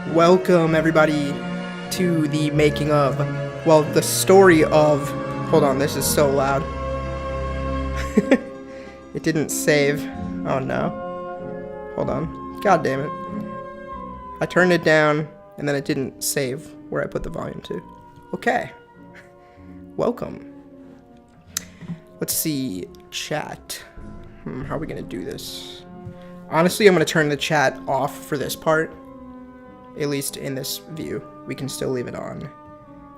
Welcome everybody to the making of, well, the story of, hold on, this is so loud. It didn't save. Oh no. Hold on. God damn it. I turned it down and then it didn't save where I put the volume to. Okay. Welcome. Let's see. Chat. How are we gonna do this? Honestly, I'm gonna turn the chat off for this part. At least in this view. We can still leave it on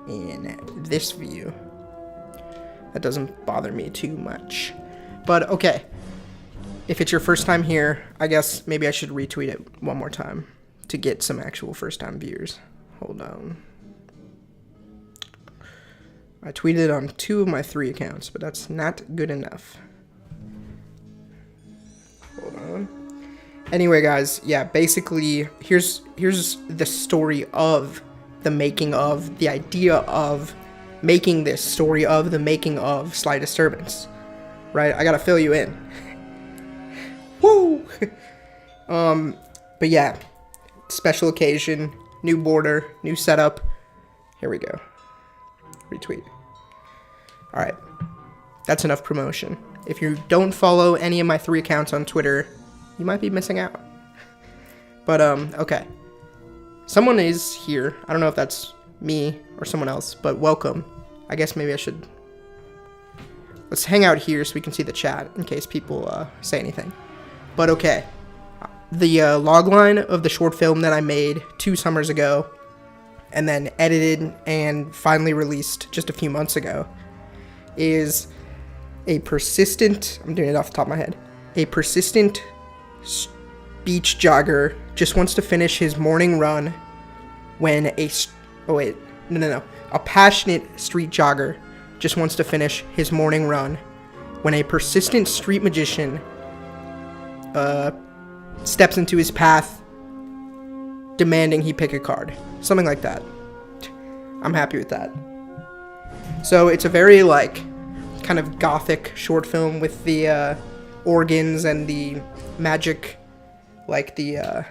in this view. That doesn't bother me too much. But okay. If it's your first time here, I guess maybe I should retweet it one more time to get some actual first time viewers. Hold on. I tweeted on 2 of my 3 accounts, but that's not good enough. Hold on. Anyway, guys, yeah, basically, here's the story of the making of, the idea of making this story of the making of Sleight Disturbance, right? I gotta fill you in. Woo! But yeah, special occasion, new border, new setup. Here we go. Retweet. Alright, that's enough promotion. If you don't follow any of my 3 accounts on Twitter, you might be missing out. But, okay. Someone is here. I don't know if that's me or someone else, but welcome. I guess maybe I should... Let's hang out here so we can see the chat in case people say anything. But, okay. The logline of the short film that I made 2 summers ago, and then edited and finally released just a few months ago, is a persistent... I'm doing it off the top of my head. A persistent... beach jogger just wants to finish his morning run when a passionate street jogger just wants to finish his morning run when a persistent street magician steps into his path demanding he pick a card. Something like that. I'm happy with that. So it's a very like kind of gothic short film with the organs and the magic, like the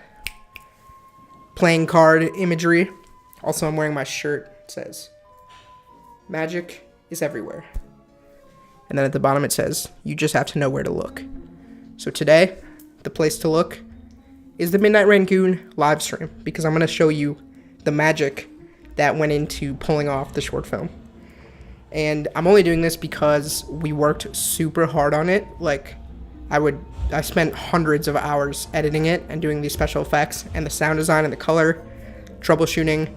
playing card imagery. Also, I'm wearing my shirt. It says, "Magic is everywhere." And then at the bottom it says, "You just have to know where to look." So today, the place to look is the Midnight Rangoon live stream, because I'm going to show you the magic that went into pulling off the short film. And I'm only doing this because we worked super hard on it. Like, I spent hundreds of hours editing it and doing these special effects and the sound design and the color, troubleshooting.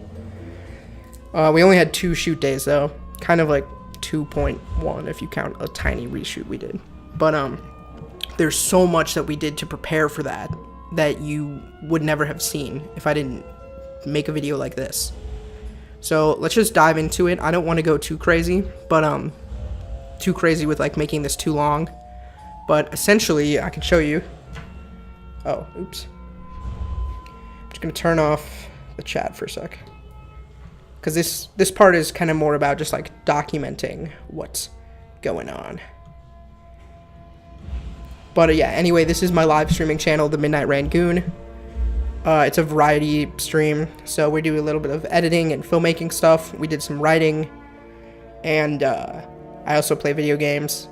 We only had 2 shoot days though, kind of like 2.1 if you count a tiny reshoot we did. But there's so much that we did to prepare for that you would never have seen if I didn't make a video like this. So let's just dive into it. I don't want to go too crazy, but too crazy with like making this too long. But essentially, I can show you. Oh, oops. I'm just gonna turn off the chat for a sec, because this part is kind of more about just like documenting what's going on. But yeah, anyway, this is my live streaming channel, the Midnight Rangoon. It's a variety stream, so we do a little bit of editing and filmmaking stuff. We did some writing, and I also play video games.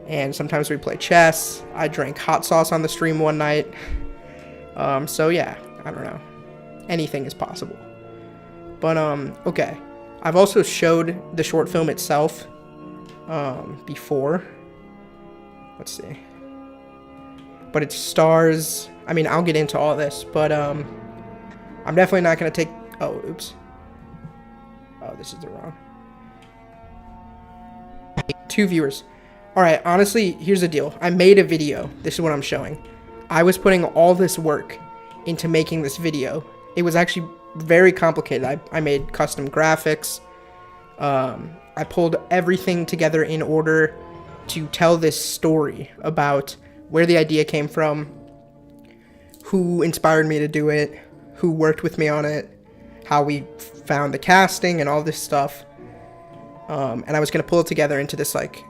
And sometimes we play chess. I drank hot sauce on the stream one night. So yeah, I don't know. Anything is possible. But okay. I've also showed the short film itself before. Let's see. But it stars... I mean, I'll get into all this, but I'm definitely not going to take... Oh, oops. Oh, this is the wrong... 2 viewers. Alright, honestly, here's the deal. I made a video. This is what I'm showing. I was putting all this work into making this video. It was actually very complicated. I made custom graphics. I pulled everything together in order to tell this story about where the idea came from, who inspired me to do it, who worked with me on it, how we found the casting and all this stuff. And I was going to pull it together into this like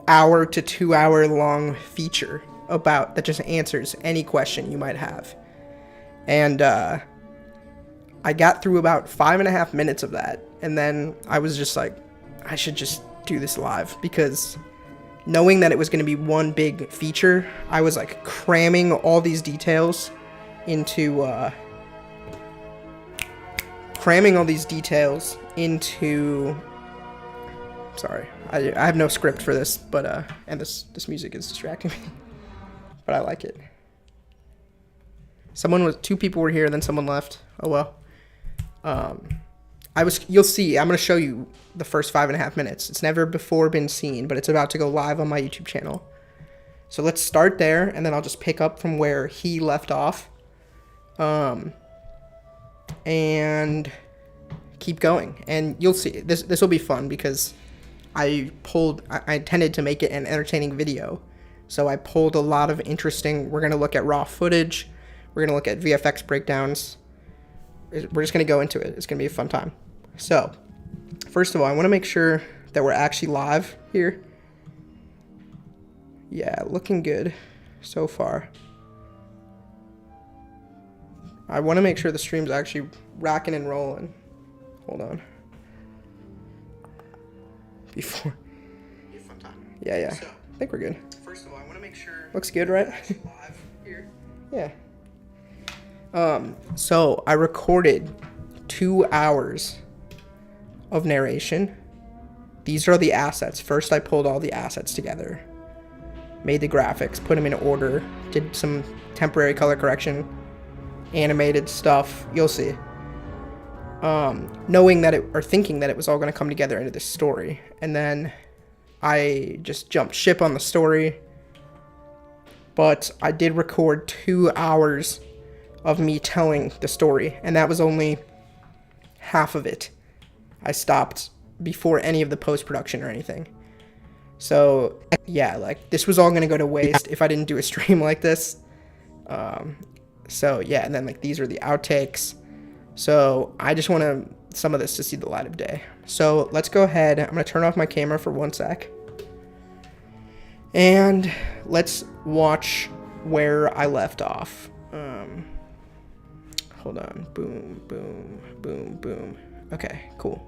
hour to 2 hour long feature about that just answers any question you might have. And I got through about 5.5 minutes of that, and then I was just like, I should just do this live, because knowing that it was going to be one big feature, I was like cramming all these details into sorry, I have no script for this, but and this music is distracting me, but I like it. Two people were here, then someone left. Oh well. You'll see, I'm going to show you the first 5.5 minutes. It's never before been seen, but it's about to go live on my YouTube channel. So let's start there, and then I'll just pick up from where he left off. And keep going. And you'll see, this will be fun, because I intended to make it an entertaining video. So I pulled a lot of interesting, we're going to look at raw footage. We're going to look at VFX breakdowns. We're just going to go into it. It's going to be a fun time. So, first of all, I want to make sure that we're actually live here. Yeah, looking good so far. I want to make sure the stream's actually rocking and rolling. Hold on. Before. Fun time. Yeah. So, I think we're good. First of all, I want to make sure. Looks good, right? Live here. Yeah. So I recorded 2 hours of narration. These are the assets. First, I pulled all the assets together, made the graphics, put them in order, did some temporary color correction, animated stuff. You'll see. Thinking that it was all going to come together into this story. And then I just jumped ship on the story. But I did record 2 hours of me telling the story, and that was only half of it. I stopped before any of the post-production or anything. So yeah, like, this was all gonna go to waste if I didn't do a stream like this. So yeah, and then like these are the outtakes. So I just want some of this to see the light of day. So let's go ahead. I'm gonna turn off my camera for 1 sec, and let's watch where I left off. Hold on. Boom, boom, boom, boom. Okay, cool.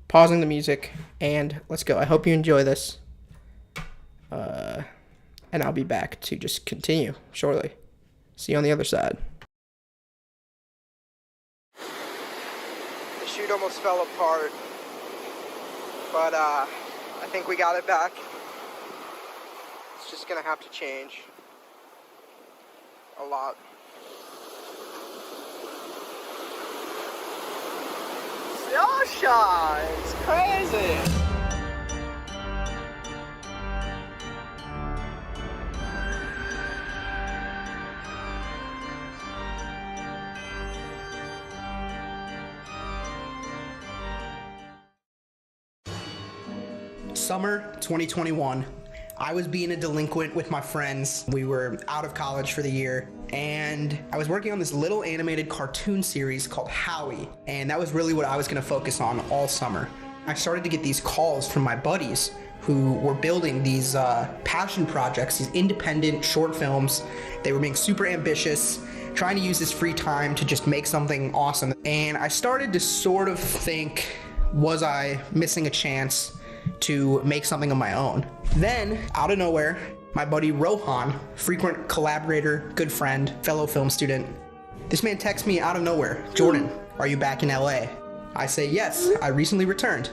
Pausing the music, and let's go. I hope you enjoy this. And I'll be back to just continue shortly. See you on the other side. The shoot almost fell apart, but I think we got it back. It's just gonna have to change a lot. Yasha, it's crazy. Summer 2021. I was being a delinquent with my friends. We were out of college for the year, and I was working on this little animated cartoon series called Howie, and that was really what I was going to focus on all summer. I started to get these calls from my buddies who were building these passion projects, these independent short films. They were being super ambitious, trying to use this free time to just make something awesome. And I started to sort of think, was I missing a chance to make something of my own? Then, out of nowhere, my buddy Rohan, frequent collaborator, good friend, fellow film student, this man texts me out of nowhere, "Jordan, are you back in LA?" I say, "Yes, I recently returned."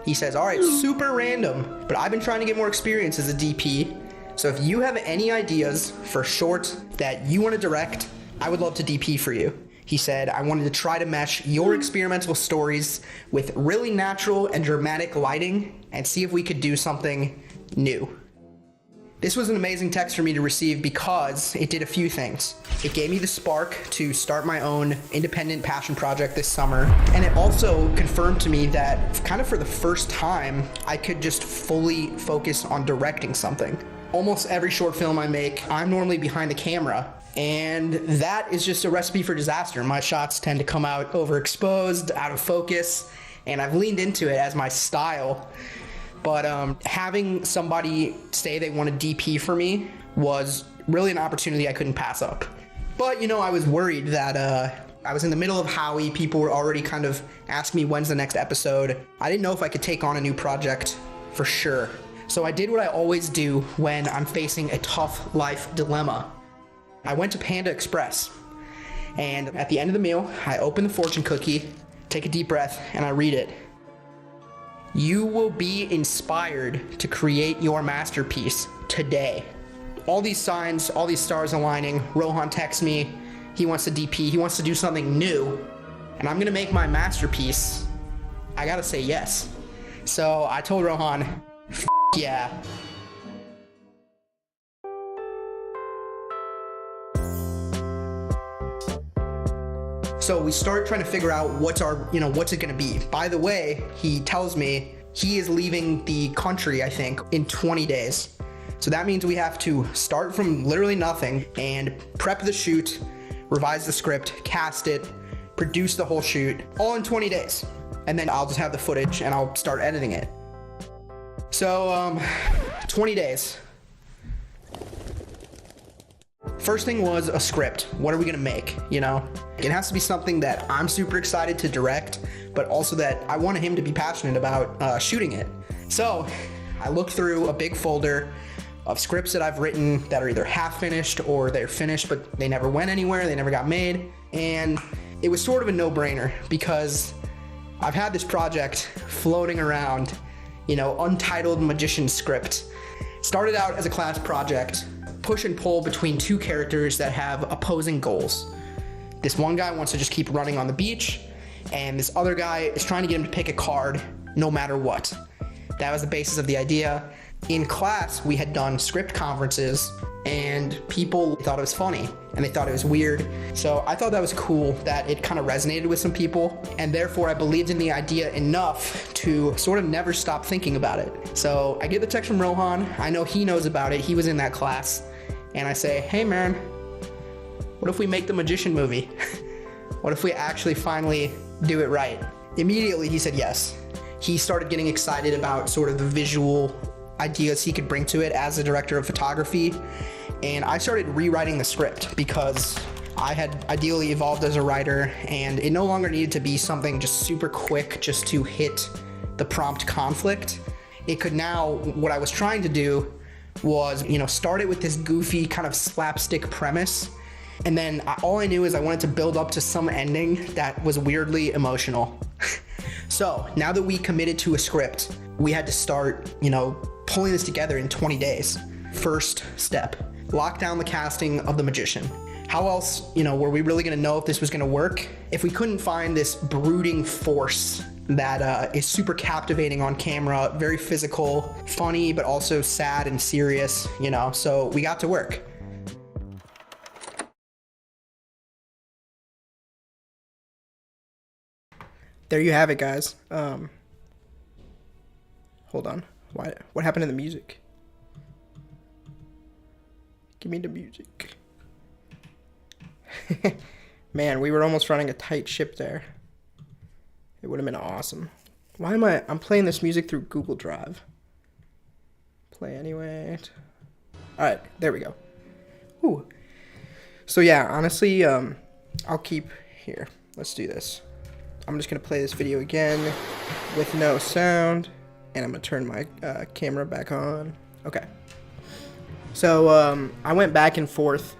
He says, "All right, super random, but I've been trying to get more experience as a DP, so if you have any ideas for shorts that you want to direct, I would love to DP for you." He said, "I wanted to try to mesh your experimental stories with really natural and dramatic lighting and see if we could do something new." This was an amazing text for me to receive because it did a few things. It gave me the spark to start my own independent passion project this summer, and it also confirmed to me that kind of for the first time, I could just fully focus on directing something. Almost every short film I make, I'm normally behind the camera, and that is just a recipe for disaster. My shots tend to come out overexposed, out of focus, and I've leaned into it as my style. But having somebody say they want to DP for me was really an opportunity I couldn't pass up. But, you know, I was worried that I was in the middle of Howie. People were already kind of asking me when's the next episode. I didn't know if I could take on a new project for sure. So I did what I always do when I'm facing a tough life dilemma. I went to Panda Express, and at the end of the meal, I open the fortune cookie, take a deep breath, and I read it. You will be inspired to create your masterpiece today. All these signs, all these stars aligning. Rohan texts me. He wants to DP. He wants to do something new. And I'm going to make my masterpiece. I got to say yes. So I told Rohan, yeah. So we start trying to figure out what's it gonna be. By the way, he tells me he is leaving the country, I think, in 20 days. So that means we have to start from literally nothing and prep the shoot, revise the script, cast it, produce the whole shoot, all in 20 days. And then I'll just have the footage and I'll start editing it. So, 20 days. First thing was a script. What are we gonna make, you know? It has to be something that I'm super excited to direct, but also that I want him to be passionate about shooting it. So I looked through a big folder of scripts that I've written that are either half finished or they're finished, but they never went anywhere, they never got made. And it was sort of a no-brainer because I've had this project floating around, you know, untitled magician script. Started out as a class project, push and pull between two characters that have opposing goals. This one guy wants to just keep running on the beach, and this other guy is trying to get him to pick a card no matter what. That was the basis of the idea. In class, we had done script conferences, and people thought it was funny, and they thought it was weird. So I thought that was cool that it kind of resonated with some people, and therefore I believed in the idea enough to sort of never stop thinking about it. So I get the text from Rohan. I know he knows about it. He was in that class. And I say, hey man, what if we make the magician movie? What if we actually finally do it right? Immediately he said yes. He started getting excited about sort of the visual ideas he could bring to it as a director of photography. And I started rewriting the script because I had ideally evolved as a writer, and it no longer needed to be something just super quick just to hit the prompt conflict. It could now, what I was trying to do was, you know, start it with this goofy kind of slapstick premise, and then all I knew is I wanted to build up to some ending that was weirdly emotional. So now that we committed to a script, we had to start, you know, pulling this together in 20 days. First step, lock down the casting of the magician. How else, you know, were we really gonna know if this was gonna work if we couldn't find this brooding force that is super captivating on camera, very physical, funny, but also sad and serious, you know? So we got to work. There you have it, guys. Hold on. What happened to the music? Give me the music. Man, we were almost running a tight ship there. It would have been awesome. Why am I'm playing this music through Google Drive. Play anyway. All right, there we go. Ooh. So yeah, honestly, I'll keep here. Let's do this. I'm just gonna play this video again with no sound, and I'm gonna turn my camera back on. Okay. So I went back and forth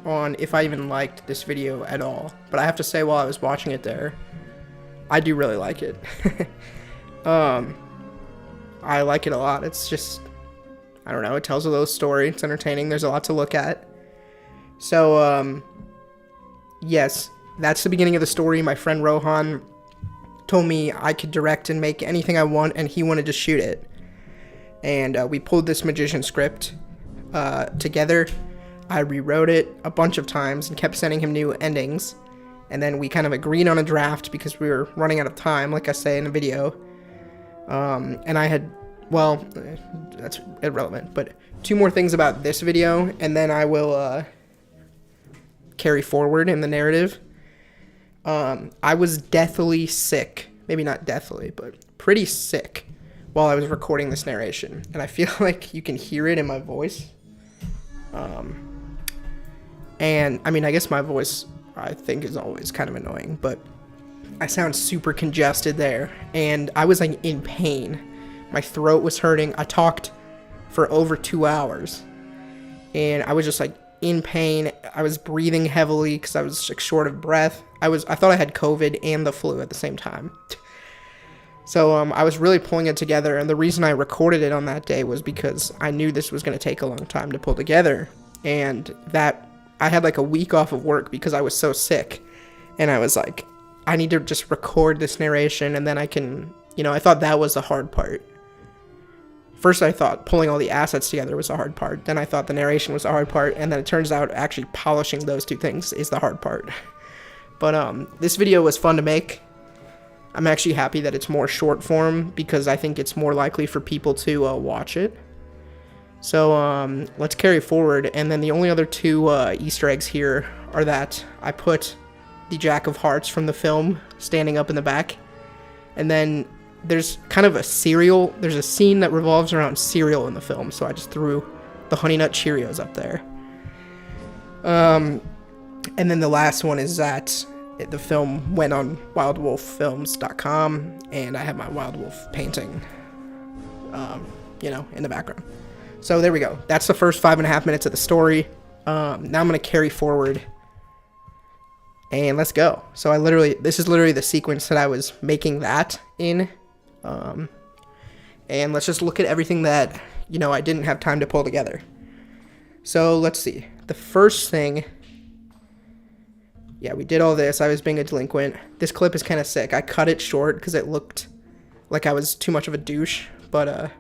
on if I even liked this video at all, but I have to say while I was watching it there, I do really like it. I like it a lot. It's just, I don't know, it tells a little story. It's entertaining. There's a lot to look at. So, yes, that's the beginning of the story. My friend Rohan told me I could direct and make anything I want, and he wanted to shoot it. And we pulled this magician script together. I rewrote it a bunch of times and kept sending him new endings. And then we kind of agreed on a draft because we were running out of time, like I say in the video. And I had, well, that's irrelevant, but 2 more things about this video, and then I will carry forward in the narrative. I was deathly sick. Maybe not deathly, but pretty sick while I was recording this narration. And I feel like you can hear it in my voice. And, I mean, I guess my voice I think is always kind of annoying, but I sound super congested there, and I was like in pain. My throat was hurting. I talked for over 2 hours, and I was just like in pain. I was breathing heavily because I was like short of breath. I thought I had COVID and the flu at the same time. So I was really pulling it together, and the reason I recorded it on that day was because I knew this was going to take a long time to pull together, and that I had like a week off of work because I was so sick, and I was like, I need to just record this narration, and then I can, I thought that was the hard part. First I thought pulling all the assets together was the hard part, then I thought the narration was the hard part, and then it turns out actually polishing those two things is the hard part. But this video was fun to make. I'm actually happy that it's more short form because I think it's more likely for people to watch it. So let's carry forward, and then the only other two Easter eggs here are that I put the Jack of Hearts from the film standing up in the back, and then there's kind of there's a scene that revolves around cereal in the film, so I just threw the Honey Nut Cheerios up there. And then the last one is that the film went on wildwolffilms.com, and I have my Wild Wolf painting, in the background. So there we go. That's the first 5.5 minutes of the story. Now I'm going to carry forward, and let's go. So this is literally the sequence that I was making that in. And let's just look at everything that, I didn't have time to pull together. So let's see. The first thing, yeah, we did all this. I was being a delinquent. This clip is kind of sick. I cut it short because it looked like I was too much of a douche, but,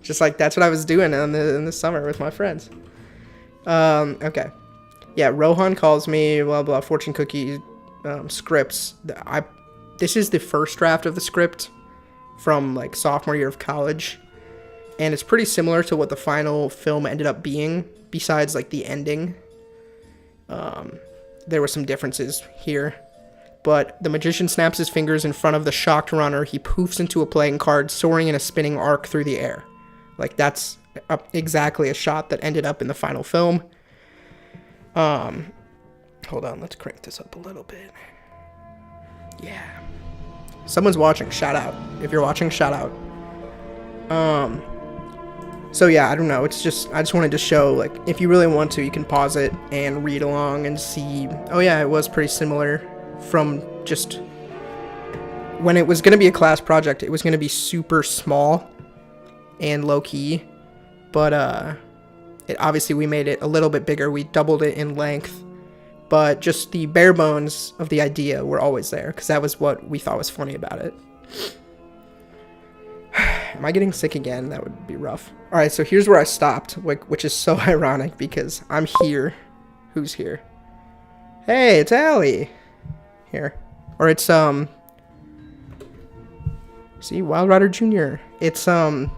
just like that's what I was doing in the summer with my friends. Okay. Yeah, Rohan calls me, blah, blah, fortune cookie scripts. This is the first draft of the script from, like, sophomore year of college. And it's pretty similar to what the final film ended up being, besides, like, the ending. There were some differences here. But the magician snaps his fingers in front of the shocked runner. He poofs into a playing card, soaring in a spinning arc through the air. Like, that's exactly a shot that ended up in the final film. Hold on, let's crank this up a little bit. Yeah. Someone's watching, shout out. If you're watching, shout out. So yeah, I don't know, I just wanted to show, like, if you really want to, you can pause it and read along and see, oh yeah, it was pretty similar from just, when it was going to be a class project, it was going to be super small and low-key, but, obviously we made it a little bit bigger, we doubled it in length, but just the bare bones of the idea were always there, because that was what we thought was funny about it. Am I getting sick again? That would be rough. Alright, so here's where I stopped, which is so ironic, because I'm here. Who's here? Hey, it's Allie! Here. Or it's, see, Wild Rider Jr. It's,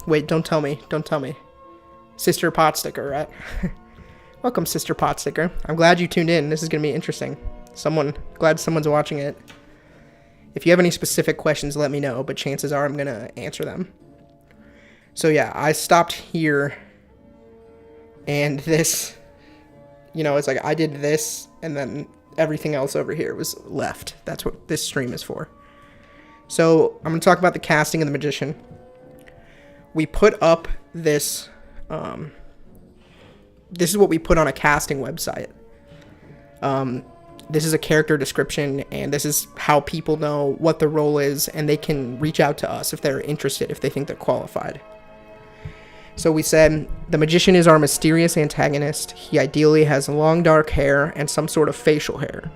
wait, don't tell me. Sister Potsticker, right? Welcome, Sister Potsticker. I'm glad you tuned in. This is going to be interesting. Glad someone's watching it. If you have any specific questions, let me know, but chances are I'm going to answer them. So yeah, I stopped here, and this, it's like I did this, and then everything else over here was left. That's what this stream is for. So I'm going to talk about the casting of the magician. We put up this, this is what we put on a casting website. This is a character description, and this is how people know what the role is, and they can reach out to us if they're interested, if they think they're qualified. So we said, the magician is our mysterious antagonist. He ideally has long dark hair and some sort of facial hair.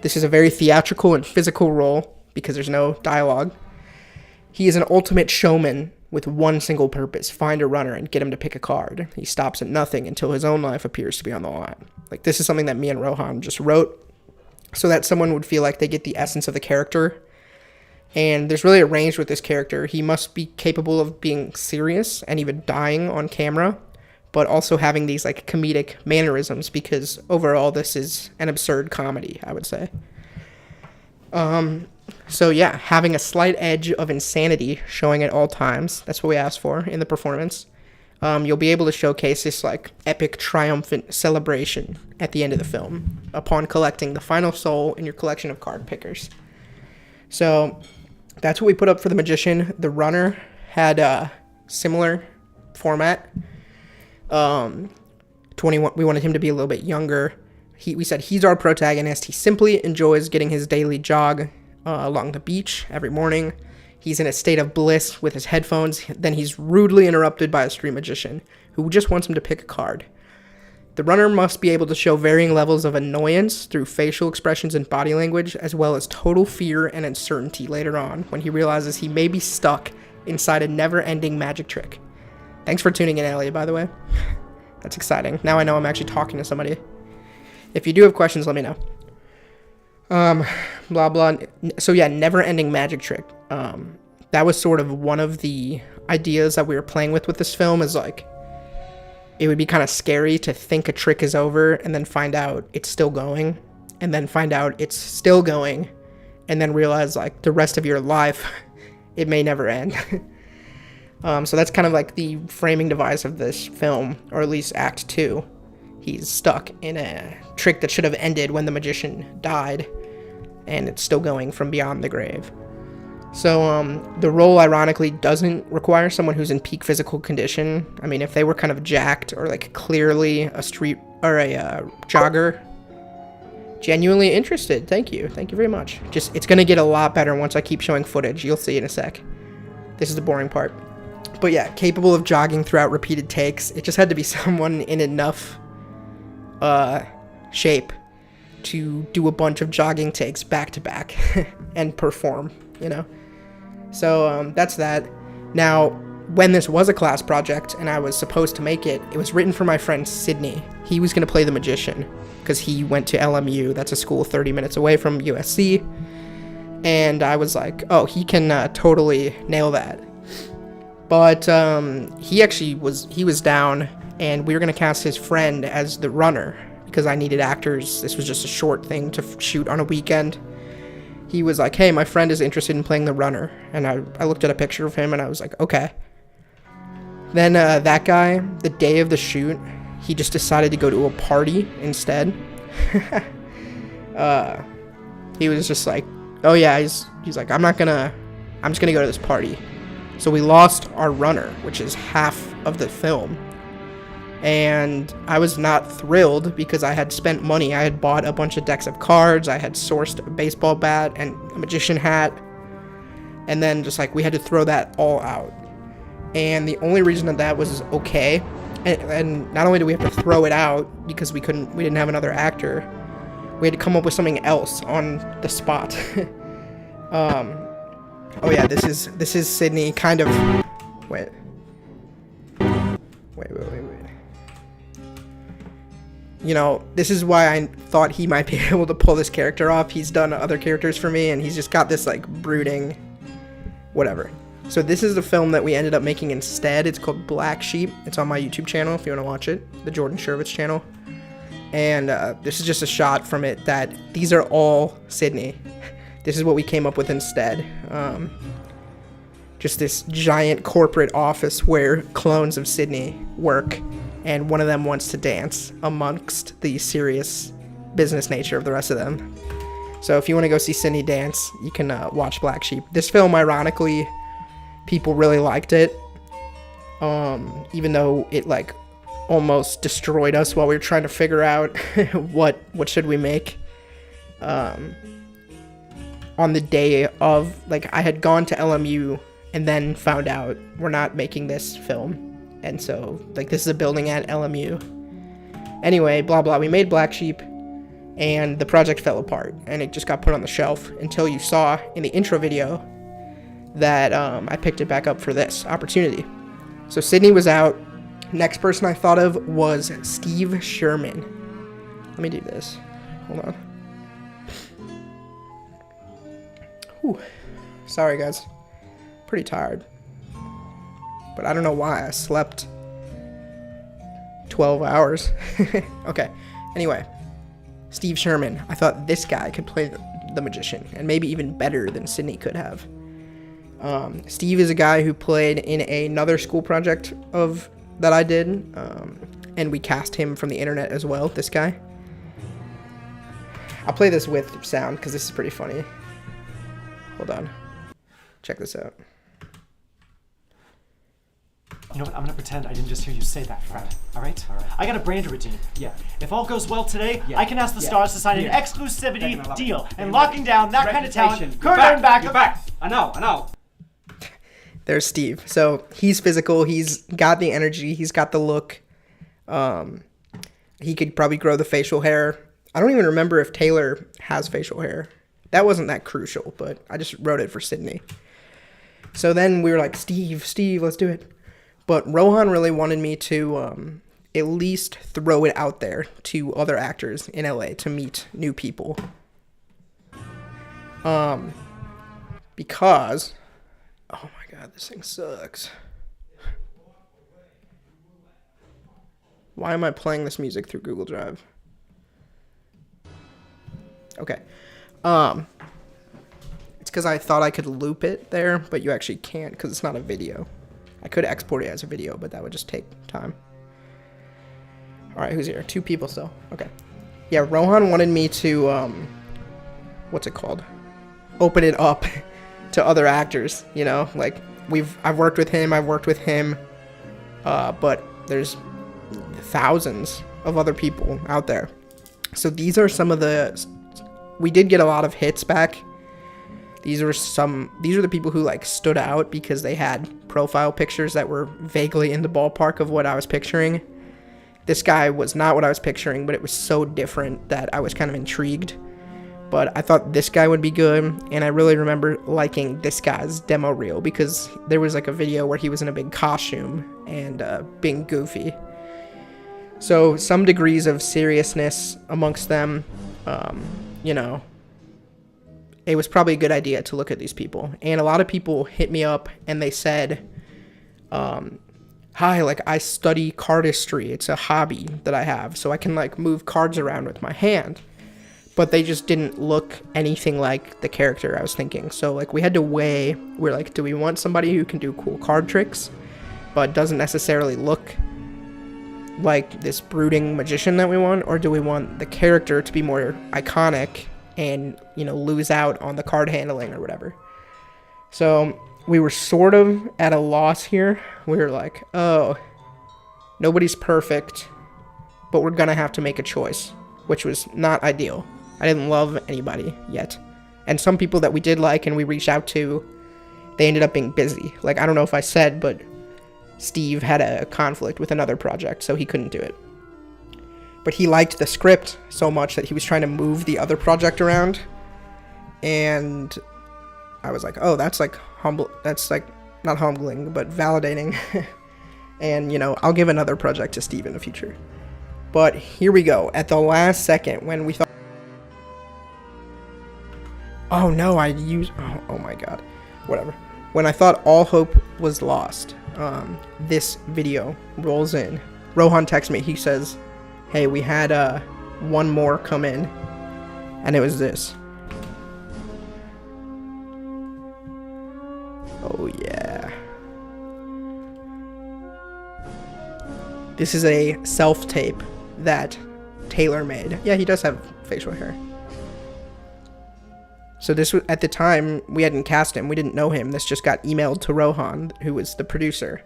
This is a very theatrical and physical role, because there's no dialogue. He is an ultimate showman with one single purpose: find a runner and get him to pick a card. He stops at nothing until his own life appears to be on the line. Like, this is something that me and Rohan just wrote, so that someone would feel like they get the essence of the character. And there's really a range with this character. He must be capable of being serious and even dying on camera, but also having these, like, comedic mannerisms, because overall this is an absurd comedy, I would say. So yeah, having a slight edge of insanity showing at all times. That's what we asked for in the performance. you'll be able to showcase this like epic triumphant celebration at the end of the film upon collecting the final soul in your collection of card pickers. So that's what we put up for the magician. The runner had a similar format. 21. We wanted him to be a little bit younger. We said he's our protagonist. He simply enjoys getting his daily jog along the beach every morning. He's in a state of bliss with his headphones. Then he's rudely interrupted by a street magician who just wants him to pick a card. The runner must be able to show varying levels of annoyance through facial expressions and body language, as well as total fear and uncertainty later on when he realizes he may be stuck inside a never-ending magic trick. Thanks for tuning in, Elliot, by the way. That's exciting. Now I know I'm actually talking to somebody. If you do have questions, let me know. Blah, blah. So yeah, never-ending magic trick. That was sort of one of the ideas that we were playing with this film, is like, it would be kind of scary to think a trick is over and then find out it's still going, and then find out it's still going, and then realize like the rest of your life, it may never end. So that's kind of like the framing device of this film, or at least Act 2. He's stuck in a trick that should have ended when the magician died, and it's still going from beyond the grave. So the role ironically doesn't require someone who's in peak physical condition. I mean, if they were kind of jacked or like clearly a street or a jogger, genuinely interested. Thank you very much. Just, it's gonna get a lot better once I keep showing footage. You'll see in a sec. This is the boring part. But yeah, capable of jogging throughout repeated takes. It just had to be someone in enough shape to do a bunch of jogging takes back to back and perform, you know? So that's that. Now, when this was a class project and I was supposed to make it, it was written for my friend Sydney. He was going to play the magician because he went to LMU. That's a school 30 minutes away from USC. And I was like, oh, he can totally nail that. But he was down, and we were going to cast his friend as the runner because I needed actors. This was just a short thing to shoot on a weekend. He was like, hey, my friend is interested in playing the runner. And I looked at a picture of him, and I was like, okay. Then that guy, the day of the shoot, he just decided to go to a party instead. He was just like, oh yeah, he's like, I'm just gonna go to this party. So we lost our runner, which is half of the film. And I was not thrilled because I had spent money. I had bought a bunch of decks of cards. I had sourced a baseball bat and a magician hat. And then just like, we had to throw that all out. And the only reason that was okay, and not only do we have to throw it out because we didn't have another actor, we had to come up with something else on the spot. Oh yeah, this is Sydney kind of, wait. You know, this is why I thought he might be able to pull this character off. He's done other characters for me, and he's just got this, like, brooding, whatever. So this is the film that we ended up making instead. It's called Black Sheep. It's on my YouTube channel if you want to watch it, the Jordan Shervitz channel. And this is just a shot from it that these are all Sydney. This is what we came up with instead. Just this giant corporate office where clones of Sydney work, and one of them wants to dance amongst the serious business nature of the rest of them. So if you want to go see Sydney dance, you can watch Black Sheep. This film, ironically, people really liked it, even though it like almost destroyed us while we were trying to figure out what should we make. On the day of, like, I had gone to LMU and then found out we're not making this film. And so, like, this is a building at LMU. Anyway, blah, blah. We made Black Sheep, and the project fell apart, and it just got put on the shelf until you saw in the intro video that I picked it back up for this opportunity. So Sydney was out. Next person I thought of was Steve Sherman. Let me do this. Hold on. Whew. Sorry, guys. Pretty tired. But I don't know why. I slept 12 hours. Okay. Anyway. Steve Sherman. I thought this guy could play the magician. And maybe even better than Sydney could have. Steve is a guy who played in another school project of that I did, and we cast him from the internet as well, this guy. I'll play this with sound because this is pretty funny. Hold on. Check this out. You know what? I'm gonna pretend I didn't just hear you say that, Fred. All right? I got a brand routine. Yeah. If all goes well today, I can ask the stars to sign an exclusivity deal and locking down that kind of talent. Current and backup. Back. I know. There's Steve. So he's physical. He's got the energy. He's got the look. He could probably grow the facial hair. I don't even remember if Taylor has facial hair. That wasn't that crucial, but I just wrote it for Sydney. So then we were like, Steve, let's do it. But Rohan really wanted me to at least throw it out there to other actors in LA to meet new people. Because, oh my god, this thing sucks. Why am I playing this music through Google Drive? Okay. It's because I thought I could loop it there, but you actually can't because it's not a video. I could export it as a video, but that would just take time. Alright, who's here? 2 people still. Okay. Yeah, Rohan wanted me to, what's it called? Open it up to other actors, you know? Like, I've worked with him, but there's thousands of other people out there. So these are some of we did get a lot of hits back. These are the people who like stood out because they had profile pictures that were vaguely in the ballpark of what I was picturing. This guy was not what I was picturing, but it was so different that I was kind of intrigued. But I thought this guy would be good, and I really remember liking this guy's demo reel because there was like a video where he was in a big costume and being goofy. So some degrees of seriousness amongst them, you know, it was probably a good idea to look at these people. And a lot of people hit me up and they said, hi, like I study cardistry. It's a hobby that I have. So I can like move cards around with my hand. But they just didn't look anything like the character I was thinking. So like we had to weigh, we're like, do we want somebody who can do cool card tricks, but doesn't necessarily look like this brooding magician that we want? Or do we want the character to be more iconic and, you know, lose out on the card handling or whatever? So we were sort of at a loss here. We were like, oh, nobody's perfect, but we're gonna have to make a choice, which was not ideal. I didn't love anybody yet. And some people that we did like and we reached out to, they ended up being busy. Like, I don't know if I said, but Steve had a conflict with another project, so he couldn't do it. But he liked the script so much that he was trying to move the other project around. And I was like, oh, that's like humble. That's like not humbling, but validating. And, you know, I'll give another project to Steve in the future. But here we go. At the last second, when we thought, oh no, oh my god, whatever. When I thought all hope was lost, this video rolls in. Rohan texts me. He says, hey, we had one more come in, and it was this. Oh yeah. This is a self-tape that Taylor made. Yeah, he does have facial hair. So this was, at the time, we hadn't cast him. We didn't know him. This just got emailed to Rohan, who was the producer.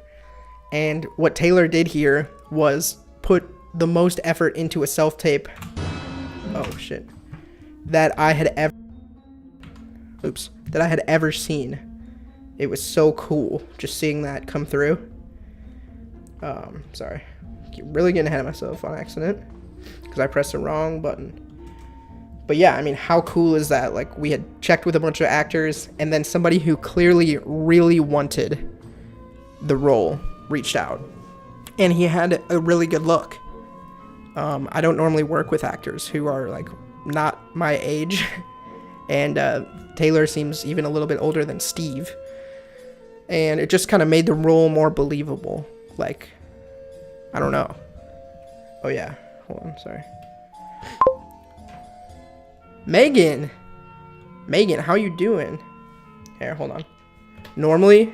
And what Taylor did here was put the most effort into a self-tape. Oh, shit. That I had ever seen. It was so cool just seeing that come through. Sorry. Really getting ahead of myself on accident because I pressed the wrong button. But yeah, I mean, how cool is that? Like, we had checked with a bunch of actors, and then somebody who clearly really wanted the role reached out. And he had a really good look. I don't normally work with actors who are, like, not my age. And Taylor seems even a little bit older than Steve. And it just kind of made the role more believable. Like, I don't know. Oh, yeah. Hold on, sorry. Megan, how you doing? Here, hold on. Normally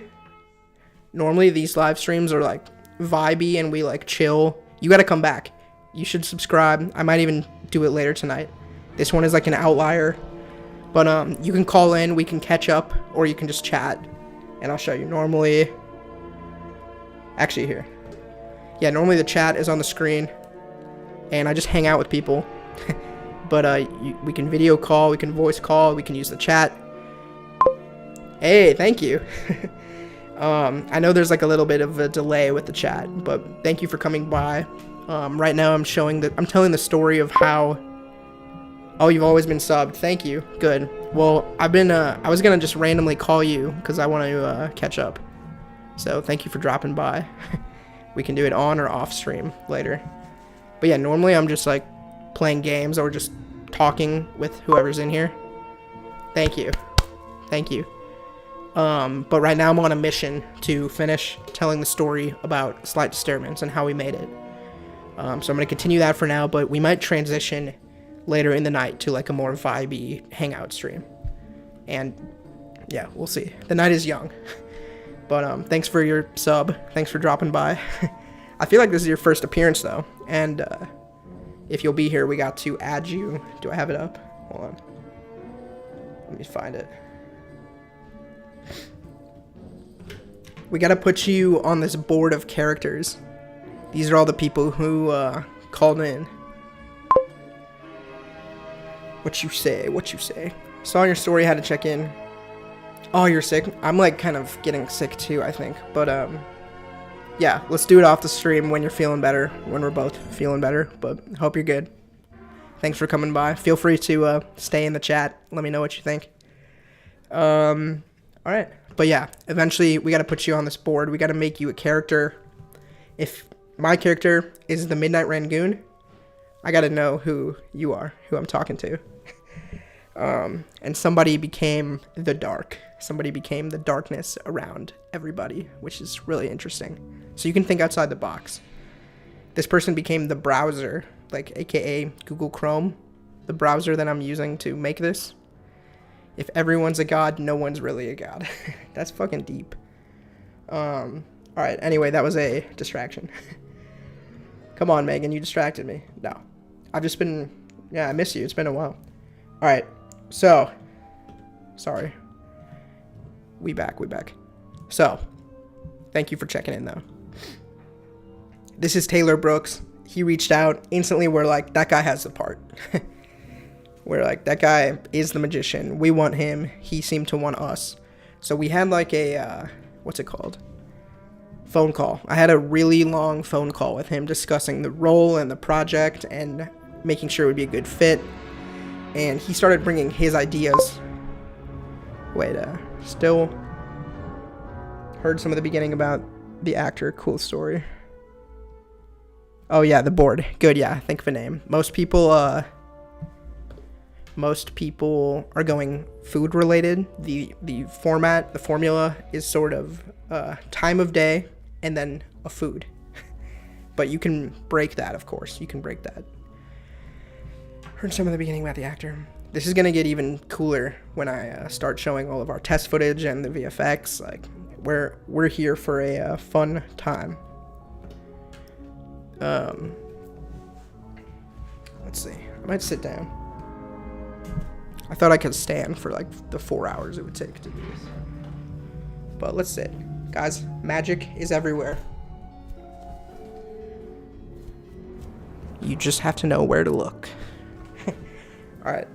these live streams are like vibey and we like chill, you gotta come back. You should subscribe. I might even do it later tonight. This one is like an outlier, but you can call in, we can catch up, or you can just chat, and I'll show you. Normally, actually here, yeah, normally the chat is on the screen, and I just hang out with people. But we can video call, we can voice call, we can use the chat. Hey, thank you. I know there's like a little bit of a delay with the chat, but thank you for coming by. Right now I'm telling the story of how, oh, you've always been subbed. Thank you. Good. Well, I was gonna just randomly call you because I want to catch up. So thank you for dropping by. We can do it on or off stream later. But yeah, normally I'm just like playing games or just talking with whoever's in here. Thank you. Thank you. But right now I'm on a mission to finish telling the story about Sleight Disturbance and how we made it. So I'm going to continue that for now, but we might transition later in the night to like a more vibey hangout stream. And yeah, we'll see. The night is young. But thanks for your sub. Thanks for dropping by. I feel like this is your first appearance though. And if you'll be here, we got to add you. Do I have it up? Hold on. Let me find it. We gotta put you on this board of characters. These are all the people who called in. What you say? What you say? Saw your story, had to check in. Oh, you're sick? I'm like kind of getting sick too, I think. But yeah, let's do it off the stream when you're feeling better, when we're both feeling better, but hope you're good. Thanks for coming by. Feel free to stay in the chat. Let me know what you think. Alright. But yeah, eventually we got to put you on this board. We got to make you a character. If my character is the Midnight Rangoon, I got to know who you are, who I'm talking to. And somebody became the dark. Somebody became the darkness around everybody, which is really interesting. So you can think outside the box. This person became the browser, like aka Google Chrome, the browser that I'm using to make this. If everyone's a god, no one's really a god. That's fucking deep. Alright, anyway, that was a distraction. Come on, Megan, you distracted me. No. I've just been, yeah, I miss you. It's been a while. Alright, so, sorry. We back. So, thank you for checking in, though. This is Taylor Brooks. He reached out. Instantly, we're like, that guy has the part. We're like, that guy is the magician. We want him. He seemed to want us. So we had like a, what's it called? Phone call. I had a really long phone call with him discussing the role and the project and making sure it would be a good fit. And he started bringing his ideas. Wait, still heard some of the beginning about the actor. Cool story. Oh yeah, the board. Good, yeah. Think of a name. Most people are going food related. The format, the formula is sort of time of day and then a food. But you can break that, of course. You can break that. Heard some of the beginning about the actor. This is gonna get even cooler when I start showing all of our test footage and the VFX. Like, we're here for a fun time. Let's see. I might sit down. I thought I could stand for like the 4 hours it would take to do this. But let's sit. Guys, magic is everywhere. You just have to know where to look. Alright.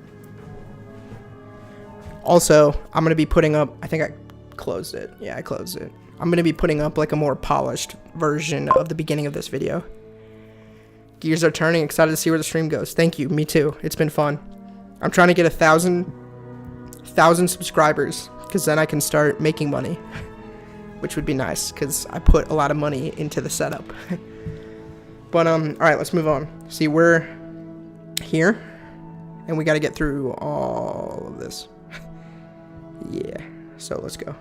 Also, I'm going to be putting up... I think I closed it. Yeah, I closed it. I'm going to be putting up like a more polished version of the beginning of this video. Gears are turning. Excited to see where the stream goes. Thank you. Me too. It's been fun. I'm trying to get 1,000 subscribers, because then I can start making money, which would be nice, because I put a lot of money into the setup. But, alright, let's move on. See, we're here, and we got to get through all of this. Yeah, so let's go.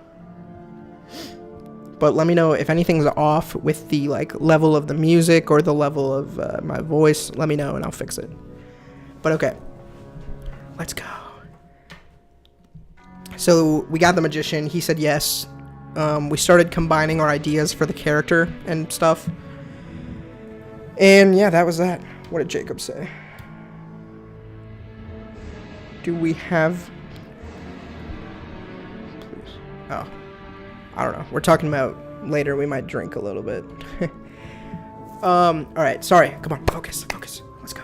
But let me know if anything's off with the, like, level of the music or the level of my voice. Let me know, and I'll fix it. But, okay. Let's go. So we got the magician. He said yes. we started combining our ideas for the character and stuff. And yeah, that was that. What did Jacob say? Do we have... Please. Oh. I don't know. We're talking about later. We might drink a little bit. Alright. Sorry. Come on. Focus. Let's go.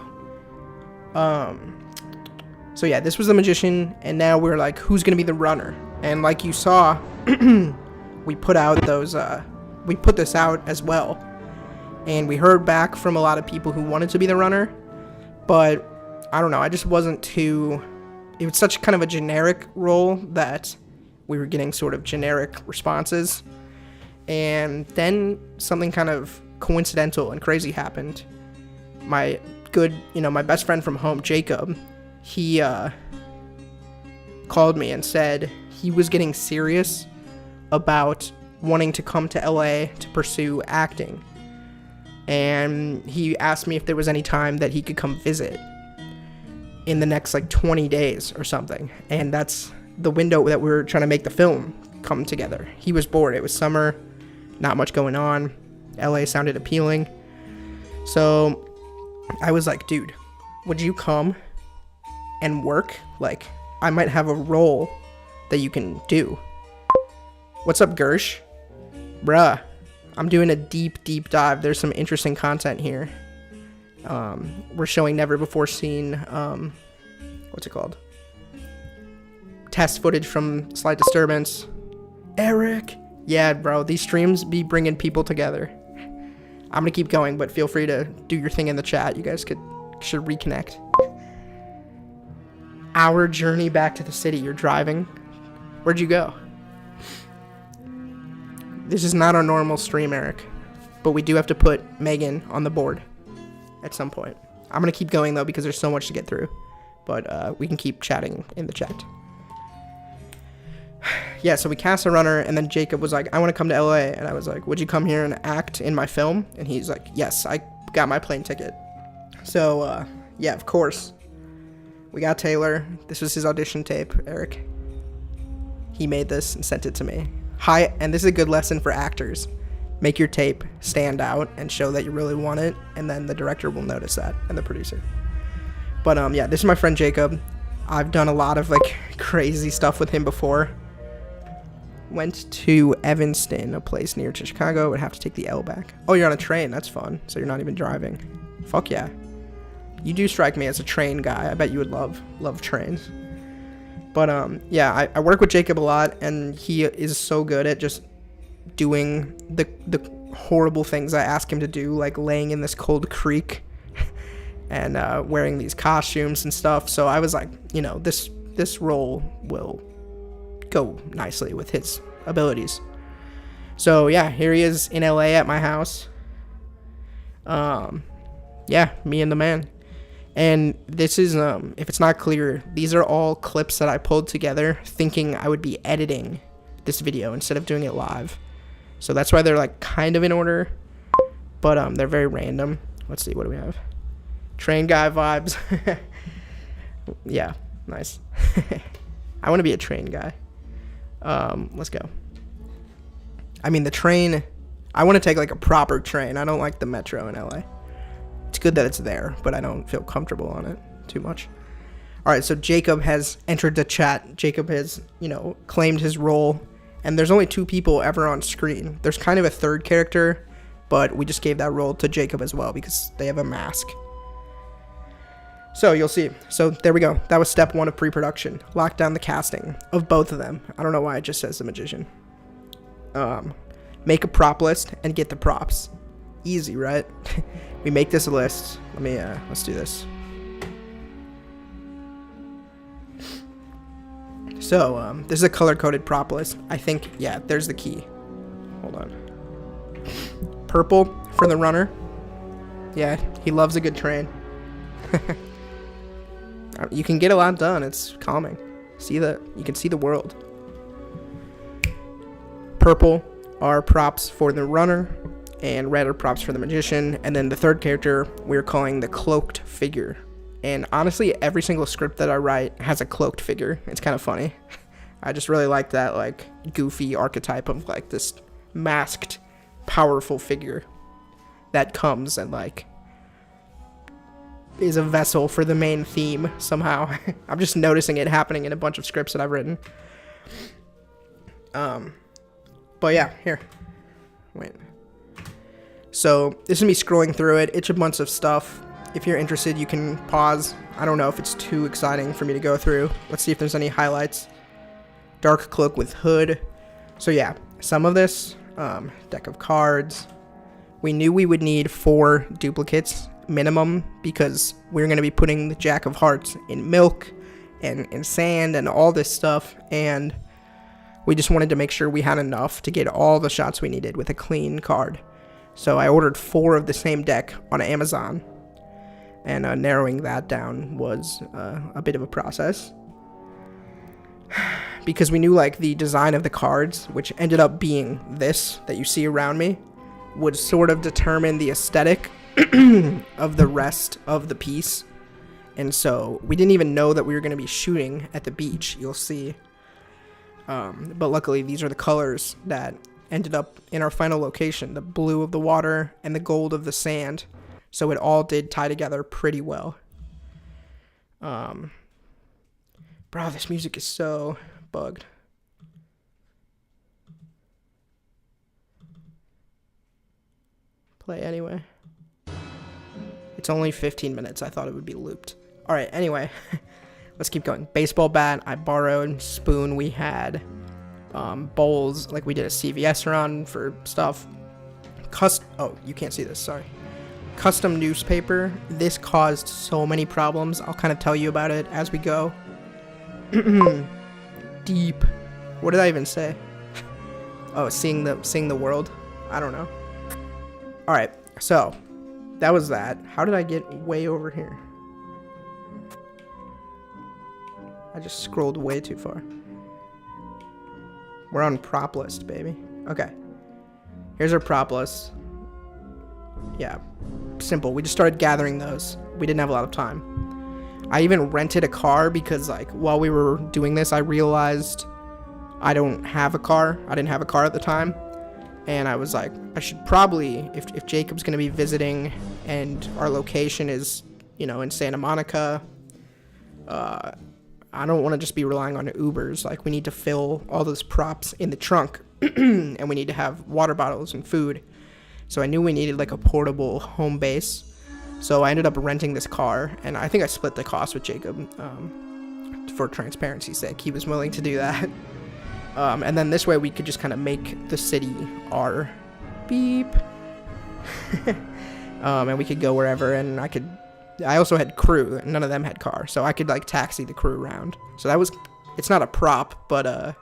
So yeah, this was the magician. And now we're like, who's going to be the runner? And like you saw, we put out those... we put this out as well. And we heard back from a lot of people who wanted to be the runner. But, I don't know. I just wasn't too... It was such kind of a generic role that we were getting sort of generic responses. And then something kind of coincidental and crazy happened. My my best friend from home, Jacob, he called me and said he was getting serious about wanting to come to LA to pursue acting. And he asked me if there was any time that he could come visit in the next like 20 days or something. And that's the window that we were trying to make the film come together. He was bored. It was summer, not much going on. LA sounded appealing. So I was like, dude, would you come and work? Like, I might have a role that you can do. What's up, Gersh? Bruh, I'm doing a deep dive. There's some interesting content here. We're showing never before seen, what's it called? Test footage from Sleight Disturbance. Eric! Yeah, bro, these streams be bringing people together. I'm gonna keep going, but feel free to do your thing in the chat. You guys should reconnect. Our journey back to the city. You're driving. Where'd you go? This is not our normal stream, Eric, but we do have to put Megan on the board at some point. I'm gonna keep going though because there's so much to get through, but we can keep chatting in the chat. Yeah, so we cast a runner, and then Jacob was like, I want to come to LA, and I was like, would you come here and act in my film? And he's like, yes, I got my plane ticket. So yeah, of course, we got Taylor. This was his audition tape, Eric. He made this and sent it to me. Hi, and this is a good lesson for actors. Make your tape stand out and show that you really want it, and then the director will notice that, and the producer. But yeah, this is my friend Jacob. I've done a lot of like crazy stuff with him before. Went to Evanston, a place near to Chicago. Would have to take the L back. Oh, you're on a train. That's fun. So you're not even driving. Fuck yeah. You do strike me as a train guy. I bet you would love trains. But yeah, I work with Jacob a lot, and he is so good at just doing the horrible things I ask him to do, like laying in this cold creek and wearing these costumes and stuff. So I was like, you know, this role will go nicely with his abilities. So yeah, here he is in LA at my house. Yeah, me and the man. And this is, if it's not clear, these are all clips that I pulled together thinking I would be editing this video instead of doing it live. So that's why they're like kind of in order, but they're very random. Let's see, what do we have? Train guy vibes. Yeah, nice. I want to be a train guy. Let's go. I mean, the train, I want to take like a proper train. I don't like the metro in LA. It's good that it's there, but I don't feel comfortable on it too much. All right, so Jacob has entered the chat. Jacob has, claimed his role, and there's only 2 people ever on screen. There's kind of a third character, but we just gave that role to Jacob as well because they have a mask. So you'll see. So there we go. That was step 1 of pre-production. Lock down the casting of both of them. I don't know why it just says the magician. Make a prop list and get the props. Easy, right? We make this a list. Let's do this. So, this is a color-coded prop list. I think, yeah, there's the key. Hold on. Purple for the runner. Yeah, he loves a good train. You can get a lot done. It's calming. You can see the world. Purple are props for the runner, and red are props for the magician. And then the third character we're calling the cloaked figure. And honestly, every single script that I write has a cloaked figure. It's kind of funny. I just really like that, like, goofy archetype of, like, this masked, powerful figure that comes and, like, is a vessel for the main theme somehow. I'm just noticing it happening in a bunch of scripts that I've written. But yeah, here. Wait. So, this is me scrolling through it. It's a bunch of stuff. If you're interested, you can pause. I don't know if it's too exciting for me to go through. Let's see if there's any highlights. Dark cloak with hood. So yeah, some of this, deck of cards. We knew we would need 4 duplicates minimum because we're going to be putting the Jack of Hearts in milk and in sand and all this stuff, and we just wanted to make sure we had enough to get all the shots we needed with a clean card. So I ordered 4 of the same deck on Amazon, and narrowing that down was a bit of a process. Because we knew, like, the design of the cards, which ended up being this that you see around me, would sort of determine the aesthetic of the rest of the piece. And so we didn't even know that we were going to be shooting at the beach, you'll see. But luckily, these are the colors that ended up in our final location, the blue of the water and the gold of the sand. So it all did tie together pretty well. Bro, this music is so bugged. Play anyway. It's only 15 minutes. I thought it would be looped. Alright, anyway. Let's keep going. Baseball bat. I borrowed. Spoon. We had bowls. Like, we did a CVS run for stuff. Oh, you can't see this. Sorry. Custom newspaper. This caused so many problems. I'll kind of tell you about it as we go. Deep. What did I even say? Oh, seeing the world. I don't know. All right, so that was that. How did I get way over here? I just scrolled way too far. We're on prop list, baby. Okay. Here's our prop list. Yeah, simple. We just started gathering those. We didn't have a lot of time. I even rented a car because, like, while we were doing this, I realized I don't have a car. I didn't have a car at the time. And I was like, I should probably, if Jacob's going to be visiting and our location is, you know, in Santa Monica, I don't want to just be relying on Ubers. Like, we need to fill all those props in the trunk and we need to have water bottles and food. So I knew we needed, like, a portable home base. So I ended up renting this car, and I think I split the cost with Jacob for transparency's sake. He was willing to do that. And then this way we could just kind of make the city our beep. And we could go wherever, and I also had crew, and none of them had car, so I could, like, taxi the crew around. So it's not a prop, but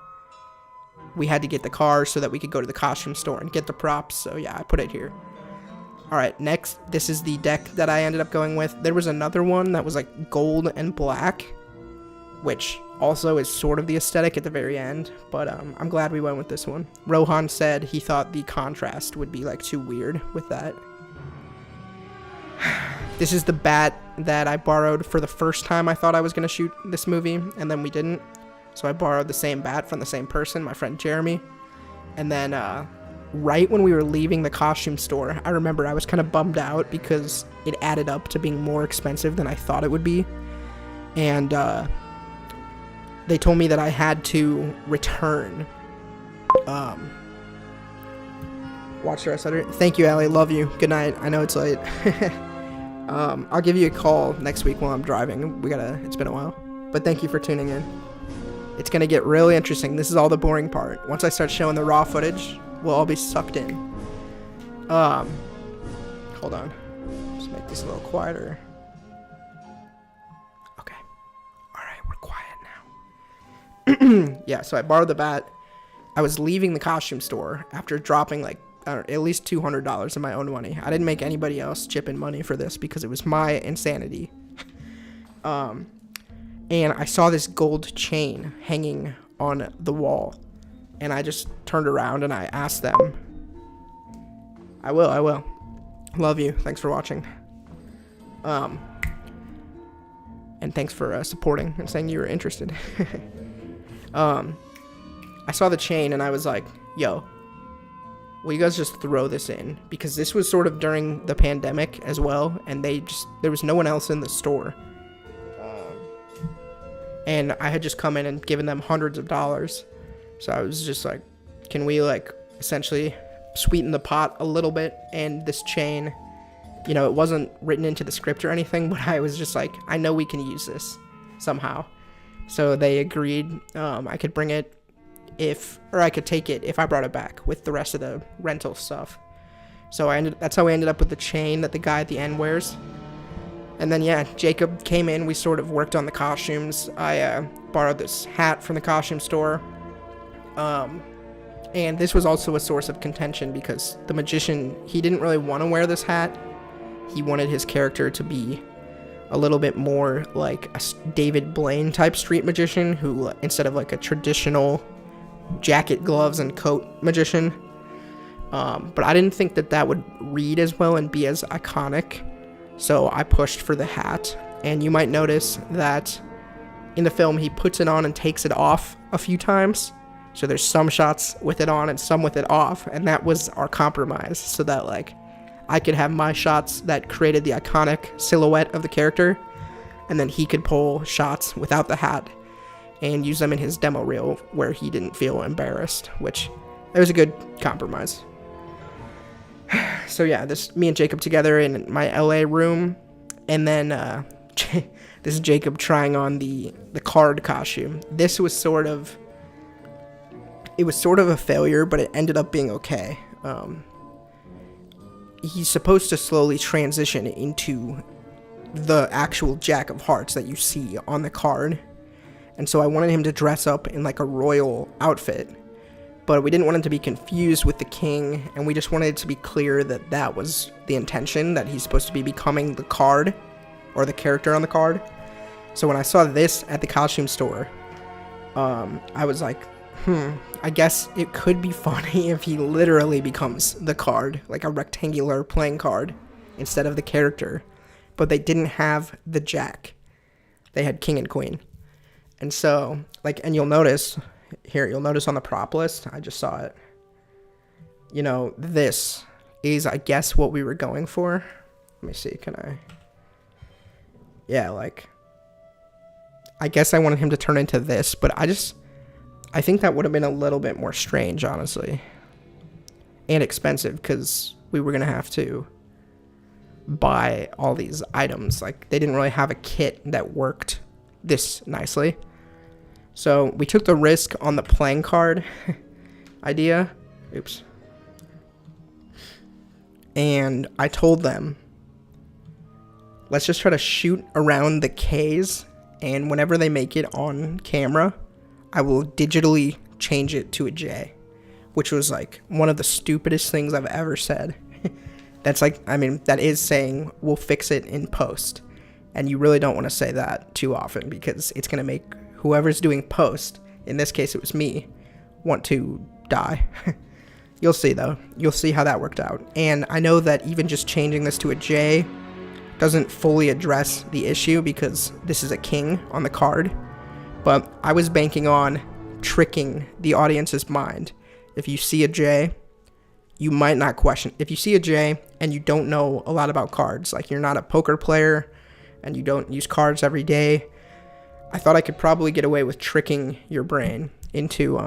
we had to get the car so that we could go to the costume store and get the props. So yeah, I put it here. Alright, next, this is the deck that I ended up going with. There was another one that was, like, gold and black, which also is sort of the aesthetic at the very end, but I'm glad we went with this one. Rohan said he thought the contrast would be, like, too weird with that. This is the bat that I borrowed for the first time I thought I was going to shoot this movie, and then we didn't. So I borrowed the same bat from the same person, my friend Jeremy. And then, right when we were leaving the costume store, I remember I was kind of bummed out because it added up to being more expensive than I thought it would be. And they told me that I had to return. Watch the rest of it. Thank you, Allie. Love you. Good night. I know it's late. I'll give you a call next week while I'm driving. It's been a while. But thank you for tuning in. It's going to get really interesting. This is all the boring part. Once I start showing the raw footage, we'll all be sucked in. Hold on. Just make this a little quieter. Okay. Alright, we're quiet now. Yeah, so I borrowed the bat. I was leaving the costume store after dropping, like, I don't know, at least $200 in my own money. I didn't make anybody else chip in money for this because it was my insanity. And I saw this gold chain hanging on the wall. And I just turned around and I asked them. I will. Love you. Thanks for watching. And thanks for supporting and saying you were interested. I saw the chain and I was like, yo, will you guys just throw this in? Because this was sort of during the pandemic as well, and there was no one else in the store. And I had just come in and given them hundreds of dollars. So I was just like, can we like essentially sweeten the pot a little bit? And this chain, you know, it wasn't written into the script or anything, but I was just like, I know we can use this somehow. So they agreed. I could bring it I could take it if I brought it back with the rest of the rental stuff. So that's how I ended up with the chain that the guy at the end wears. And then, yeah, Jacob came in. We sort of worked on the costumes. I borrowed this hat from the costume store. And this was also a source of contention because the magician, he didn't really want to wear this hat. He wanted his character to be a little bit more like a David Blaine type street magician who, instead of like a traditional jacket, gloves, and coat magician. But I didn't think that would read as well and be as iconic. So I pushed for the hat, and you might notice that in the film he puts it on and takes it off a few times. So there's some shots with it on and some with it off, and that was our compromise, so that like I could have my shots that created the iconic silhouette of the character, and then he could pull shots without the hat and use them in his demo reel where he didn't feel embarrassed, which it was a good compromise. So yeah, me and Jacob together in my LA room, and then this is Jacob trying on the card costume. This was sort of a failure, but it ended up being okay. He's supposed to slowly transition into the actual Jack of Hearts that you see on the card, and so I wanted him to dress up in like a royal outfit. But we didn't want him to be confused with the king, and we just wanted it to be clear that that was the intention, that he's supposed to be becoming the card, or the character on the card. So when I saw this at the costume store, I was like, I guess it could be funny if he literally becomes the card, like a rectangular playing card, instead of the character. But they didn't have the Jack. They had King and Queen. And so, like, and you'll notice on the prop list, I just saw it. You know, this is, I guess, what we were going for. Let me see, yeah, like, I guess I wanted him to turn into this, but I think that would have been a little bit more strange, honestly. And expensive, because we were going to have to buy all these items. Like, they didn't really have a kit that worked this nicely. So we took the risk on the playing card idea. Oops. And I told them, let's just try to shoot around the K's, and whenever they make it on camera, I will digitally change it to a J, which was like one of the stupidest things I've ever said. That's like, I mean, that is saying we'll fix it in post. And you really don't want to say that too often, because it's going to make whoever's doing post, in this case it was me, want to die. You'll see though. You'll see how that worked out. And I know that even just changing this to a J doesn't fully address the issue, because this is a king on the card. But I was banking on tricking the audience's mind. If you see a J, you might not question. If you see a J and you don't know a lot about cards, like you're not a poker player and you don't use cards every day, I thought I could probably get away with tricking your brain into,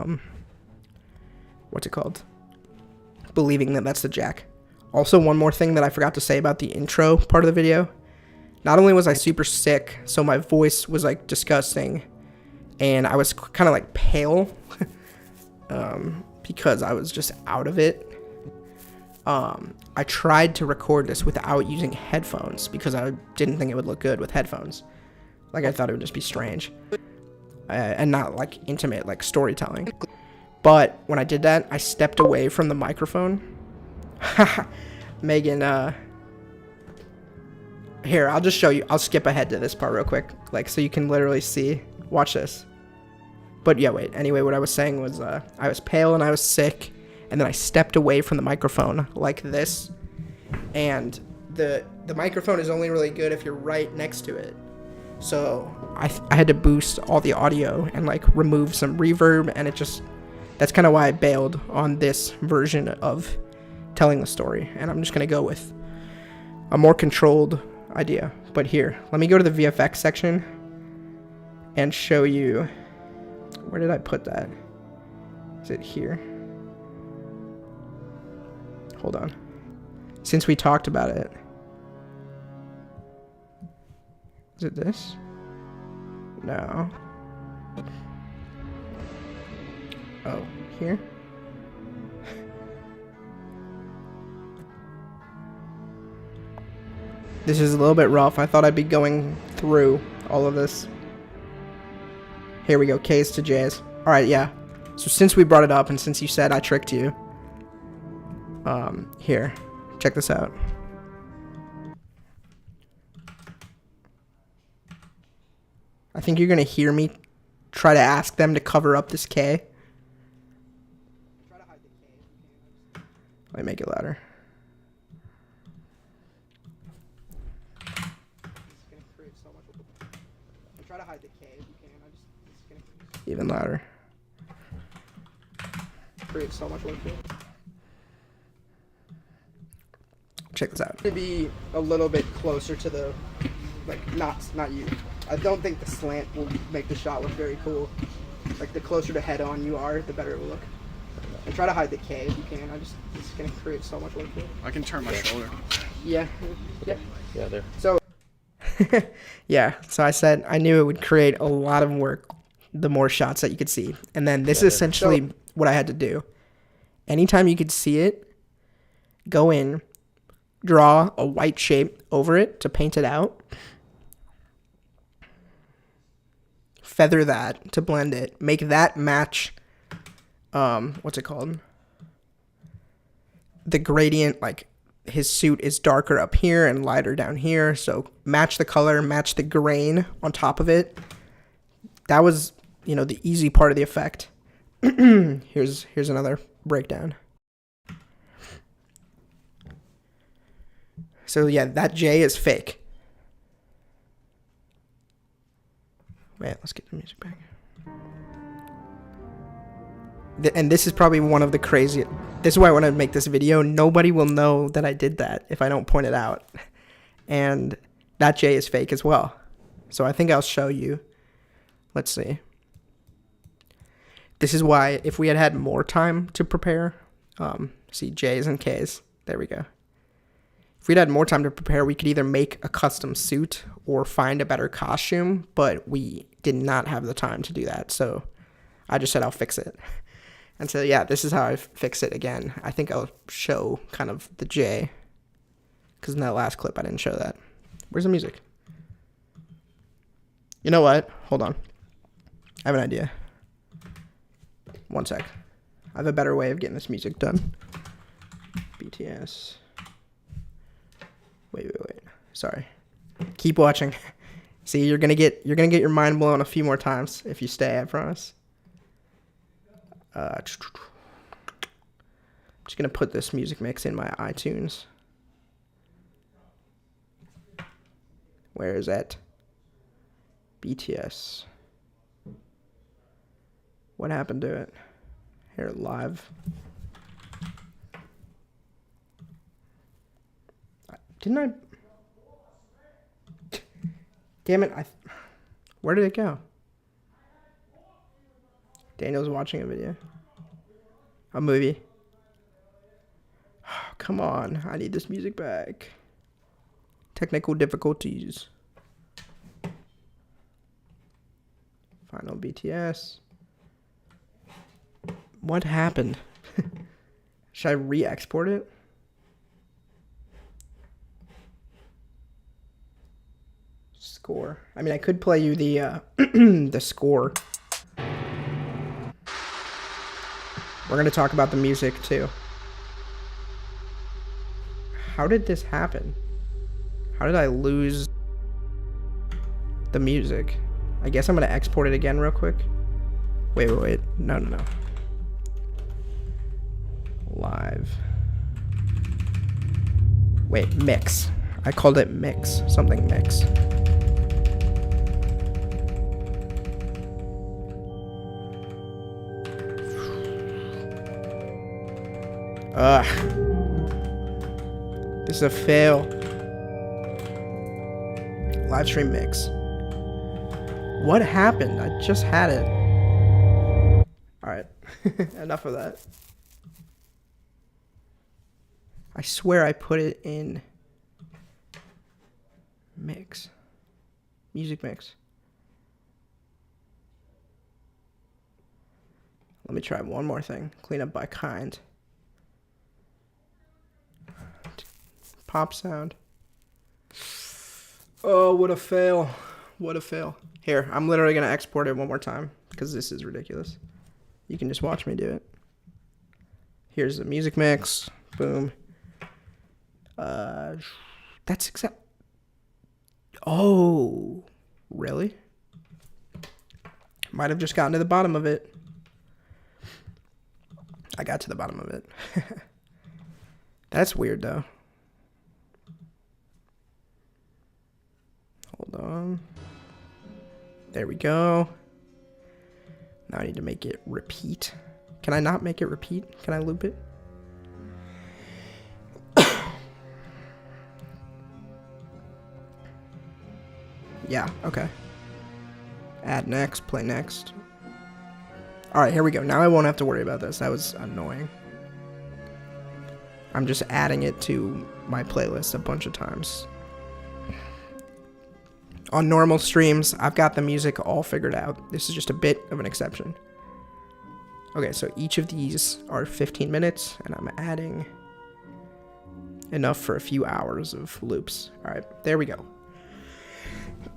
what's it called? Believing that that's the Jack. Also, one more thing that I forgot to say about the intro part of the video. Not only was I super sick, so my voice was like disgusting, and I was kind of like pale, because I was just out of it. I tried to record this without using headphones, because I didn't think it would look good with headphones. Like, I thought it would just be strange, and not like intimate, like storytelling. But when I did that, I stepped away from the microphone. Megan, here, I'll just show you. I'll skip ahead to this part real quick, like, so you can literally see. Watch this. But yeah, wait. Anyway, what I was saying was, I was pale and I was sick, and then I stepped away from the microphone like this, and the microphone is only really good if you're right next to it. So I had to boost all the audio and like remove some reverb, and it That's kind of why I bailed on this version of telling the story, and I'm just going to go with a more controlled idea. But here, let me go to the VFX section and show you, where did I put that? Is it here? Hold on. Since we talked about it. Is it this? No. Oh, here? This is a little bit rough. I thought I'd be going through all of this. Here we go, K's to J's. Alright, yeah. So since we brought it up and since you said I tricked you, here, check this out. I think you're gonna hear me try to ask them to cover up this K. Let me make it louder. Try to hide the K if you can. Even louder. Create so much work here. Check this out. To be a little bit closer to the, like, not you. I don't think the slant will make the shot look very cool. Like, the closer to head on you are, the better it will look. And try to hide the K if you can. It's gonna create so much work here. I can turn my shoulder. Yeah. Yeah. Yeah, there. So. Yeah, so I said I knew it would create a lot of work the more shots that you could see. And then this is essentially what I had to do. Anytime you could see it, go in, draw a white shape over it to paint it out. Feather that to blend it. Make that match, what's it called? The gradient, like, his suit is darker up here and lighter down here, so match the color, match the grain on top of it. That was, you know, the easy part of the effect. Here's another breakdown. So yeah, that J is fake. Wait, let's get the music back. And this is probably one of the craziest. This is why I want to make this video. Nobody will know that I did that if I don't point it out. And that J is fake as well. So I think I'll show you. Let's see. This is why if we had had more time to prepare, see J's and K's. There we go. If we'd had more time to prepare, we could either make a custom suit or find a better costume, but we did not have the time to do that. So I just said I'll fix it. And so, yeah, this is how I fix it again. I think I'll show kind of the J, because in that last clip, I didn't show that. Where's the music? You know what? Hold on. I have an idea. One sec. I have a better way of getting this music done. BTS. Wait. Sorry. Keep watching. See, you're gonna get your mind blown a few more times if you stay, I promise. I'm just gonna put this music mix in my iTunes. Where is that? BTS. What happened to it? Here, live. Didn't I? Damn it! Where did it go? Daniel's watching a video. A movie. Oh, come on. I need this music back. Technical difficulties. Final BTS. What happened? Should I re-export it? Score. I mean, I could play you the the score. We're going to talk about the music, too. How did this happen? How did I lose the music? I guess I'm going to export it again real quick. Wait. No. Live. Wait, mix. I called it mix. Something mix. Ugh. This is a fail. Live stream mix. What happened? I just had it. Alright. Enough of that. I swear I put it in mix. Music mix. Let me try one more thing. Clean up by kind. Pop sound. Oh, what a fail. What a fail. Here, I'm literally going to export it one more time because this is ridiculous. You can just watch me do it. Here's the music mix. Boom. That's exact. Oh, really? Might have just gotten to the bottom of it. I got to the bottom of it. That's weird, though. Hold on. There we go. Now I need to make it repeat. Can I not make it repeat? Can I loop it? Yeah, okay. Add next, play next. Alright, here we go. Now I won't have to worry about this. That was annoying. I'm just adding it to my playlist a bunch of times. On normal streams, I've got the music all figured out. This is just a bit of an exception. Okay, so each of these are 15 minutes, and I'm adding enough for a few hours of loops. Alright, there we go.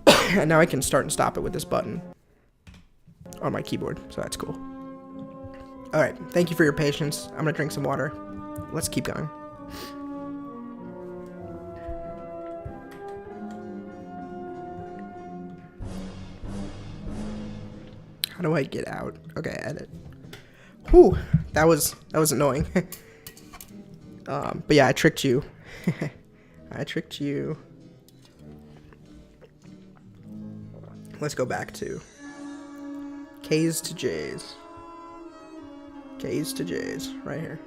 And now I can start and stop it with this button on my keyboard, so that's cool. Alright, thank you for your patience. I'm gonna drink some water. Let's keep going. How do I get out? Okay, edit. Whew, that was annoying. But yeah, I tricked you. I tricked you. Let's go back to K's to J's. K's to J's, right here.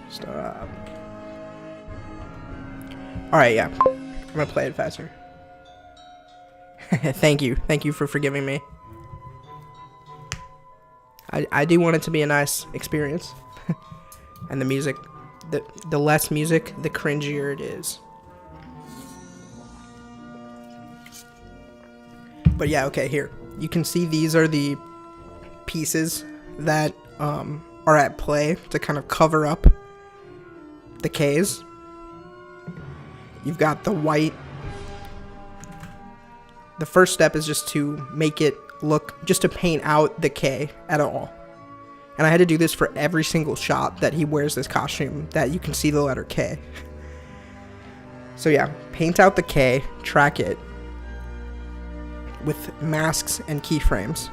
Stop. Alright, yeah. I'm gonna play it faster. Thank you. Thank you for forgiving me. I do want it to be a nice experience. And the music, the less music, the cringier it is. But yeah, okay, here. You can see these are the pieces that are at play to kind of cover up the K's. You've got the white. The first step is just to make it look, just to paint out the K at all. And I had to do this for every single shot that he wears this costume, that you can see the letter K. So yeah, paint out the K, track it with masks and keyframes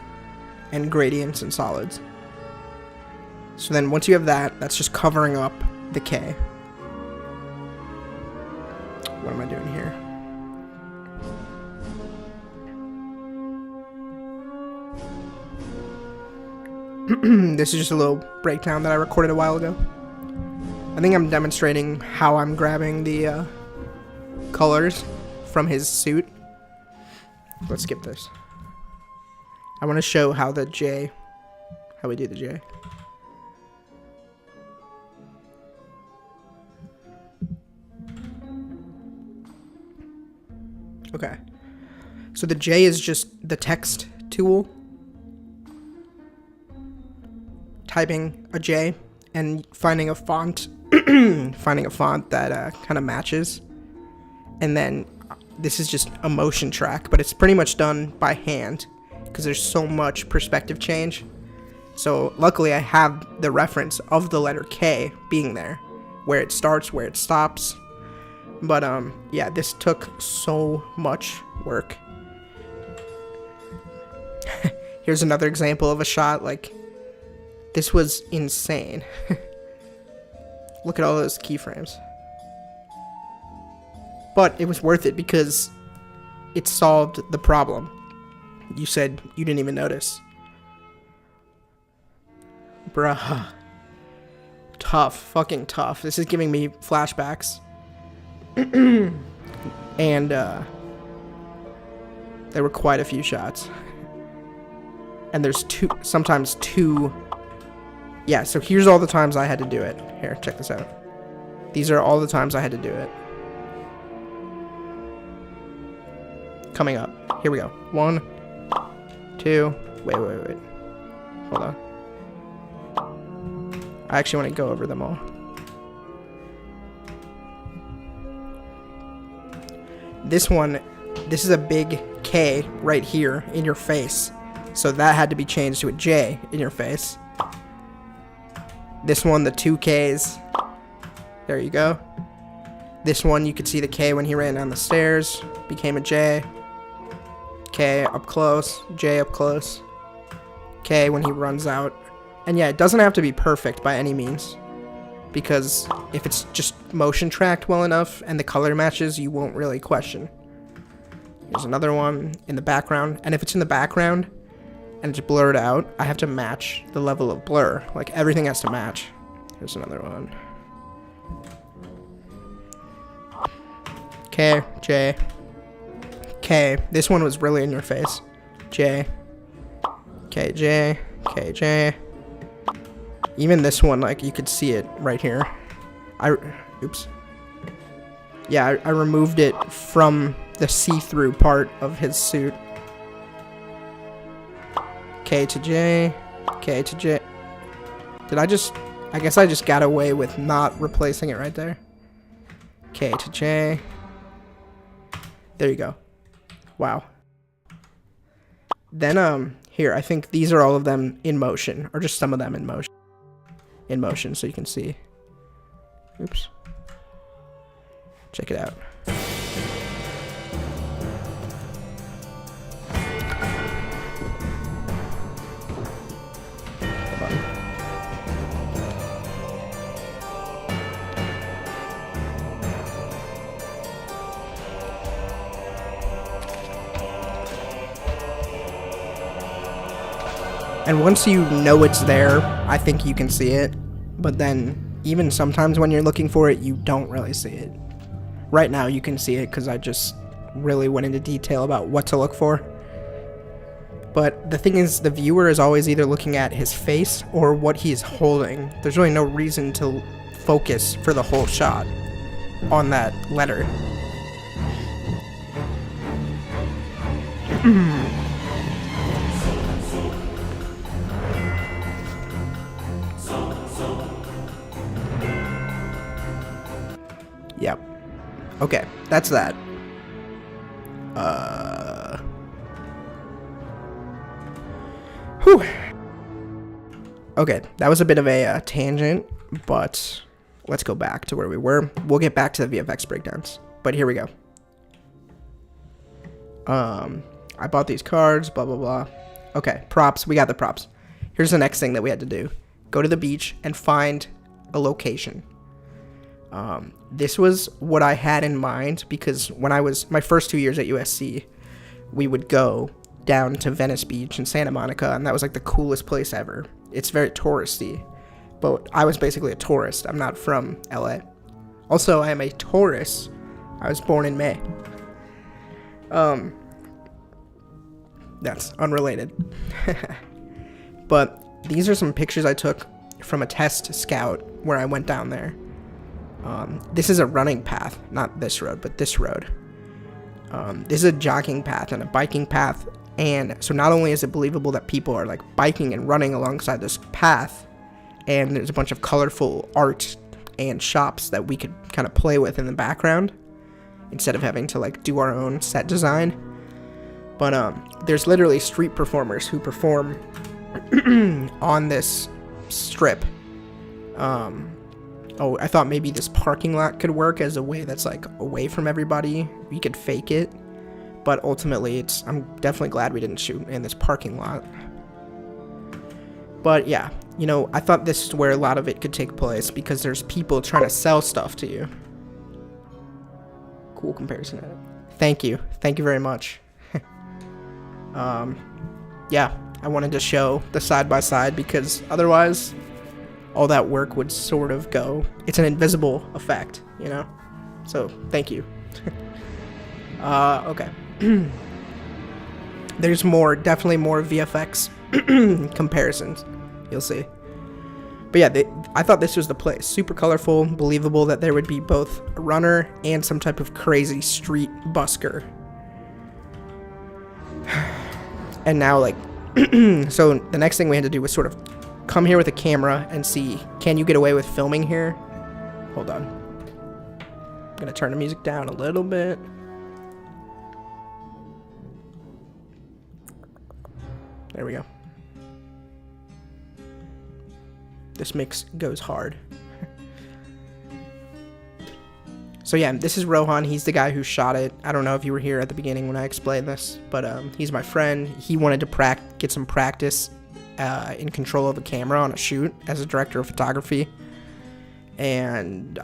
and gradients and solids. So then once you have that, that's just covering up the K. What am I doing here? This is just a little breakdown that I recorded a while ago. I think I'm demonstrating how I'm grabbing the colors from his suit. Let's skip this. I want to show how the J, how we do the J. Okay. So the J is just the text tool. Typing a J and finding a font, finding a font that kind of matches. And then this is just a motion track, but it's pretty much done by hand because there's so much perspective change. So luckily I have the reference of the letter K being there, where it starts, where it stops. But yeah, this took so much work. Here's another example of a shot. Like, this was insane. Look at all those keyframes. But it was worth it because it solved the problem. You said you didn't even notice. Bruh. Tough. Fucking tough. This is giving me flashbacks. And, there were quite a few shots. And there's sometimes two. Yeah, so here's all the times I had to do it. Here, check this out. These are all the times I had to do it. Coming up. Here we go. 1, 2. Wait. Hold on. I actually want to go over them all. This one, this is a big K right here in your face. So that had to be changed to a J in your face. This one, the 2 Ks. There you go. This one, you could see the K when he ran down the stairs. Became a J. K up close. J up close. K when he runs out. And yeah, it doesn't have to be perfect by any means. Because if it's just motion tracked well enough and the color matches, you won't really question. Here's another one in the background. And if it's in the background and it's blurred out, I have to match the level of blur. Like, everything has to match. Here's another one. K, J, K. This one was really in your face. J, K, J, K, J. Even this one, like, you could see it right here. Oops. Yeah, I removed it from the see-through part of his suit. K to J, K to J. I guess I just got away with not replacing it right there. K to J. There you go. Wow. Then, here, I think these are all of them in motion, or just some of them in motion. In motion, so you can see. Oops. Check it out. And once you know it's there, I think you can see it. But then, even sometimes when you're looking for it, you don't really see it. Right now, you can see it because I just really went into detail about what to look for. But the thing is, the viewer is always either looking at his face or what he's holding. There's really no reason to focus for the whole shot on that letter. Yep. Okay, that's that. Whew. Okay, that was a bit of a tangent, but let's go back to where we were. We'll get back to the VFX breakdowns, but here we go. I bought these cards, blah, blah, blah. Okay, props. We got the props. Here's the next thing that we had to do. Go to the beach and find a location. This was what I had in mind because when I was my first 2 years at USC, we would go down to Venice Beach in Santa Monica, and that was like the coolest place ever. It's very touristy, but I was basically a tourist. I'm not from LA. Also, I am a Taurus. I was born in May. That's unrelated. But these are some pictures I took from a test scout where I went down there. This is a running path, not this road, but this road. This is a jogging path and a biking path, and so not only is it believable that people are like biking and running alongside this path, and there's a bunch of colorful art and shops that we could kind of play with in the background instead of having to like do our own set design. But there's literally street performers who perform on this strip. Oh, I thought maybe this parking lot could work as a way that's like away from everybody. We could fake it, but ultimately I'm definitely glad we didn't shoot in this parking lot. But yeah, you know, I thought this is where a lot of it could take place because there's people trying to sell stuff to you. Cool comparison edit. Thank you very much. Yeah, I wanted to show the side-by-side because otherwise all that work would sort of go. It's an invisible effect, you know? So, thank you. Okay. There's definitely more VFX comparisons. You'll see. But yeah, I thought this was the place. Super colorful, believable that there would be both a runner and some type of crazy street busker. And now, like, so the next thing we had to do was sort of come here with a camera and see, can you get away with filming here? Hold on. I'm gonna turn the music down a little bit. There we go. This mix goes hard. So yeah, this is Rohan. He's the guy who shot it. I don't know if you were here at the beginning when I explained this, but he's my friend. He wanted to get some practice in control of a camera on a shoot as a director of photography. And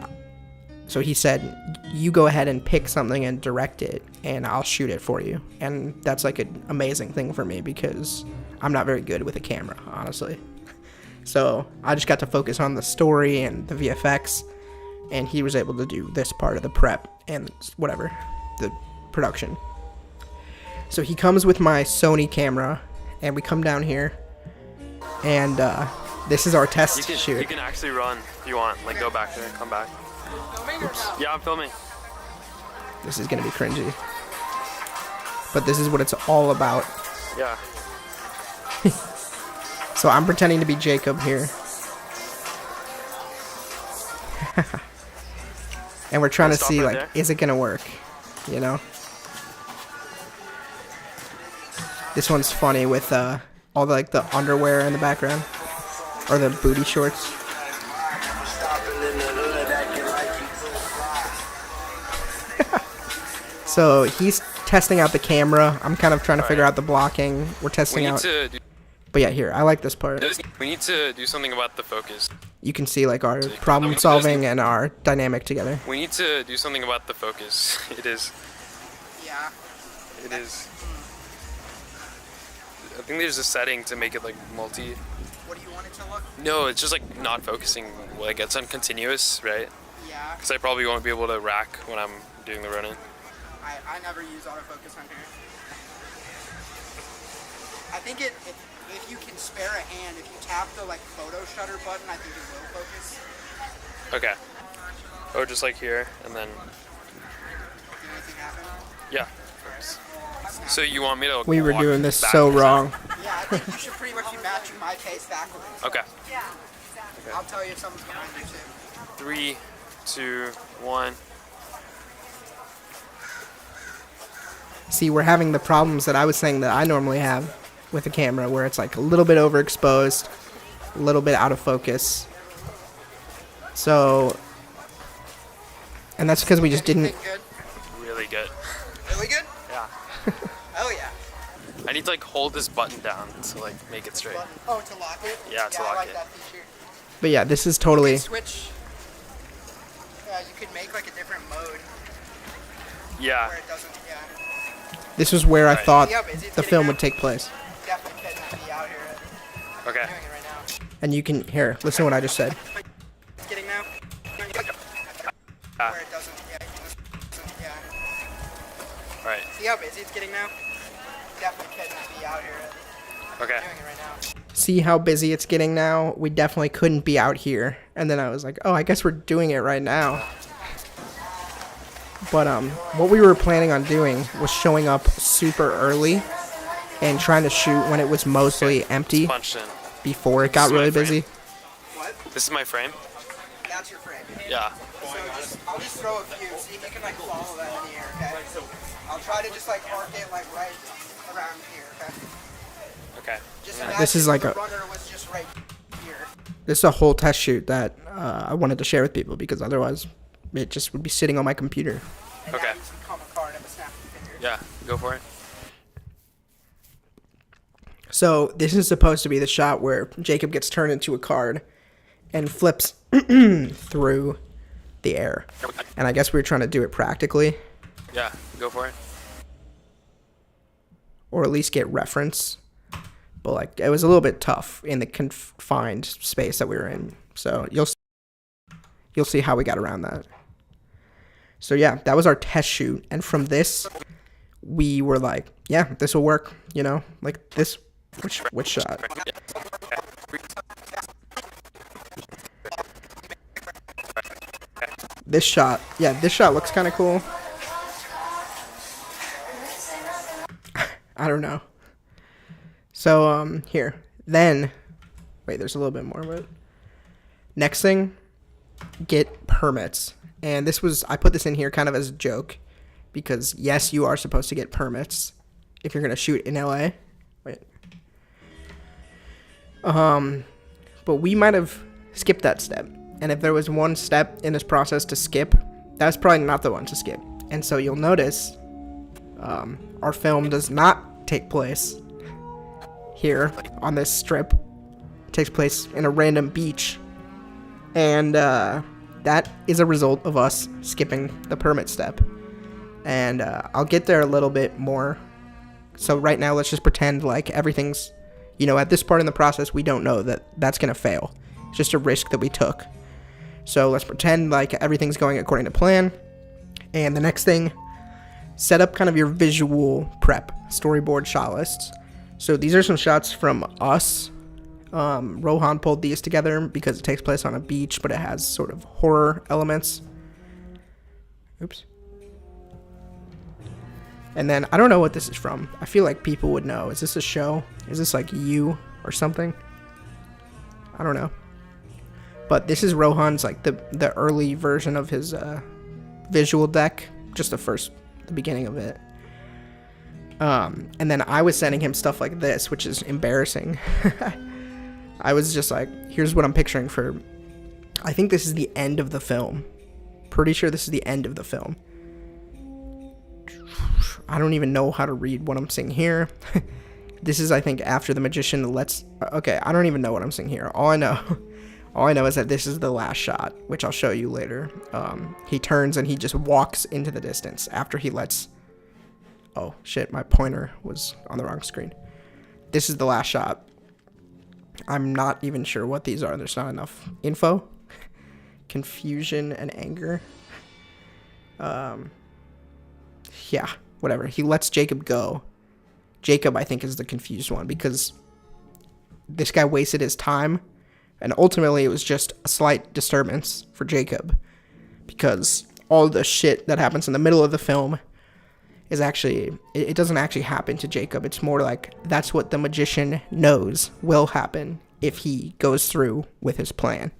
so he said, you go ahead and pick something and direct it, and I'll shoot it for you. And that's like an amazing thing for me because I'm not very good with a camera, honestly. So I just got to focus on the story and the VFX, and he was able to do this part of the prep and whatever, the production. So he comes with my Sony camera, and we come down here, and this is our test shoot. You can actually run if you want. Like, go back there, come back. Oops. Yeah, I'm filming. This is gonna be cringy, but this is what it's all about. Yeah. So I'm pretending to be Jacob here. And we're trying to see, like, is it gonna work? You know? This one's funny with all the, like, the underwear in the background. Or the booty shorts. So he's testing out the camera. I'm kind of trying to figure out the blocking. We're testing out. But yeah, here, I like this part. We need to do something about the focus. You can see, like, our problem solving and our dynamic together. We need to do something about the focus. It is. Yeah. It is. I think there's a setting to make it, like, multi. What do you want it to look? No, it's just, like, not focusing. Like, it's on continuous, right? Yeah. Because I probably won't be able to rack when I'm doing the running. I never use autofocus on here. I think if you can spare a hand, if you tap the, like, photo shutter button, I think it will focus. Okay. Or just like here, and then. Did anything happen? Yeah. So you want me to? We were doing this so wrong. Yeah, I think you should pretty much be matching my face backwards. Okay. Yeah, exactly. I'll tell you if someone's behind you too. 3, 2, 1. See, we're having the problems that I was saying that I normally have with a camera, where it's like a little bit overexposed, a little bit out of focus. So, and that's because we just didn't. Good? Really good. Really good? Yeah. Oh yeah. I need to, like, hold this button down to, like, make it straight. Oh, to lock it? Yeah, to I lock like it. that feature. But yeah, this is totally. You could switch. You could make like a different mode Yeah. where it doesn't. Yeah. This was where I thought See how busy it's the getting film now? would take place. Definitely couldn't be out here. Okay. I'm doing it right now. And you can here listen to what I just said. It's getting now. Ah. Where it doesn't. Yeah. All right. See how busy it's getting now? Definitely couldn't be out here. Okay. I'm doing it right now. See how busy it's getting now? We definitely couldn't be out here. And then I was like, oh, I guess we're doing it right now. But what we were planning on doing was showing up super early and trying to shoot when it was mostly empty Punched in. before it got really busy. What? This is my frame. That's your frame. Yeah. So I'll just throw a few, see if you can like follow that in the air, okay? I'll try to just like mark it like right around here, okay? Okay. Just This is like the a- runner was just right here. This is a whole test shoot that I wanted to share with people because otherwise it just would be sitting on my computer. And Okay. now you can come a card of a snap of the finger. Yeah. Go for it. So this is supposed to be the shot where Jacob gets turned into a card and flips through the air. And I guess we were trying to do it practically, Yeah. Go for it. or at least get reference. but like it was a little bit tough in the confined space that we were in. So you'll see how we got around that. So yeah, that was our test shoot, and from this, we were like, yeah, this will work. You know, like this. Which shot? This shot. Yeah, this shot looks kind of cool. I don't know. So, here. Then, wait, there's a little bit more, but next thing, get permits. And this was, I put this in here kind of as a joke, because yes, you are supposed to get permits if you're going to shoot in LA. Wait. But we might have skipped that step. And if there was one step in this process to skip, that's probably not the one to skip. And so you'll notice, our film does not take place here on this strip. It takes place in a random beach. And, that is a result of us skipping the permit step. And, I'll get there a little bit more. So right now, let's just pretend like everything's, you know, at this part in the process, we don't know that that's going to fail. It's just a risk that we took. So let's pretend like everything's going according to plan. And the next thing, set up kind of your visual prep, storyboard shot lists. So these are some shots from us. Rohan pulled these together because it takes place on a beach, but it has sort of horror elements. Oops. And then, I don't know what this is from. I feel like people would know. Is this a show? Is this like You or something? I don't know. But this is Rohan's, like, the early version of his visual deck. Just the beginning of it. And then I was sending him stuff like this, which is embarrassing. I was just like, here's what I'm picturing for... I think this is the end of the film. Pretty sure this is the end of the film. I don't even know how to read what I'm seeing here. This is, I think, after the magician lets... Okay, I don't even know what I'm seeing here. All I know is that this is the last shot, which I'll show you later. He turns and he just walks into the distance after he lets... Oh, shit, my pointer was on the wrong screen. This is the last shot. I'm not even sure what these are. There's not enough info. Confusion and anger. Yeah, whatever. He lets Jacob go. Jacob, I think, is the confused one because this guy wasted his time. And ultimately, it was just a slight disturbance for Jacob. Because all the shit that happens in the middle of the film is actually... It doesn't actually happen to Jacob. It's more like that's what the magician knows will happen if he goes through with his plan.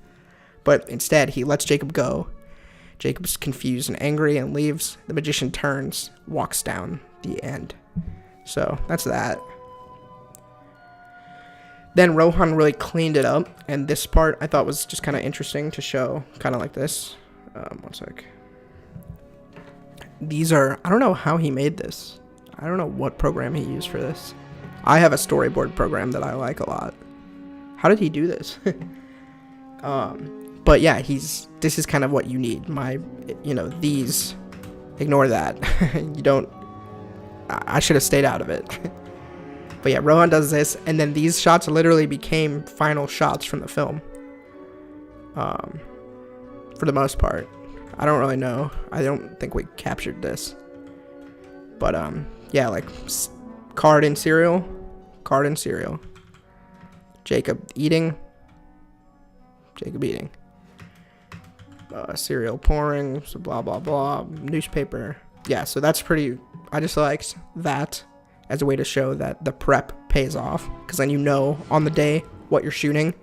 But instead, he lets Jacob go. Jacob's confused and angry and leaves. The magician turns, walks down the end. So, that's that. Then Rohan really cleaned it up, and this part I thought was just kind of interesting to show, kind of like this. One sec. These are, I don't know how he made this. I don't know what program he used for this. I have a storyboard program that I like a lot. How did he do this? But yeah, this is kind of what you need. These, ignore that. You don't, I should have stayed out of it. But yeah, Rohan does this, and then these shots literally became final shots from the film. For the most part. I don't really know. I don't think we captured this. But, yeah, like, card and cereal. Jacob eating. Cereal pouring, so blah, blah, blah. Newspaper. Yeah, so that's pretty... I just liked that as a way to show that the prep pays off. Because then you know on the day what you're shooting.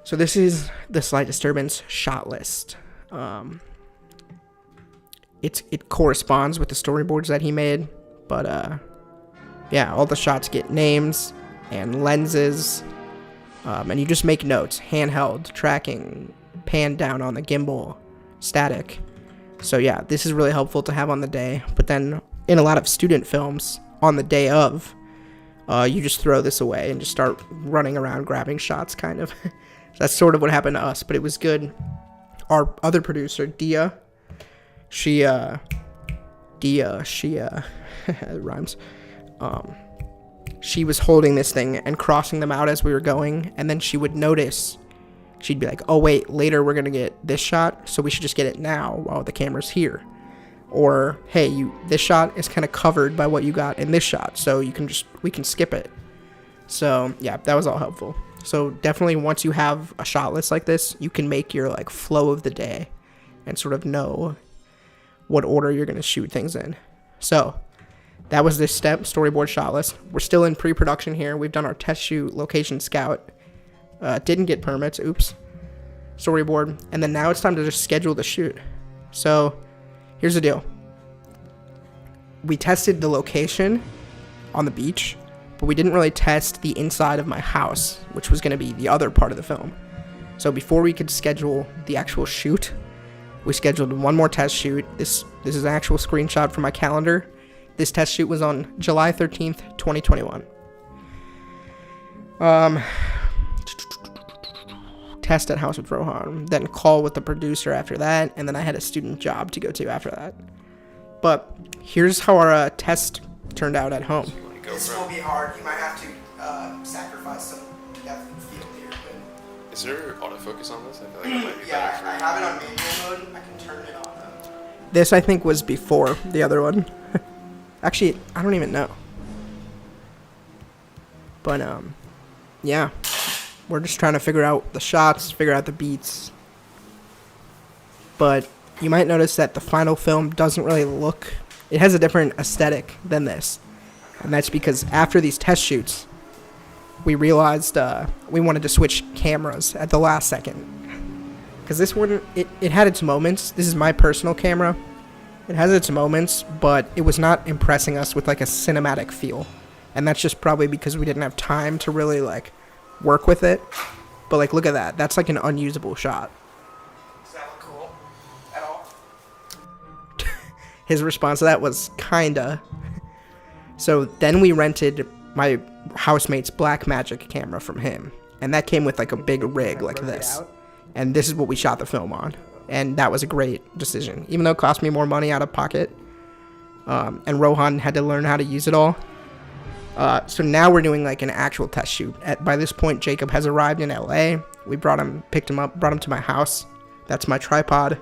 So this is the Sleight Disturbance shot list. It corresponds with the storyboards that he made. But, yeah, all the shots get names and lenses. And you just make notes. Handheld, tracking, pan down on the gimbal, static. So yeah, this is really helpful to have on the day. But then in a lot of student films, on the day of, you just throw this away and just start running around grabbing shots, kind of. That's sort of what happened to us, but it was good. Our other producer, Dia, she it rhymes. she was holding this thing and crossing them out as we were going, and then she would notice. She'd be like, oh wait, later we're gonna get this shot, so we should just get it now while the camera's here. Or, hey, this shot is kind of covered by what you got in this shot, so we can skip it. So yeah, that was all helpful. So definitely once you have a shot list like this, you can make your like flow of the day and sort of know what order you're gonna shoot things in. So that was this step, storyboard shot list. We're still in pre-production here. We've done our test shoot, location scout. Didn't get permits, oops. Storyboard, and then now it's time to just schedule the shoot. So here's the deal. We tested the location on the beach, but we didn't really test the inside of my house, which was going to be the other part of the film. So before we could schedule the actual shoot, we scheduled one more test shoot. This is an actual screenshot from my calendar. This test shoot was on July 13th, 2021. Test at House with Rohan, then call with the producer after that, and then I had a student job to go to after that. But here's how our test turned out at home. This will be hard. You might have to sacrifice some depth and field here. But Is there autofocus on this? I feel like it might be yeah, better I have it on manual mode. I can turn it on though. This, I think, was before the other one. Actually, I don't even know. But, yeah. We're just trying to figure out the shots, figure out the beats. But you might notice that the final film doesn't really look... It has a different aesthetic than this. And that's because after these test shoots, we realized we wanted to switch cameras at the last second. Because this one, it had its moments. This is my personal camera. It has its moments, but it was not impressing us with like a cinematic feel. And that's just probably because we didn't have time to really like work with it. But like, look at that. That's like an unusable shot. Does that look cool at all? His response to that was kinda. So then we rented my housemate's Blackmagic camera from him. And that came with like a big rig like this. And this is what we shot the film on. And that was a great decision. Even though it cost me more money out of pocket. And Rohan had to learn how to use it all. So now we're doing like an actual test shoot. By this point, Jacob has arrived in LA. We picked him up, brought him to my house. That's my tripod,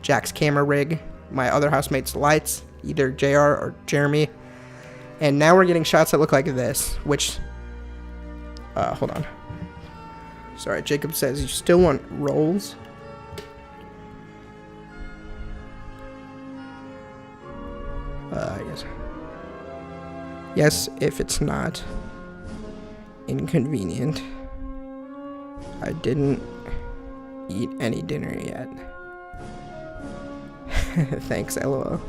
Jack's camera rig, my other housemate's lights, either JR or Jeremy. And now we're getting shots that look like this, which, hold on. Sorry, Jacob says you still want rolls? Yes. Yes, if it's not inconvenient. I didn't eat any dinner yet. Thanks, LOL.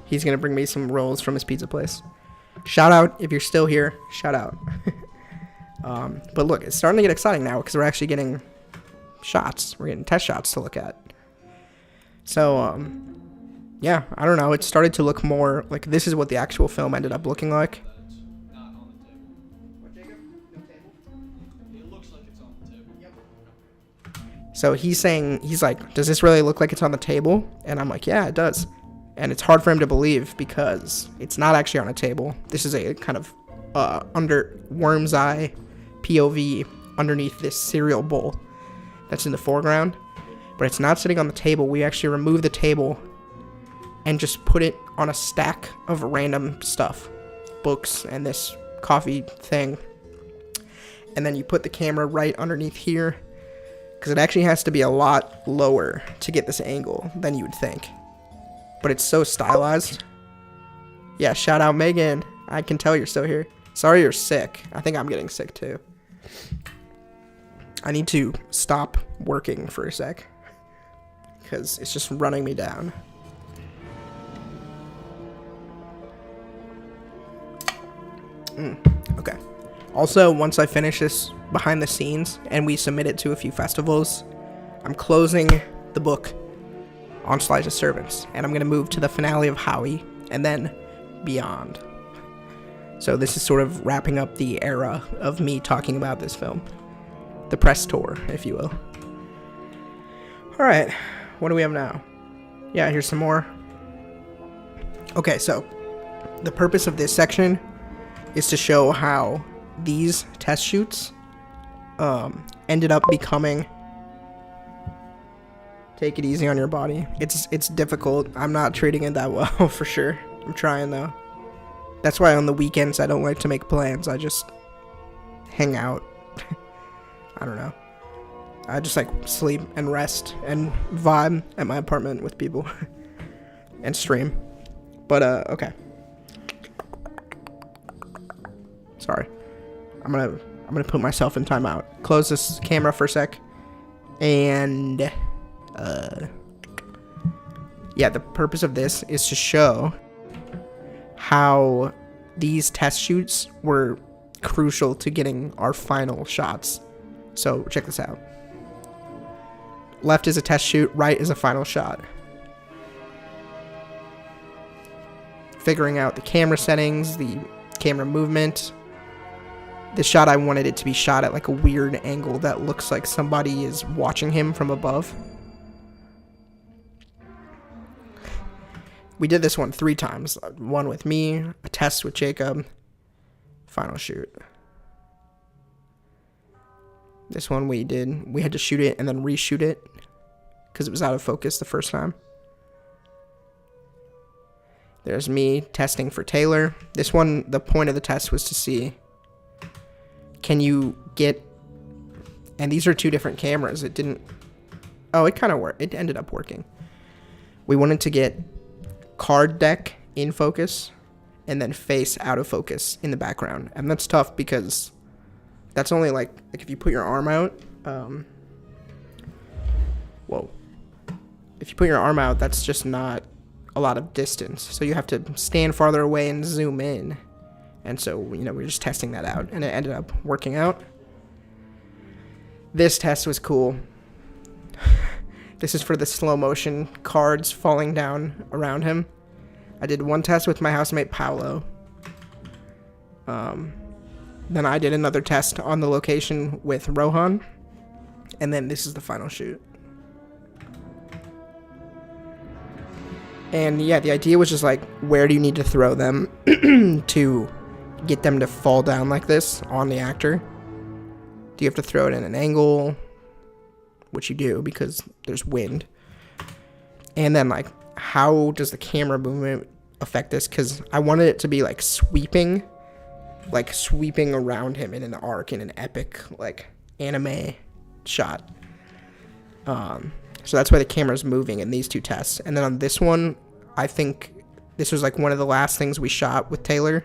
He's gonna bring me some rolls from his pizza place. Shout out if you're still here. Shout out. But look, it's starting to get exciting now because we're actually getting shots. We're getting test shots to look at. So, yeah, I don't know. It started to look more like this is what the actual film ended up looking like. So he's like, does this really look like it's on the table? And I'm like, yeah, it does. And it's hard for him to believe because it's not actually on a table. This is a kind of under worm's eye POV underneath this cereal bowl that's in the foreground. But it's not sitting on the table. We actually remove the table and just put it on a stack of random stuff. Books and this coffee thing. And then you put the camera right underneath here. Because it actually has to be a lot lower to get this angle than you would think. But it's so stylized. Yeah, shout out Megan. I can tell you're still here. Sorry you're sick. I think I'm getting sick too. I need to stop working for a sec. Because it's just running me down. Okay. Also, once I finish this behind the scenes and we submit it to a few festivals, I'm closing the book on Sleight Disturbance. And I'm going to move to the finale of Howie and then beyond. So this is sort of wrapping up the era of me talking about this film. The press tour, if you will. Alright. What do we have now? Yeah, here's some more. Okay, so the purpose of this section is to show how these test shoots ended up becoming... Take it easy on your body. It's difficult. I'm not treating it that well, for sure. I'm trying, though. That's why on the weekends I don't like to make plans. I just hang out. I don't know. I just like sleep and rest and vibe at my apartment with people and stream. But okay. Sorry. I'm gonna put myself in timeout. Close this camera for a sec. And yeah, the purpose of this is to show how these test shoots were crucial to getting our final shots. So check this out. Left is a test shoot, right is a final shot. Figuring out the camera settings, the camera movement. The shot, I wanted it to be shot at like a weird angle that looks like somebody is watching him from above. We did this one 3 times. One with me, a test with Jacob, final shoot. This one we had to shoot it and then reshoot it because it was out of focus the first time. There's me testing for Taylor. This one, the point of the test was to see, can you get, and these are 2 different cameras. It didn't, oh, it kind of worked. It ended up working. We wanted to get card deck in focus and then face out of focus in the background. And that's tough because that's only like if you put your arm out, whoa. If you put your arm out, that's just not a lot of distance. So you have to stand farther away and zoom in. And so, you know, we were just testing that out and it ended up working out. This test was cool. This is for the slow motion cards falling down around him. I did one test with my housemate Paolo. Then I did another test on the location with Rohan. And then this is the final shoot. And yeah, the idea was just like, where do you need to throw them to get them to fall down like this on the actor? Do you have to throw it in an angle? Which you do because there's wind. And then like, how does the camera movement affect this? Because I wanted it to be like sweeping around him in an arc, in an epic like anime shot. So that's why the camera's moving in these 2 tests. And then on this one, I think this was like one of the last things we shot with Taylor,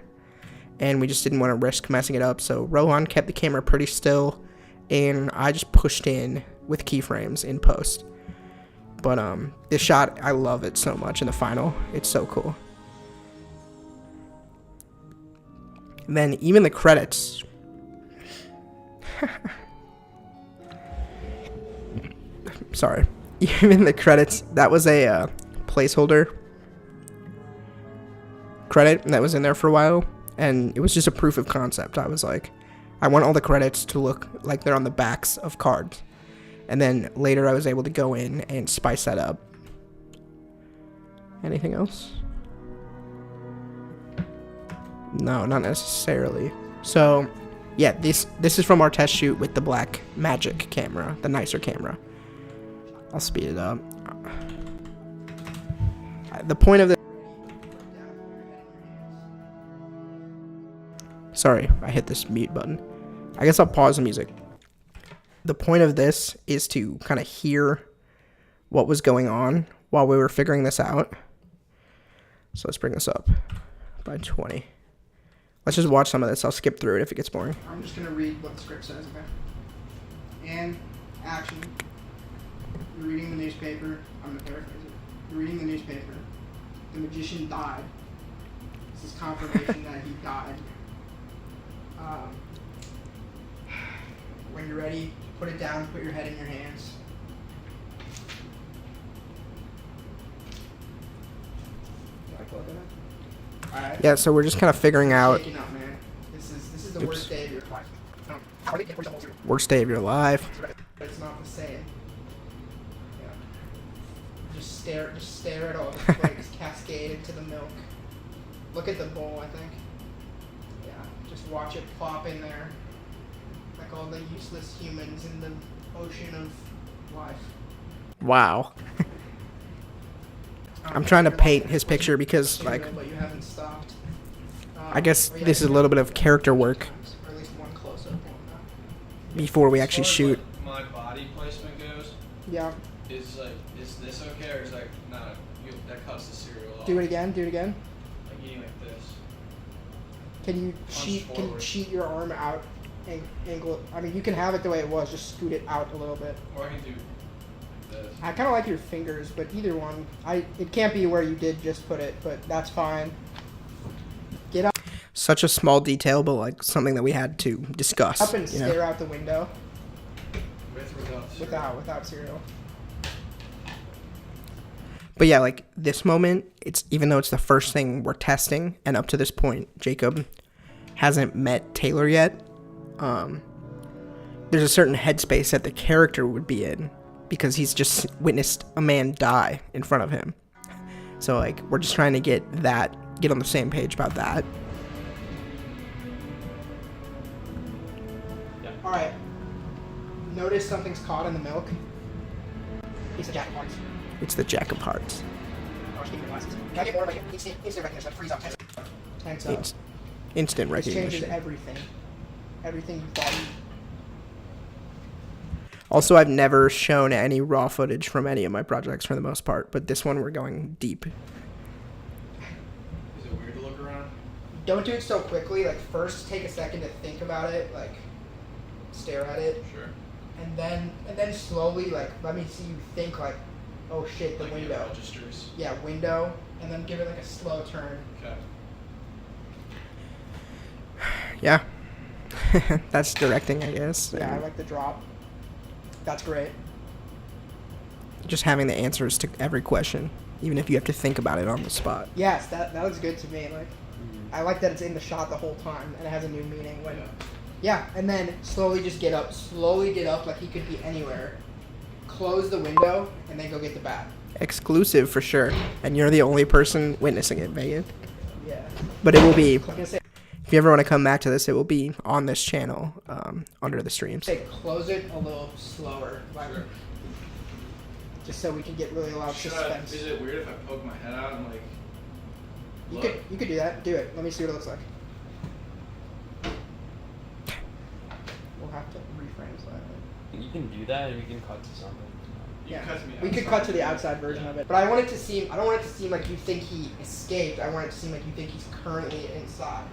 and we just didn't want to risk messing it up. So Rohan kept the camera pretty still, and I just pushed in with keyframes in post. But this shot, I love it so much in the final. It's so cool. And then even the credits. Sorry. Even the credits, that was a placeholder credit that was in there for a while, and it was just a proof of concept. I was like, I want all the credits to look like they're on the backs of cards. And then later I was able to go in and spice that up. Anything else? No, not necessarily. So, yeah, this is from our test shoot with the black magic camera, the nicer camera. I'll speed it up. The point of the... Sorry, I hit this mute button. I guess I'll pause the music. The point of this is to kind of hear what was going on while we were figuring this out. So let's bring this up by 20. Let's just watch some of this. I'll skip through it if it gets boring. I'm just going to read what the script says, okay? And action. You're reading the newspaper. I'm going to paraphrase it. You're reading the newspaper. The magician died. This is confirmation that he died. When you're ready, put it down, put your head in your hands. Alright. Yeah, so we're just kind of figuring out. Shaking up, man. This is the worst day of your life. Worst day of your life. It's not the same. Yeah. Just stare at all the flakes cascade into the milk. Look at the bowl, I think. Yeah, just watch it plop in there. Like all the useless humans in the ocean of life. Wow. I'm trying to paint his picture because, like, But you haven't stopped. I guess this is a little bit of character work Or at least one close-up. before we actually shoot. My body placement goes. Yeah. Is this okay or is that not? That cuts the cereal off. Do it again. Do it again. Like eating like this. Can you cheat your arm out and angle it? I mean, you can have it the way it was. Just scoot it out a little bit. Or I can do this. I kind of like your fingers, but either one. It can't be where you did just put it, but that's fine. Get up. Such a small detail, but like something that we had to discuss. Up and stare out the window. With or without cereal? Without cereal. But yeah, like this moment, it's even though it's the first thing we're testing, and up to this point, Jacob hasn't met Taylor yet. There's a certain headspace that the character would be in because he's just witnessed a man die in front of him. So like we're just trying to get on the same page about that. Yeah. All right. Notice something's caught in the milk. It's the Jack of Hearts. It's the Jack of Hearts. Can I get more like instant recognition, like freeze up? Hands up. Instant This recognition. changes everything. Everything you thought you... Also, I've never shown any raw footage from any of my projects for the most part, but this one we're going deep. Is it weird to look around? Don't do it so quickly. Like, first take a second to think about it. Like, stare at it. Sure. And then slowly, like, let me see you think, like, oh shit, the Like window. registers. Yeah, window. And then give it, like, a slow turn. Okay. Yeah. That's directing, I guess. Yeah, I And like the drop. That's great. just having the answers to every question, even if you have to think about it on the spot. Yes, that looks good to me. Like, I like that it's in the shot the whole time, and it has a new meaning. When, yeah, and then slowly just get up. Slowly get up like he could be anywhere. Close the window, and then go get the bat. Exclusive for sure. And you're the only person witnessing it, Megan. Yeah. But it will be, Like I said, if you ever want to come back to this, it will be on this channel under the streams. close it a little slower. Like, Sure. just so we can get really loud suspense. Is it weird if I poke my head out and like? You could do that. Do it. Let me see what it looks like. We'll have to reframe slightly. You can do that, and we can cut to something. Yeah, Cut to me we could outside. cut to the outside version of it. But I want it to seem. I don't want it to seem like you think he escaped. I want it to seem like you think he's currently inside.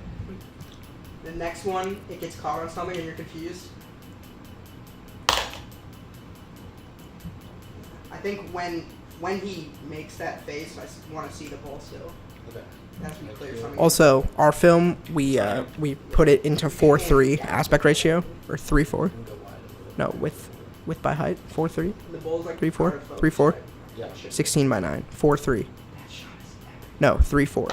The next one, it gets caught on something and you're confused. I think when he makes that face, I want to see the bowl still. Okay. That's to be clear. Something. Also, our film, we put it into 4:3 aspect ratio, or 3:4. No, width by height, 4:3. The bowl's like 3:4, hard focus, 3:4. right? Yeah. 16 by 9, 4:3. That shot is epic. No, 3:4.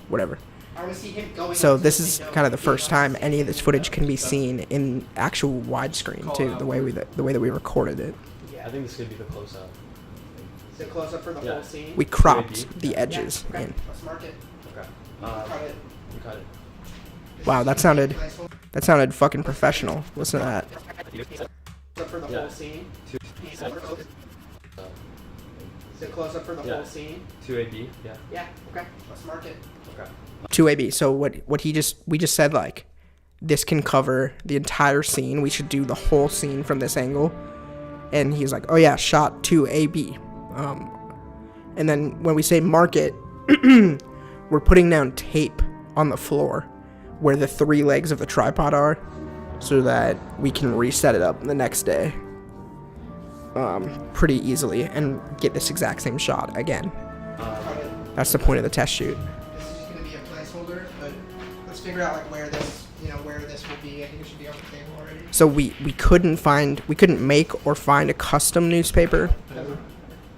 Whatever. I want to see him going. So up to this the is window kind of the and being first on time the any of this stage. footage can be seen in actual widescreen too, the way that we recorded it. I think this could be the close-up. The close up for the Yeah. whole scene. We cropped UAD? the edges Yeah, okay. in. Let's mark it. Okay. Cut it. You cut it. Wow, that sounded fucking professional. Listen to that. Up for the Yeah. whole scene. Two, The close up for the Yeah. whole scene. 2AB. Yeah. Yeah. Okay. Let's mark it. Okay. 2AB. So what we just said, like, this can cover the entire scene. We should do the whole scene from this angle. And he's like, oh yeah, shot 2AB. And then when we say mark it, we're putting down tape on the floor where the 3 legs of the tripod are, so that we can reset it up the next day pretty easily and get this exact same shot again. Cut it. That's the point of the test shoot. This is just gonna be a placeholder, but let's figure out like where this will be. I think it should be on the table already. So we couldn't make or find a custom newspaper,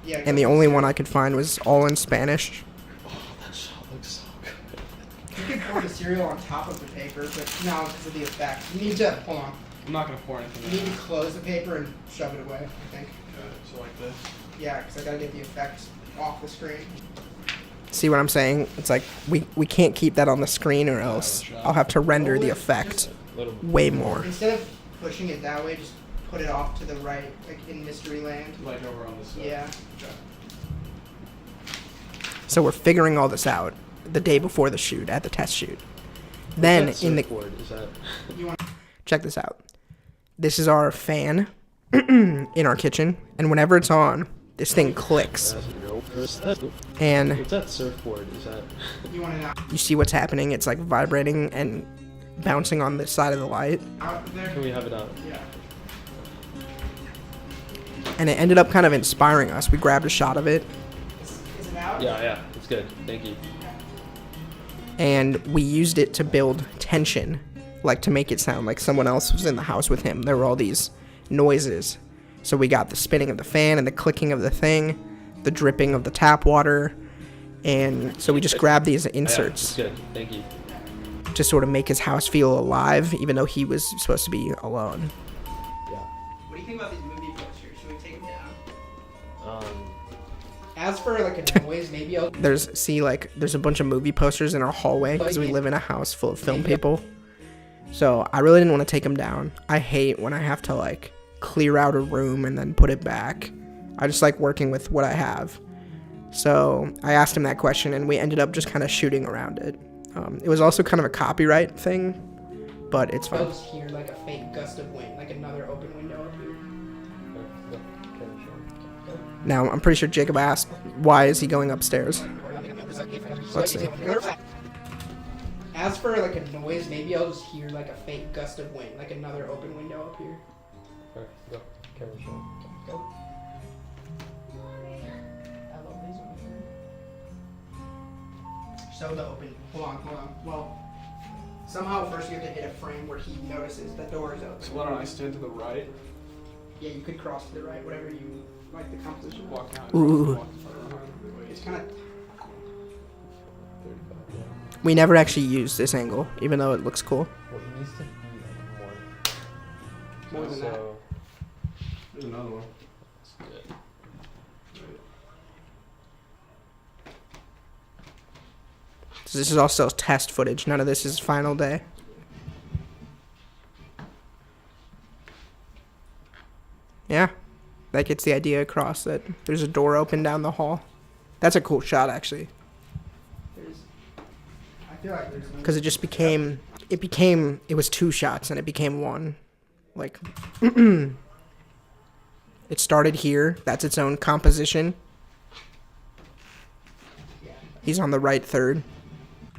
Yeah. and the only one I could find was all in Spanish. Oh, that shot looks so good. You can pour the cereal on top of the paper, but no, because of the effect. You need to hold on. I'm not gonna pour You anything. need to close the paper and shove it away. I think. So like this. Yeah, because I gotta get the effect off the screen. See what I'm saying? It's like we can't keep that on the screen or else I'll have to render the effect way more. Instead of pushing it that way, just put it off to the right, like in Mystery Land. Like over on this side. Yeah. So we're figuring all this out the day before the shoot, at the test shoot. Then in the Is that check this out. This is our fan in our kitchen, and whenever it's on, this thing clicks. And what's that surfboard? Is that You want it you see what's happening? It's like vibrating and bouncing on the side of the light. out there? can we have it out? Yeah. And it ended up kind of inspiring us. We grabbed a shot of it, Is it out? Yeah, it's good. Thank you. and we used it to build tension, like to make it sound like someone else was in the house with him. There were all these noises. So we got the spinning of the fan and the clicking of the thing, the dripping of the tap water, and so we just grabbed these Yeah, it's inserts good. Thank you. to sort of make his house feel alive, even though he was supposed to be alone. Yeah. What do you think about these movie posters? Should we take them down? Um. As for like a noise, maybe I'll. There's a bunch of movie posters in our hallway because we live in a house full of film people. So I really didn't want to take them down. I hate when I have to like clear out a room and then put it back. I just like working with what I have. So I asked him that question, and we ended up just kind of shooting around it. It was also kind of a copyright thing, but it's I'll fine. just hear like a fake gust of wind, like another open window up here. Now I'm pretty sure Jacob asked, why is he going upstairs? Let's see. As for like a noise, maybe I'll just hear like a fake gust of wind, like another open window up here. Alright, go. Camera shot. Go. I love these ones. So the open. Hold on. Well, somehow first you have to hit a frame where he notices the door is open. So why don't I stand to the right? Yeah, you could cross to the right, whatever you like the composition. Walk out. Ooh. Walk around. It's kind of. 35, yeah. We never actually used this angle, even though it looks cool. Well, it needs to be like more. More than that. So, There's another one. that's good. So this is all still test footage. None of this is final day. Yeah, that gets the idea across that there's a door open down the hall. That's a cool shot, actually, There's. I feel like there's. No, because it was two shots and it became one. Like, it started here. That's its own composition. yeah. He's on the right third.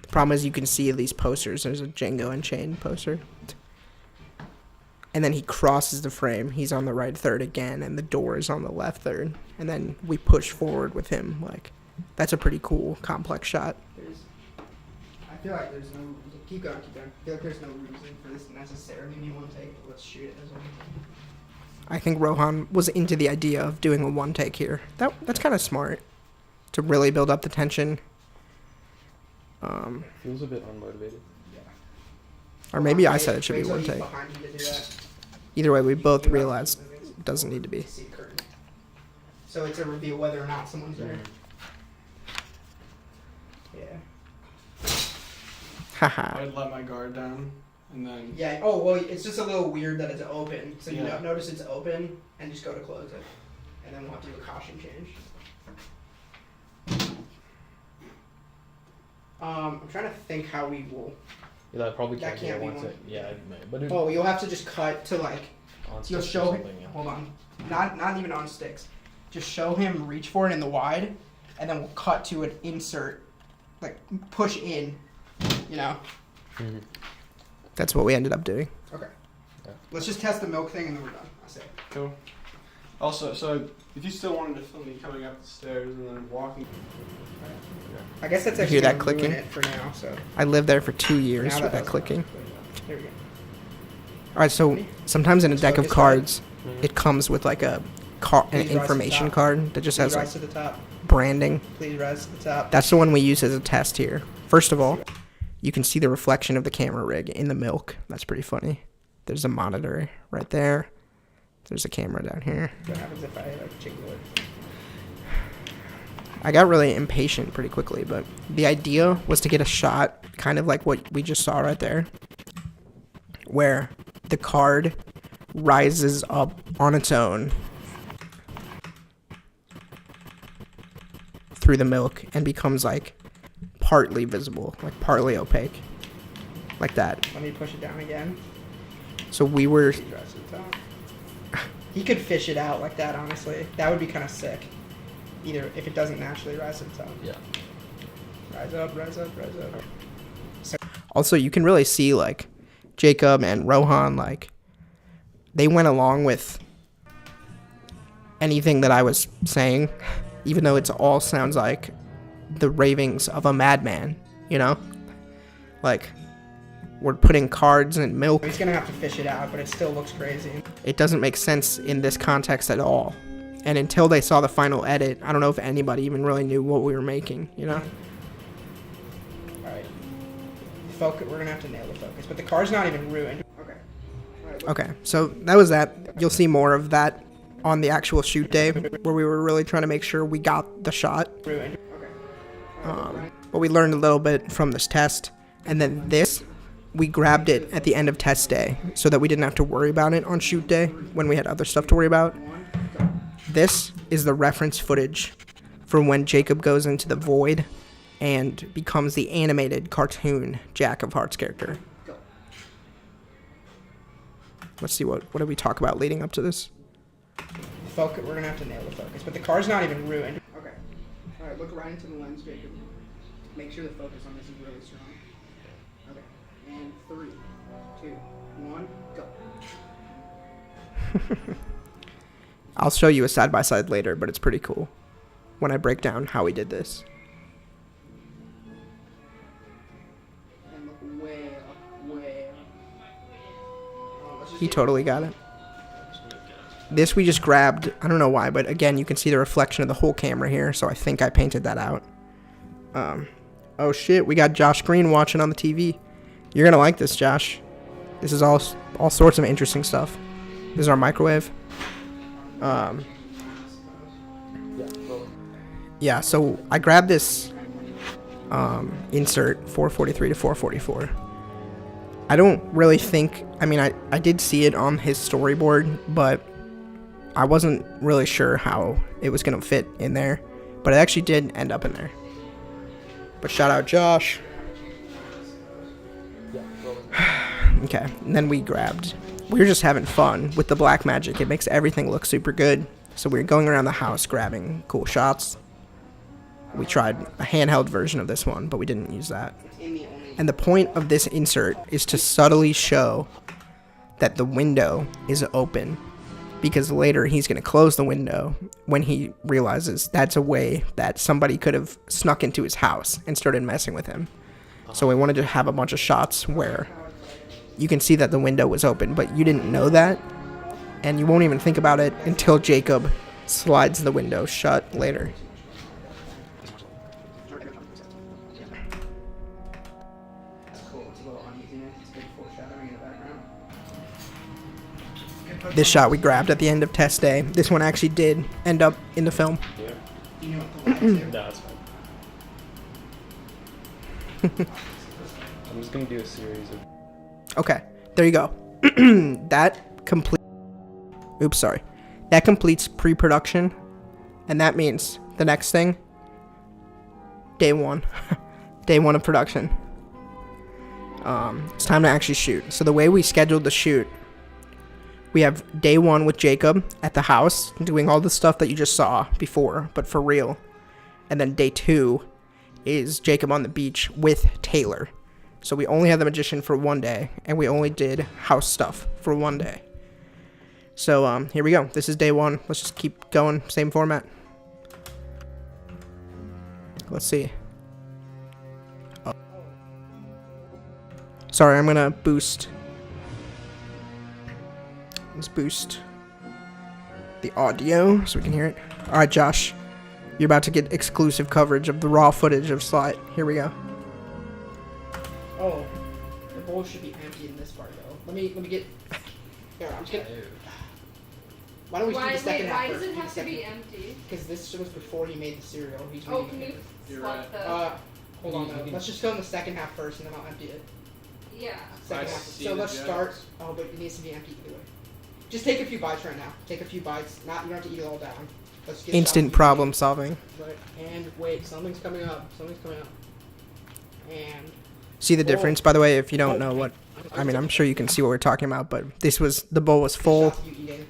The problem is you can see these posters. There's a Django Unchained poster. And then he crosses the frame. He's on the right third again, and the door is on the left third. And then we push forward with him. Like, that's a pretty cool, complex shot. There's. I feel like there's no. Keep going. I feel like there's no reason for this to necessarily be one take. Let's shoot it as one take. I think Rohan was into the idea of doing a one take here. That's kind of smart to really build up the tension. Feels a bit unmotivated. Or maybe I said it should be Wait till one he's take. behind you to do that. Either way, we both realized it doesn't need to be. See the curtain. So it's a reveal whether or not someone's there. Yeah. Haha. I'd let my guard down, and then Yeah. Oh well, it's just a little weird that it's open. So you Yeah. notice it's open and just go to close it, and then we'll have to do a caution change. I'm trying to think how we will. Yeah, that probably That can't be can't a be one one. take. Yeah, it may. But it, Oh, you'll have to just cut to like. on You'll sticks or show him. something, yeah. Hold on. Not even on sticks. Just show him reach for it in the wide, and then we'll cut to an insert, like push in. You know. Mhm. That's what we ended up doing. Okay. Yeah. Let's just test the milk thing and then we're done. I say. cool. Also, so if you still wanted to film me coming up the stairs and then walking, I guess that's You actually hear that gonna ruin clicking? it for now. So. I lived there for 2 years Now with that doesn't clicking. matter. There we go. All right, so sometimes in a deck of Focus cards, Mhm. it comes with like an Please rise to the information top. card that just Please has like rise to the top. branding. Please rise to the top. That's the one we use as a test here. First of all, you can see the reflection of the camera rig in the milk. That's pretty funny. There's a monitor right there. There's a camera down here. What happens if I like jiggle it? I got really impatient pretty quickly, but the idea was to get a shot, kind of like what we just saw right there, where the card rises up on its own through the milk and becomes like partly visible, like partly opaque, like that. Let me push it down again. So we were... He could fish it out like that, honestly. That would be kind of sick. Either if it doesn't naturally rise to the top. Yeah. Rise up, rise up, rise up. Also, you can really see, like, Jacob and Rohan, like, they went along with anything that I was saying, even though it all sounds like the ravings of a madman, you know? Like, we're putting cards in milk. He's gonna have to fish it out, but it still looks crazy. It doesn't make sense in this context at all. And until they saw the final edit, I don't know if anybody even really knew what we were making, you know? Alright. Focus. We're gonna have to nail the focus, but the car's not even ruined. Okay. Alright, Okay, so that was that. You'll see more of that on the actual shoot day, where we were really trying to make sure we got the shot. ruined. Okay. But we learned a little bit from this test. And then this, we grabbed it at the end of test day so that we didn't have to worry about it on shoot day when we had other stuff to worry about. This is the reference footage for when Jacob goes into the void and becomes the animated cartoon Jack of Hearts character. Let's see, what did we talk about leading up to this? Focus. We're gonna have to nail the focus, but the car's not even ruined. Okay. Alright, look right into the lens, Jacob. Make sure the focus on this is really strong. Okay. And 3, 2, 1, go. I'll show you a side-by-side later, but it's pretty cool when I break down how we did this. And look way up, way up. He totally got it. This we just grabbed, I don't know why, but again, you can see the reflection of the whole camera here, so I think I painted that out. Oh shit, we got Josh Green watching on the TV. You're gonna like this, Josh. This is all sorts of interesting stuff. This is our microwave. Yeah, so I grabbed this insert 443 to 444. I don't really think, I mean, I did see it on his storyboard, but I wasn't really sure how it was going to fit in there, but it actually did end up in there. But shout out Josh. Okay, and then we were just having fun with the black magic. It makes everything look super good. So we were going around the house grabbing cool shots. We tried a handheld version of this one, but we didn't use that. And the point of this insert is to subtly show that the window is open, because later he's going to close the window when he realizes that's a way that somebody could have snuck into his house and started messing with him. So we wanted to have a bunch of shots where you can see that the window was open, but you didn't know that, and you won't even think about it until Jacob slides the window shut later. This shot we grabbed at the end of test day. This one actually did end up in the film. No, that's fine. I'm just gonna do a series of... Okay, there you go. That completes pre-production, and that means the next thing, day one. Day one of production. It's time to actually shoot. So the way we scheduled the shoot, we have day one with Jacob at the house doing all the stuff that you just saw before, but for real. And then day two is Jacob on the beach with Taylor. So we only had the magician for one day, and we only did house stuff for one day. So here we go. This is day one. Let's just keep going. Same format. Let's see. Oh. Sorry, I'm going to boost. Let's boost the audio so we can hear it. All right, Josh. You're about to get exclusive coverage of the raw footage of Sleight. Here we go. Oh, the bowl should be empty in this part though. Let me get. Here, I'm just gonna. Why don't we do the second half why first? does it have to be empty? Because this was before he made the cereal. He's Oh, reading can you it. You're swap right. the... Hold on though. Let's just film the second half first, and then I'll empty it. Yeah. Second I half. see So the let's jokes. start. Oh, but it needs to be empty either way. Just take a few bites right now. Take a few bites. Not you don't have to eat it all down. Let's get Instant problem solving. Right. And wait, something's coming up. Something's coming up. And See the difference, by the way, if you don't know what. I mean, I'm sure you can see what we're talking about, but the bowl was full. shots you eating.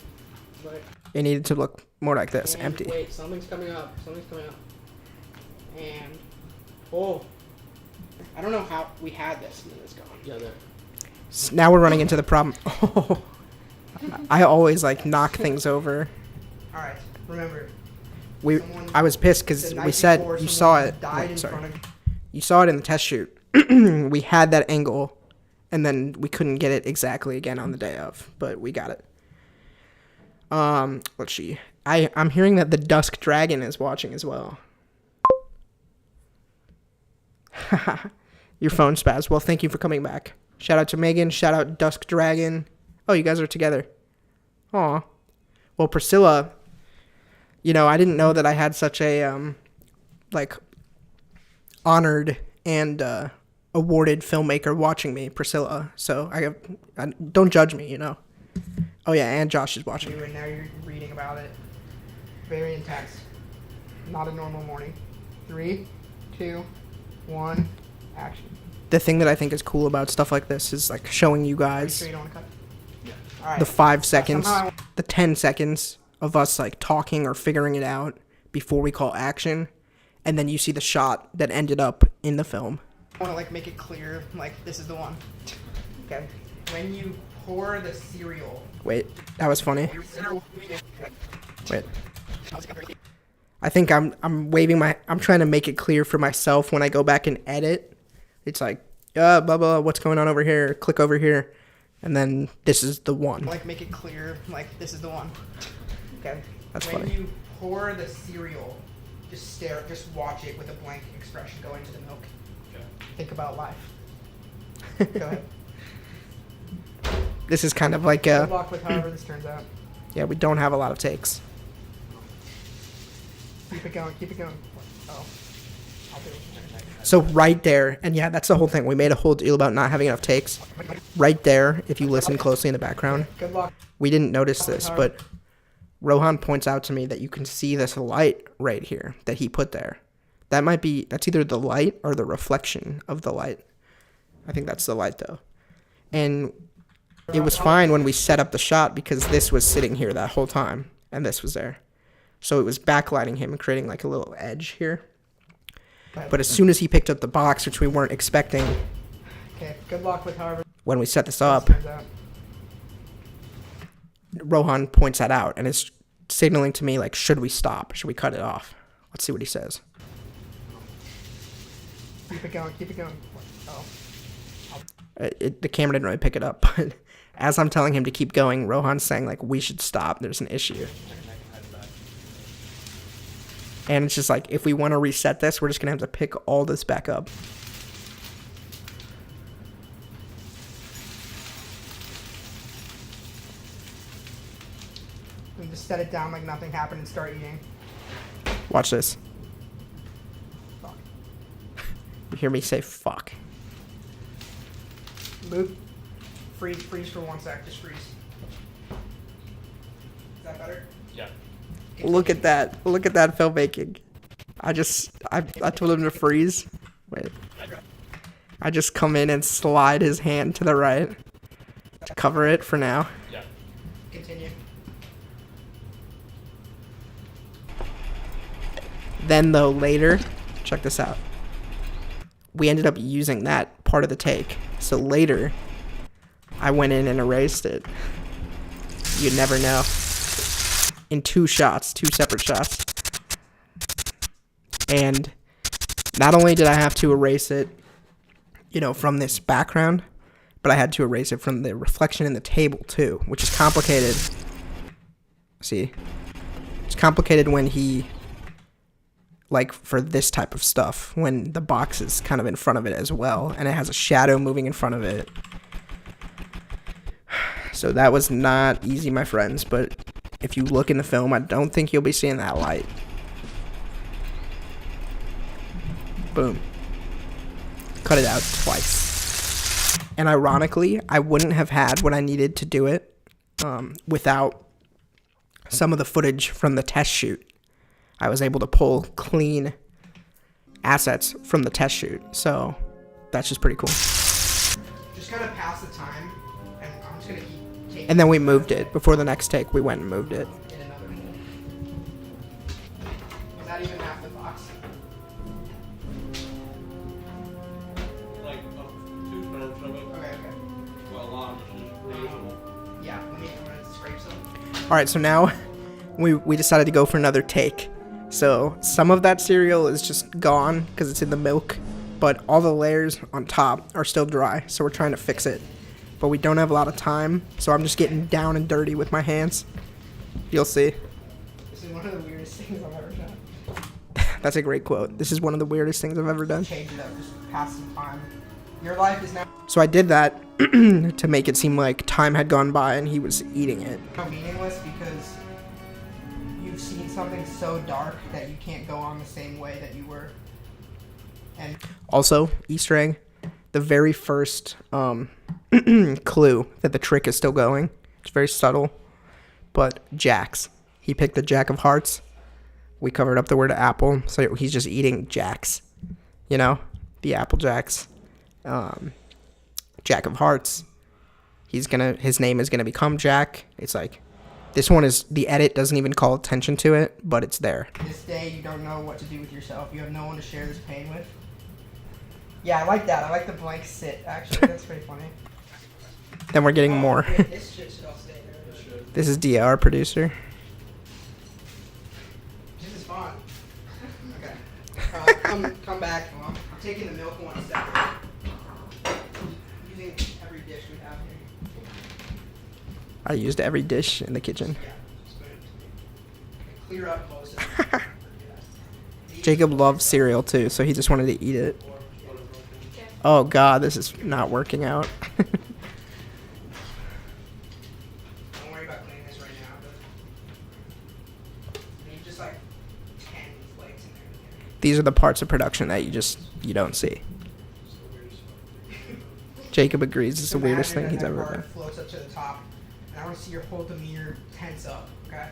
Right. It needed to look more like this, And empty. wait, something's coming up. Something's coming up. And I don't know how we had this and then it's gone. Yeah, there. Now we're running into the problem. Oh, I always like knock things over. All right. Remember, I was pissed because the night we said before, you someone saw it. died Wait, in sorry. front of You saw it in the test shoot. We had that angle, and then we couldn't get it exactly again on the day of, but we got it. Let's see. I'm hearing that the Dusk Dragon is watching as well. Your phone spaz. Well, thank you for coming back. Shout out to Megan. Shout out Dusk Dragon. Oh, you guys are together. Aw. Well, Priscilla, I didn't know that I had such a, honored and awarded filmmaker watching me, Priscilla. So I don't judge me, Oh yeah, and Josh is watching. you, and now you're reading about it. Very intense. Not a normal morning. 3, 2, 1, action. The thing that I think is cool about stuff like this is like showing you Are you guys sure you don't want to cut? Yeah. All right. the 5 seconds, Somehow the 10 seconds of us like talking or figuring it out before we call action, and then you see the shot that ended up in the film. I want to make it clear, this is the one. Okay. When you pour the cereal. Wait, that was funny. Wait. I think I'm waving I'm trying to make it clear for myself when I go back and edit. It's like, blah, blah, what's going on over here? Click over here. And then this is the one. Make it clear, this is the one. Okay. That's when funny. you pour the cereal, just watch it with a blank expression go into the milk. Okay. Think about life. Go ahead. This is kind of like Good luck with however this turns out. yeah, we don't have a lot of takes. Keep it going, keep it going. Oh. I'll do it. So right there, and yeah, that's the whole thing. We made a whole deal about not having enough takes. Right there, if you listen closely in the background, Good luck. we didn't notice this, but Rohan points out to me that you can see this light right here that he put there. That's either the light or the reflection of the light. I think that's the light though. And it was fine when we set up the shot because this was sitting here that whole time and this was there. So it was backlighting him and creating like a little edge here. But as soon as he picked up the box, which we weren't expecting Okay, good luck with however when we set this this up, turns out. Rohan points that out and is signaling to me like, should we stop? Should we cut it off? Let's see what he says. Keep it going, keep it going. Oh. The camera didn't really pick it up, but as I'm telling him to keep going, Rohan's saying like, we should stop. There's an issue. And it's just like, if we want to reset this, we're just going to have to pick all this back up. And just set it down like nothing happened and start eating. Watch this. Fuck. You hear me say fuck. Luke, freeze for 1 sec. Just freeze. Is that better? Yeah. Look at that. Look at that filmmaking. I told him to freeze. Wait. I just come in and slide his hand to the right to cover it for now. Yeah. Continue. Then though later, check this out. We ended up using that part of the take. So later, I went in and erased it. You'd never know. In 2 separate shots. And not only did I have to erase it, from this background, but I had to erase it from the reflection in the table too, which is complicated. See? It's complicated when he, for this type of stuff, when the box is kind of in front of it as well, and it has a shadow moving in front of it. So that was not easy, my friends, but If you look in the film, I don't think you'll be seeing that light. Boom. Cut it out twice. And ironically, I wouldn't have had what I needed to do it without some of the footage from the test shoot. I was able to pull clean assets from the test shoot. So that's just pretty cool. Just kind of pass the time, and I'm just gonna keep taking. And then we moved it. Before the next take, we went and moved it. In another hole. Is that even half the box? Like 2/3 of it. Okay. Well, which is reasonable. Yeah, let me scrape some. All right, so now we decided to go for another take. So some of that cereal is just gone because it's in the milk, but all the layers on top are still dry. So we're trying to fix it, but we don't have a lot of time. So I'm just getting down and dirty with my hands. You'll see. This is one of the weirdest things I've ever done. That's a great quote. This is one of the weirdest things I've ever done. Change it up, just pass some time. Your life is now So I did that to make it seem like time had gone by and he was eating it. meaningless because you've seen something so dark that you can't go on the same way that you were. And Also, Easter egg, the very first clue that the trick is still going. It's very subtle, but Jacks. He picked the Jack of Hearts. We covered up the word apple, so he's just eating Jacks. You know, the Apple Jacks. Jack of Hearts. His name is gonna become Jack. It's like, this one is, the edit doesn't even call attention to it, but it's there. this day you don't know what to do with yourself. You have no one to share this pain with. Yeah, I like that. I like the blank sit, actually. That's pretty funny. Then we're getting more. This shit should all stay there. This is Dia, our producer. This is fun. Okay. Come back. I'm taking the milk one step. Using every dish we have here. I used every dish in the kitchen. Yeah. Clear up most of it. Jacob loves cereal too, so he just wanted to eat it. Oh god, this is not working out. Don't worry about cleaning this right now. But you need just like 10 flakes in there. These are the parts of production that you don't see. Jacob agrees it's the weirdest thing he's ever done. Floats up to the top, and I want to see your whole demeanor tense up, okay?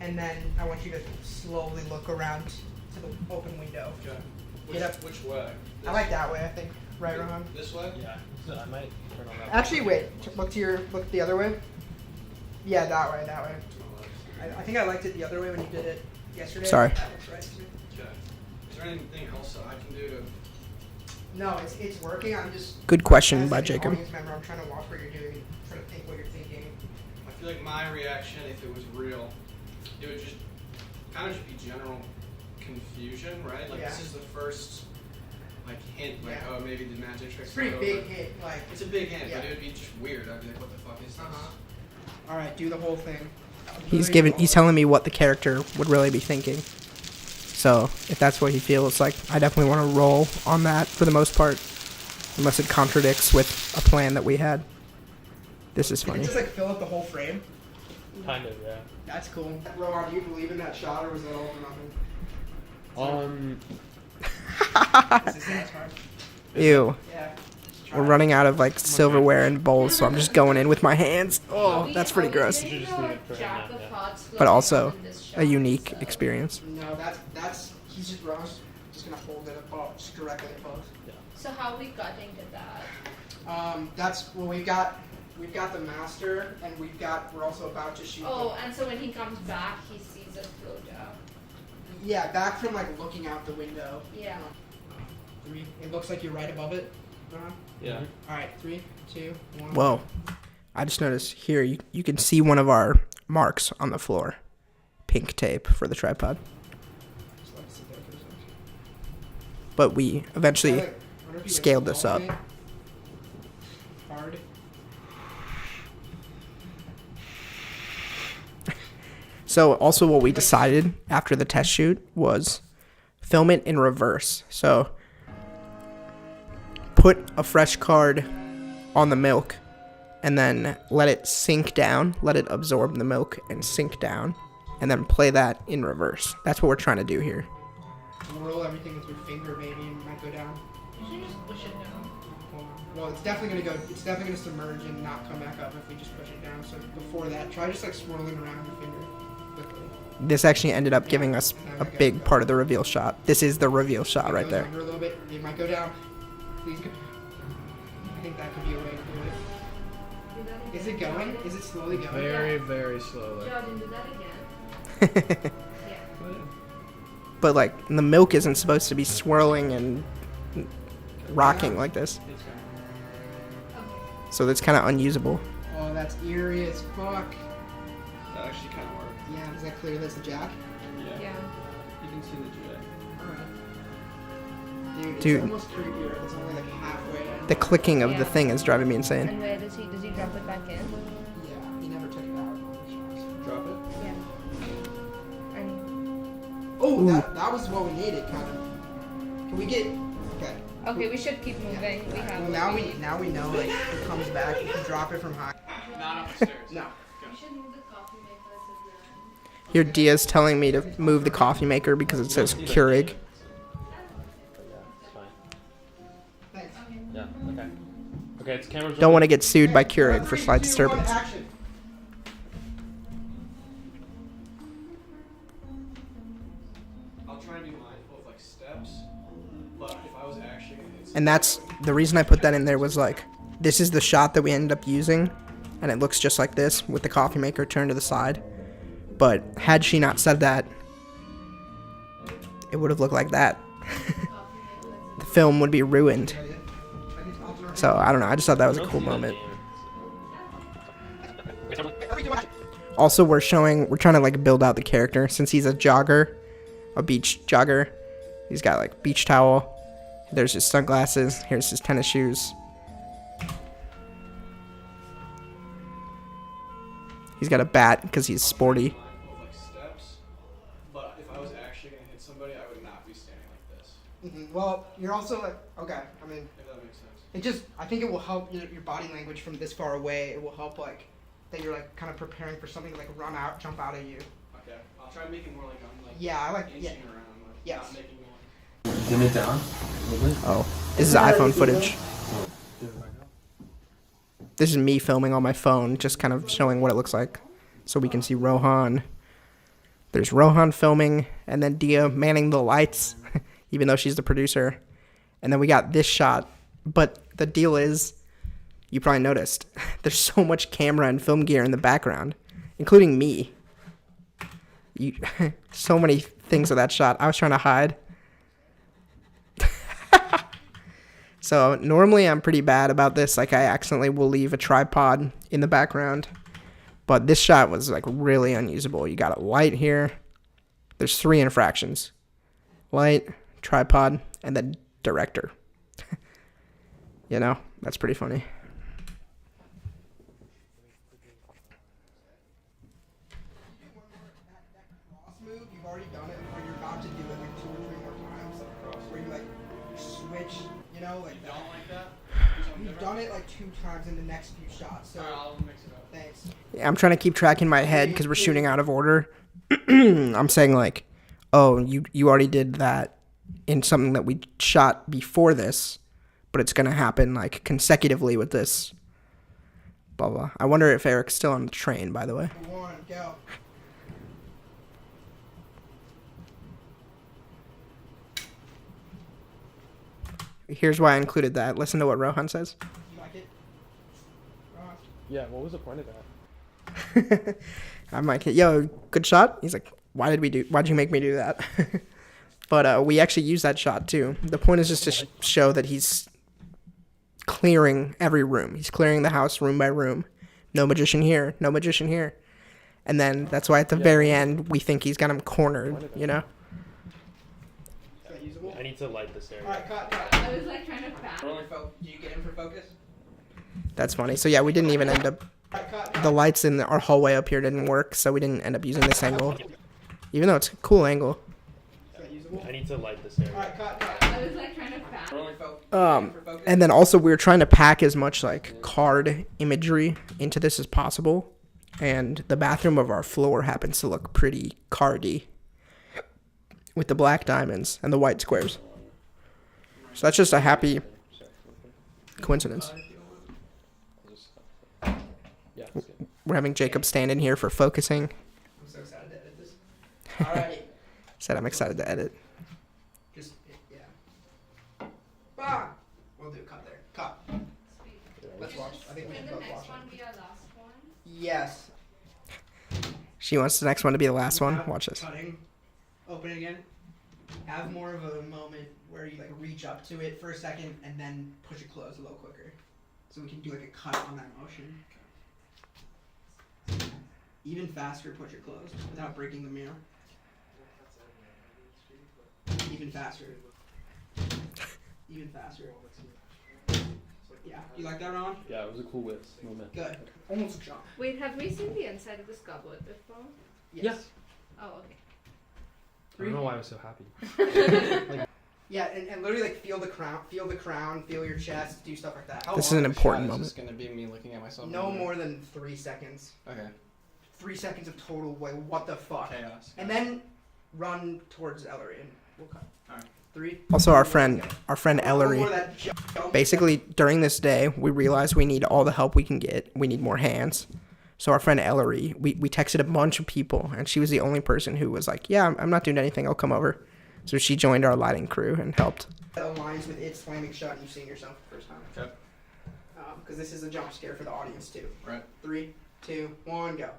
And then I want you to slowly look around to the open window. Okay. Get up. Which way? I like that way. I think right, Rohan. This way? Yeah. So I might turn on that. Actually, wait. Look the other way. Yeah, that way. I think I liked it the other way when you did it yesterday. Sorry. That looks right to me. Okay. Is there anything else that I can do to... No, it's working. I'm just. Good question as by an Jacob. audience member, I'm trying to watch what you're doing, and trying to think what you're thinking. I feel like my reaction, if it was real, it would just kind of just be general confusion, right? Like, Yeah. this is the first, like, hint, like, Yeah. oh, maybe the magic trick's It's a pretty not big over. hit. Like. It's a big hint, Yeah. but it would be just weird. I'd be like, what the fuck is this? All right, do the whole thing. He's telling me what the character would really be thinking. So if that's what he feels like, I definitely want to roll on that for the most part, unless it contradicts with a plan that we had. This is Did it funny. just like fill up the whole frame? Kind of, yeah. That's cool. Rohan, do you believe in that shot, or was that all for nothing? This is Asgard. Ew. Yeah. We're running out of like silverware and bowls, so I'm just going in with my hands. Oh, that's pretty gross. You just leave it for him, yeah. But also a unique experience. No, that's he's just Rohan's just gonna hold it above, just directly above. So how we got into that? That's well, we've got the master, and we're also about to shoot. Oh, and so when he comes back, he sees us flow down. Yeah, back from like looking out the window. Yeah. 3. It looks like you're right above it. Rohan. Yeah. All right, 3, 2, 1. Whoa. I just noticed here, you can see one of our marks on the floor. Pink tape for the tripod. Just let it sit there for a second. But we eventually I wonder if you scaled guys this up. elongate hard. So also what we decided after the test shoot was film it in reverse. So put a fresh card on the milk and then let it sink down, let it absorb the milk and sink down, and then play that in reverse. That's what we're trying to do here. Roll everything with your finger, maybe, and it might go down. You should just push it down. Well, it's definitely gonna go. It's definitely gonna submerge and not come back up if we just push it down. So before that, try just like swirling around your finger quickly. This actually ended up giving us a big part of the reveal shot. This is the reveal shot right there. Under a little bit. It might go down. Please go. I think that could be a way to do it. Is it going? Is it slowly going? Very, very slowly. Jordan, do that again. Yeah. But like the milk isn't supposed to be swirling and rocking like this, Okay. so that's kind of unusable. Oh, that's eerie as fuck. That actually kind of worked. Yeah, is that clear? That's the jack. Yeah. You can see the jack. Alright. Dude, Dude. it's almost creepier. It's only like halfway in. The clicking of the thing is driving me insane. And where does he drop it back in? Yeah, he never took it out. Drop it. Yeah. And Oh, that was what we needed, kind of. Can we get? Okay. we should keep moving. We have. Well, now we know like if it comes back, you can drop it from high. Not up the stairs. No. We should move the coffee maker to the. Here Dia's telling me to move the coffee maker because it says Keurig. Thanks. Yeah, okay. Okay, it's cameras. Don't want to get sued by Keurig for slight disturbance. Action. I'll try and be mindful of like steps, but if I was actually gonna hit And that's the reason I put that in there was like, this is the shot that we ended up using, and it looks just like this with the coffee maker turned to the side. But had she not said that, it would have looked like that. The film would be ruined. So I don't know. I just thought that was a cool moment. Also, we're trying to like build out the character since he's a jogger, a beach jogger. He's got like beach towel. There's his sunglasses. Here's his tennis shoes. He's got a bat because he's sporty. mindful of like steps, but if I was actually gonna hit somebody, I would not be standing like this. Well, you're also like okay. I mean, If that makes sense. it just I think it will help your body language from this far away. It will help like that you're like kind of preparing for something to like run out, jump out at you. Okay. I'll try and make it more like I'm like Yeah, I like inching yeah. around, like Yes. not making noise. Dim it down. Oh, this is iPhone footage. This is me filming on my phone, just kind of showing what it looks like, so we can see Rohan. There's Rohan filming, and then Dia manning the lights, even though she's the producer. And then we got this shot. But the deal is, you probably noticed, there's so much camera and film gear in the background, including me. So many things of that shot I was trying to hide. So normally I'm pretty bad about this. Like I accidentally will leave a tripod in the background. But this shot was like really unusable. You got a light here. There's 3 infractions. Light, tripod, and then director. You know, that's pretty funny. Cross move, you've already done it, or you're about to do it like 2 or 3 more times. Where you like switch, you know, like Don't like that? you've done it like 2 times in the next few shots. So Alright, I'll mix it up. thanks. Yeah, I'm trying to keep track in my head because we're shooting out of order. I'm saying like, oh, you already did that in something that we shot before this, but it's gonna happen like consecutively with this. Blah blah. I wonder if Eric's still on the train, by the way. 1, go. Here's why I included that. Listen to what Rohan says. You like it? Ross? Yeah, what was the point of that? I'm like, yo, good shot. He's like, why'd you make me do that? But we actually use that shot too. The point is just to show that he's clearing every room. He's clearing the house room by room. No magician here. No magician here. And then that's why at the very end we think he's got him cornered. You know. Is that usable? I need to light this area. Alright, cut. I was like trying to fast. Do you get in for focus? That's funny. So yeah, we didn't even end up. Alright, cut. The lights in our hallway up here didn't work, so we didn't end up using this angle. Even though it's a cool angle. Is that usable? I need to light this area. Alright, cut. I was like trying to fast. And then also we were trying to pack as much like card imagery into this as possible, and the bathroom of our floor happens to look pretty cardy with the black diamonds and the white squares. So that's just a happy coincidence. Yeah. We're having Jacob stand in here for focusing. I'm so excited to edit this. Alright. Said I'm excited to edit. Just, yeah. Bah! We'll do a cut there. Cut. Sweet. Let's watch. I think we Can should the both next watch one it. be our last one? Yes. She wants the next one to be the last one. Watch this. Cutting. Open it again. Have more of a moment where you like reach up to it for a second and then push it closed a little quicker. So we can do like a cut on that motion. Even faster, push it closed without breaking the mirror. Even faster. Even faster. Yeah, you like that, Ron? Yeah, it was a cool whiz moment. Good. Almost a jump. Wait, have we seen the inside of this goblet before? Yes. Oh, okay. I don't know why I was so happy. Yeah, and literally like feel the crown, feel your chest, do stuff like that. How This is long an of a important shot moment. Is this gonna be me looking at myself? No more than 3 seconds. Okay. 3 seconds of total, like, what the fuck? Chaos. And then run towards Ellery and we'll cut. Alright. 3. Also, our friend One more Ellery. of that jump. Basically, during this day, we realized we need all the help we can get. We need more hands. So our friend Ellery, we texted a bunch of people, and she was the only person who was like, yeah, I'm not doing anything. I'll come over. So she joined our lighting crew and helped. That aligns with it slamming shut and you seeing yourself the first time. Okay. Because this is a jump scare for the audience too. Right. 3, 2, 1, go.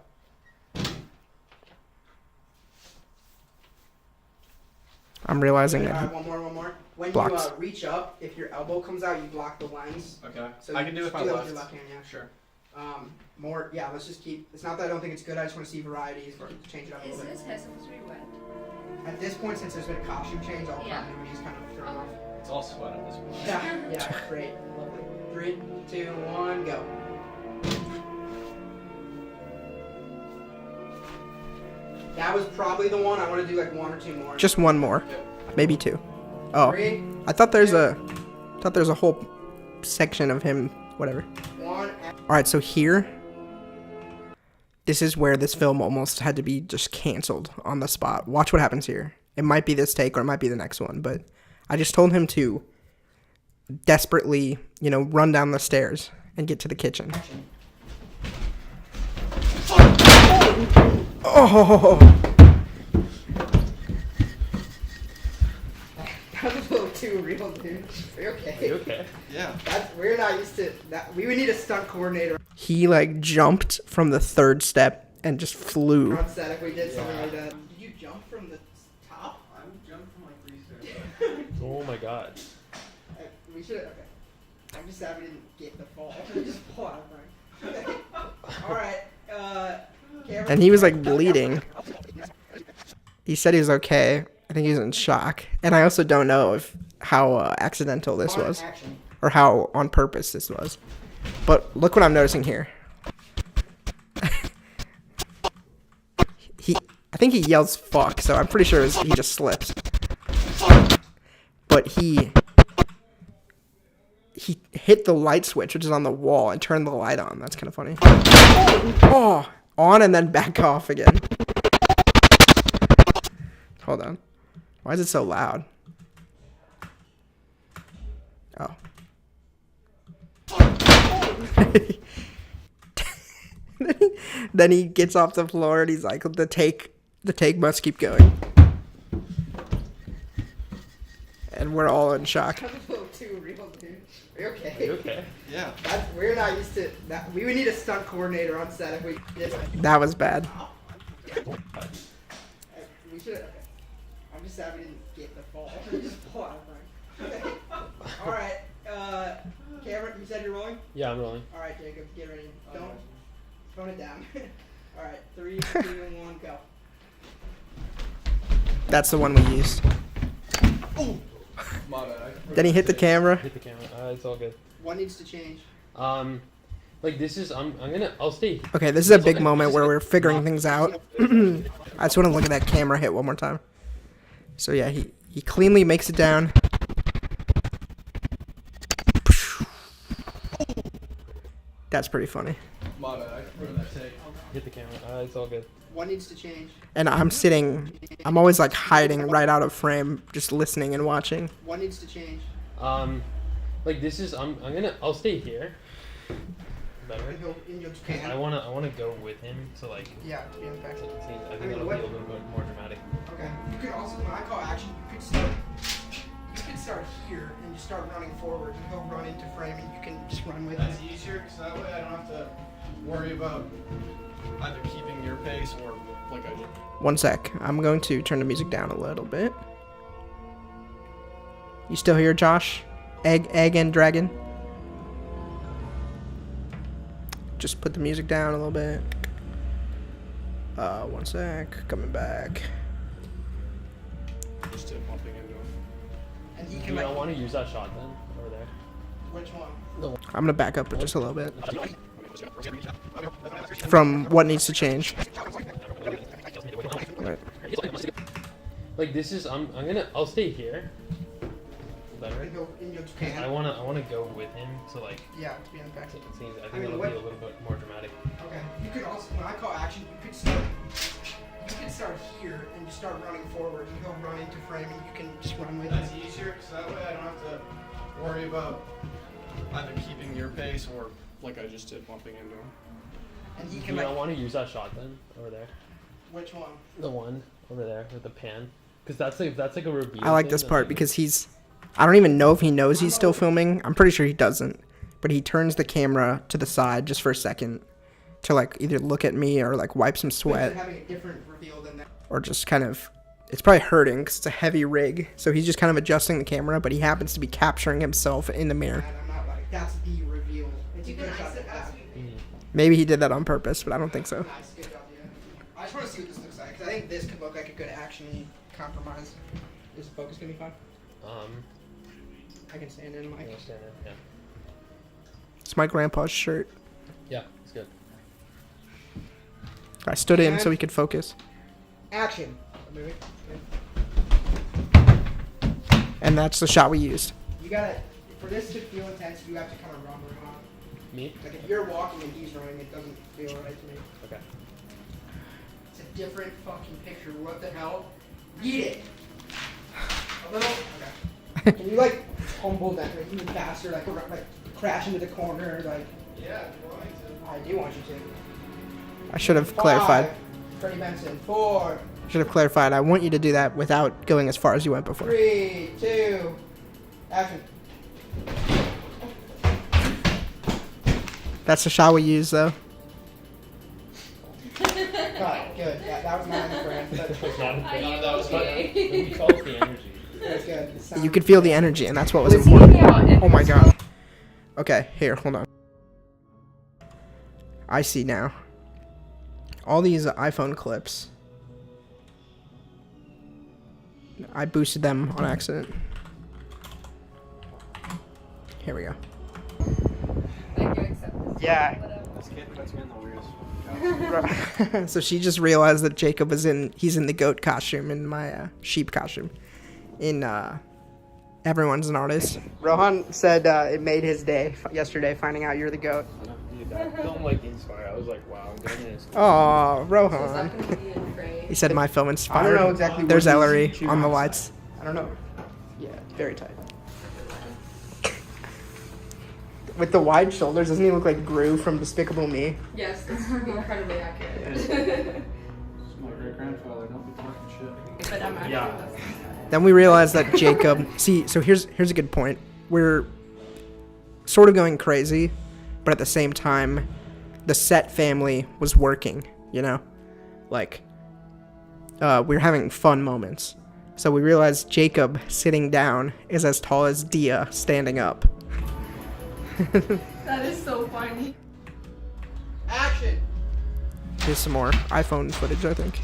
I'm realizing Alright, that. one more. When Blocks. you reach up, if your elbow comes out, you block the lens. Okay. So I you can do it with just my that left. your left hand, yeah. Sure. Yeah, let's just keep, it's not that I don't think it's good, I just want to see varieties, change it up a Is little bit. his hair supposed to be wet? At this point, since there's been a costume change, all Yeah. continuity is kind of thrown off. It's all sweat at this point. Yeah, great, lovely. 3, 2, 1, go. That was probably the one. I want to do like 1 or 2 more. Just one more. Maybe 2. Oh. 3, I thought there's a whole section of him, whatever. 1, Alright, so here, this is where this film almost had to be just canceled on the spot. Watch what happens here. It might be this take or it might be the next one, but I just told him to desperately, run down the stairs and get to the kitchen. Oh! That was a little too real, dude. Are you okay? You okay? Yeah. We're not used to that. We would need a stunt coordinator He, jumped from the 3rd step and just flew. on set if we did something like that. Did you jump from the top? I would jump from like 3 stairs. Oh my god. We should. Okay. I'm just sad we didn't get the fall. We just fall out of line. All right. Cameron. And he was, bleeding. He said he was okay. I think he was in shock. And I also don't know how accidental this On was. action. Or how on purpose this was. But look what I'm noticing here. I think he yells fuck, so I'm pretty sure he just slips. But he hit the light switch, which is on the wall, and turned the light on. That's kind of funny. Oh, on and then back off again. Hold on. Why is it so loud? Oh. Then he gets off the floor and he's like, the take must keep going. And we're all in shock. That was a little too real, dude. Are you okay? You okay? Yeah. We're not used to that. We would need a stunt coordinator on set if we did. That was bad. We should. Okay. I'm just sad we didn't get the fall. We just fall out of line. All right. Cameron, you said you're rolling. Yeah, I'm rolling. All right, Jacob, get ready. Don't phone it down. All right, 3, 2, 1, go. That's the one we used. My bad. Then he hit the camera. Hit the camera. It's all good. What needs to change? This is I'll stay. Okay, this is a big moment where we're figuring things out. I just want to look at that camera hit one more time. So yeah, He cleanly makes it down. That's pretty funny. My bad, I ruined that take. Hit the camera. It's all good. What needs to change? And I'm always like hiding right out of frame, just listening and watching. What needs to change? Like this is I'll stay here. Better. In your can. I wanna go with him to like. Yeah, be in the back. I think that'll be a little bit more dramatic. Okay. You could also, when I call action, you could start here and just start running forward, and he'll run into frame, and you can just run with That's it. easier, because that way I don't have to worry about either keeping your pace or like I just. One sec. I'm going to turn the music down a little bit. You still here, Josh? Egg and dragon? Just put the music down a little bit. One sec. Coming back. Just bumping into him. And he Do can you like, want to use that shot then over there? which one? I'm gonna back up just a little bit. From what needs to change. Right. Like this is I'll stay here. Better. In your can. I wanna go with him to like. Yeah, to be in the back. I think I that'll mean, be what- a little bit more dramatic. Okay. You could also, when I call action, you could start here and just start running forward, and he'll run into frame, and you can just run with That's it. easier, because that way I don't have to worry about either keeping your pace or like I just did bumping into him. And he Do can you like, want to use that shot then over there? which one? The one over there with the pan, because that's like a reveal. I like thing, this then, part like, because I don't even know if he knows he's still filming. I'm pretty sure he doesn't. But he turns the camera to the side just for a second to like either look at me or like wipe some sweat Having a different reveal than that. or just kind of, it's probably hurting because it's a heavy rig. So he's just kind of adjusting the camera, but he happens to be capturing himself in the mirror. And I'm not like, that's the reveal. It's a You good can shot ice to it as have. you Maybe he did that on purpose, but I don't think so. Nice, good job, yeah. I just want to see what this looks like, because I think this could look like a good action compromise. Is the focus gonna be fine? I can stand in, Mike. you understand it? Yeah. It's my grandpa's shirt. Yeah, it's good. I stood in so he could focus. Action. And that's the shot we used. You gotta, for this to feel intense, you have to kind of run around. Me? Like if you're walking and he's running, it doesn't feel right to me. Okay. It's a different fucking picture. What the hell? Eat it. A little. Okay. Can you like tumble that like, even faster, like crash into the corner, like? Yeah, if you want me to. I do want you to. I should have clarified. 5, Freddie Benson. 4, Should have clarified. I want you to do that without going as far as you went before. 3, 2, action. That's the shot we used, though. Got it. Good. Yeah, that was not in the frame. Are you that was fun. okay? We call it the energy. That's good. The sound- You could feel the energy, and that's what was important. Oh my god. Okay, here, hold on. I see now. All these iPhone clips. I boosted them on accident. Here we go. Like you accept this. Yeah. Whatever. This kid puts me in the weirdest. So she just realized that Jacob was he's in the goat costume in my sheep costume. Everyone's an artist. Rohan said it made his day yesterday finding out you're the goat. Don't like inspire. I was like, wow, I'm doing this. Oh, So is Rohan. that gonna be in frame? He said my film inspired. I don't know exactly. There's what he's Ellery choosing on the side. lights. I don't know. Yeah, very tight. With the wide shoulders, doesn't he look like Gru from Despicable Me? Yes, this is incredibly accurate. This is my great grandfather. Don't be talking shit. But I'm actually Yeah. Then we realized that Jacob. See, so here's a good point. We're sort of going crazy, but at the same time, the set family was working. You know, like we were having fun moments. So we realized Jacob sitting down is as tall as Dia standing up. That is so funny. Action. Here's some more iPhone footage, I think.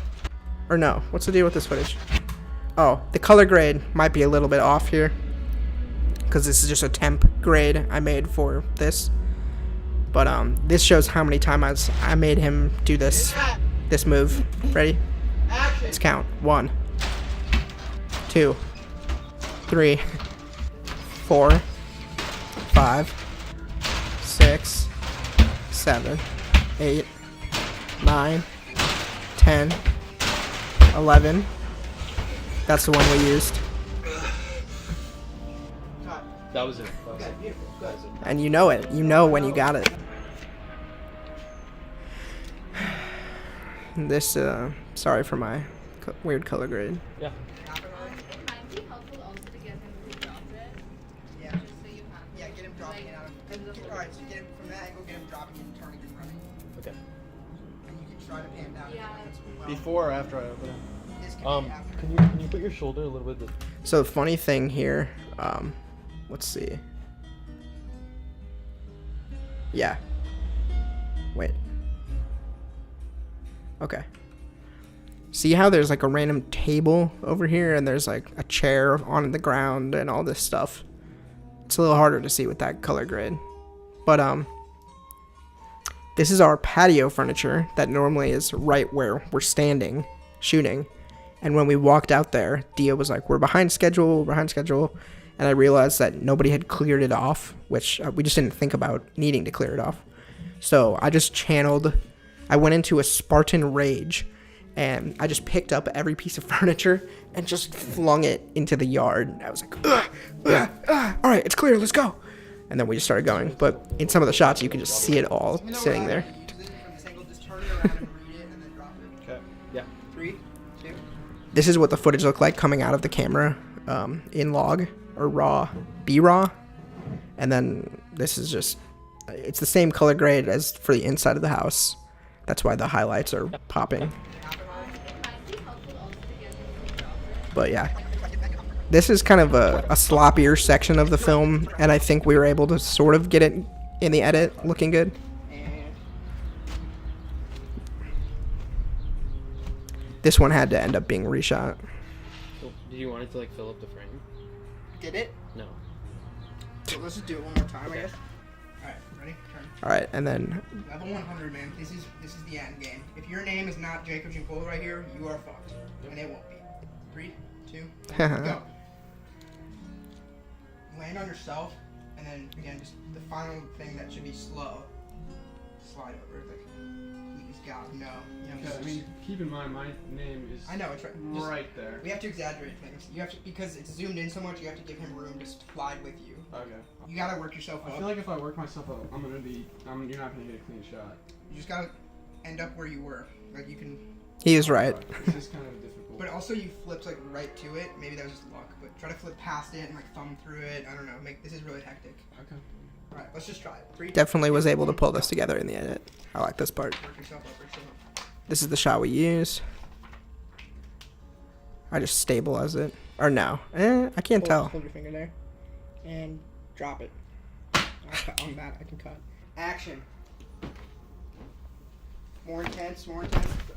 Or no, what's the deal with this footage? Oh, the color grade might be a little bit off here. Because this is just a temp grade I made for this. But this shows how many times I made him do this move. Ready? Action. Let's count. 1, 2, 3, 4, 5, 6, 7, 8, 9, 10, 11. That's the one we used. That was it. That was it. That was it. And you know it. You know when you got it. This, sorry for my weird color grade. Yeah. It might be helpful also to get him to drop it. Yeah. Just so you have. Yeah, get him dropping it out. Alright, so get him from that angle, get him dropping it and turning and running. Okay. And you can try to pan down. Yeah. Before or after I open it? This can be after. Can you put your shoulder a little bit? So the funny thing here, let's see. Yeah. Wait. Okay. See how there's like a random table over here and there's like a chair on the ground and all this stuff? It's a little harder to see with that color grade. But this is our patio furniture that normally is right where we're standing shooting. And when we walked out there, Dia was like, we're behind schedule. And I realized that nobody had cleared it off, which we just didn't think about needing to clear it off. So I just I went into a Spartan rage, and I just picked up every piece of furniture and just flung it into the yard. I was like, all right, it's clear, let's go. And then we just started going. But in some of the shots, you can just see it all sitting there. Okay. Yeah. 3, 2. This is what the footage looked like coming out of the camera in log or raw, B-raw. And then this is just, it's the same color grade as for the inside of the house. That's why the highlights are popping. It might be helpful also to get him to drop it. But yeah, this is kind of a sloppier section of the film. And I think we were able to sort of get it in the edit looking good. This one had to end up being reshot. So, did you want it to like fill up the frame? Did it? No. So let's just do it one more time, I guess. Alright, ready? Turn. Alright, and then Level 100, man. This is the end game. If your name is not Jacob Jinkola right here, you are fucked. And it won't be. 3, 2, 1, go. Land on yourself, and then again, just the final thing that should be slow. Slide over. Like, please God, no. You know, I mean, keep in mind, my name is I know it's right. Just, right there. we have to exaggerate things. You have to, because it's zoomed in so much. You have to give him room to slide with you. Okay. You gotta work yourself I up. feel like if I work myself up, you're not gonna get a clean shot. You just gotta end up where you were. Like you can. he is right. This is kind of difficult. But also you flipped like right to it. Maybe that was just luck. But try to flip past it and like thumb through it. I don't know. This is really hectic. Okay. All right, let's just try it. 3, Definitely was able to pull this together in the edit. I like this part. Work yourself up. Work yourself up. This is the shot we use. I just stabilize it. Or no. I can't tell. Hold your finger there, and drop it. On that, I can cut. Action. More intense. Stop.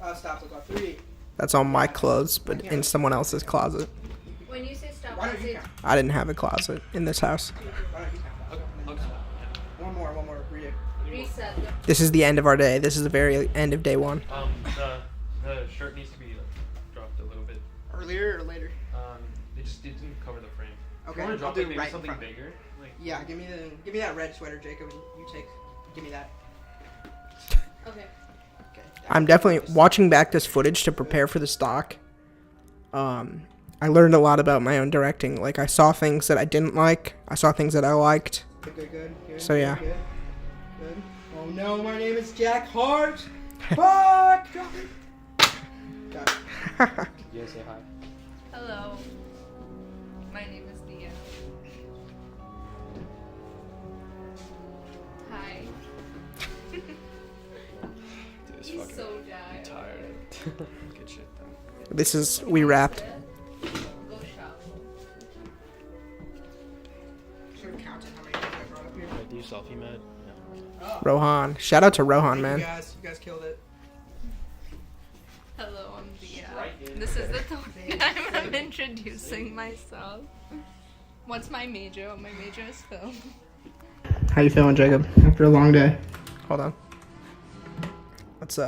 Let's go. 3. That's on my clothes, but in someone else's closet. When you say stop, Why I don't you say count? I didn't have a closet in this house. Why don't you count that? One more. Read it. reset. This is the end of our day. This is the very end of day one. The shirt needs to be dropped a little bit. Earlier or later? It didn't cover the frame. Okay, You want I'll to drop do like maybe right in something front. bigger? Like Yeah, give me that red sweater, Jacob. Give me that. Okay. Okay. I'm definitely watching back this footage to prepare for the stock. I learned a lot about my own directing. Like I saw things that I didn't like. I saw things that I liked. Good. So, yeah. Good. Oh no, my name is Jack Hart. Fuck. Drop it. Got it. you guys say hi. Hello. My name is Dia. Hi. Dude, it's He's fucking so shy. tired. Good shit though. This is we wrapped. Go shop. Should have counted how many times I brought up here. Wait, do you selfie mode? No. Rohan. Shout out to Rohan, Thank man. you guys killed it. Hello, I'm Dia. This is the third time I'm introducing myself. What's my major? My major is film. How you feeling, Jacob? After a long day. Hold on. Let's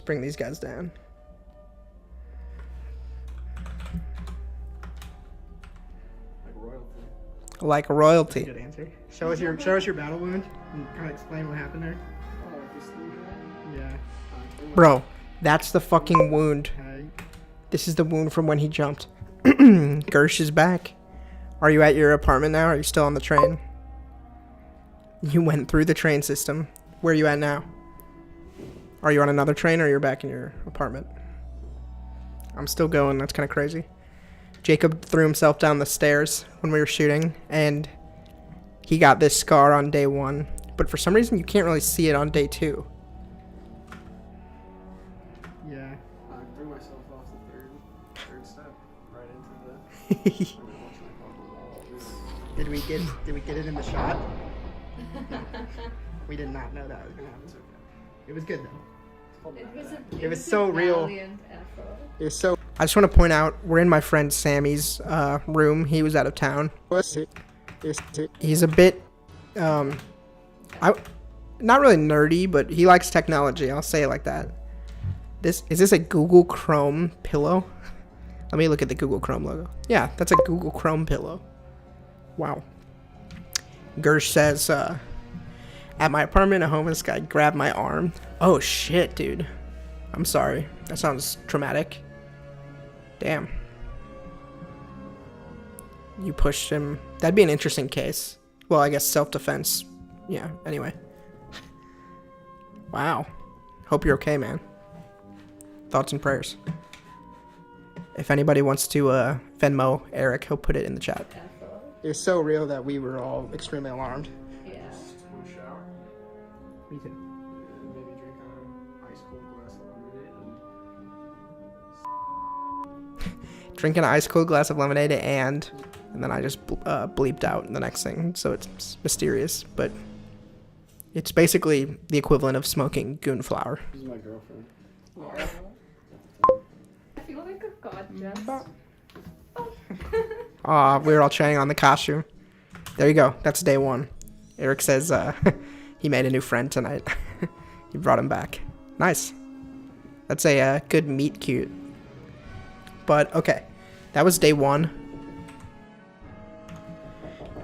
bring these guys down. Like royalty. Good answer. Show us your battle wound and kind of explain what happened there. Yeah. Bro, that's the fucking wound. Okay. This is the wound from when he jumped. Gersh is back. Are you at your apartment now? Or are you still on the train? You went through the train system. Where are you at now? Are you on another train or you're back in your apartment? I'm still going. That's kind of crazy. Jacob threw himself down the stairs when we were shooting, and he got this scar on day 1. But for some reason, you can't really see it on day 2. Yeah. I threw myself off the third step right into the. Did we get it in the shot? We did not know that was gonna happen. It was good though. It was so real. It was so. I just want to point out, we're in my friend Sammy's room. He was out of town. He's a bit, not really nerdy, but he likes technology. I'll say it like that. Is this a Google Chrome pillow? Let me look at the Google Chrome logo. Yeah, that's a Google Chrome pillow. Wow. Gersh says, at my apartment, a homeless guy grabbed my arm. Oh shit, dude. I'm sorry. That sounds traumatic. Damn. You pushed him. That'd be an interesting case. Well, I guess self-defense. Yeah, anyway. Wow. Hope you're okay, man. Thoughts and prayers. If anybody wants to Venmo Eric, he'll put it in the chat. It was so real that we were all extremely alarmed. Yeah. Shower. Me too. Maybe drink an ice cold glass of lemonade. Drinking an ice cold glass of lemonade and then I just bleeped out the next thing, so it's mysterious, but it's basically the equivalent of smoking goon flower. This is my girlfriend. I feel like a god just. Aw, we were all chatting on the costume. There you go. That's day 1. Eric says he made a new friend tonight. He brought him back. Nice. That's a good meet cute. But, okay. That was day 1.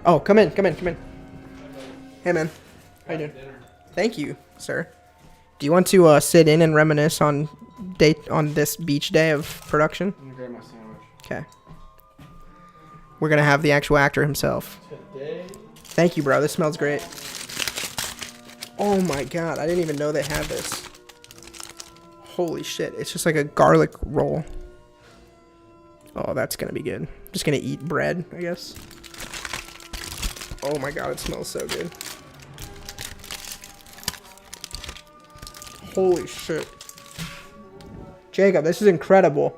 Oh, come in. Hey, man. How you doing? Thank you, sir. Do you want to sit in and reminisce on this beach day of production? I'm gonna grab my sandwich. Okay. We're gonna have the actual actor himself. Today. Thank you, bro. This smells great. Oh my god, I didn't even know they had this. Holy shit, it's just like a garlic roll. Oh, that's gonna be good. Just gonna eat bread, I guess. Oh my god, it smells so good. Holy shit. Jacob, this is incredible.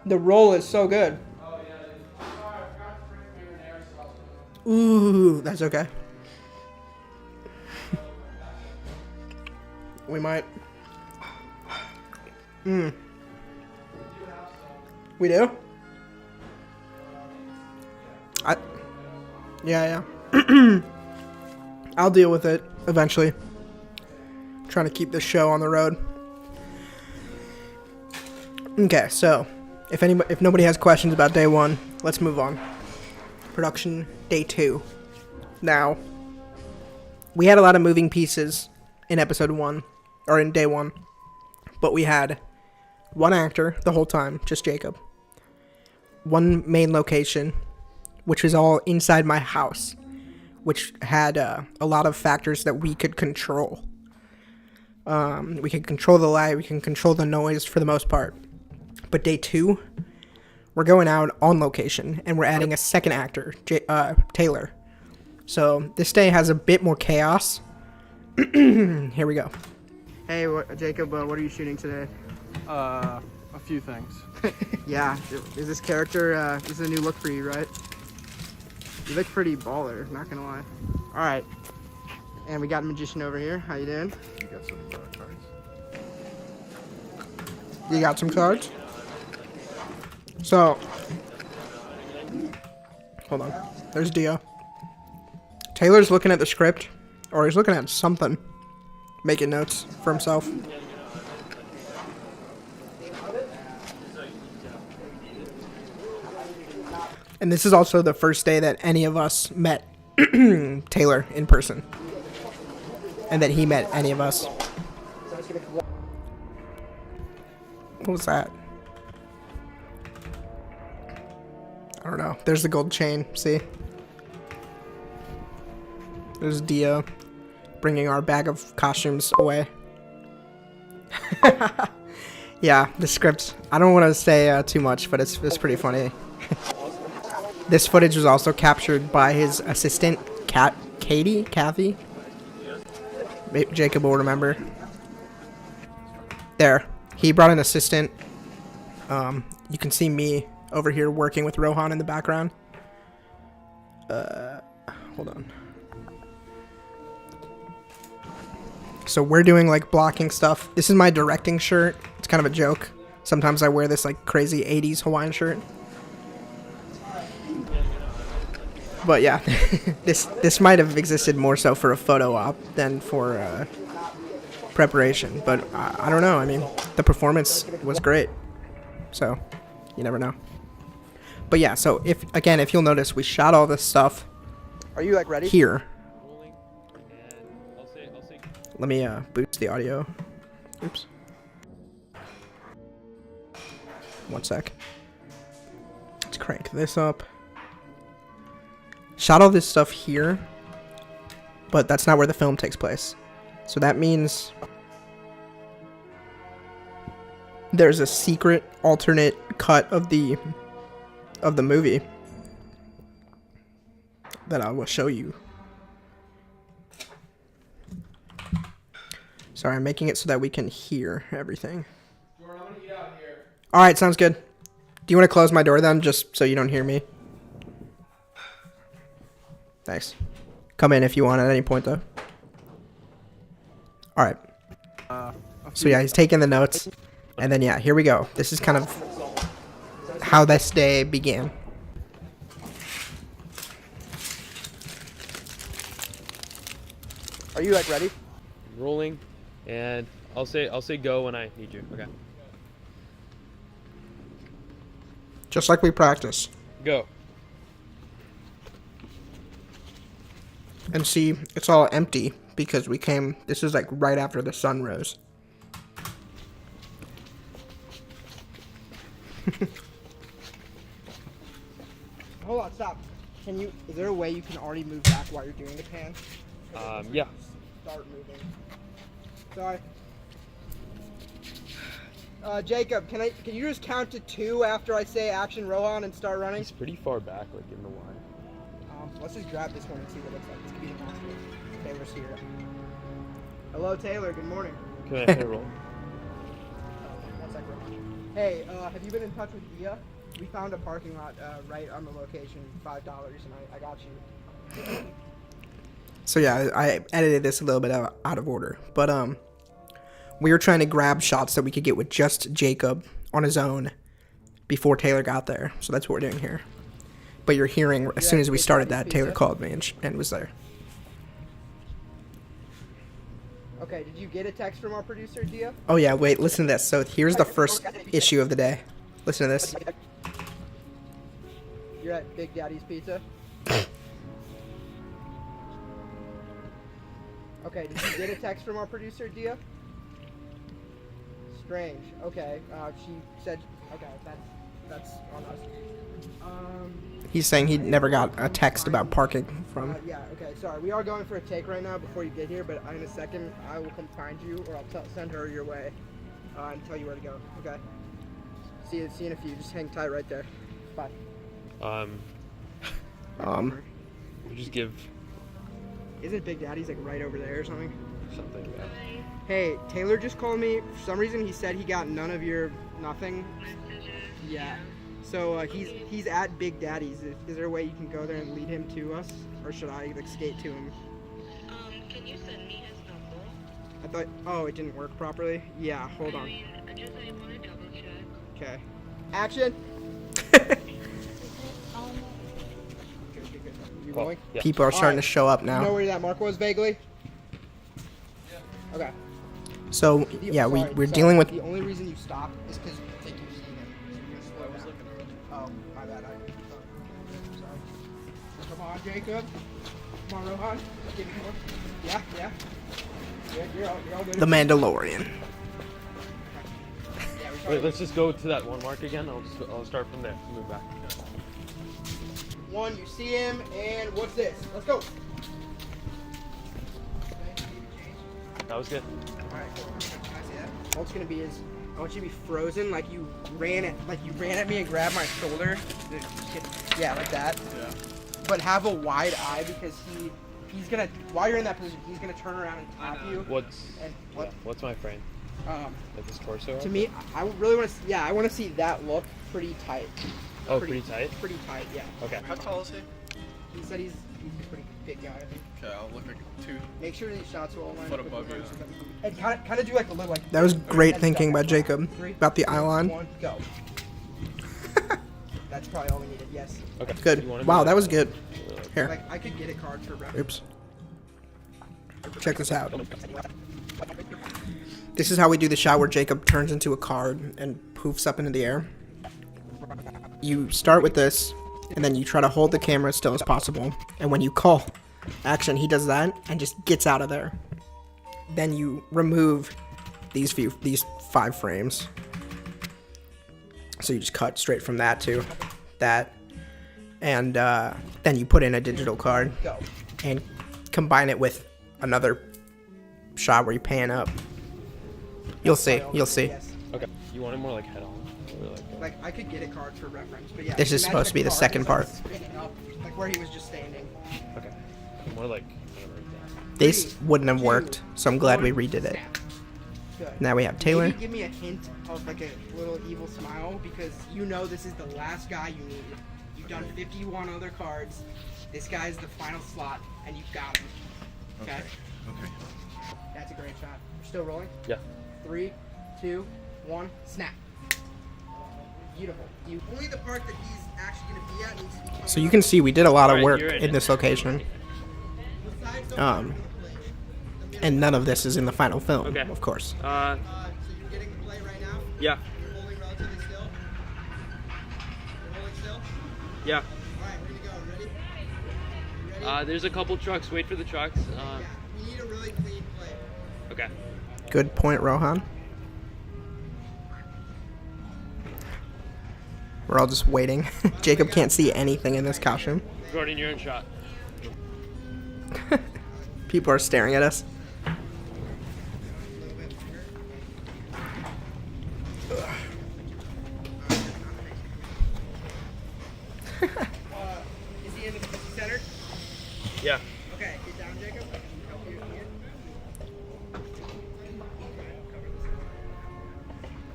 The roll is so good. Ooh, that's okay. We might. We do? Yeah. I'll deal with it eventually. Trying to keep this show on the road. Okay, so if nobody has questions about day 1, let's move on. Production day 2. Now, we had a lot of moving pieces in episode 1, or in day 1, but we had one actor the whole time, just Jacob. One main location, which was all inside my house, which had a lot of factors that we could control. We can control the light, we can control the noise for the most part. But day 2, we're going out on location, and we're adding a second actor, Taylor. So this day has a bit more chaos. Here we go. Hey, Jacob, what are you shooting today? A few things. Yeah, is this character, this is a new look for you, right? You look pretty baller, not gonna lie. Alright. And we got Magician over here. How you doing? You got some cards? You got some cards? So, hold on. There's Dio. Taylor's looking at the script, or he's looking at something, making notes for himself. And this is also the first day that any of us met Taylor in person. And that he met any of us. What was that? I don't know. There's the gold chain. See? There's Dia bringing our bag of costumes away. Yeah, the script. I don't want to say too much, but it's pretty funny. This footage was also captured by his assistant, Kathy. Jacob will remember. There. He brought an assistant. You can see me over here working with Rohan in the background. Hold on. So we're doing like blocking stuff. This is my directing shirt. It's kind of a joke. Sometimes I wear this like crazy 80s Hawaiian shirt. But yeah, this might have existed more so for a photo op than for preparation. But I don't know. I mean, the performance was great. So you never know. But yeah, so if you'll notice, we shot all this stuff. Are you like ready? Here. Let me boost the audio. Oops. One sec. Let's crank this up. Shot all this stuff here, but that's not where the film takes place. So that means there's a secret alternate cut of the movie that I will show you. Sorry, I'm making it so that we can hear everything. Jordan, I'm gonna eat out here. Alright, sounds good. Do you want to close my door then, just so you don't hear me? Thanks. Come in if you want at any point, though. Alright. So yeah, he's taking the notes. And then yeah, here we go. This is kind of how this day began. Are you like ready? Rolling, and I'll say go when I need you. Okay. Just like we practice. Go. And see, it's all empty because we came, this is like right after the sun rose. Hold on, stop. Is there a way you can already move back while you're doing the pan? Yeah. Start moving. Sorry. Jacob, can you just count to 2 after I say action Rohan and start running? He's pretty far back, like in the line. Let's just grab this one and see what it looks like. This could be the hospital. Taylor's here. Hello, Taylor. Good morning. Can I roll? One sec, Rohan. Hey, have you been in touch with Dia? We found a parking lot right on the location, $5, and I got you. So yeah, I edited this a little bit out of order, but we were trying to grab shots that we could get with just Jacob on his own before Taylor got there. So that's what we're doing here. But you're hearing, as soon as we started that, Taylor called me and was there. Okay, did you get a text from our producer, Dia? Oh yeah, wait, listen to this. So here's the first issue of the day. Listen to this. You're at Big Daddy's Pizza? Okay, did you get a text from our producer, Dia? Strange. Okay, she said, okay, that's on us. He's saying he never got a text about parking from... yeah, okay, sorry. We are going for a take right now before you get here, but in a second I will come find you, or I'll send her your way and tell you where to go, okay? See you in a few. Just hang tight right there. Bye. You just give... Isn't Big Daddy's like right over there or something? Something, yeah. Hey, Taylor just called me. For some reason he said he got none of your nothing. Yeah. So he's at Big Daddy's. Is there a way you can go there and lead him to us, or should I like skate to him? Can you send me his number? I thought. Oh, it didn't work properly. Yeah. Hold on. I want to double check. Okay. Action. You going? Yeah. People are starting to show up now. You know where that mark was vaguely? Yeah. Okay. So yeah, we're dealing with... The only reason you stopped is because you think you've seen him. So you're gonna slow down. Oh, my bad. Come on, Jacob. Come on, Rohan. Give me more. Yeah. You're all good. The Mandalorian. Wait, let's just go to that one mark again. I'll start from there. Move back. One, you see him, and what's this? Let's go. That was good. Alright, cool. Can I see that? All it's gonna be is I want you to be frozen like you ran at me and grabbed my shoulder. Yeah, like that. Yeah. But have a wide eye because he's gonna while you're in that position, he's gonna turn around and tap you. What's my frame? Like this torso? To me, I really want to. Yeah, I want to see that look pretty tight. Oh, pretty tight? Pretty tight, yeah. Okay. How tall is he? He said he's a pretty big guy, I think. Okay, I'll look like 2 Make sure these shots are all lined foot up. above you. And kind of do like a little like. That was great thinking by Jacob about the eye line. 1, go. That's probably all we needed. Yes. Okay. Good. Wow, that was good. Here. Like I could get a card for reference. Oops. Check this out. This is how we do the shot where Jacob turns into a card and poofs up into the air. You start with this, and then you try to hold the camera as still as possible. And when you call action, he does that and just gets out of there. Then you remove these 5 frames. So you just cut straight from that to that. And then you put in a digital card and combine it with another shot where you pan up. You'll see. You'll see. Yes. Okay. You want it more like head on? Or Like I could get a card for reference, but yeah. This is imagine supposed to be the card second is, part. Spinning up, like where he was just standing. Okay. More like kind of like that. This wouldn't have worked, so I'm glad we redid it. Good. Now we have Taylor. Maybe give me a hint of like a little evil smile because you know this is the last guy you need. You've done 51 other cards. This guy's the final slot, and you've got him. Okay. Okay. That's a great shot. We're still rolling. Yeah. 3, 2, 1, snap. Beautiful. Only the part that he's actually going to be at needs to be coming So you can see we did a lot of Alright, work you're in this location. And none of this is in the final film, Okay. of course. So you're getting the play right now? Yeah. You're holding relatively still? You're holding still? Yeah. Alright, we're going to go. Ready? You ready? There's a couple trucks. Wait for the trucks. Yeah. We need a really clean play. Okay. Good point, Rohan. We're all just waiting. Jacob can't see anything in this costume. Gordon, you're in shot. People are staring at us. Is he in the center? Yeah. Okay, get down, Jacob. Help you here.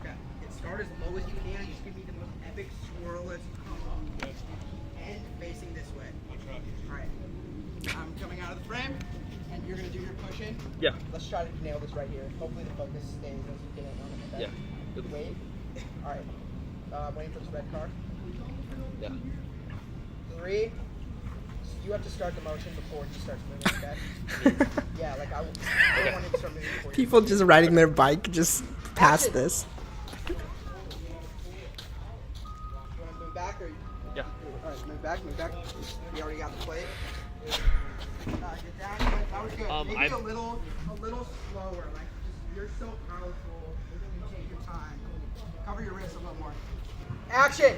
Okay, start as low as you can. Just give me the most epic swirl as you come up. And facing this way. Alright. I'm coming out of the frame, and you're going to do your push in. Yeah. Let's try to nail this right here. Hopefully the focus stays as you get it on it. Okay? Yeah. Wait. Alright. Waiting for this red card. Yeah. 3. You have to start the motion before he starts moving, okay? Yeah, like I don't want him to start moving before you. People just riding their bike just past this. You want to move back or? Yeah. Alright, move back. We already got the plate. Get down. That was good. Maybe a little slower. Like you're so powerful. You take your time. Cover your wrist a little more. Action.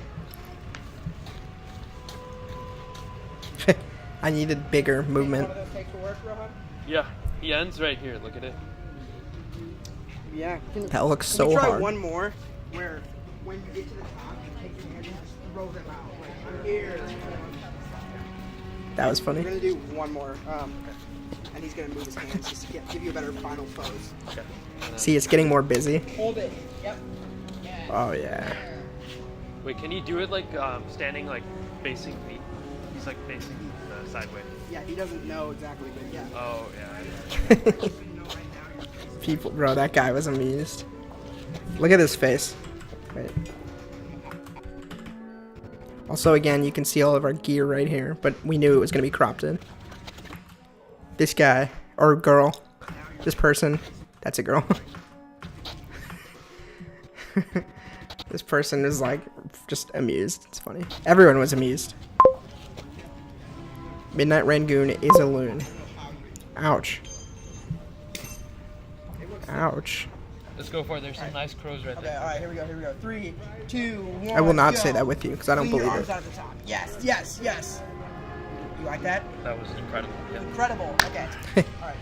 I needed bigger movement. One of those takes will work, Rohan? Yeah. He ends right here. Look at it. Yeah. That looks Can so we try hard. one more where when you get to the top, you take your hand and just throw them out. Like, I'm here. That was funny. We're going to do one more. And he's going to move his hands just to give you a better final pose. Okay. See, it's getting more busy. Hold it. Yep. Oh, yeah. Wait, can you do it like standing like facing me? He's like facing the sideway. Yeah, he doesn't know exactly, but yeah. Oh, yeah. People, bro, that guy was amused. Look at his face. Wait. Also, again, you can see all of our gear right here, but we knew it was going to be cropped in. This guy, or girl, this person, that's a girl. This person is like, just amused. It's funny. Everyone was amused. Midnight Rangoon is a loon. Ouch. Ouch. Let's go for it. There's some nice crows right Okay, there. alright, here we go. 3, 2, 1. I will not go. say that with you because I don't Clean your believe arms it. out at the top. Yes, yes, yes. You like that? That was incredible. Yeah. Incredible. Okay. Alright.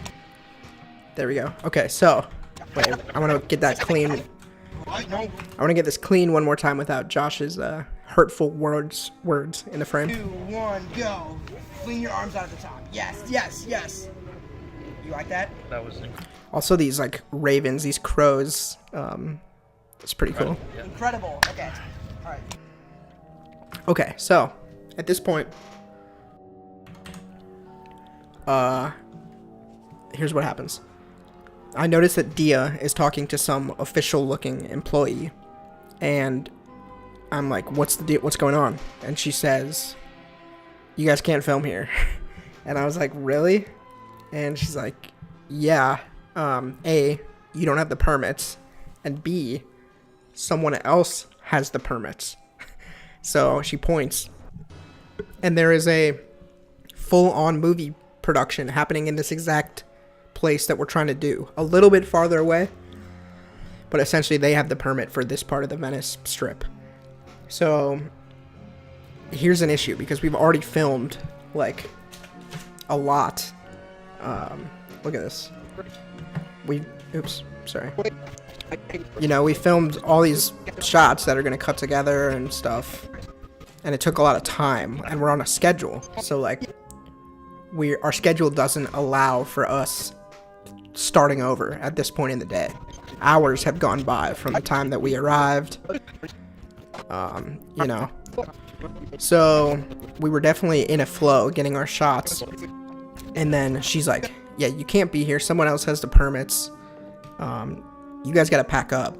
There we go. Okay, so wait, I want to get that clean. I want to get this clean one more time without Josh's hurtful words in the frame. 2, 1, go. Clean your arms out at the top. Yes, yes, yes. You like that? That was incredible. Also, these like ravens, these crows. It's pretty cool. Yeah. Incredible. Okay. Alright. Okay, so at this point, here's what happens. I notice that Dia is talking to some official-looking employee, and I'm like, "What's the deal? What's going on?" And she says, "You guys can't film here." And I was like, "Really?" And she's like, "Yeah. A, you don't have the permits, and B, someone else has the permits." So she points, and there is a full-on movie production happening in this exact place that we're trying to do, a little bit farther away, but essentially they have the permit for this part of the Venice Strip. So here's an issue, because we've already filmed like a lot. Look at this. Oops, sorry. You know, we filmed all these shots that are going to cut together and stuff, and it took a lot of time, and we're on a schedule, so like our schedule doesn't allow for us starting over at this point in the day. Hours have gone by from the time that we arrived, you know, so we were definitely in a flow getting our shots, and then she's like, "Yeah, you can't be here, someone else has the permits, you guys gotta pack up."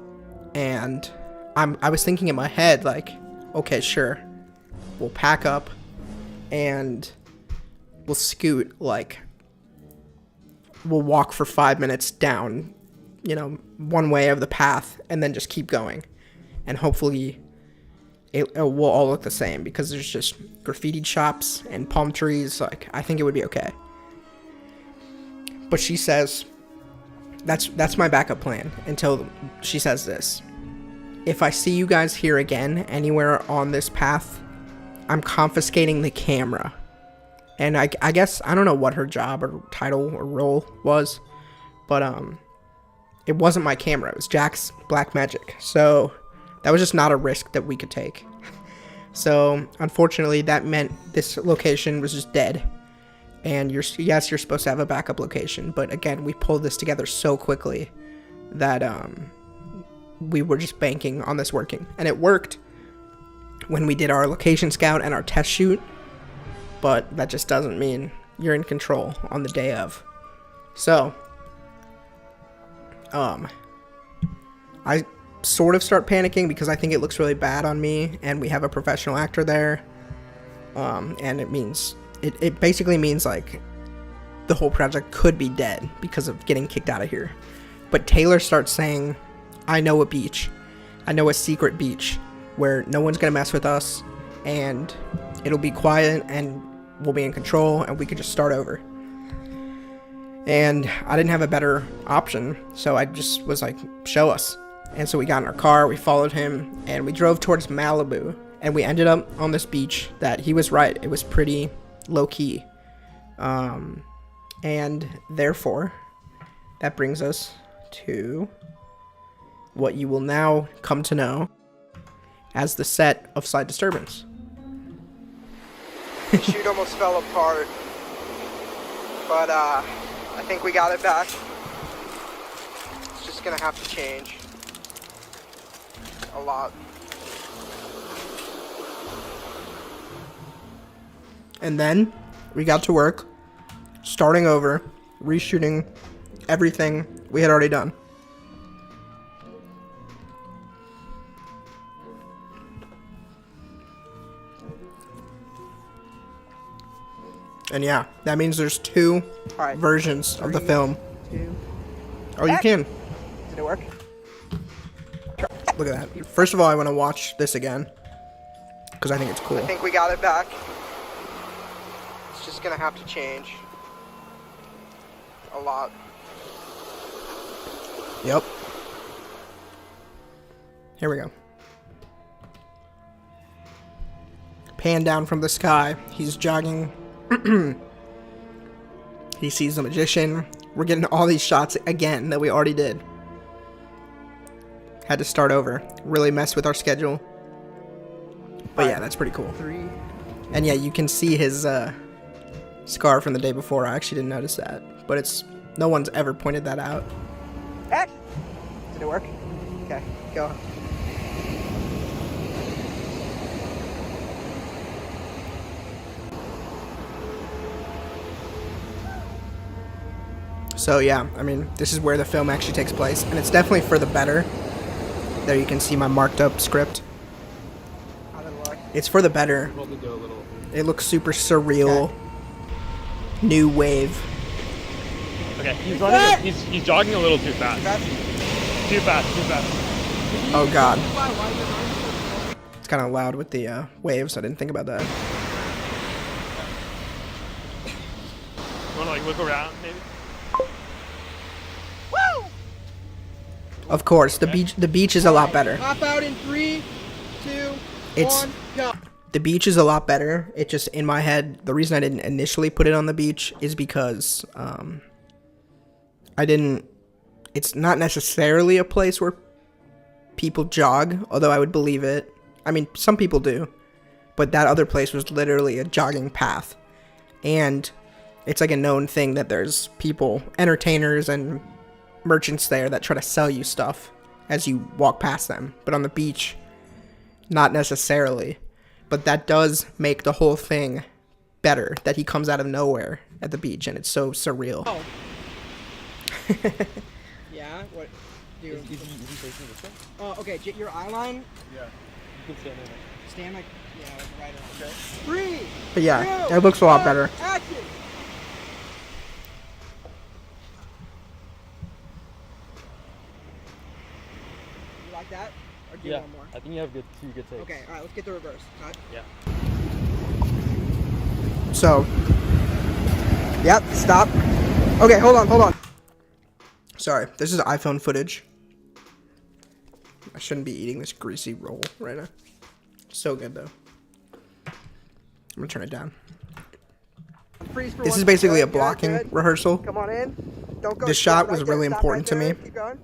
And I was thinking in my head, like, okay, sure, we'll pack up and we'll scoot, like, we'll walk for 5 minutes down, you know, one way of the path, and then just keep going, and hopefully it will all look the same, because there's just graffiti shops and palm trees. Like, I think it would be okay. But she says, that's my backup plan until she says this: if I see you guys here again anywhere on this path, I'm confiscating the camera. And I guess, I don't know what her job or title or role was, but it wasn't my camera, it was Jack's black magic. So that was just not a risk that we could take. So unfortunately, that meant this location was just dead. And yes, you're supposed to have a backup location, but again, we pulled this together so quickly that we were just banking on this working. And it worked when we did our location scout and our test shoot, but that just doesn't mean you're in control on the day of. So I sort of start panicking because I think it looks really bad on me, and we have a professional actor there, and it basically means like the whole project could be dead because of getting kicked out of here. But Taylor starts saying, "I know a beach, I know a secret beach where no one's gonna mess with us, and it'll be quiet, and we'll be in control, and we could just start over." And I didn't have a better option, so I just was like, "Show us." And so we got in our car, we followed him, and we drove towards Malibu, and we ended up on this beach that he was right, it was pretty low-key. And therefore, that brings us to what you will now come to know as the set of Sleight Disturbance. The shoot almost fell apart, but I think we got it back. It's just gonna have to change a lot. And then we got to work, starting over, reshooting everything we had already done. And yeah, that means there's two versions of the film. Oh, you can. Did it work? Look at that. First of all, I want to watch this again, because I think it's cool. I think we got it back. It's which is gonna have to change a lot. Yep. Here we go. Pan down from the sky. He's jogging. He sees the magician. We're getting all these shots again that we already did. Had to start over. Really messed with our schedule. But yeah, that's pretty cool. 3. And yeah, you can see his scar from the day before. I actually didn't notice that. But it's no one's ever pointed that out. Action! Did it work? Okay, go. So yeah, I mean, this is where the film actually takes place, and it's definitely for the better. There you can see my marked up script. How did it look? It's for the better. It looks super surreal. Okay. New wave. Okay, he's running. He's jogging a little too fast. Too fast. Oh god. It's kind of loud with the waves. I didn't think about that. You wanna like look around, maybe? Of course, the beach is a lot better. Hop out in 3, 2, 1, go. The beach is a lot better. It just, in my head, the reason I didn't initially put it on the beach is because it's not necessarily a place where people jog, although I would believe it. I mean, some people do, but that other place was literally a jogging path. And it's like a known thing that there's people, entertainers and merchants there that try to sell you stuff as you walk past them. But on the beach, not necessarily. But that does make the whole thing better, that he comes out of nowhere at the beach and it's so surreal. Oh. Yeah, what? Is he facing this way? Oh, okay, your eye line? Yeah. You can stand in it. Stand like, yeah, like right on. Okay. 3, But yeah, 2, it looks a lot better. Action! You like that? Or do you want more? I think you have two good takes. Okay, alright, let's get the reverse. Cut. Yeah. So, yep, stop. Okay, hold on. Sorry, this is iPhone footage. I shouldn't be eating this greasy roll right now. So good though. I'm gonna turn it down. This is basically a blocking rehearsal. Come on in. Don't go. This shot was really important to me. Keep going.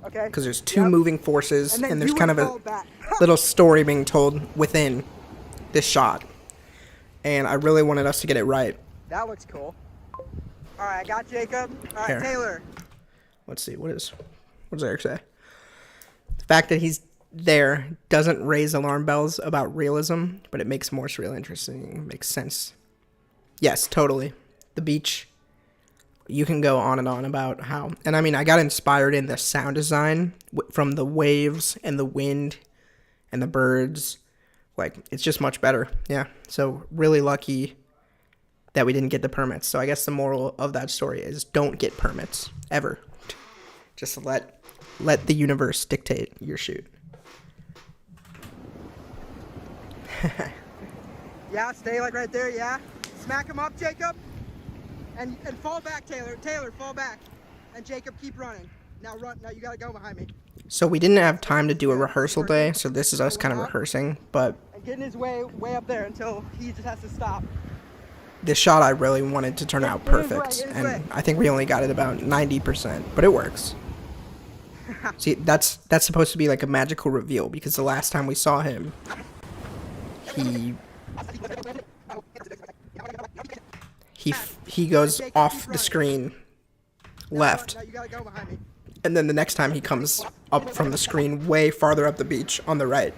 Okay. Because there's two moving forces And then and there's you kind of would a fall back. little story being told within this shot. And I really wanted us to get it right. That looks cool. Alright, I got Jacob. Alright, Here. Taylor. Let's see, what does Eric say? The fact that he's there doesn't raise alarm bells about realism, but it makes more surreal interesting. It makes sense. Yes, totally. The beach, you can go on and on about how, and I mean, I got inspired in the sound design from the waves and the wind and the birds. Like, it's just much better. Yeah, so really lucky that we didn't get the permits. So I guess the moral of that story is don't get permits, ever. Just let the universe dictate your shoot. Yeah, stay like right there, yeah. Smack him up, Jacob. And fall back, Taylor. Taylor, fall back. And Jacob, keep running. Now run. Now you gotta go behind me. So we didn't have time to do a rehearsal day, so this is us kind of rehearsing, but And get in his way up there until he just has to stop. this shot I really wanted to turn out perfect, and I think we only got it about 90%, but it works. See, that's supposed to be like a magical reveal, because the last time we saw him, he goes off the screen left, Now you gotta go behind me. and then the next time he comes up from the screen way farther up the beach on the right,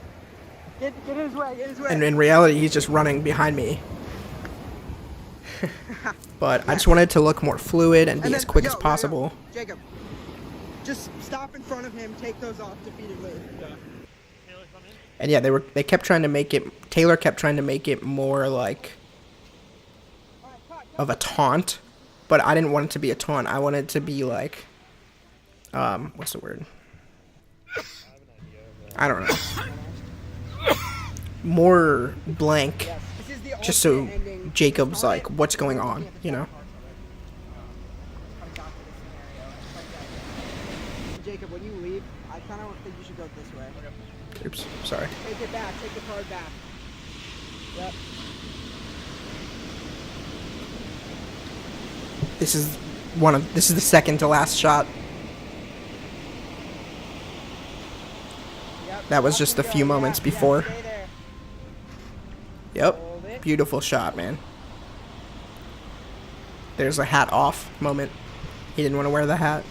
Get in his way, get in his way. and in reality he's just running behind me. But I just wanted it to look more fluid and be as quick as possible. Jacob, just stop in front of him, take those off defeatedly. And yeah, they kept trying to make it, Taylor kept trying to make it more like of a taunt, but I didn't want it to be a taunt. I wanted it to be like, what's the word? I don't know. More blank just so Jacob's like, what's going on, you know? Jacob, when you leave, I kind of think you should go this way. Oops, sorry. Take it back. Take the card back. Yep. This is the second to last shot. Yep. That was just a few moments before. Stay there. Yep. Hold it. Beautiful shot, man. There's a hat off moment. He didn't want to wear the hat.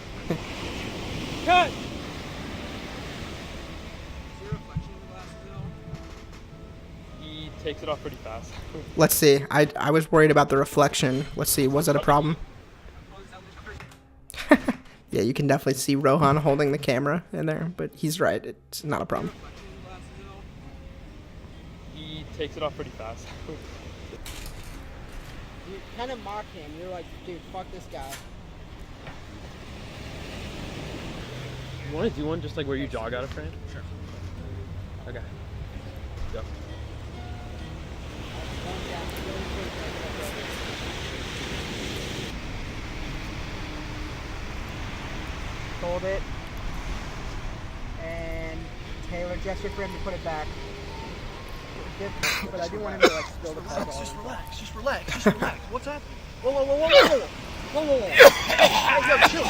Cut! He takes it off pretty fast. Let's see. I was worried about the reflection. Let's see. Was it a problem? Yeah, you can definitely see Rohan holding the camera in there, but he's right. It's not a problem. He takes it off pretty fast. You kind of mock him. You're like, dude, fuck this guy. You want to do one just like where you jog out of frame? Sure. Okay. Go. Hold it. And Taylor, gesture for him to put it back. But I do want him to like spill the card. Just relax. Just relax. Just relax. What's up? Whoa, whoa, whoa, whoa, whoa, whoa, whoa, whoa. Hey, yo,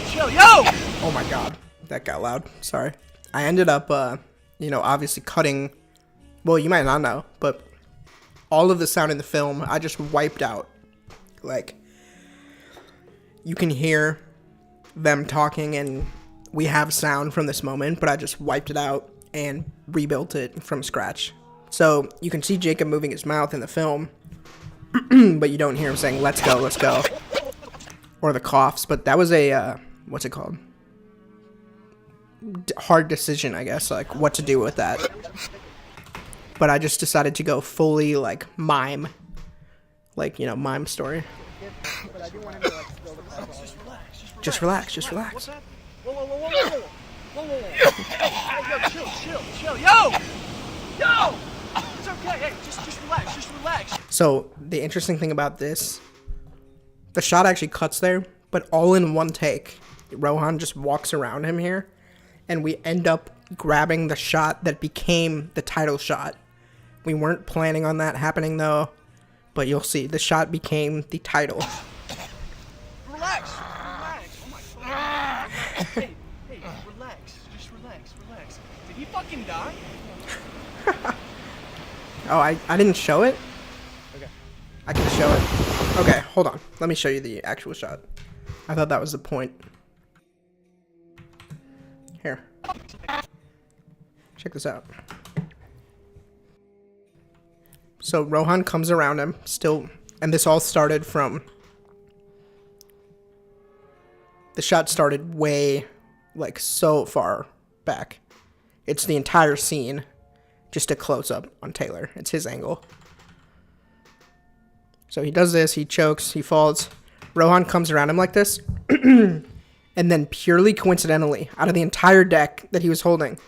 chill, yo! Oh my god. That got loud. Sorry. I ended up, obviously cutting. Well, you might not know, but all of the sound in the film, I just wiped out. Like, you can hear them talking and we have sound from this moment, but I just wiped it out and rebuilt it from scratch. So you can see Jacob moving his mouth in the film, but you don't hear him saying, let's go, or the coughs. But that was a, what's it called? Hard decision, I guess, like what to do with that. But I just decided to go fully like mime, like, mime story. But I do want him to like spill the card. Just relax. What's that? Whoa, whoa, whoa, whoa, whoa, whoa, whoa, whoa. Hey, yo, chill, yo! It's okay, hey, just relax. So the interesting thing about this, the shot actually cuts there, but all in one take. Rohan just walks around him here, and we end up grabbing the shot that became the title shot. We weren't planning on that happening though, but you'll see, the shot became the title. Relax. Oh my god. Hey, relax. Just relax. Did he fucking die? Oh, I didn't show it? Okay. I can show it. Okay, hold on. Let me show you the actual shot. I thought that was the point. Here. Check this out. So Rohan comes around him, still, and this all started from... The shot started way, like, so far back. It's the entire scene, just a close-up on Taylor. It's his angle. So he does this, he chokes, he falls. Rohan comes around him like this, and then purely coincidentally, out of the entire deck that he was holding,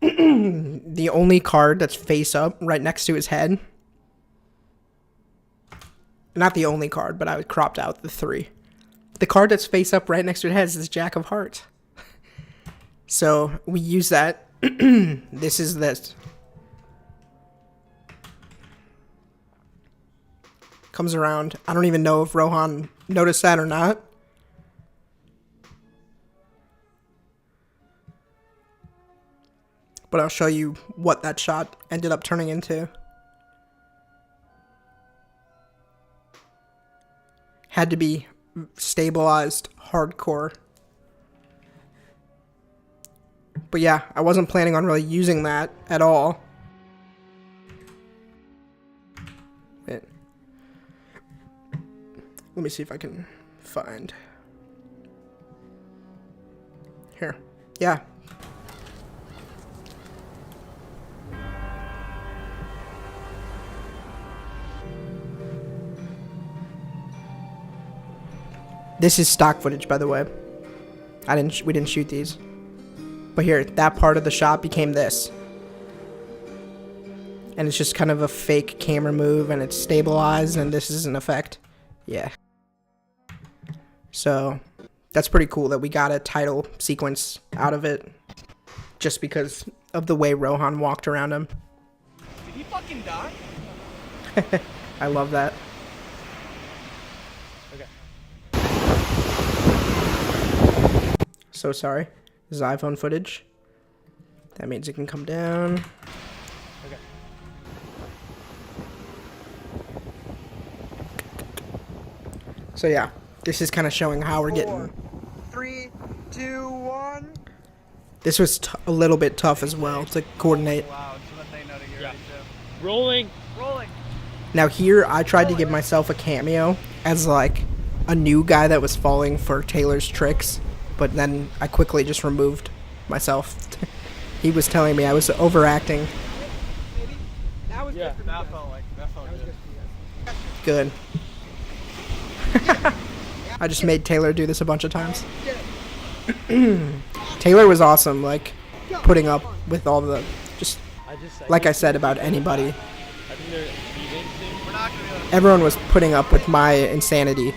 the only card that's face up right next to his head, not the only card, but I cropped out the three. The card that's face up right next to his head is Jack of Hearts. So we use that. This is this. Comes around. I don't even know if Rohan noticed that or not. But I'll show you what that shot ended up turning into. Had to be stabilized hardcore. But yeah, I wasn't planning on really using that at all. Wait. Let me see if I can find. Here. Yeah. This is stock footage, by the way. We didn't shoot these. But here, that part of the shot became this. And it's just kind of a fake camera move, and it's stabilized, and this is an effect. Yeah. So, that's pretty cool that we got a title sequence out of it. Just because of the way Rohan walked around him. Did he fucking die? I love that. Okay. So sorry. This is iPhone footage. That means it can come down. Okay. So yeah, this is kind of showing how we're getting. 3, 2, 1. This was a little bit tough as well to coordinate. Loud so that they know to get Yeah. ready to. Rolling. Rolling. Now here, I tried to give myself a cameo as like a new guy that was falling for Taylor's tricks, but then I quickly just removed myself. He was telling me I was overacting. That was Yeah. That felt good. Good. I just made Taylor do this a bunch of times. Taylor was awesome, like putting up with all the just like I said about anybody. I think they're leaving soon. We're not gonna be able Everyone was putting up with my insanity.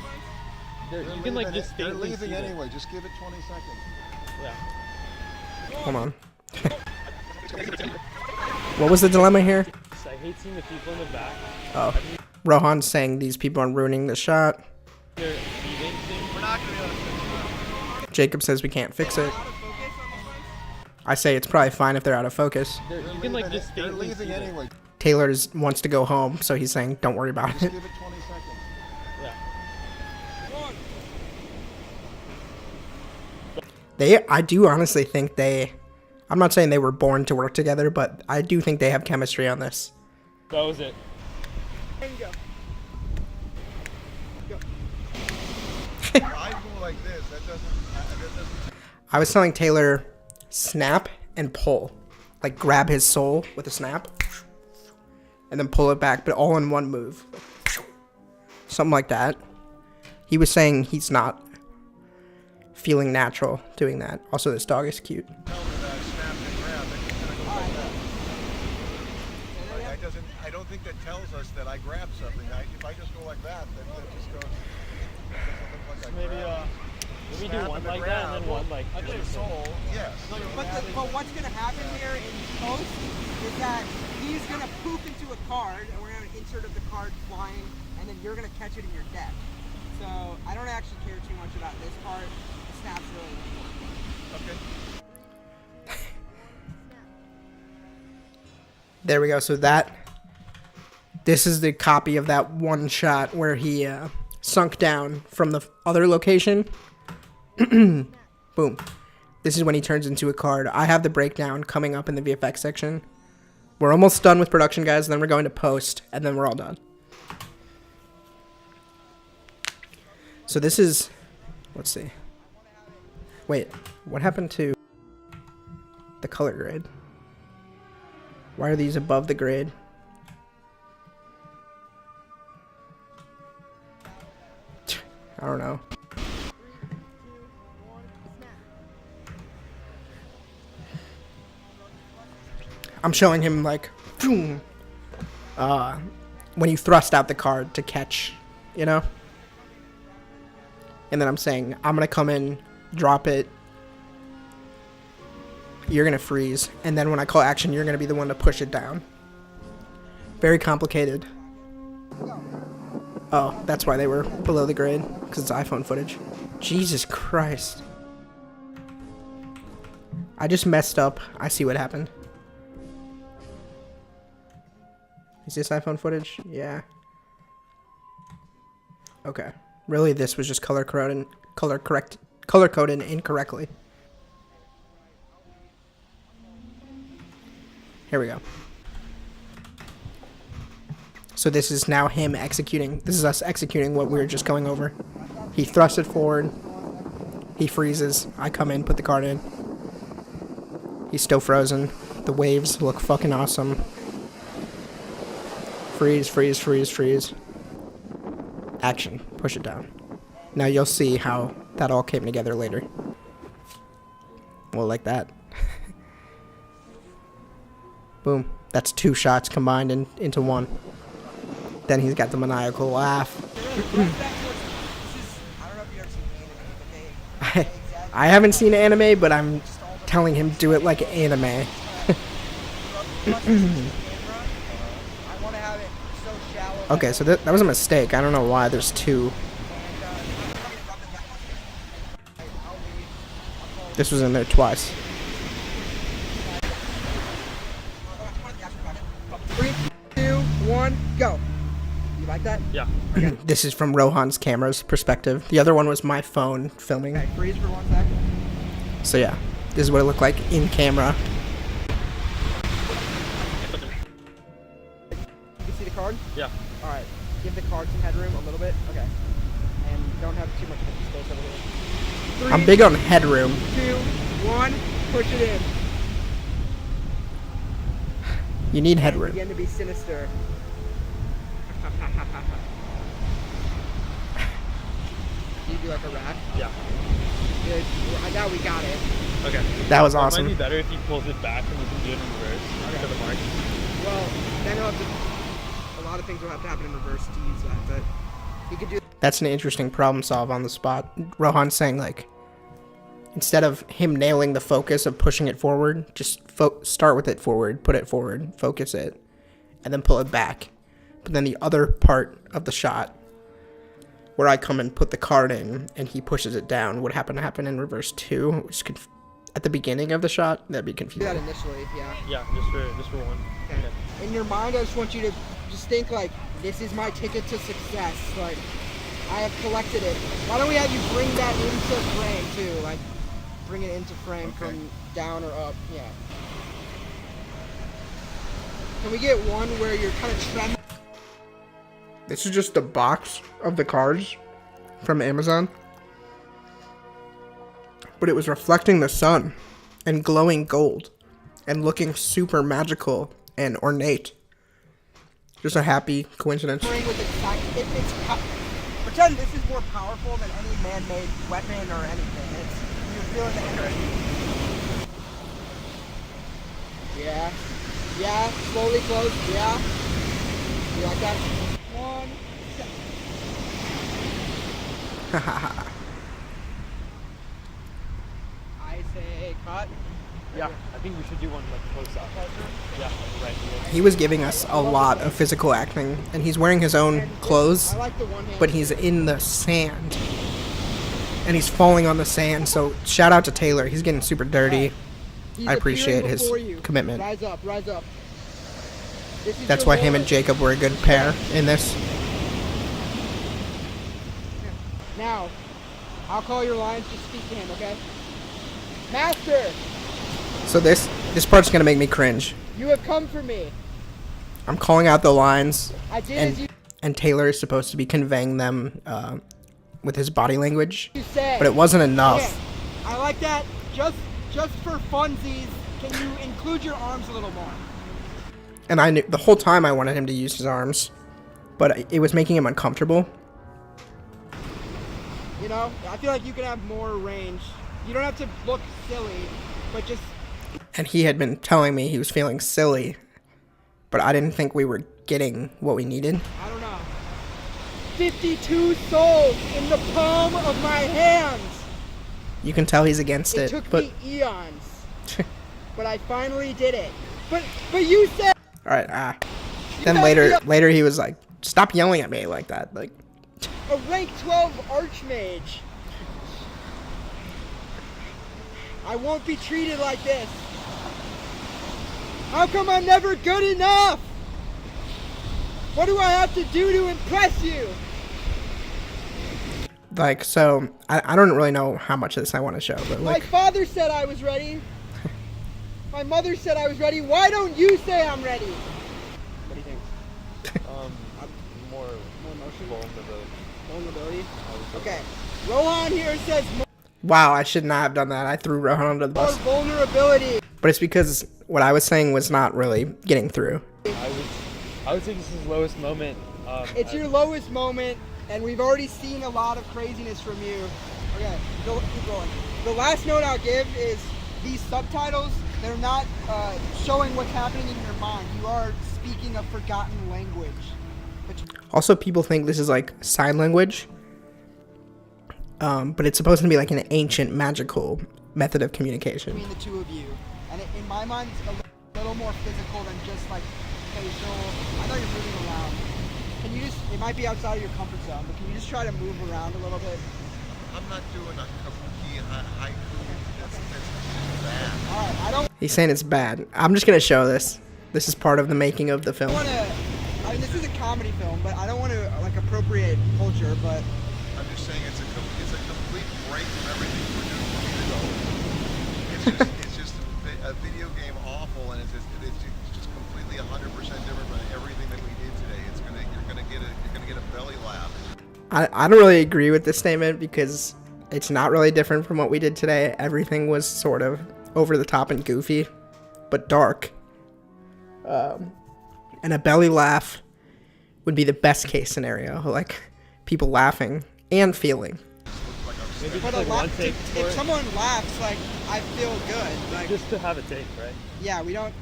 You can like just They're faintly leaving see them. anyway. Just give it 20 seconds. Yeah. Hold on. What was the dilemma here? I hate seeing the people in the back. Oh, Rohan's saying these people are ruining the shot. They're leaving soon. We're not gonna be able to finish it. Jacob says we can't fix it. I say it's probably fine if they're out of focus. You can like just They're faintly see leaving them. anyway. Taylor wants to go home, so he's saying don't worry about Just it. give it 20 seconds. Yeah. I do honestly think I'm not saying they were born to work together, but I do think they have chemistry on this. That was it. I go like this. That doesn't. I was telling Taylor, snap and pull. Like grab his soul with a snap, and then pull it back, but all in one move. Something like that. He was saying he's not feeling natural doing that. Also, this dog is cute. Tell me that I snapped and grabbed. I just gonna go like that. That doesn't. I don't think that tells us that I grabbed something. If I just go like that just goes. It doesn't look like I Maybe grabbed. let me do one like that and then one like I this. think soul. Yes. But what's going to happen here in post is that he's going to poop into a card, and we're going to have an insert of the card flying, and then you're going to catch it in your deck. So I don't actually care too much about this part. The snap's really important. Okay. There we go. So this is the copy of that one shot where he sunk down from the other location. Boom. This is when he turns into a card. I have the breakdown coming up in the VFX section. We're almost done with production, guys. And then we're going to post, and then we're all done. So this is, let's see. Wait, what happened to the color grade? Why are these above the grade? I don't know. I'm showing him like, when you thrust out the card to catch, you know? And then I'm saying, I'm going to come in, drop it. You're going to freeze. And then when I call action, you're going to be the one to push it down. Very complicated. Oh, that's why they were below the grade, because it's iPhone footage. Jesus Christ. I just messed up. I see what happened. Is this iPhone footage? Yeah. Okay. Really, this was just color coded incorrectly. Here we go. So this is now him executing. This is us executing what we were just going over. He thrusts it forward. He freezes. I come in, put the card in. He's still frozen. The waves look fucking awesome. Freeze, freeze, freeze, freeze. Action. Push it down. Now you'll see how that all came together later. Well, like that. Boom. That's 2 shots combined into one. Then he's got the maniacal laugh. I haven't seen anime, but I'm telling him do it like anime. Okay, so that was a mistake. I don't know why there's 2. This was in there twice. 3, 2, 1, go. You like that? Yeah. Okay. This is from Rohan's camera's perspective. The other one was my phone filming. Okay, freeze for 1 sec. So yeah, this is what it looked like in camera. You can see the card? Yeah. Alright, give the card some headroom a little bit. Okay. And don't have too much space over here. 3, I'm big on headroom. 2, 1, push it in. You need headroom. Begin to be sinister. You do like a rat? Yeah. Good. I doubt we got it. Okay. That was It awesome. might be better if he pulls it back and we can do it in reverse. Okay. For the mark. Well, then he'll have to, a lot of things will have to happen in reverse to use that, but he could do. That's an interesting problem solve on the spot. Rohan's saying like, instead of him nailing the focus of pushing it forward, just start with it forward, put it forward, focus it, and then pull it back. But then the other part of the shot, where I come and put the card in and he pushes it down, would happen in reverse too, which could, at the beginning of the shot, that'd be Do confusing. that initially, yeah. Yeah, just for one. Okay. In your mind, I just want you to just think like, this is my ticket to success. Like, I have collected it. Why don't we have you bring that into frame too? Like, bring it into frame from down or up. Yeah. Can we get one where you're kind of trembling? This is just a box of the cards from Amazon. But it was reflecting the sun and glowing gold and looking super magical and ornate. Just a happy coincidence. With pretend this is more powerful than any man-made weapon or anything. You're feeling the energy. Yeah. Yeah. Slowly close. Yeah. You like that? 1 second. I say cut. Yeah, I think we should do one like close up. Yeah, right here. He was giving us a lot of physical acting, and he's wearing his own clothes, but he's in the sand. And he's falling on the sand, so shout out to Taylor. He's getting super dirty. I appreciate his commitment. Rise up, rise up. That's why him and Jacob were a good pair in this. Now, I'll call your lines, just speak to him, okay? Master! So this part's gonna make me cringe. You have come for me. I'm calling out the lines, I did as you and Taylor is supposed to be conveying them with his body language, say. but it wasn't enough. Okay. I like that. Just for funsies, can you include your arms a little more? And I knew the whole time I wanted him to use his arms, but it was making him uncomfortable. You know, I feel like you can have more range. You don't have to look silly, but just... And he had been telling me he was feeling silly, but I didn't think we were getting what we needed. I don't know. 52 souls in the palm of my hands! You can tell he's against it. It took but me eons. But I finally did it. But you said... Alright, Then later he was like, stop yelling at me like that. Like, a rank 12 archmage. I won't be treated like this. How come I'm never good enough? What do I have to do to impress you? like, so I don't really know how much of this I want to show, but My like, father said I was ready. My mother said I was ready. Why don't you say I'm ready? What do you think? More emotional Vulnerability? Okay. Rohan here says wow, I should not have done that. I threw Rohan under the more bus. vulnerability. But it's because what I was saying was not really getting through. I would say this is his lowest moment. It's your lowest moment, and we've already seen a lot of craziness from you. Okay, keep going. The last note I'll give is these subtitles they're not showing what's happening in your mind. You are speaking a forgotten language. Also, people think this is like sign language, but it's supposed to be like an ancient magical method of communication. Between the two of you, and in my mind, it's a little more physical than just like facial. I know you're moving around. Can you just? It might be outside of your comfort zone, but can you just try to move around a little bit? I'm not doing a kabuki haiku. That's bad. All right, I don't. He's saying it's bad. I'm just gonna show this. This is part of the making of the film. I mean, this is a comedy film, but I don't want to like appropriate culture. But I'm just saying it's a complete break from everything we're doing. It's just a video game awful, and it's just completely 100% different from everything that we did today. You're gonna get a belly laugh. I don't really agree with this statement because it's not really different from what we did today. Everything was sort of over the top and goofy, but dark. And a belly laugh would be the best case scenario, like people laughing and feeling. Maybe but just like one take for if it. someone laughs, like I feel good. Like Just to have a take, right? yeah, we don't.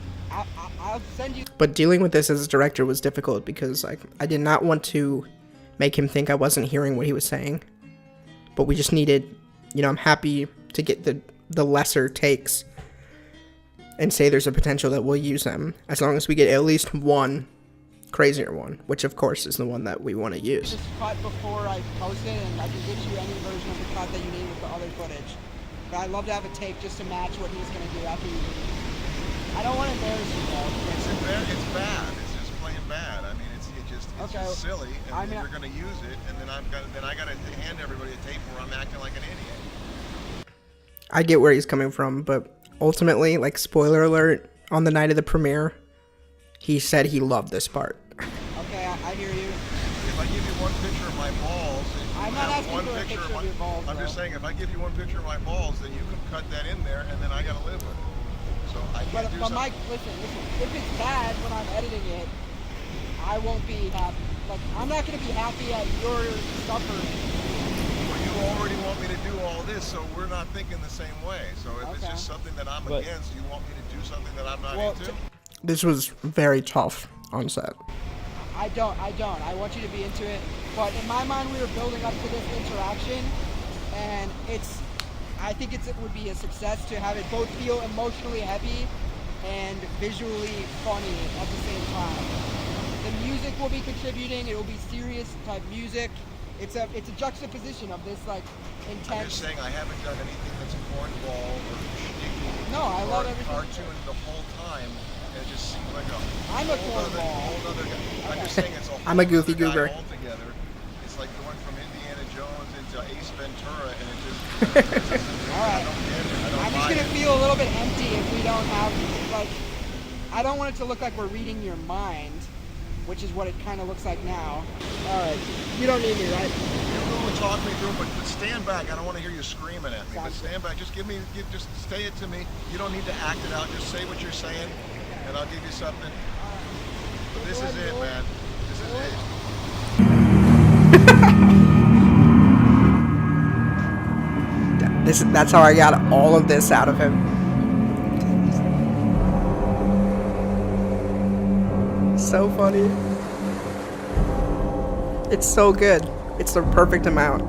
I'll send you. But dealing with this as a director was difficult because like I did not want to make him think I wasn't hearing what he was saying. But we just needed, I'm happy to get the lesser takes and say there's a potential that we'll use them as long as we get at least one crazier one, which of course is the one that we want to use. Just cut before I post it, and I can get you any version of the cut that you need with the other footage. But I'd love to have a take just to match what he's going to do after you leave. I don't want to embarrass you though. It's bad. It's just plain bad. I mean, it's just silly, and you're going to use it, and then I got to hand everybody a tape where I'm acting like an idiot. I get where he's coming from, but ultimately, like spoiler alert, on the night of the premiere, he said he loved this part. Okay, I hear you. If I give you one picture of my balls, I'm not asking for a picture of your balls. I'm just saying, if I give you one picture of my balls, then you can cut that in there, and then I got to live with it. So I can't do But something. Mike, listen. If it's bad when I'm editing it, I won't be happy. Like I'm not going to be happy at your suffering. You already want me to do all this, so we're not thinking the same way. So if it's just something that I'm against, you want me to do something that I'm not into? This was very tough on set. I don't. I want you to be into it. But in my mind, we were building up to this interaction, and I think it would be a success to have it both feel emotionally heavy and visually funny at the same time. The music will be contributing. It will be serious type music. It's a juxtaposition of this like intense. I'm just saying I haven't done anything that's cornball or shticky love or everything. cartoon the whole time. And it just seems like I'm a cornball. I'm just saying it's a whole I'm a goofy other guy goober. altogether. It's like going from Indiana Jones into Ace Ventura, and it just. All right. I'm just gonna feel a little bit empty if we don't have like. I don't want it to look like we're reading your mind, which is what it kind of looks like now. All right, you don't need me, right? You go and talk me through, but stand back. I don't want to hear you screaming at me. But stand back. Just just say it to me. You don't need to act it out. Just say what you're saying, and I'll give you something. But this is it, man. This is it. That's how I got all of this out of him. So funny. It's so good. It's the perfect amount.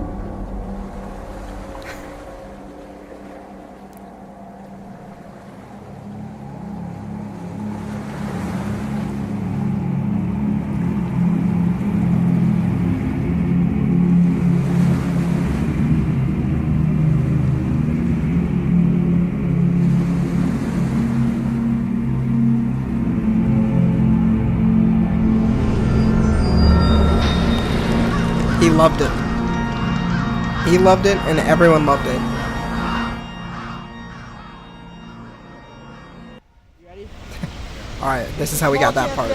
He loved it. He loved it, and everyone loved it. You ready? Alright, this is how we got that part.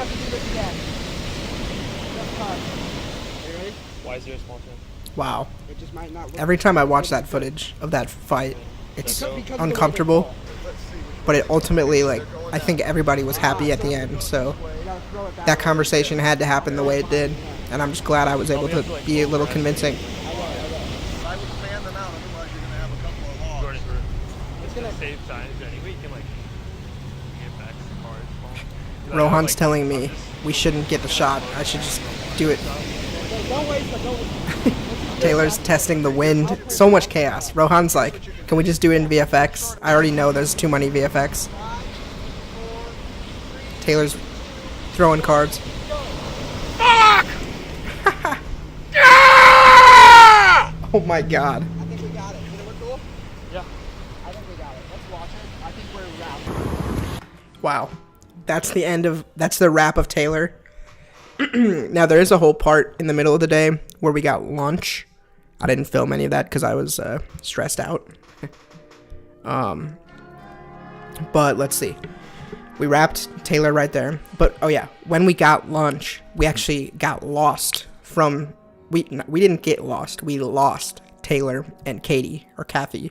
Why is there a small chance? Wow. It just might not. Every time I watch that footage of that fight, it's uncomfortable. But it ultimately, like, I think everybody was happy at the end, so that conversation had to happen the way it did. And I'm just glad I was able to be a little convincing. I would fan them out, otherwise you're going to have a couple of logs. It's gonna save time. Is there any way you can like Rohan's telling me we shouldn't get the shot. I should just do it. Taylor's testing the wind. So much chaos. Rohan's like, can we just do it in VFX? I already know there's too many VFX. Taylor's throwing cards. Oh my god. I think we got it. Did it work cool? Yeah. I think we got it. Let's watch it. I think we're wrapped. Wow. That's the wrap of Taylor. Now there is a whole part in the middle of the day where we got lunch. I didn't film any of that because I was stressed out. But let's see. We wrapped Taylor right there. But oh yeah, when we got lunch, we actually got lost from. We didn't get lost. We lost Taylor and Katie or Kathy.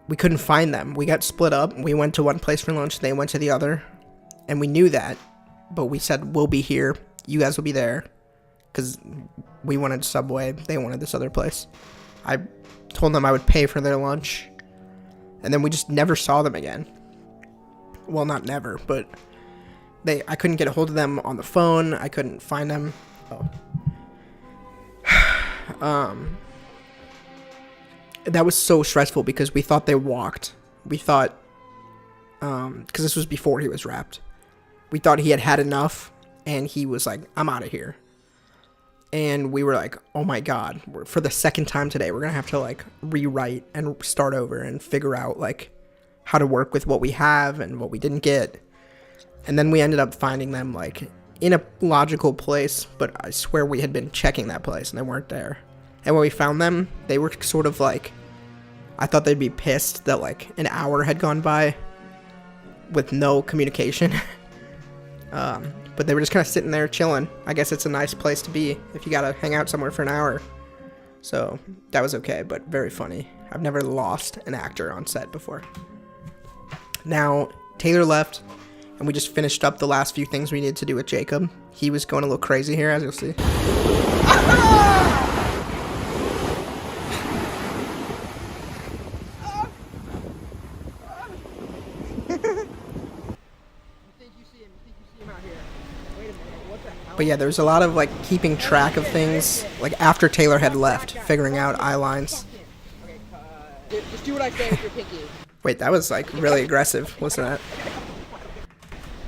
We couldn't find them. We got split up. We went to one place for lunch. They went to the other. And we knew that. But we said, we'll be here. You guys will be there. Because we wanted Subway. They wanted this other place. I told them I would pay for their lunch. And then we just never saw them again. Well, not never, but I couldn't get a hold of them on the phone. I couldn't find them. That was so stressful because we thought they walked. We thought, because this was before he was wrapped. We thought he had had enough, and he was like, I'm out of here. And we were like, oh my god, for the second time today, we're going to have to like rewrite and start over and figure out like how to work with what we have and what we didn't get. And then we ended up finding them like in a logical place, but I swear we had been checking that place and they weren't there. And when we found them, they were sort of like, I thought they'd be pissed that like an hour had gone by with no communication. But they were just kind of sitting there chilling. I guess it's a nice place to be if you gotta hang out somewhere for an hour. So that was okay, but very funny. I've never lost an actor on set before. Now, Taylor left, and we just finished up the last few things we needed to do with Jacob. He was going a little crazy here, as you'll see. But yeah, there's a lot of like keeping track of things, like after Taylor had left, figuring out eye lines. Just do what I say with your pinky. Wait, that was like really aggressive, wasn't that?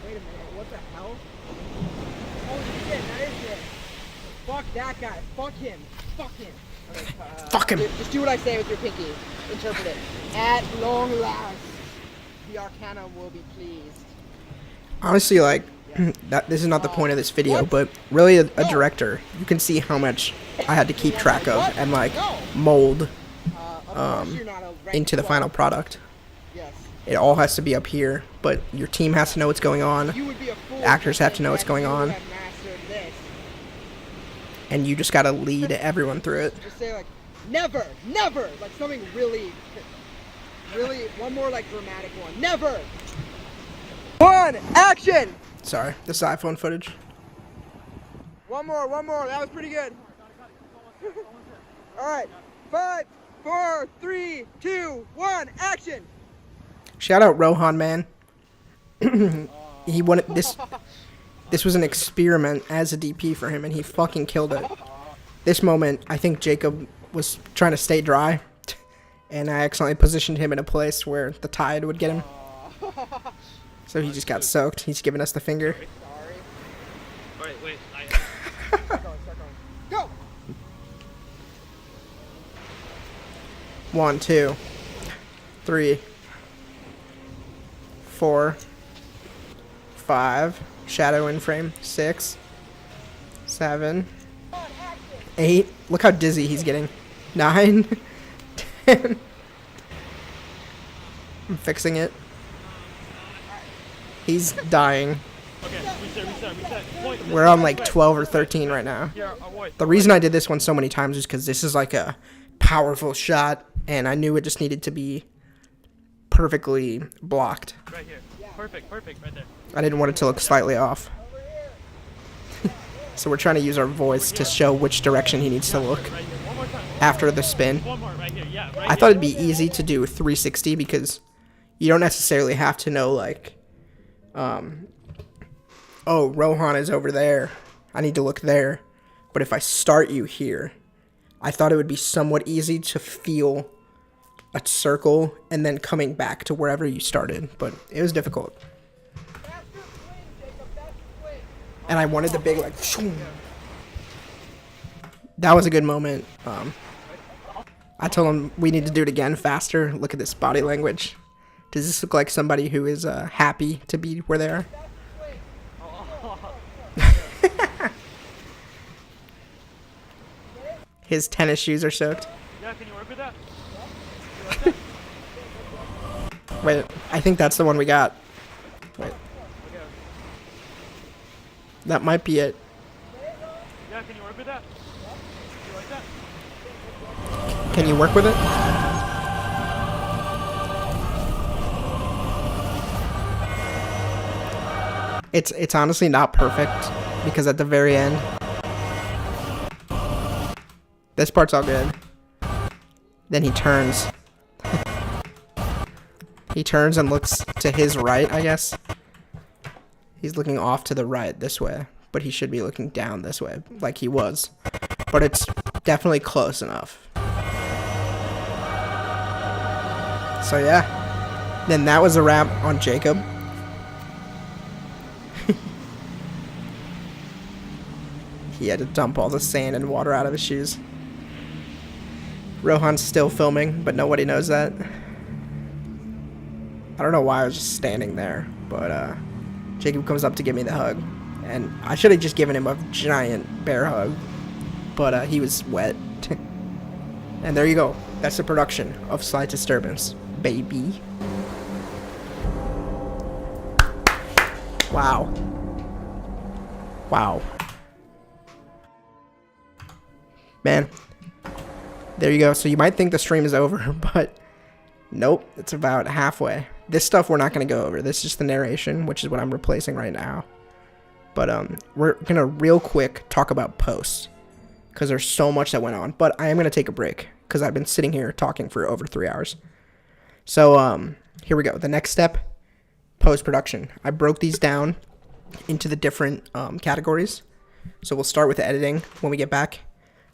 Wait a minute, what the hell? Oh shit, that is it. Fuck that guy. Fuck him. Fuck him. Okay, Fuck him. Just do what I say with your pinky. Interpret it. At long last, the Arcana will be pleased. Honestly, like, this is not the point of this video, but really a director, you can see how much I had to keep track of and like mold into the final product. It all has to be up here, but your team has to know what's going on. Actors have to know what's going on. And you just gotta lead everyone through it. Just say like, never, never, like something really, one more like dramatic one. Never. One, action. Sorry, this is iPhone footage. One more, that was pretty good. Alright, 5, 4, 3, 2, 1, action! Shout out Rohan, man. He wanted this. This was an experiment as a DP for him, and he fucking killed it. This moment, I think Jacob was trying to stay dry, and I accidentally positioned him in a place where the tide would get him. So he just got soaked. He's giving us the finger. Sorry. Alright, wait. Start going. Go! 1, 2, 3, 4, 5. Shadow in frame. 6, 7, 8. Look how dizzy he's getting. 9, 10. I'm fixing it. He's dying. Okay, reset. We're on like 12 or 13 right now. The reason I did this one so many times is because this is like a powerful shot, and I knew it just needed to be perfectly blocked. Right here. Perfect, right there. I didn't want it to look slightly off. So we're trying to use our voice to show which direction he needs to look after the spin. One more right here, yeah. Right I thought it'd be easy to do 360 because You don't necessarily have to know, like, oh, Rohan is over there. I need to look there. But if I start you here, I thought it would be somewhat easy to feel a circle and then coming back to wherever you started. But it was difficult. And I wanted the big, like, shoom. That was a good moment. I told him we need to do it again faster. Look at this body language. Does this look like somebody who is happy to be where they are? His tennis shoes are soaked. Yeah, can you work with that? Wait, I think that's the one we got. Wait. That might be it. Yeah, can you work with that? You like that? Can you work with it? It's honestly not perfect because at the very end, this part's all good. Then he turns. He turns and looks to his right, I guess. He's looking off to the right this way, but he should be looking down this way, like he was. But it's definitely close enough. So yeah. Then that was a wrap on Jacob. He had to dump all the sand and water out of his shoes. Rohan's still filming, but nobody knows that. I don't know why I was just standing there, but Jacob comes up to give me the hug. And I should have just given him a giant bear hug, but he was wet. And there you go. That's the production of Sleight Disturbance, baby. Wow. Wow. Man. There you go. So you might think the stream is over, but nope. It's about halfway. This stuff we're not going to go over. This is just the narration, which is what I'm replacing right now. But we're going to real quick talk about posts, because there's so much that went on. But I am going to take a break, because I've been sitting here talking for over 3 hours. So here we go. The next step, post-production. I broke these down into the different categories. So we'll start with editing when we get back.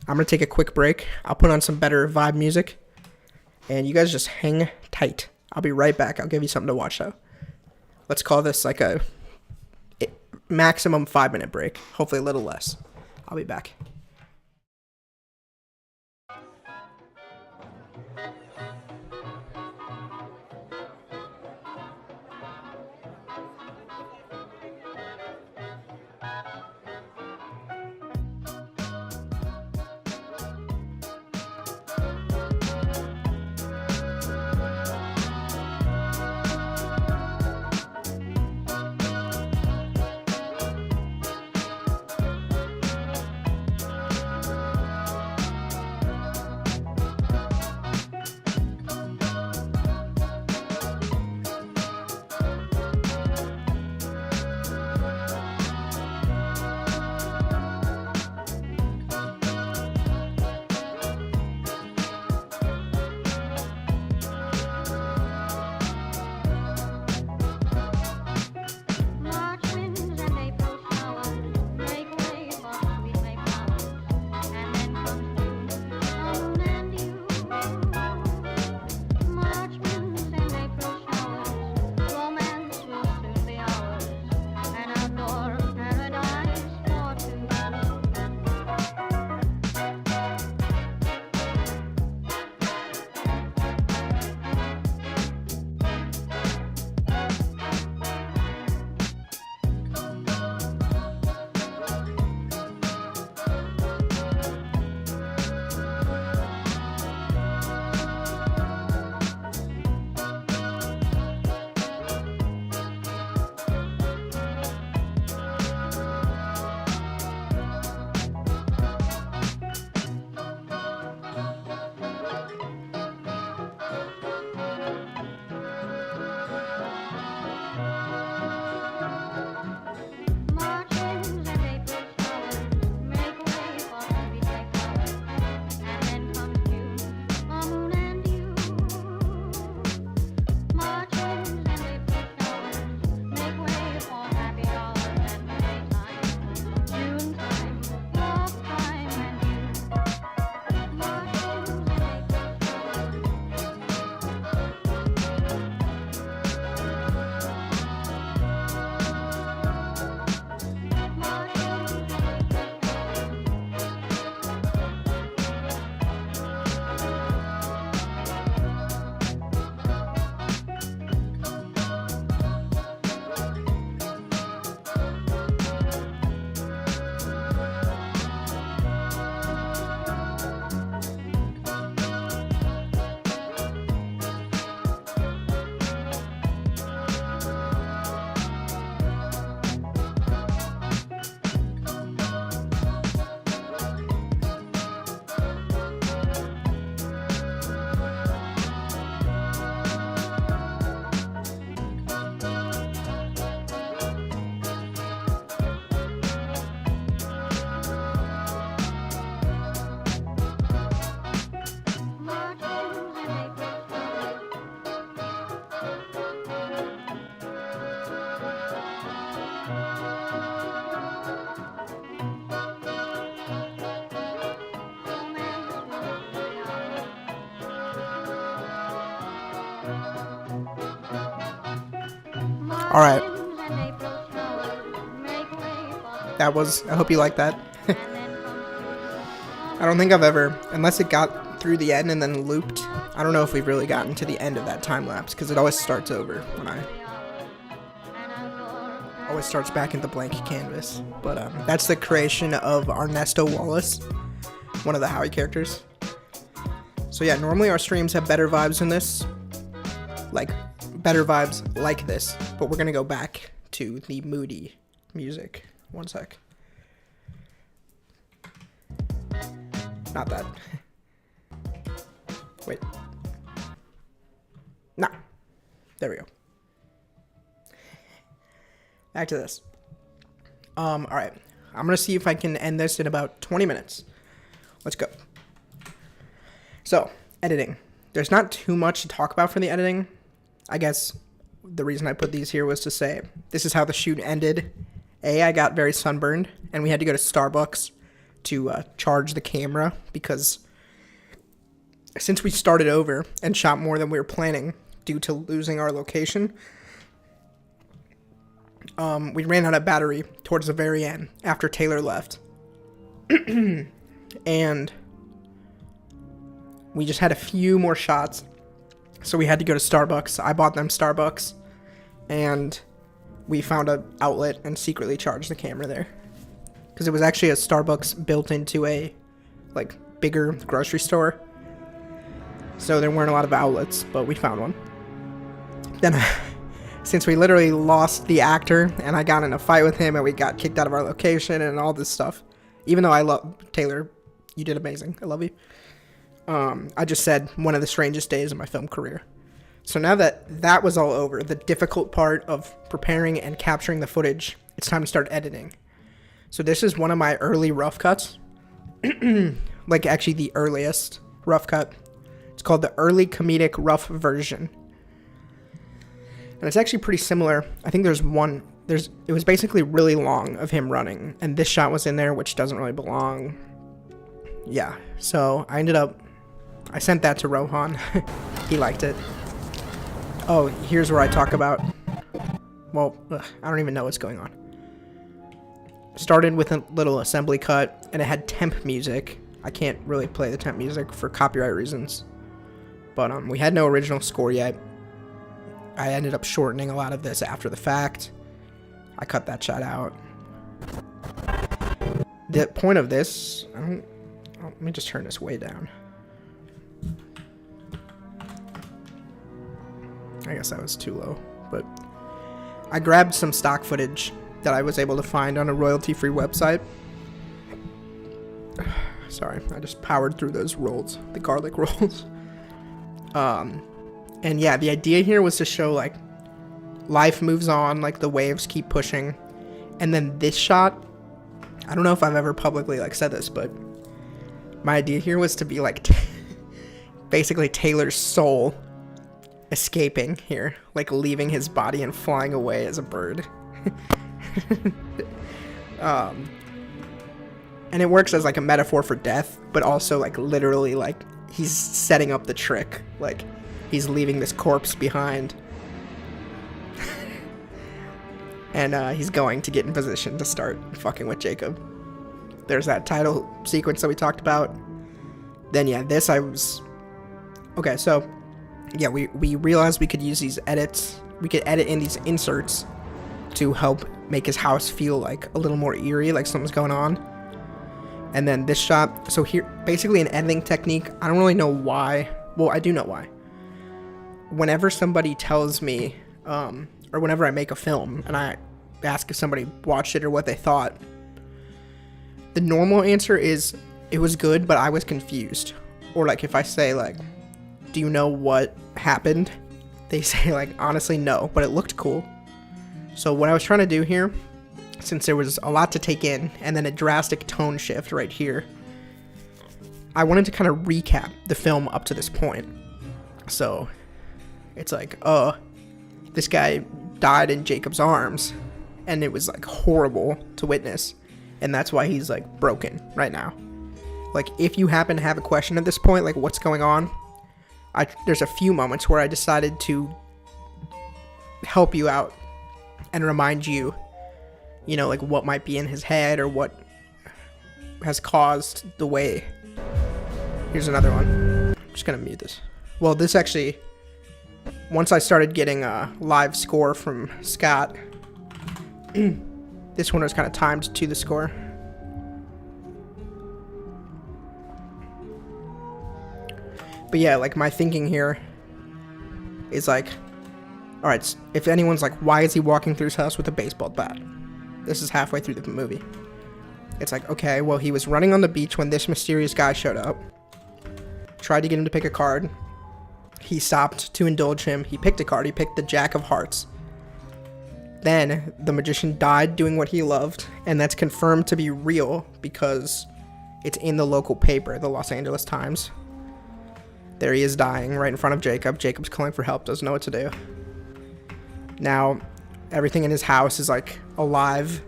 I'm going to take a quick break. I'll put on some better vibe music. And you guys just hang tight. I'll be right back. I'll give you something to watch, though. Let's call this like a maximum 5-minute break. Hopefully a little less. I'll be back. Alright. That was, I hope you like that. I don't think I've ever, unless it got through the end and then looped, I don't know if we've really gotten to the end of that time lapse, because it always starts over when always starts back in the blank canvas. But that's the creation of Ernesto Wallace, one of the Howie characters. So yeah, normally our streams have better vibes than this, like better vibes like this, but we're gonna go back to the moody music. One sec. Not that. Wait. Nah. There we go. Back to this. Alright. I'm gonna see if I can end this in about 20 minutes. Let's go. So, editing. There's not too much to talk about for the editing. I guess the reason I put these here was to say, this is how the shoot ended. I got very sunburned, and we had to go to Starbucks to charge the camera, because since we started over and shot more than we were planning due to losing our location, we ran out of battery towards the very end after Taylor left. And we just had a few more shots, so we had to go to Starbucks. I bought them Starbucks, and we found an outlet and secretly charged the camera there. Because it was actually a Starbucks built into a, like, bigger grocery store. So there weren't a lot of outlets, but we found one. Then, since we literally lost the actor, and I got in a fight with him, and we got kicked out of our location, and all this stuff. Even though I love Taylor, you did amazing. I love you. I just said one of the strangest days of my film career. So now that that was all over, the difficult part of preparing and capturing the footage, it's time to start editing. So this is one of my early rough cuts. Like, actually the earliest rough cut. It's called the early comedic rough version. And it's actually pretty similar. I think it was basically really long of him running, and this shot was in there, which doesn't really belong. Yeah, so I sent that to Rohan. He liked it. Oh, here's where I talk about, well, I don't even know what's going on. Started with a little assembly cut, and it had temp music. I can't really play the temp music for copyright reasons. But we had no original score yet. I ended up shortening a lot of this after the fact. I cut that shot out. The point of this, let me just turn this way down. I guess that was too low, but I grabbed some stock footage that I was able to find on a royalty-free website. Sorry, I just powered through those rolls, the garlic rolls. And yeah, the idea here was to show, like, life moves on, like, the waves keep pushing. And then this shot, I don't know if I've ever publicly, like, said this, but my idea here was to be, like, basically Taylor's soul escaping here, like, leaving his body and flying away as a bird. And it works as, like, a metaphor for death, but also, like, literally, like, he's setting up the trick. Like, he's leaving this corpse behind. And he's going to get in position to start fucking with Jacob. There's that title sequence that we talked about. Then, yeah, this okay, so yeah, we realized we could use these edits. We could edit in these inserts to help make his house feel, like, a little more eerie, like something's going on. And then this shot, so here, basically an editing technique, I don't really know why. Well, I do know why. Whenever somebody tells me, or whenever I make a film, and I ask if somebody watched it or what they thought, the normal answer is, it was good, but I was confused. Or, like, if I say, like, do you know what happened? They say, like, honestly, no, but it looked cool. So what I was trying to do here, since there was a lot to take in, and then a drastic tone shift right here, I wanted to kind of recap the film up to this point. So it's like, this guy died in Jacob's arms, and it was, like, horrible to witness, and that's why he's, like, broken right now. Like, if you happen to have a question at this point, like, what's going on, there's a few moments where I decided to help you out and remind you, you know, like what might be in his head or what has caused the way. Here's another one. I'm just gonna mute this. Well, this actually, once I started getting a live score from Scott, this one was kind of timed to the score. But yeah, like my thinking here is like, all right, if anyone's like, why is he walking through his house with a baseball bat? This is halfway through the movie. It's like, okay, well, he was running on the beach when this mysterious guy showed up. Tried to get him to pick a card. He stopped to indulge him. He picked a card. He picked the Jack of Hearts. Then the magician died doing what he loved, and that's confirmed to be real because it's in the local paper, the Los Angeles Times. There he is dying right in front of Jacob. Jacob's calling for help, doesn't know what to do. Now, everything in his house is like alive.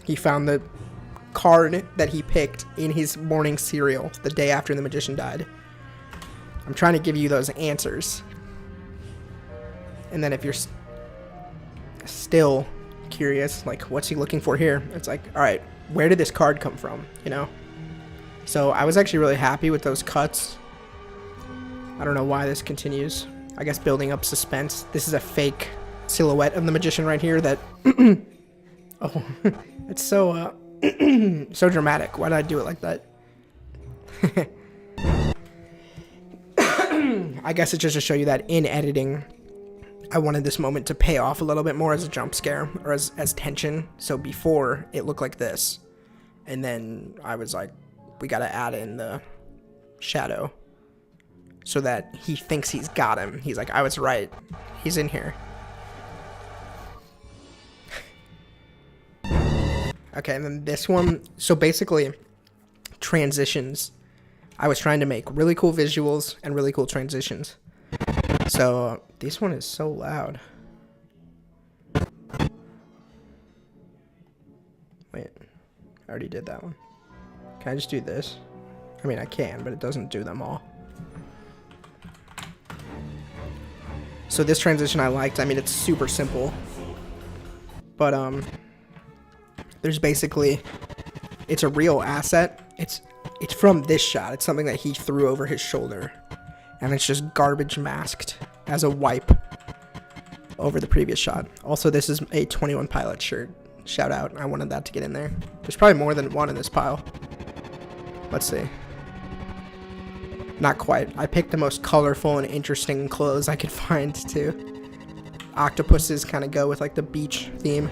He found the card that he picked in his morning cereal the day after the magician died. I'm trying to give you those answers. And then if you're still curious, like, what's he looking for here? It's like, all right, where did this card come from, you know? So I was actually really happy with those cuts. I don't know why this continues. I guess building up suspense. This is a fake silhouette of the magician right here that... oh, it's so, so dramatic. Why did I do it like that? I guess it's just to show you that in editing, I wanted this moment to pay off a little bit more as a jump scare, or as tension. So before, it looked like this. And then I was like, we gotta add in the shadow so that he thinks he's got him. He's like, I was right. He's in here. Okay, and then this one. So basically, transitions. I was trying to make really cool visuals and really cool transitions. So this one is so loud. Wait, I already did that one. Can I just do this? I mean, I can, but it doesn't do them all. So this transition I liked. I mean, it's super simple. But, there's basically, it's a real asset. It's from this shot. It's something that he threw over his shoulder. And it's just garbage masked as a wipe over the previous shot. Also, this is a 21 Pilot shirt. Shout out. I wanted that to get in there. There's probably more than one in this pile. Let's see. Not quite. I picked the most colorful and interesting clothes I could find, too. Octopuses kind of go with, like, the beach theme.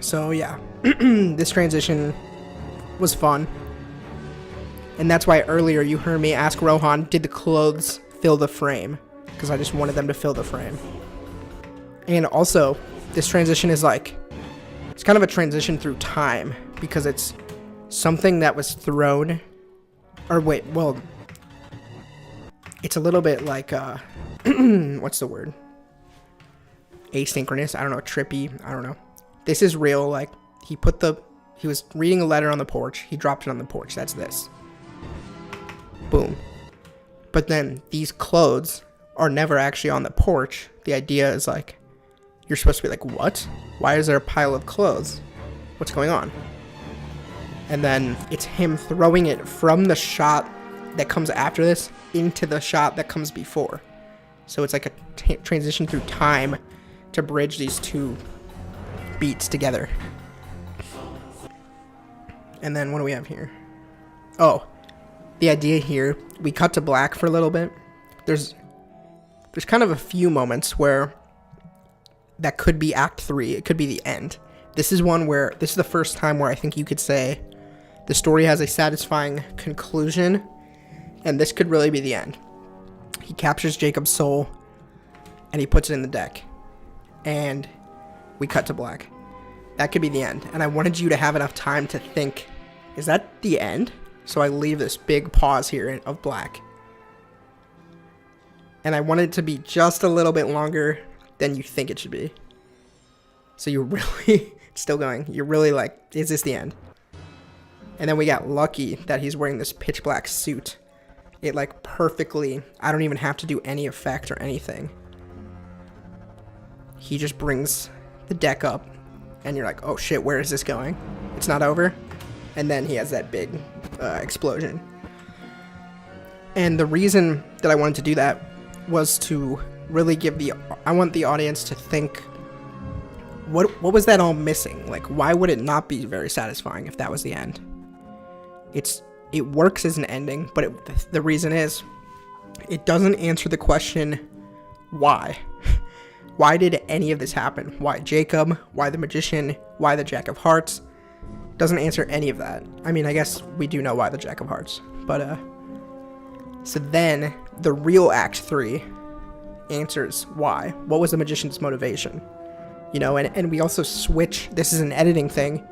So, yeah. This transition was fun. And that's why earlier you heard me ask Rohan, did the clothes fill the frame? Because I just wanted them to fill the frame. And also, this transition is like, it's kind of a transition through time. Because it's something that was thrown... Or wait, well, it's a little bit like, what's the word? Asynchronous, I don't know, trippy, I don't know. This is real, like, he was reading a letter on the porch, he dropped it on the porch, that's this. Boom. But then, these clothes are never actually on the porch. The idea is like, you're supposed to be like, what? Why is there a pile of clothes? What's going on? And then it's him throwing it from the shot that comes after this into the shot that comes before. So it's like a transition through time to bridge these two beats together. And then what do we have here? Oh, the idea here, we cut to black for a little bit. There's kind of a few moments where that could be Act 3. It could be the end. This is one where, this is the first time where I think you could say the story has a satisfying conclusion, and this could really be the end. He captures Jacob's soul, and he puts it in the deck. And we cut to black. That could be the end. And I wanted you to have enough time to think, is that the end? So I leave this big pause here of black. And I want it to be just a little bit longer than you think it should be. So you're really, still going, you're really like, is this the end? And then we got lucky that he's wearing this pitch black suit. It like perfectly, I don't even have to do any effect or anything. he just brings the deck up, and you're like, oh shit, where is this going? It's not over. And then he has that big explosion. And the reason that I wanted to do that was to really give I want the audience to think, what was that all missing? Like, why would it not be very satisfying if that was the end? It works as an ending, but the reason is, it doesn't answer the question, why? Why did any of this happen? Why Jacob? Why the magician? Why the Jack of Hearts? Doesn't answer any of that. I mean, I guess we do know why the Jack of Hearts, but so then the real Act 3 answers why. What was the magician's motivation? You know, and we also switch, this is an editing thing,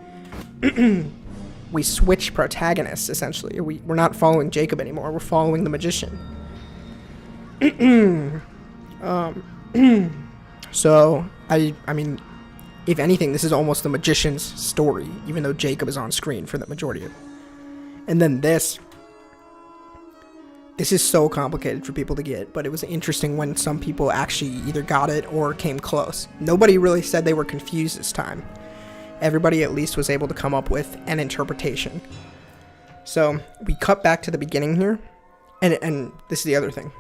we switch protagonists, essentially. We're not following Jacob anymore, we're following the magician. So, I mean, if anything, this is almost the magician's story, even though Jacob is on screen for the majority of it. And then this is so complicated for people to get, but it was interesting when some people actually either got it or came close. Nobody really said they were confused this time. Everybody at least was able to come up with an interpretation. So, we cut back to the beginning here, and this is the other thing.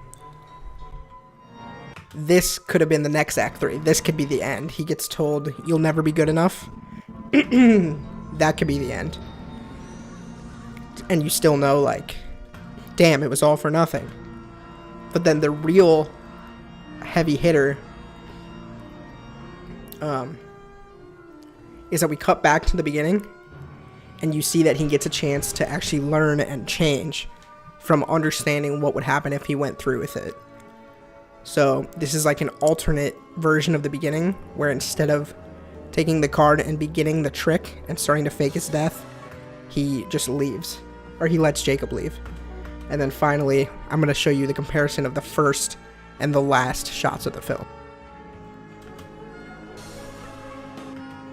This could have been the next Act 3. This could be the end. He gets told, you'll never be good enough. That could be the end. And you still know, like, damn, it was all for nothing. But then the real heavy hitter is that we cut back to the beginning, and you see that he gets a chance to actually learn and change from understanding what would happen if he went through with it. So this is like an alternate version of the beginning, where instead of taking the card and beginning the trick and starting to fake his death, he just leaves, or he lets Jacob leave. And then finally, I'm going to show you the comparison of the first and the last shots of the film.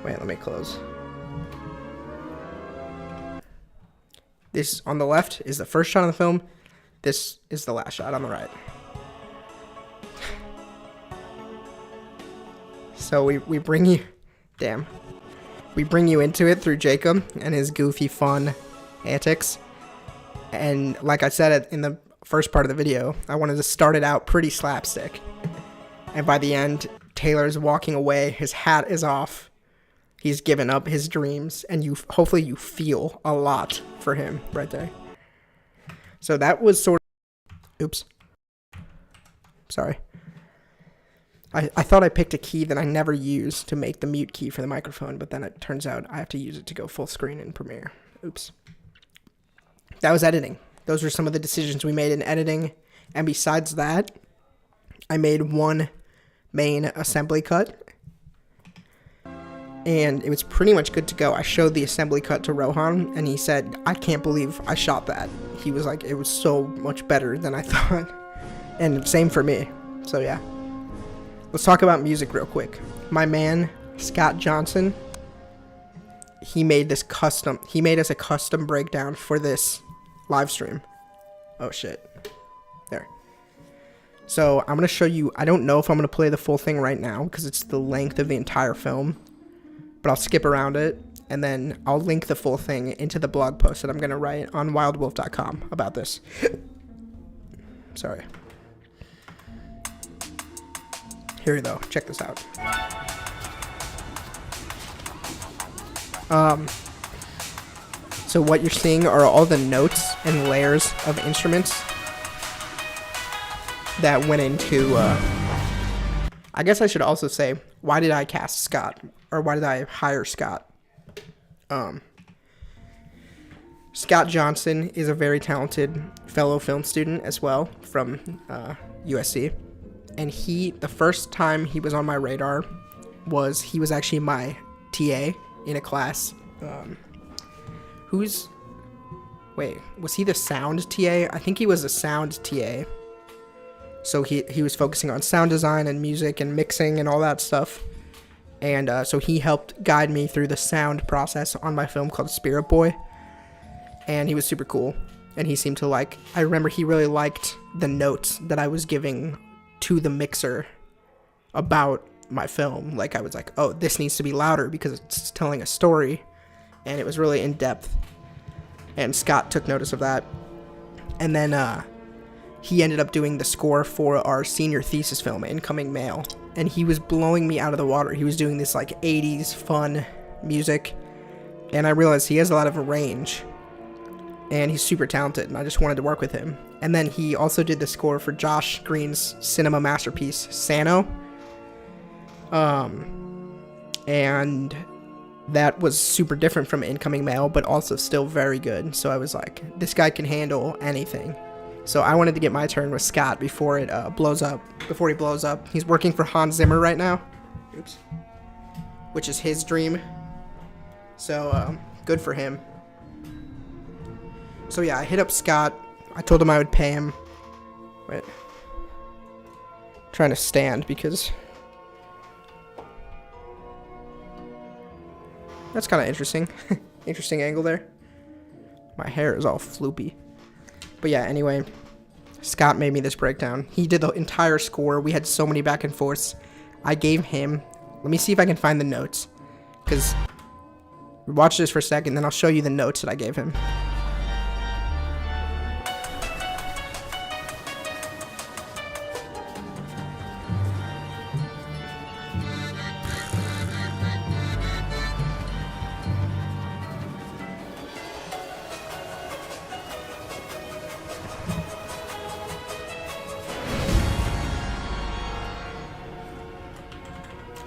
Wait, let me close. This on the left is the first shot of the film. This is the last shot on the right. So we bring you, we bring you into it through Jacob and his goofy, fun antics. And like I said in the first part of the video, I wanted to start it out pretty slapstick. And by the end, Taylor's walking away, his hat is off, he's given up his dreams, and hopefully you feel a lot for him right there. So that was sort of, oops, sorry. I thought I picked a key that I never use to make the mute key for the microphone, but then it turns out I have to use it to go full screen in Premiere. Oops. That was editing. Those were some of the decisions we made in editing. And besides that, I made one main assembly cut. And it was pretty much good to go. I showed the assembly cut to Rohan, and he said, I can't believe I shot that. He was like, it was so much better than I thought. And same for me. So yeah. Let's talk about music real quick. My man, Scott Johnson, he made us a custom breakdown for this live stream. Oh shit. There. So I'm going to show you, I don't know if I'm going to play the full thing right now because it's the length of the entire film, but I'll skip around it and then I'll link the full thing into the blog post that I'm going to write on wildwolf.com about this. Sorry. Here though, check this out. So what you're seeing are all the notes and layers of instruments that went into, I guess I should also say, why did I cast Scott? Or why did I hire Scott? Scott Johnson is a very talented fellow film student as well from USC. And the first time he was on my radar he was actually my TA in a class. Was he the sound TA? I think he was a sound TA. So he was focusing on sound design and music and mixing and all that stuff. And so he helped guide me through the sound process on my film called Spirit Boy. And he was super cool. And he seemed to I remember he really liked the notes that I was giving to the mixer about my film. Like, I was like, oh, this needs to be louder because it's telling a story. And it was really in-depth. And Scott took notice of that. And then he ended up doing the score for our senior thesis film, Incoming Mail. And he was blowing me out of the water. He was doing this, like, 80s fun music. And I realized he has a lot of range. And he's super talented, and I just wanted to work with him. And then he also did the score for Josh Green's cinema masterpiece, Sano. And that was super different from Incoming Mail, but also still very good. So I was like, this guy can handle anything. So I wanted to get my turn with Scott before it blows up. Before he blows up. He's working for Hans Zimmer right now. Oops. Which is his dream. So, good for him. So yeah, I hit up Scott. I told him I would pay him. Wait. I'm trying to stand because that's kind of interesting. Interesting angle there. My hair is all floopy. But yeah, anyway, Scott made me this breakdown. He did the entire score. We had so many back and forths. I gave him... Let me see if I can find the notes. Because... Watch this for a second, then I'll show you the notes that I gave him.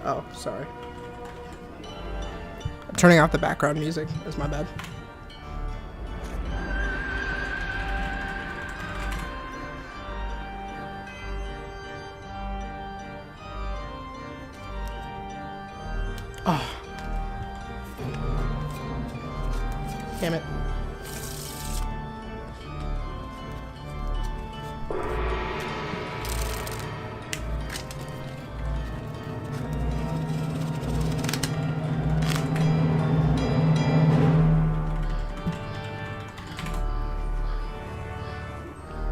Oh, sorry. I'm turning off the background music. That's my bad. Oh. Damn it.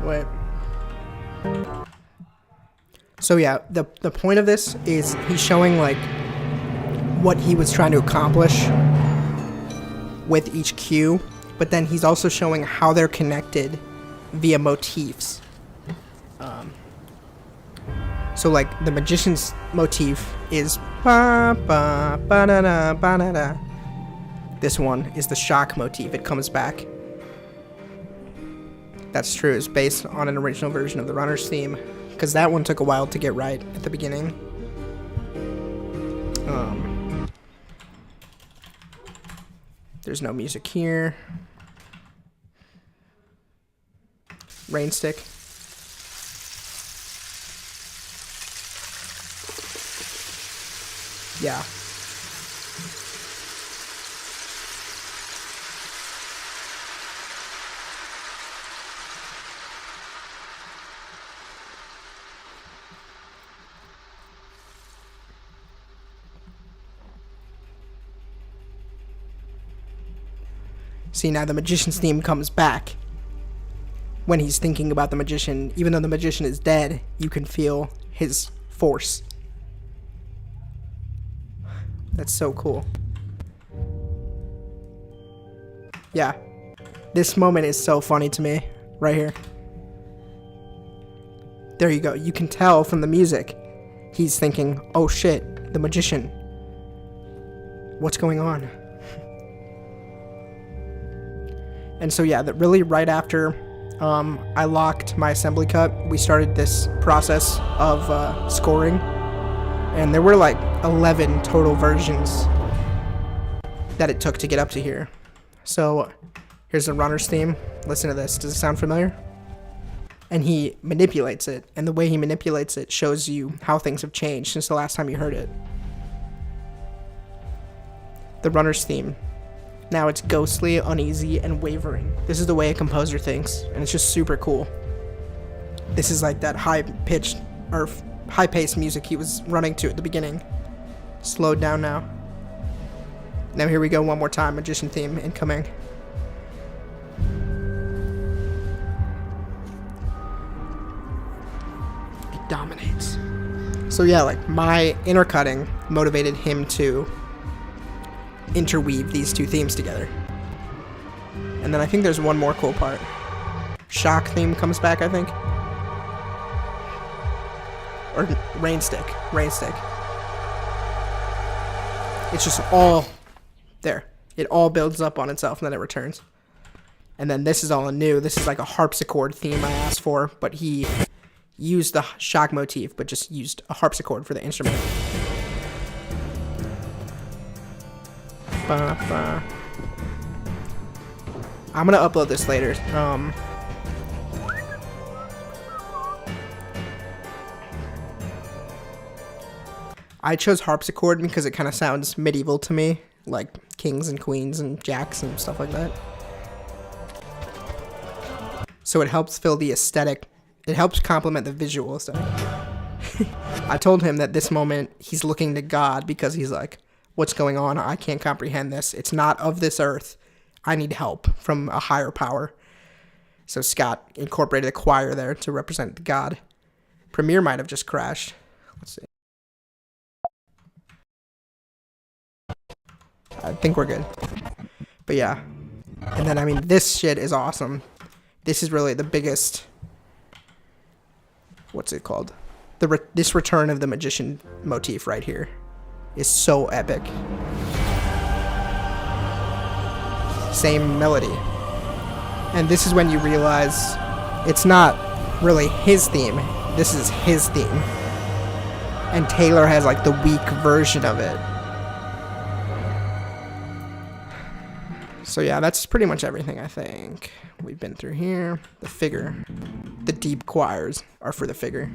Wait. So yeah, the point of this is he's showing like what he was trying to accomplish with each cue, but then he's also showing how they're connected via motifs. So like the magician's motif is ba ba ba da da ba da da. This one is the shock motif. It comes back. That's true. It's based on an original version of the Runner's theme, because that one took a while to get right at the beginning. There's no music here. Rain stick. Yeah. See, now the magician's theme comes back. When he's thinking about the magician, even though the magician is dead, you can feel his force. That's so cool. Yeah. This moment is so funny to me. Right here. There you go. You can tell from the music. He's thinking, oh shit, the magician. What's going on? And so yeah, that really right after I locked my assembly cut, we started this process of scoring. And there were like 11 total versions that it took to get up to here. So here's the Runner's theme. Listen to this. Does it sound familiar? And he manipulates it. And the way he manipulates it shows you how things have changed since the last time you heard it. The Runner's theme. Now it's ghostly, uneasy, and wavering. This is the way a composer thinks, and it's just super cool. This is like that high-pitched, or high-paced music he was running to at the beginning. Slowed down now. Now here we go one more time, magician theme incoming. It dominates. So yeah, like my intercutting motivated him to interweave these two themes together. And then I think there's one more cool part. Shock theme comes back, I think. Or rain stick. It's just all there. It all builds up on itself and then it returns. And then this is all new. This is like a harpsichord theme I asked for, but he used the shock motif, but just used a harpsichord for the instrument. Ba-ba. I'm gonna upload this later. I chose harpsichord because it kind of sounds medieval to me, like kings and queens and jacks and stuff like that. So it helps fill the aesthetic. It helps complement the visual aesthetic. I told him that this moment he's looking to God because he's like, what's going on? I can't comprehend this. It's not of this earth. I need help from a higher power. So Scott incorporated a choir there to represent God. Premiere might have just crashed. Let's see. I think we're good. But yeah. And then, I mean, this shit is awesome. This is really the biggest... What's it called? This return of the magician motif right here is so epic. Same melody. And this is when you realize it's not really his theme. This is his theme. And Taylor has like the weak version of it. So yeah, that's pretty much everything I think we've been through here. The figure. The deep choirs are for the figure.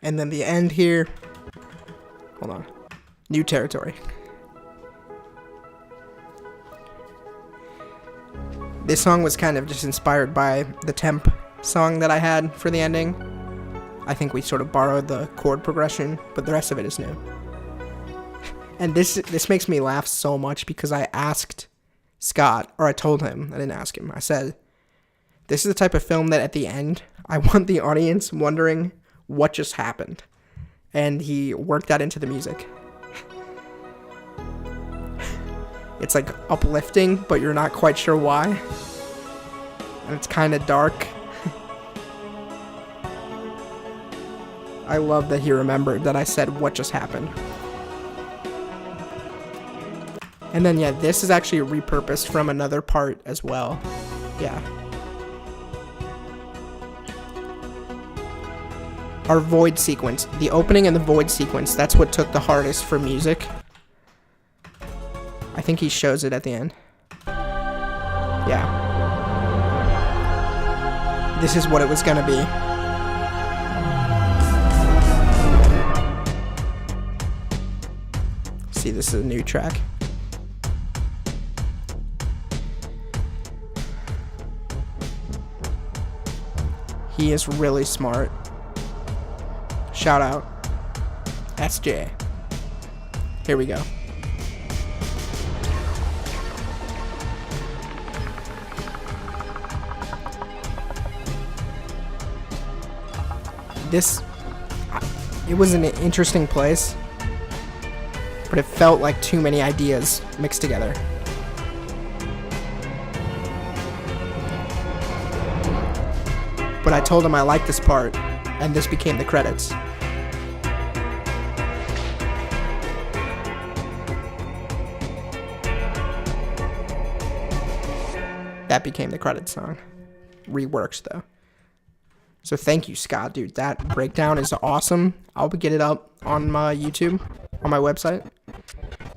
And then the end here. Hold on. New territory. This song was kind of just inspired by the temp song that I had for the ending. I think we sort of borrowed the chord progression, but the rest of it is new. And this makes me laugh so much because I asked Scott, or I told him, I didn't ask him, I said, this is the type of film that at the end, I want the audience wondering what just happened. And he worked that into the music. It's like uplifting, but you're not quite sure why. And it's kind of dark. I love that he remembered that I said what just happened. And then yeah, this is actually repurposed from another part as well. Yeah. Our void sequence, the opening and the void sequence, that's what took the hardest for music. I think he shows it at the end. Yeah. This is what it was gonna be. See, this is a new track. He is really smart. Shout out. SJ. Here we go. It was an interesting place, but it felt like too many ideas mixed together. But I told him I liked this part, and this became the credits. That became the credits song. Reworked though. So thank you, Scott, dude. That breakdown is awesome. I'll get it up on my YouTube, on my website.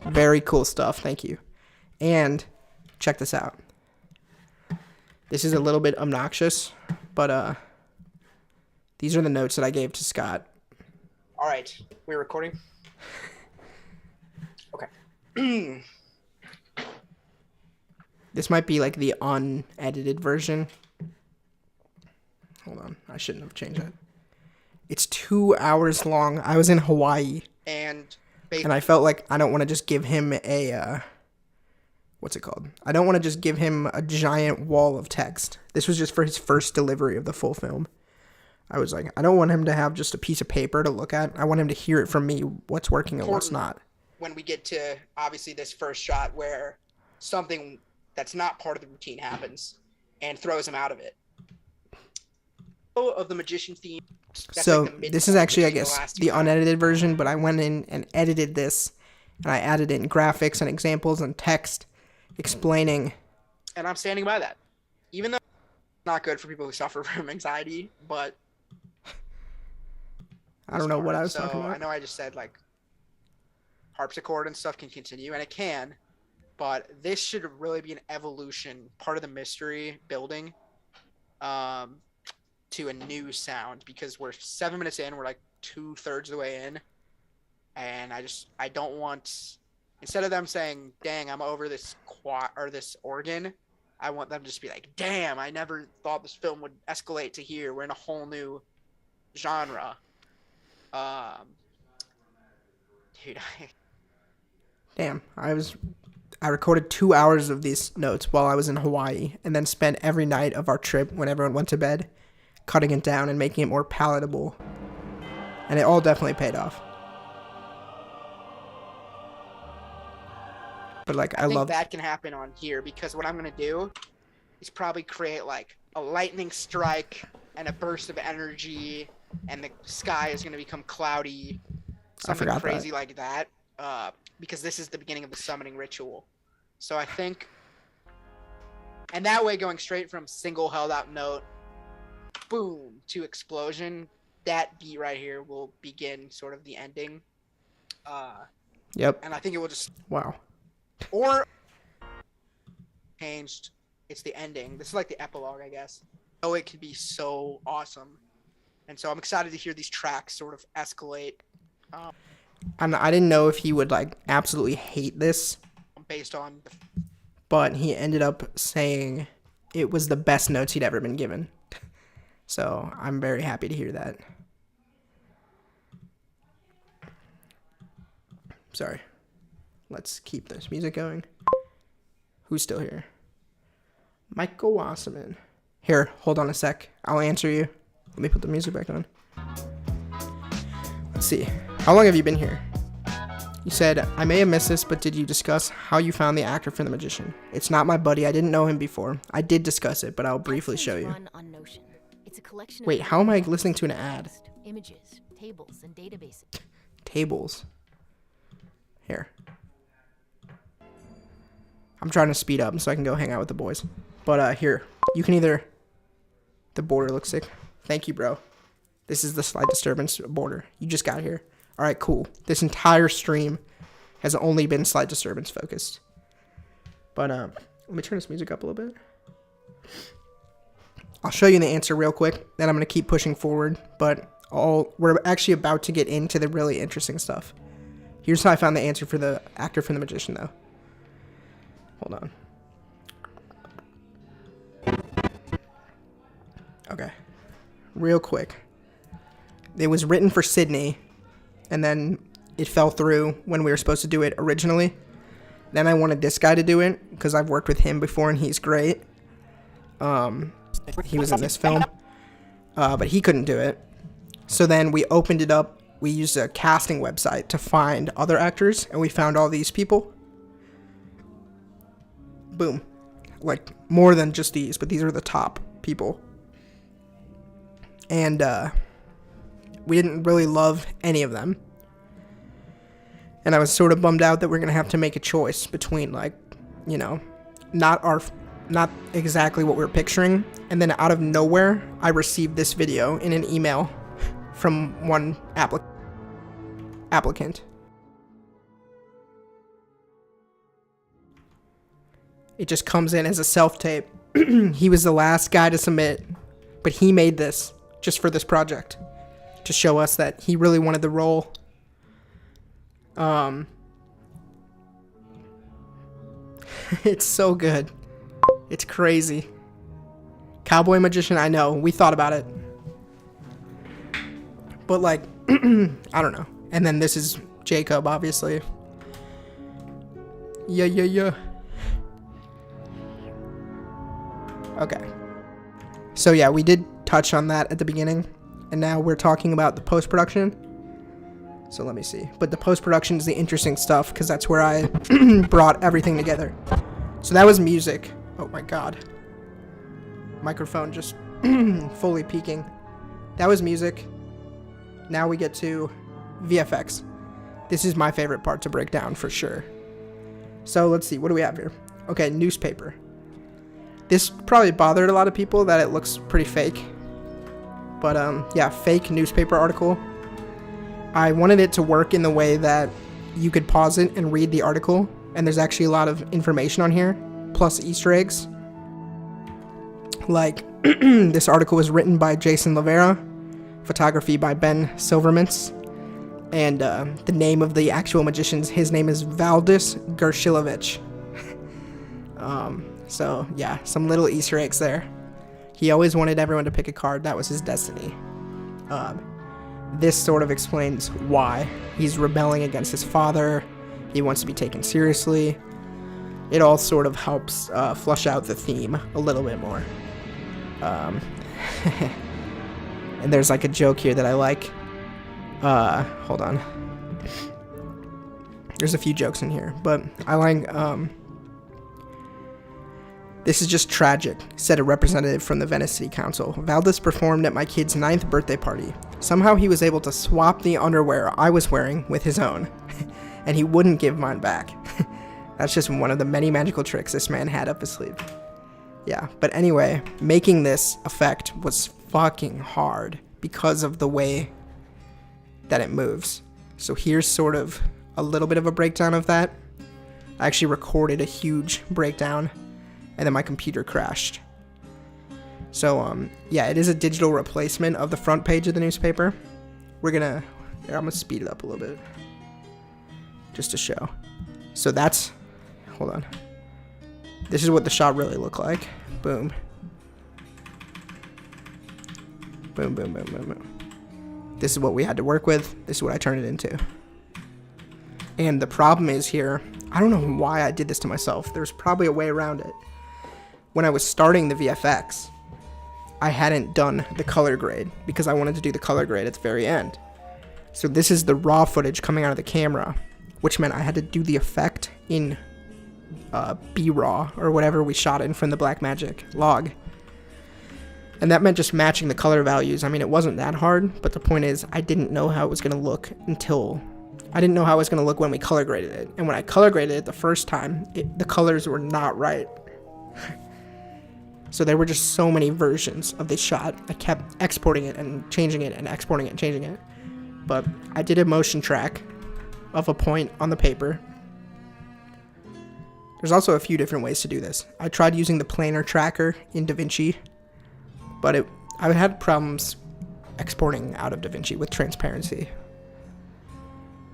Very cool stuff. Thank you. And check this out. This is a little bit obnoxious, but these are the notes that I gave to Scott. All right, we're recording. Okay. This might be like the unedited version. Hold on, I shouldn't have changed that. It's 2 hours long. I was in Hawaii, and I felt like I don't want to just give him a what's it called? I don't want to just give him a giant wall of text. This was just for his first delivery of the full film. I was like, I don't want him to have just a piece of paper to look at. I want him to hear it from me, what's working and what's not. When we get to, obviously, this first shot where something that's not part of the routine happens and throws him out of it. Of the magician theme. So this is actually, I guess, the unedited version, but I went in and edited this, and I added in graphics and examples and text explaining. And I'm standing by that. Even though it's not good for people who suffer from anxiety, but... I don't know what I was talking about. I know I just said, like, harpsichord and stuff can continue, and it can, but this should really be an evolution, part of the mystery building, to a new sound, because we're 7 minutes in, we're like 2/3 of the way in, and I don't want, instead of them saying, dang, I'm over this this organ, I want them to just be like, damn, I never thought this film would escalate to here, we're in a whole new genre. Dude, damn, I recorded 2 hours of these notes while I was in Hawaii, and then spent every night of our trip when everyone went to bed cutting it down and making it more palatable, and it all definitely paid off. But like, I love that can happen on here, because what I'm gonna do is probably create like a lightning strike and a burst of energy, and the sky is gonna become cloudy, something crazy like that, because this is the beginning of the summoning ritual. So I think, and that way, going straight from single held out note, boom, to explosion, that beat right here will begin sort of the ending. Yep. And I think it will just... Wow. Or... changed. It's the ending. This is like the epilogue, I guess. Oh, it could be so awesome. And so I'm excited to hear these tracks sort of escalate. And I didn't know if he would like absolutely hate this. Based on... But he ended up saying it was the best notes he'd ever been given. So I'm very happy to hear that. Sorry. Let's keep this music going. Who's still here? Michael Wasserman. Here, hold on a sec. I'll answer you. Let me put the music back on. Let's see. How long have you been here? You said, I may have missed this, but did you discuss how you found the actor for the magician? It's not my buddy. I didn't know him before. I did discuss it, but I'll briefly show you. Wait, how am I listening to an ad? Images, tables, and databases. Tables. Here. I'm trying to speed up so I can go hang out with the boys. But here, you can either... The border looks sick. Thank you, bro. This is the Sleight Disturbance border. You just got here. All right, cool. This entire stream has only been Sleight Disturbance focused. But let me turn this music up a little bit. I'll show you the answer real quick, then I'm going to keep pushing forward, but we're actually about to get into the really interesting stuff. Here's how I found the answer for the actor from the magician, though. Hold on. Okay. Real quick. It was written for Sydney, and then it fell through when we were supposed to do it originally. Then I wanted this guy to do it, because I've worked with him before, and he's great. He was in this film, but he couldn't do it. So then we opened it up. We used a casting website to find other actors, and we found all these people. Boom. Like, more than just these, but these are the top people. And we didn't really love any of them. And I was sort of bummed out that we're going to have to make a choice between, like, you know, not exactly what we were picturing. And then out of nowhere, I received this video in an email from one applicant. It just comes in as a self-tape. He was the last guy to submit, but he made this just for this project to show us that he really wanted the role. It's so good. It's crazy. Cowboy Magician, I know. We thought about it. But, like, I don't know. And then this is Jacob, obviously. Yeah. Okay. So yeah, we did touch on that at the beginning, and now we're talking about the post-production. So let me see. But the post-production is the interesting stuff, because that's where I brought everything together. So that was music. Oh my god. Microphone just fully peaking. That was music. Now we get to VFX. This is my favorite part to break down for sure. So let's see, what do we have here? Okay, newspaper. This probably bothered a lot of people that it looks pretty fake. But yeah, fake newspaper article. I wanted it to work in the way that you could pause it and read the article, and there's actually a lot of information on here, plus Easter eggs. Like, this article was written by Jason Lavera, photography by Ben Silvermans, and the name of the actual magician, his name is Valdis Gershilovich. So yeah, some little Easter eggs there. He always wanted everyone to pick a card. That was his destiny. This sort of explains why he's rebelling against his father. He wants to be taken seriously. It all sort of helps flush out the theme a little bit more. And there's like a joke here that I like. Hold on. There's a few jokes in here, but I like, this is just tragic, said a representative from the Venice City Council. Valdis performed at my kid's 9th birthday party. Somehow he was able to swap the underwear I was wearing with his own, and he wouldn't give mine back. That's just one of the many magical tricks this man had up his sleeve. Yeah, but anyway, making this effect was fucking hard because of the way that it moves. So here's sort of a little bit of a breakdown of that. I actually recorded a huge breakdown, and then my computer crashed. So, yeah, it is a digital replacement of the front page of the newspaper. I'm gonna speed it up a little bit, just to show. So that's, hold on. This is what the shot really looked like. Boom. Boom, boom, boom, boom, boom. This is what we had to work with. This is what I turned it into. And the problem is here, I don't know why I did this to myself. There's probably a way around it. When I was starting the VFX, I hadn't done the color grade because I wanted to do the color grade at the very end. So this is the raw footage coming out of the camera, which meant I had to do the effect in B-raw or whatever we shot in from the Blackmagic log. And that meant just matching the color values. I mean, it wasn't that hard, but the point is I didn't know how it was going to look when we color graded it. And when I color graded it the first time, the colors were not right. So there were just so many versions of this shot. I kept exporting it and changing it and exporting it and changing it. But I did a motion track of a point on the paper. There's also a few different ways to do this. I tried using the planar tracker in DaVinci, but I had problems exporting out of DaVinci with transparency.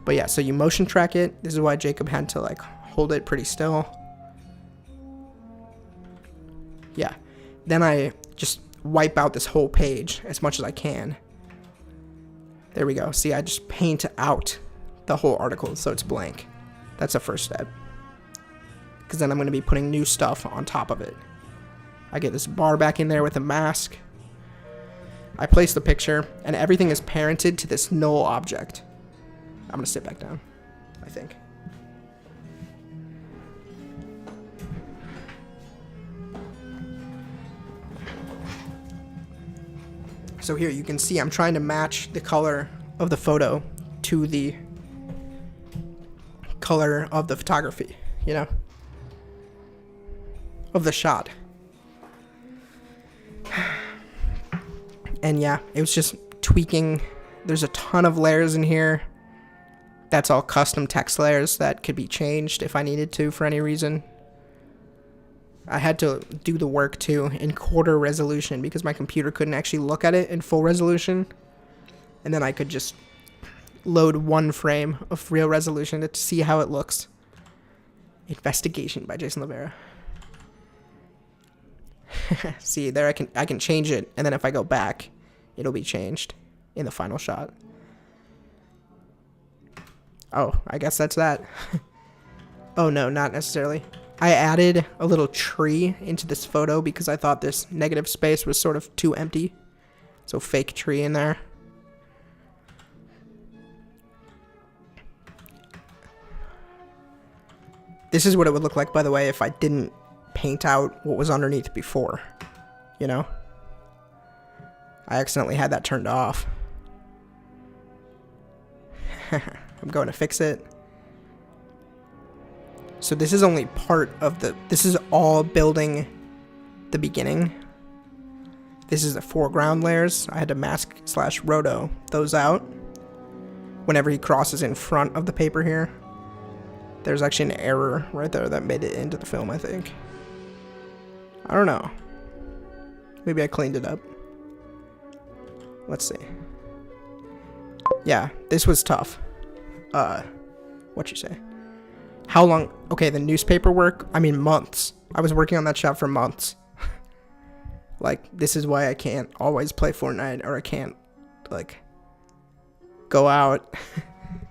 But yeah, so you motion track it. This is why Jacob had to like hold it pretty still. Yeah. Then I just wipe out this whole page as much as I can. There we go. See, I just paint out the whole article so it's blank. That's the first step. Because then I'm going to be putting new stuff on top of it. I get this bar back in there with a mask. I place the picture, and everything is parented to this null object. I'm going to sit back down, I think. So here you can see I'm trying to match the color of the photo to the color of the photography, you know, of the shot. And yeah, it was just tweaking. There's a ton of layers in here. That's all custom text layers that could be changed if I needed to for any reason. I had to do the work too in quarter resolution because my computer couldn't actually look at it in full resolution. And then I could just load one frame of real resolution to see how it looks. Investigation by Jason Lavera. See, there I can change it, and then if I go back, it'll be changed in the final shot. Oh, I guess that's that. Oh no, not necessarily. I added a little tree into this photo because I thought this negative space was sort of too empty. So fake tree in there. This is what it would look like, by the way, if I didn't paint out what was underneath before. You know? I accidentally had that turned off. I'm going to fix it. So this is only part of the... This is all building the beginning. This is the foreground layers. I had to mask/roto those out. Whenever he crosses in front of the paper here. There's actually an error right there that made it into the film, I think. I don't know. Maybe I cleaned it up. Let's see. Yeah, this was tough. What you say? How long? Okay, the newspaper work. I mean, months. I was working on that shot for months. Like, this is why I can't always play Fortnite, or I can't, like, go out.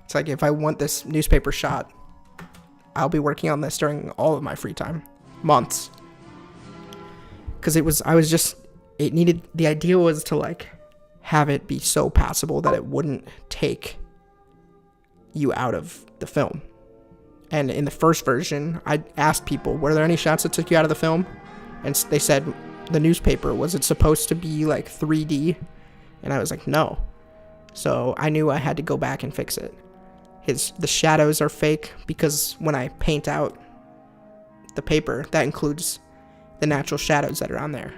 It's like, if I want this newspaper shot, I'll be working on this during all of my free time. Months. Because the idea was to, like, have it be so passable that it wouldn't take you out of the film. And in the first version, I asked people, were there any shots that took you out of the film? And they said, the newspaper, was it supposed to be like 3D? And I was like, no. So I knew I had to go back and fix it. The shadows are fake because when I paint out the paper, that includes the natural shadows that are on there.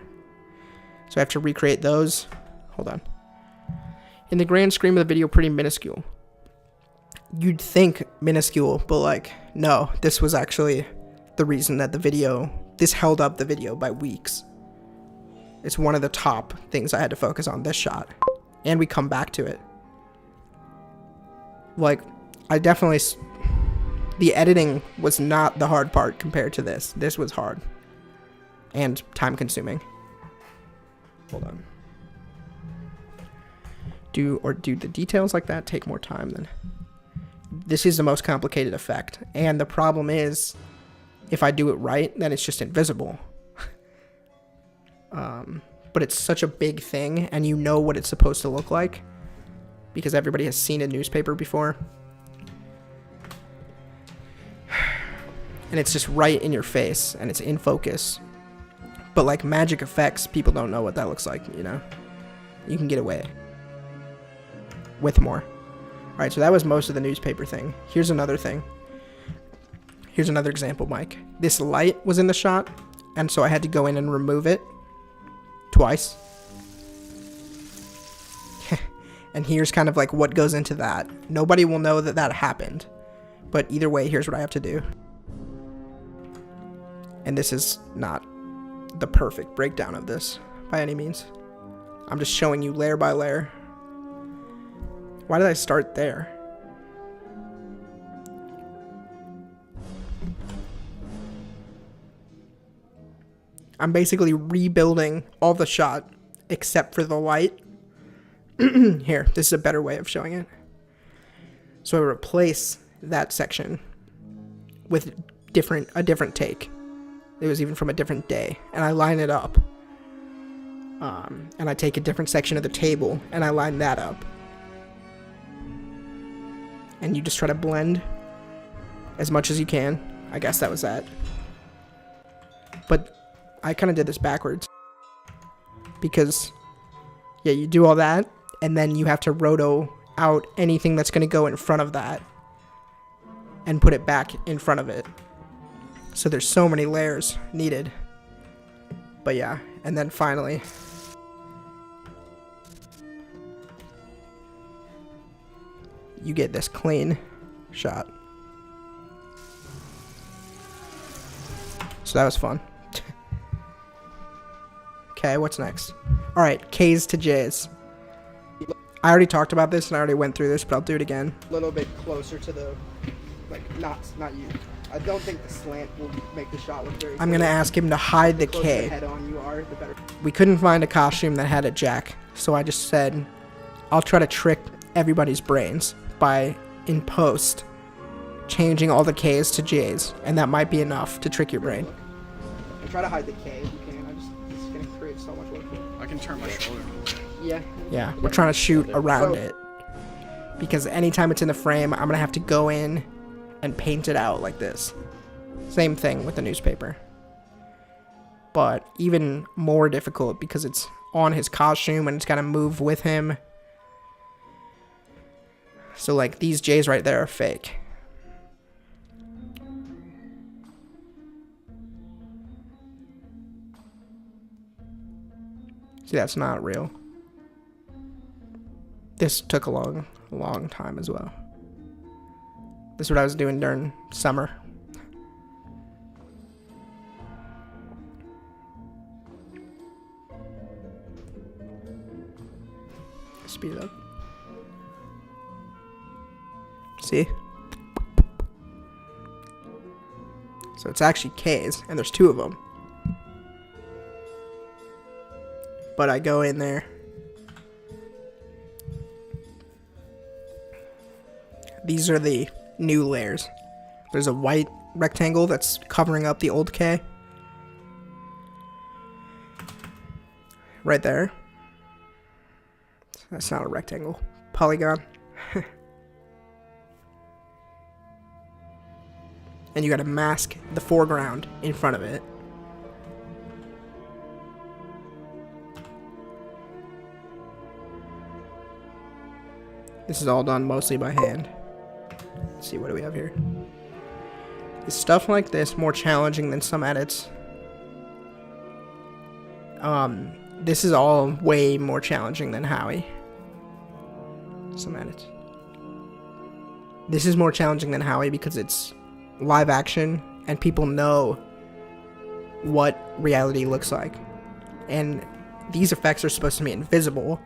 So I have to recreate those. Hold on. In the grand scheme of the video, pretty minuscule. You'd think minuscule, but like, no, this was actually the reason that this held up the video by weeks. It's one of the top things I had to focus on, this shot. And we come back to it. Like, the editing was not the hard part compared to this. This was hard. And time consuming. Hold on. Do the details like that take more time than... This is the most complicated effect. And the problem is, if I do it right, then it's just invisible. But it's such a big thing, and you know what it's supposed to look like. Because everybody has seen a newspaper before. And it's just right in your face, and it's in focus. But like magic effects, people don't know what that looks like, you know? You can get away with more. Alright, so that was most of the newspaper thing. Here's another thing. Here's another example, Mike. This light was in the shot, and so I had to go in and remove it twice. And here's kind of like what goes into that. Nobody will know that that happened. But either way, here's what I have to do. And this is not the perfect breakdown of this by any means. I'm just showing you layer by layer. Why did I start there? I'm basically rebuilding all the shot except for the light. Here, this is a better way of showing it. So I replace that section with a different take. It was even from a different day. And I line it up. And I take a different section of the table and I line that up. And you just try to blend as much as you can. I guess that was that. But I kind of did this backwards. Because, yeah, you do all that, and then you have to roto out anything that's going to go in front of that. And put it back in front of it. So there's so many layers needed. But yeah, and then finally... you get this clean shot. So that was fun. Okay, what's next? Alright, K's to J's. I already talked about this and I already went through this, but I'll do it again. A little bit closer to the, like, not you. I don't think the slant will make the shot look very I'm going to ask him to hide the K. Head on you are, the better. We couldn't find a costume that had a jack, so I just said, I'll try to trick everybody's brains by, in post, changing all the K's to J's, and that might be enough to trick your brain. And try to hide the K if you can. It's gonna create so much work. I can turn my shoulder. Yeah. Yeah, we're trying to shoot around it. Because anytime it's in the frame, I'm gonna have to go in and paint it out like this. Same thing with the newspaper. But even more difficult because it's on his costume and it's gotta move with him. So like these J's right there are fake. See, that's not real. This took a long time as well. This is what I was doing during summer. Speed it up. See? So it's actually K's, and there's 2 of them. But I go in there. These are the new layers. There's a white rectangle that's covering up the old K. Right there. That's not a rectangle. Polygon. And you gotta mask the foreground in front of it. This is all done mostly by hand. Let's see, what do we have here? Is stuff like this more challenging than some edits? This is all way more challenging than Howie. Some edits. This is more challenging than Howie because it's live action and people know what reality looks like. And these effects are supposed to be invisible.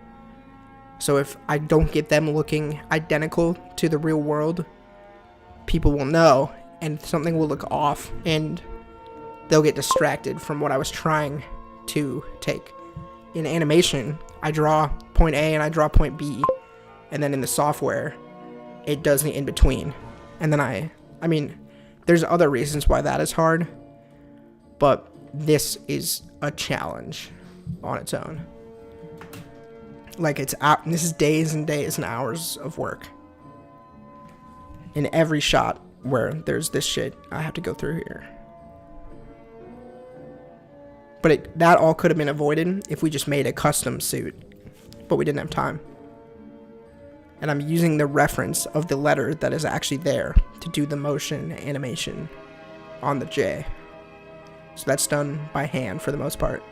So if I don't get them looking identical to the real world, people will know and something will look off and they'll get distracted from what I was trying to take. In animation, I draw point A and I draw point B, and then in the software, it does the in-between. And then I mean, there's other reasons why that is hard, but this is a challenge on its own. Like, this is days and days and hours of work. In every shot where there's this shit, I have to go through here. But that all could have been avoided if we just made a custom suit. But we didn't have time. And I'm using the reference of the letter that is actually there to do the motion animation on the J. So that's done by hand for the most part.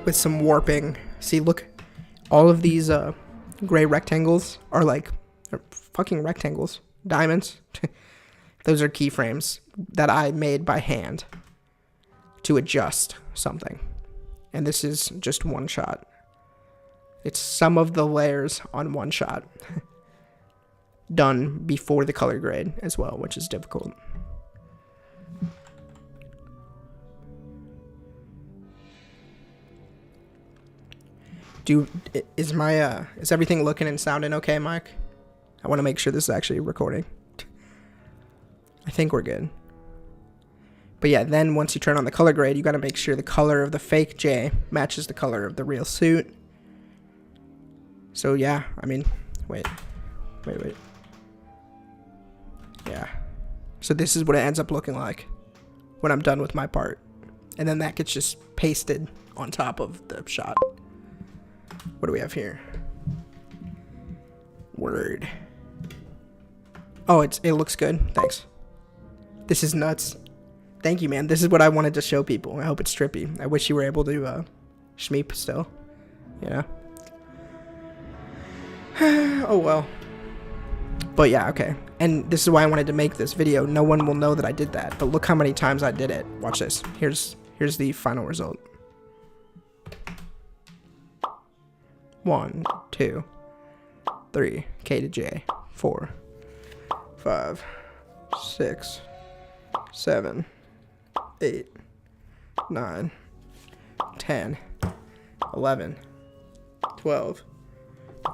With some warping. See, look, all of these gray rectangles are fucking rectangles. Diamonds. Those are keyframes that I made by hand to adjust something. And this is just one shot. It's some of the layers on one shot. Done before the color grade as well, which is difficult. Is everything looking and sounding okay, Mike? I want to make sure this is actually recording. I think we're good. But yeah, then once you turn on the color grade, you got to make sure the color of the fake J matches the color of the real suit. So yeah, I mean, wait. Yeah. So this is what it ends up looking like when I'm done with my part. And then that gets just pasted on top of the shot. What do we have here? Word. Oh, it looks good. Thanks. This is nuts. Thank you, man. This is what I wanted to show people. I hope it's trippy. I wish you were able to schmeep still. Yeah. Oh, well. But yeah, okay. And this is why I wanted to make this video. No one will know that I did that. But look how many times I did it. Watch this. Here's the final result. 1, 2, 3, K to J, 4, 5, 6, 7, 8, 9, 10, 11, 12,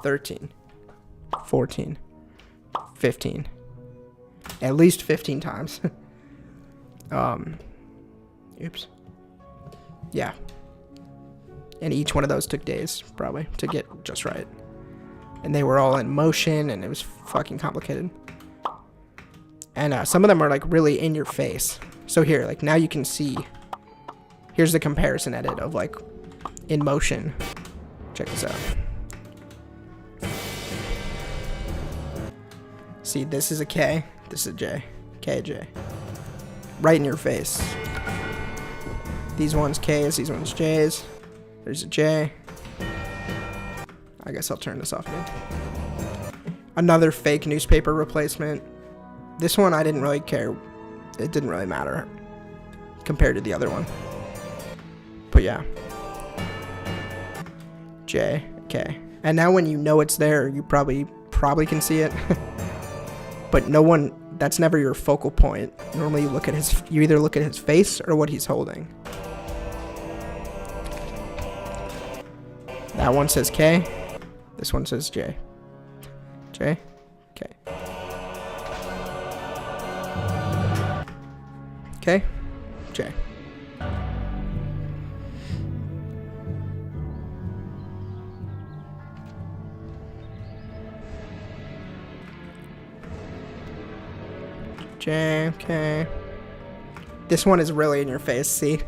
13, 14, 15. At least 15 times. Oops. Yeah. And each one of those took days, probably, to get just right. And they were all in motion, and it was fucking complicated. And some of them are, like, really in your face. So here, like, now you can see. Here's the comparison edit of, like, in motion. Check this out. See, this is a K. This is a J. K, J. Right in your face. These ones Ks, these ones Js. There's a J. I guess I'll turn this off again. Another fake newspaper replacement. This one I didn't really care. It didn't really matter compared to the other one. But yeah. J, K. And now when you know it's there, you probably can see it. But no one, that's never your focal point. Normally you either look at his face or what he's holding. That one says K. This one says J. J, K. K, J. J, K. This one is really in your face, see?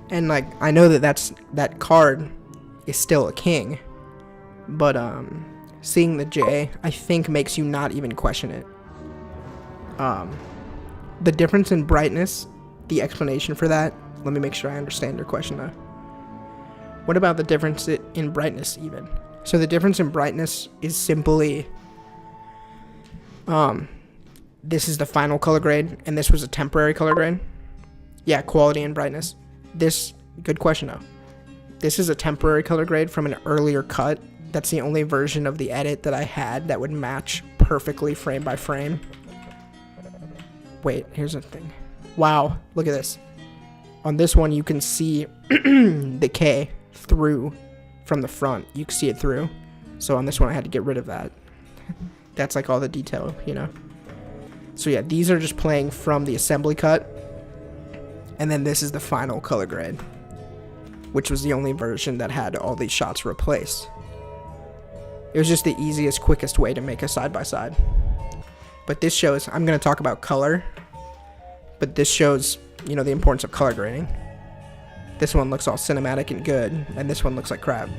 And like, I know that card is still a king, but seeing the J, I think makes you not even question it. The difference in brightness, the explanation for that, let me make sure I understand your question though. What about the difference in brightness even? So the difference in brightness is simply, this is the final color grade, and this was a temporary color grade. Yeah, quality and brightness. This, good question though. This is a temporary color grade from an earlier cut. That's the only version of the edit that I had that would match perfectly frame by frame. Wait, here's the thing. Wow, look at this. On this one, you can see the K through from the front. You can see it through. So on this one, I had to get rid of that. That's like all the detail, you know. So yeah, these are just playing from the assembly cut. And then this is the final color grade, which was the only version that had all these shots replaced. It was just the easiest, quickest way to make a side-by-side. But this shows, I'm going to talk about color, but this shows, you know, the importance of color grading. This one looks all cinematic and good, and this one looks like crap.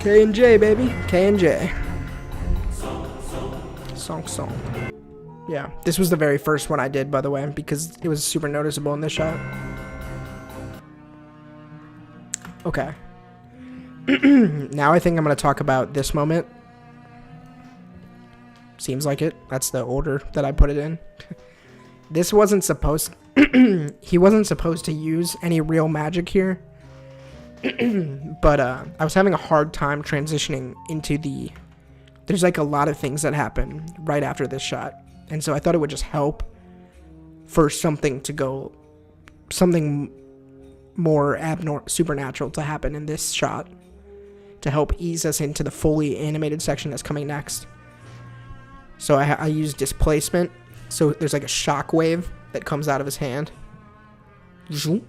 K and J, baby. K and J. Song. Yeah, this was the very first one I did, by the way, because it was super noticeable in this shot. Okay. Now I think I'm going to talk about this moment. Seems like it. That's the order that I put it in. This wasn't supposed... he wasn't supposed to use any real magic here. But I was having a hard time transitioning into the... There's like a lot of things that happen right after this shot. And so I thought it would just help for something to go... Something more supernatural to happen in this shot. To help ease us into the fully animated section that's coming next. So I used displacement. So there's like a shock wave that comes out of his hand. Because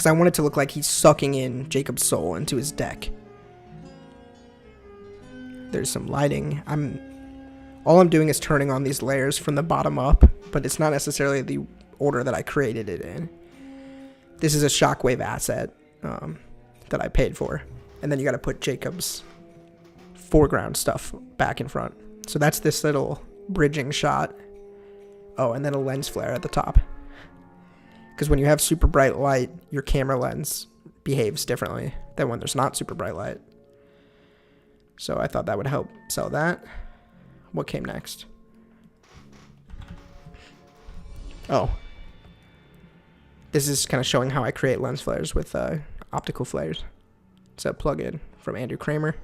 I want it to look like he's sucking in Jacob's soul into his deck. There's some lighting. All I'm doing is turning on these layers from the bottom up, but it's not necessarily the order that I created it in. This is a shockwave asset that I paid for. And then you got to put Jacob's foreground stuff back in front. So that's this little bridging shot. Oh, and then a lens flare at the top. Because when you have super bright light, your camera lens behaves differently than when there's not super bright light. So I thought that would help sell that. What came next? Oh. This is kind of showing how I create lens flares with optical flares. It's a plugin from Andrew Kramer.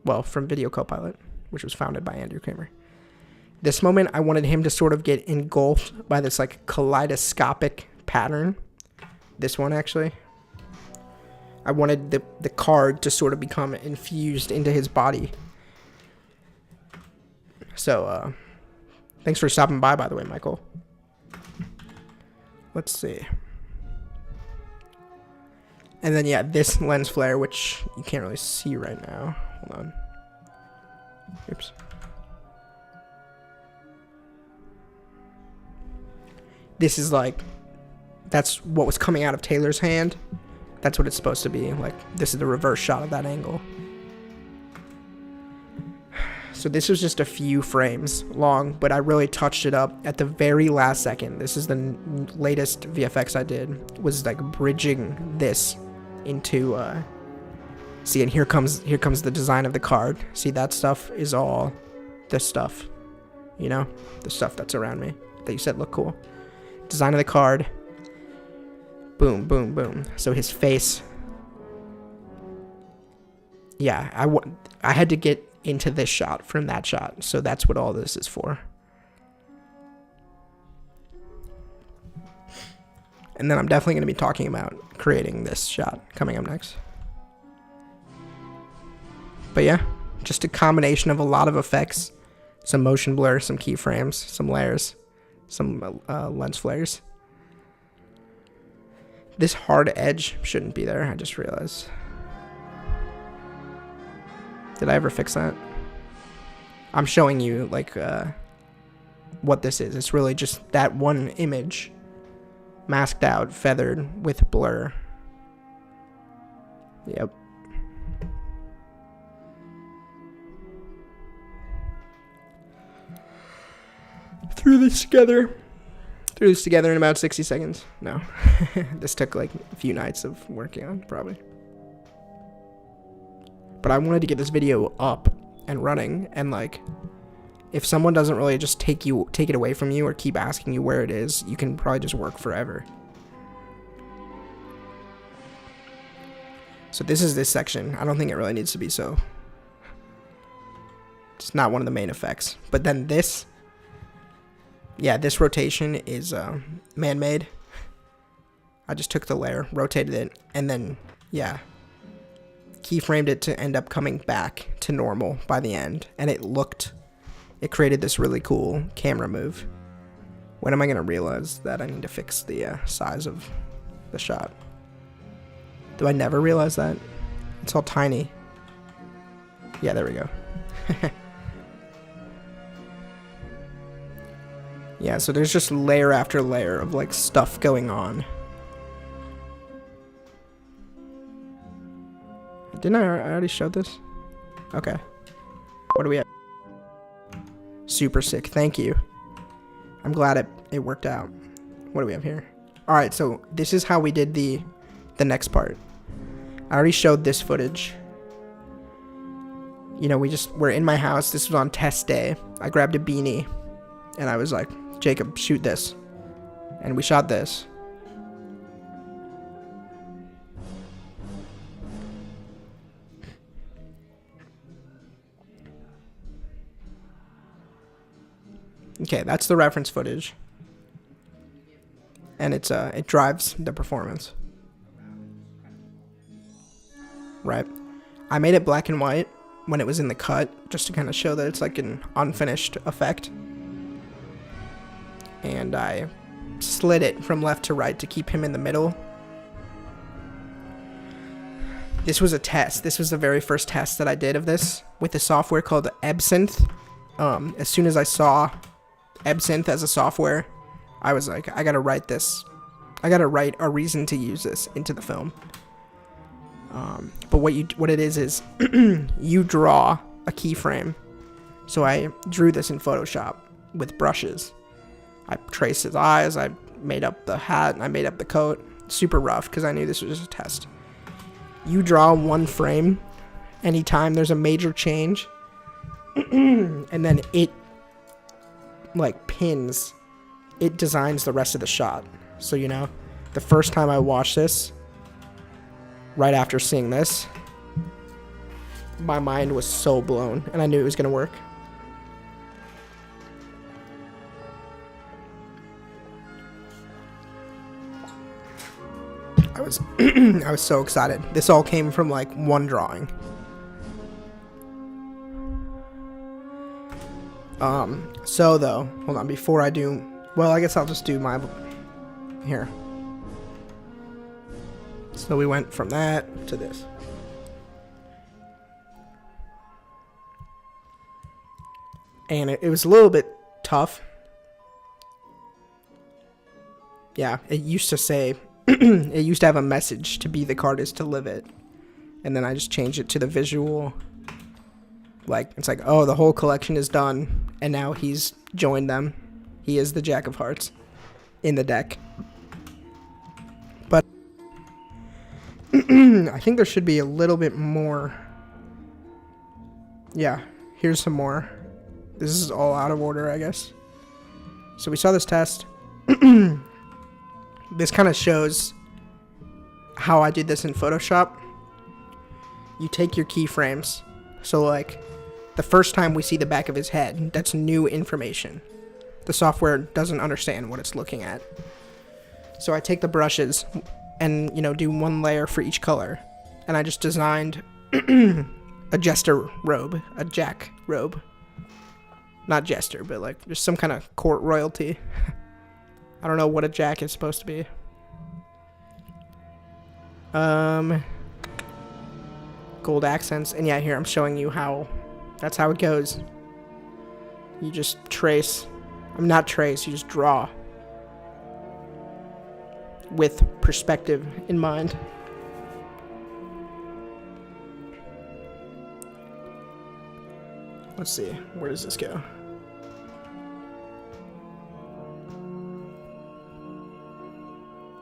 Well, from Video Copilot, which was founded by Andrew Kramer. This moment, I wanted him to sort of get engulfed by this like kaleidoscopic pattern. This one, actually. I wanted the card to sort of become infused into his body. So, thanks for stopping by the way, Michael. Let's see. And then, yeah, this lens flare, which you can't really see right now. Hold on. Oops. This is like, that's what was coming out of Taylor's hand. That's what it's supposed to be. Like, this is the reverse shot of that angle. So this was just a few frames long, but I really touched it up at the very last second. This is the latest VFX I did, was like bridging this into, see, and here comes the design of the card. See, that stuff is all this stuff, you know, the stuff that's around me that you said looked cool. Design of the card. Boom, boom, boom. So his face. Yeah, I had to get into this shot from that shot. So that's what all this is for. And then I'm definitely going to be talking about creating this shot coming up next. But yeah, just a combination of a lot of effects. Some motion blur, some keyframes, some layers, some lens flares. This hard edge shouldn't be there, I just realized. Did I ever fix that? I'm showing you, like, what this is. It's really just that one image, masked out, feathered, with blur. Yep. Threw this together in about 60 seconds. No. This took like a few nights of working on, probably. But I wanted to get this video up and running, and like, if someone doesn't really just take it away from you or keep asking you where it is, you can probably just work forever. So this is this section. I don't think it really needs to be so. It's not one of the main effects. But then this, yeah, this rotation is man-made. I just took the layer, rotated it, and then, yeah, keyframed it to end up coming back to normal by the end. And it created this really cool camera move. When am I going to realize that I need to fix the size of the shot? Do I never realize that? It's all tiny. Yeah, there we go. Yeah, so there's just layer after layer of like stuff going on. Didn't I already show this? Okay. What do we have? Super sick. Thank you. I'm glad it worked out. What do we have here? All right, so this is how we did the next part. I already showed this footage. You know, we're in my house. This was on test day. I grabbed a beanie and I was like, Jacob, shoot this. And we shot this. Okay, that's the reference footage. And it drives the performance. Right. I made it black and white when it was in the cut, just to kind of show that it's like an unfinished effect. And I slid it from left to right to keep him in the middle. This was a test. This was the very first test that I did of this with a software called Absinthe. As soon as I saw Absinthe as a software, I was like, I gotta write this. I gotta write a reason to use this into the film. But what it is you draw a keyframe. So I drew this in Photoshop with brushes. I traced his eyes, I made up the hat, and I made up the coat. Super rough, because I knew this was just a test. You draw one frame anytime there's a major change, and then it like pins, it designs the rest of the shot. So, you know, the first time I watched this, right after seeing this, my mind was so blown, and I knew it was gonna work. I was I was so excited. This all came from like one drawing. So though, hold on, before I do, well, I guess I'll just do my, here. So we went from that to this. And it was a little bit tough. Yeah, it used to say, it used to have a message: to be the card is to live it. And then I just changed it to the visual. Like, it's like, oh, the whole collection is done, and now he's joined them. He is the Jack of Hearts in the deck. But I think there should be a little bit more. Yeah, here's some more. This is all out of order, I guess. So we saw this test. This kind of shows how I did this in Photoshop. You take your keyframes. So like, the first time we see the back of his head, that's new information. The software doesn't understand what it's looking at. So I take the brushes and, you know, do one layer for each color. And I just designed a jester robe, a jack robe. Not jester, but like just some kind of court royalty. I don't know what a jack is supposed to be. Gold accents. And yeah, here I'm showing you how, that's how it goes. You just trace. Not trace, you just draw. With perspective in mind. Let's see, where does this go?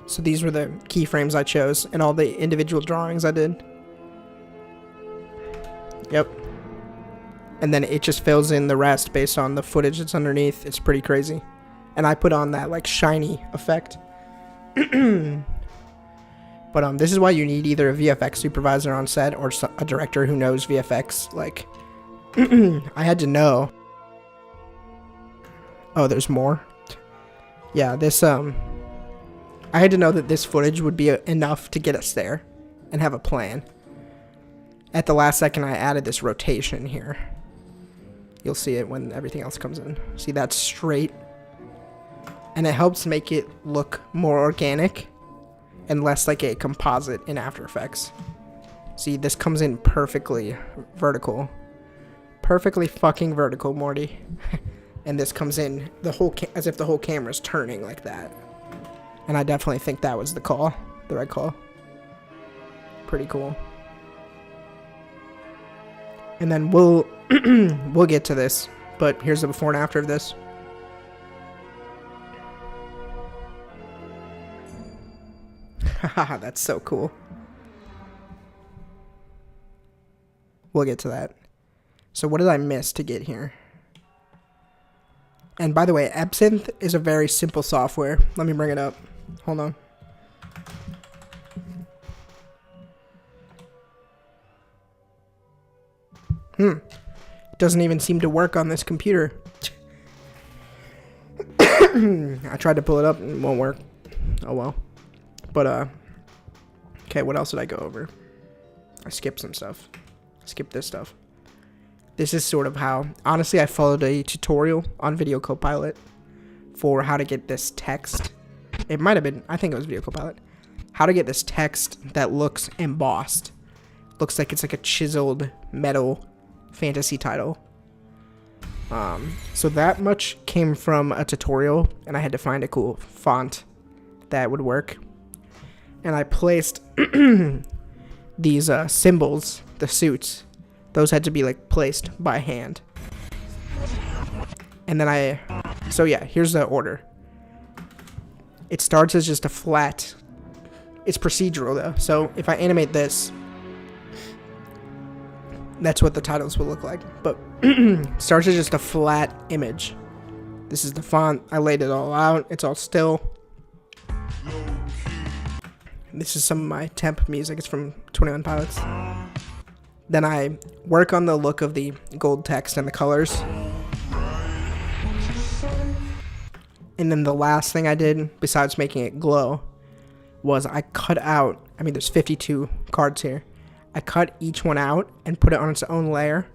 So these were the keyframes I chose and all the individual drawings I did. Yep. And then it just fills in the rest based on the footage that's underneath. It's pretty crazy. And I put on that like shiny effect. But this is why you need either a VFX supervisor on set or a director who knows VFX. Like, I had to know. Oh, there's more? Yeah, this, I had to know that this footage would be enough to get us there and have a plan. At the last second, I added this rotation here. You'll see it when everything else comes in. See, that's straight. And it helps make it look more organic and less like a composite in After Effects. See, this comes in perfectly vertical. Perfectly fucking vertical, Morty. And this comes in the whole as if the whole camera's turning like that. And I definitely think that was the call. The right call. Pretty cool. And then we'll get to this, but here's the before and after of this. Haha, that's so cool. We'll get to that. So what did I miss to get here? And by the way, Absinthe is a very simple software. Let me bring it up. Hold on. Doesn't even seem to work on this computer. I tried to pull it up and it won't work. Oh well. But okay, what else did I go over? I skipped some stuff. Skipped this stuff. This is sort of how, honestly, I followed a tutorial on Video Copilot for how to get this text. It might have been, I think it was Video Copilot. How to get this text that looks embossed. Looks like it's like a chiseled metal fantasy title. So that much came from a tutorial, and I had to find a cool font that would work. And I placed these symbols, the suits. Those had to be like placed by hand. And then so yeah, here's the order. It starts as just a flat, it's procedural though. So if I animate this, that's what the titles will look like. But starts as just a flat image. This is the font. I laid it all out. It's all still. This is some of my temp music. It's from 21 Pilots. Then I work on the look of the gold text and the colors. And then the last thing I did, besides making it glow, was I cut out, I mean there's 52 cards here. I cut each one out and put it on its own layer.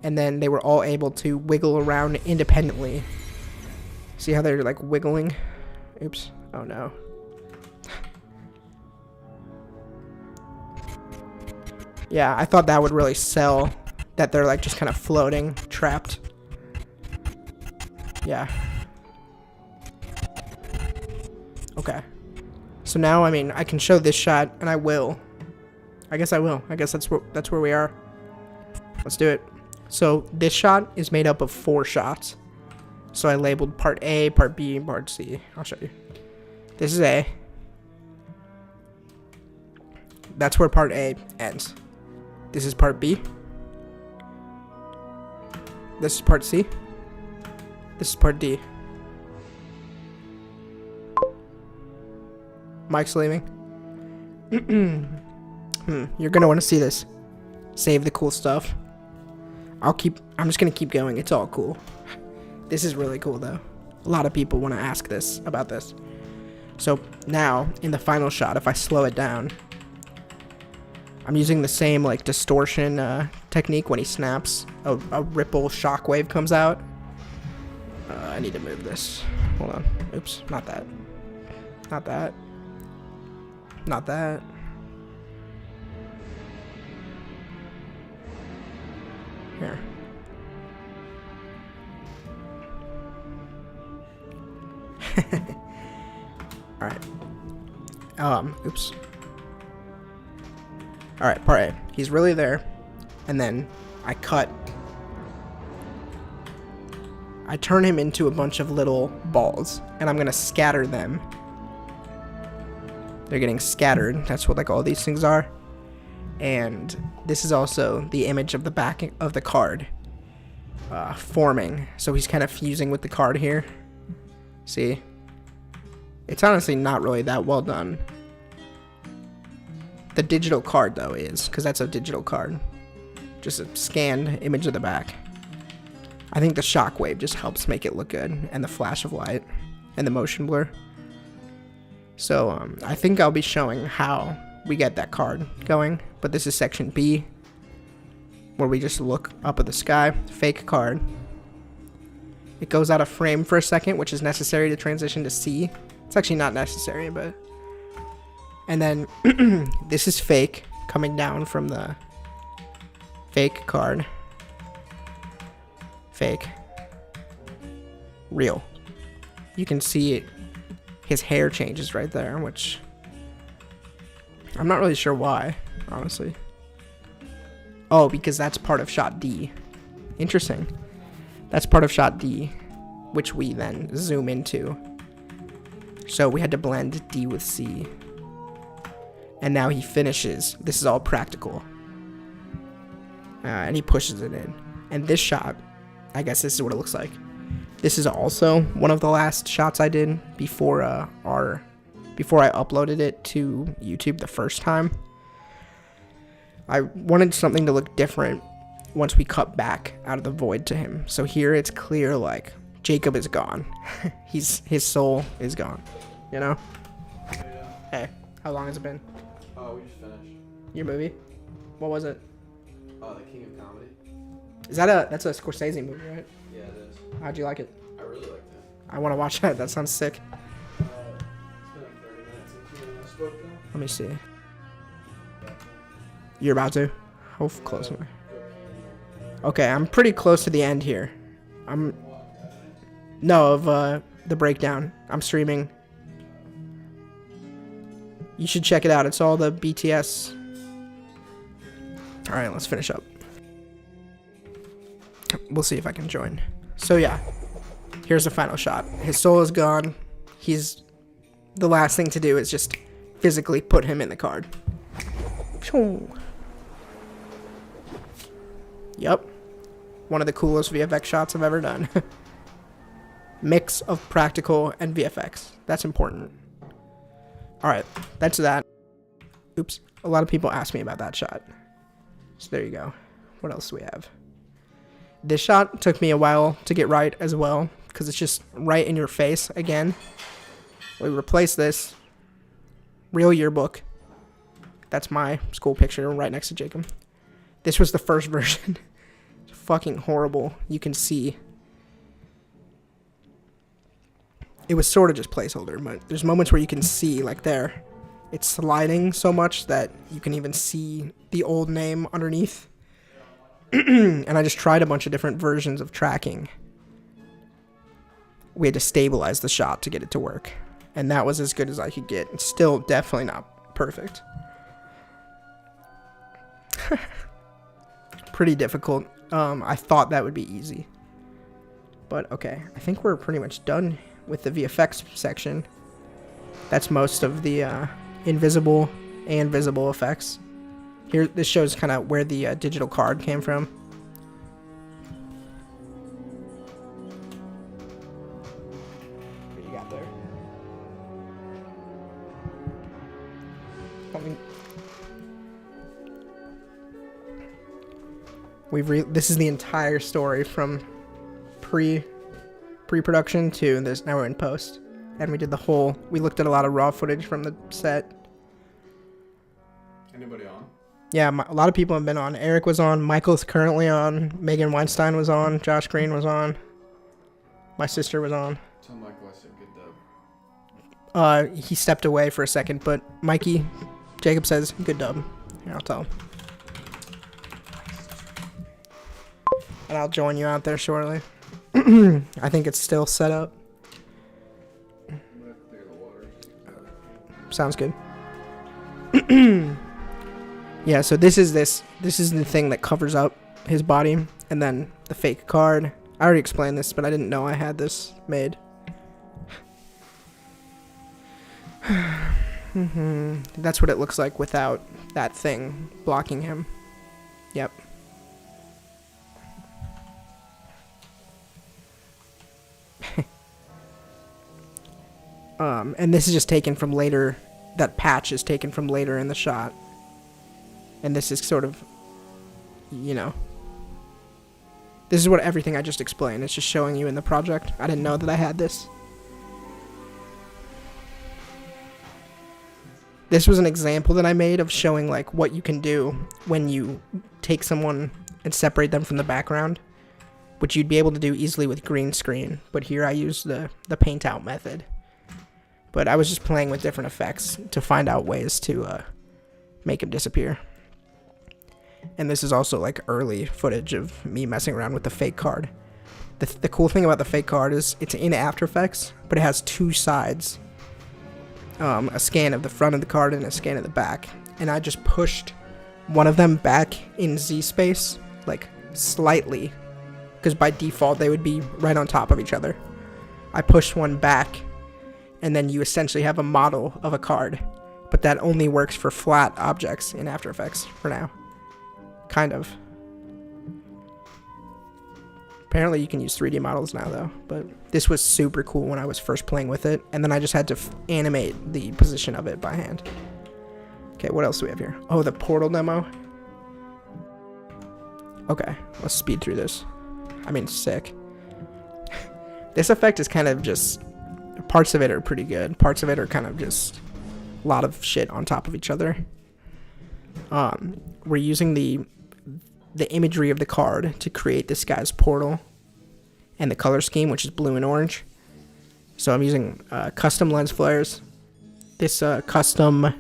And then they were all able to wiggle around independently. See how they're like wiggling? Oops. Oh no. Yeah, I thought that would really sell that they're like just kind of floating, trapped. Yeah. Okay. So now, I mean, I can show this shot, and I will. I guess I will. I guess that's where we are. Let's do it. So this shot is made up of 4 shots. So I labeled part A, part B, and part C. I'll show you. This is A. That's where part A ends. This is part B. This is part C. This is part D. Mike's leaving. You're gonna want to see this. Save the cool stuff. I'm just gonna keep going. It's all cool. This is really cool though. A lot of people want to ask this about this. So now in the final shot, if I slow it down, I'm using the same like distortion technique. When he snaps, a ripple shockwave comes out. I need to move this. Hold on. Oops, not that. Not that. Not that. Here. Alright. Oops. Alright, part A. He's really there. And then I cut. I turn him into a bunch of little balls. And I'm going to scatter them. They're getting scattered. That's what like all these things are. And this is also the image of the back of the card forming. So he's kind of fusing with the card here. See? It's honestly not really that well done. The digital card though is, because that's a digital card. Just a scanned image of the back. I think the shockwave just helps make it look good, and the flash of light and the motion blur. So I think I'll be showing how we get that card going, but this is section B, where we just look up at the sky. Fake card. It goes out of frame for a second, which is necessary to transition to C. It's actually not necessary, but... And then this is fake, coming down from the fake card. Fake. Real. You can see it. His hair changes right there, which I'm not really sure why, honestly. Oh, because that's part of shot D. Interesting. That's part of shot D, which we then zoom into. So we had to blend D with C. And now he finishes. This is all practical. And he pushes it in. And this shot, I guess this is what it looks like. This is also one of the last shots I did before I uploaded it to YouTube the first time. I wanted something to look different once we cut back out of the void to him. So here it's clear like Jacob is gone. His soul is gone. You know? Hey, how long has it been? Oh, we just finished. Your movie? What was it? Oh, The King of Comedy. That's a Scorsese movie, right? Yeah, it is. How'd you like it? I really liked it. I want to watch that. That sounds sick. It's been like 30 minutes since you and I spoke though. Let me see. You're about to? How close am I? Okay, I'm pretty close to the end here. Of the breakdown. I'm streaming. You should check it out. It's all the BTS. Alright, let's finish up. We'll see if I can join. So yeah, here's the final shot. His soul is gone. The last thing to do is just physically put him in the card. Yep. One of the coolest VFX shots I've ever done. Mix of practical and VFX. That's important. Alright, that's that. Oops. A lot of people ask me about that shot. So there you go. What else do we have? This shot took me a while to get right as well, because it's just right in your face again. We replaced this. Real yearbook. That's my school picture right next to Jacob. This was the first version. It's fucking horrible. You can see. It was sort of just placeholder, but there's moments where you can see, like there. It's sliding so much that you can even see the old name underneath. And I just tried a bunch of different versions of tracking. We had to stabilize the shot to get it to work. And that was as good as I could get. It's still definitely not perfect. Pretty difficult. I thought that would be easy. But okay, I think we're pretty much done with the VFX section. That's most of the invisible and visible effects. Here, this shows kind of where the digital card came from. What you got there? This is the entire story from pre-production to this. Now we're in post, and we did the whole. We looked at a lot of raw footage from the set. Anybody on? Yeah, a lot of people have been on. Eric was on. Michael's currently on. Megan Weinstein was on. Josh Green was on. My sister was on. Tell Michael I said good dub. He stepped away for a second, but Mikey, Jacob says good dub. Here, I'll tell him. And I'll join you out there shortly. I think it's still set up. Sounds good. Yeah, so this is the thing that covers up his body, and then the fake card. I already explained this, but I didn't know I had this made. That's what it looks like without that thing blocking him. Yep. And this is just taken from later. That patch is taken from later in the shot. And this is sort of, you know, this is what everything I just explained. It's just showing you in the project. I didn't know that I had this. This was an example that I made of showing like what you can do when you take someone and separate them from the background, which you'd be able to do easily with green screen. But here I use the paint out method. But I was just playing with different effects to find out ways to make him disappear. And this is also like early footage of me messing around with the fake card. The cool thing about the fake card is it's in After Effects, but it has two sides. A scan of the front of the card and a scan of the back. And I just pushed one of them back in Z space, like slightly, because by default they would be right on top of each other. I pushed one back, and then you essentially have a model of a card, but that only works for flat objects in After Effects for now. Kind of. Apparently you can use 3D models now though, but this was super cool when I was first playing with it, and then I just had to animate the position of it by hand. Okay, what else do we have here? Oh, the portal demo. Okay, let's speed through this. I mean, sick. This effect is kind of just... Parts of it are pretty good. Parts of it are kind of just a lot of shit on top of each other. We're using the imagery of the card to create this guy's portal and the color scheme, which is blue and orange. So I'm using custom lens flares. This custom,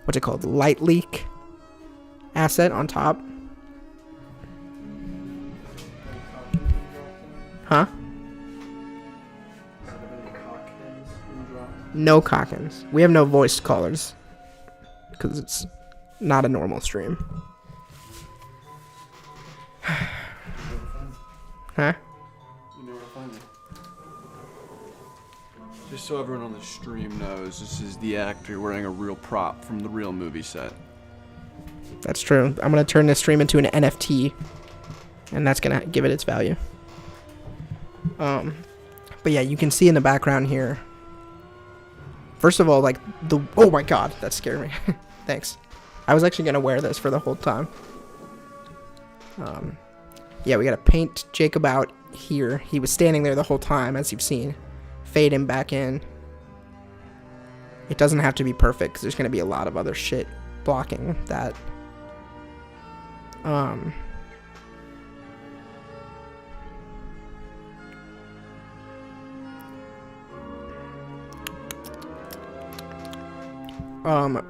what's it called? Light leak asset on top. Huh? No cockins. We have no voiced callers because it's not a normal stream. Huh? You know where to find me. Just so everyone on the stream knows, this is the actor wearing a real prop from the real movie set. That's true. I'm going to turn this stream into an NFT, and that's going to give it its value. But yeah, you can see in the background here. First of all, like, oh my god, that scared me. Thanks. I was actually going to wear this for the whole time. Yeah, we got to paint Jacob out here. He was standing there the whole time, as you've seen. Fade him back in. It doesn't have to be perfect, because there's going to be a lot of other shit blocking that.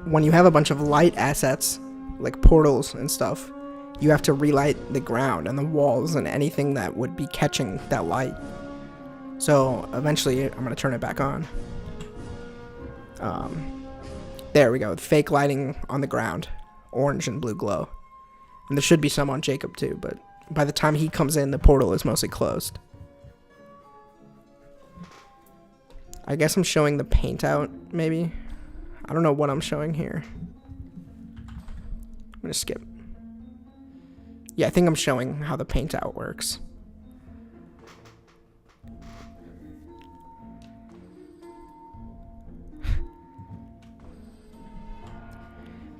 When you have a bunch of light assets, like portals and stuff, you have to relight the ground and the walls and anything that would be catching that light. So eventually, I'm gonna turn it back on. There we go. Fake lighting on the ground, orange and blue glow, and there should be some on Jacob too. But by the time he comes in, the portal is mostly closed. I guess I'm showing the paint out, maybe. I don't know what I'm showing here. I'm gonna skip. Yeah, I think I'm showing how the paint out works.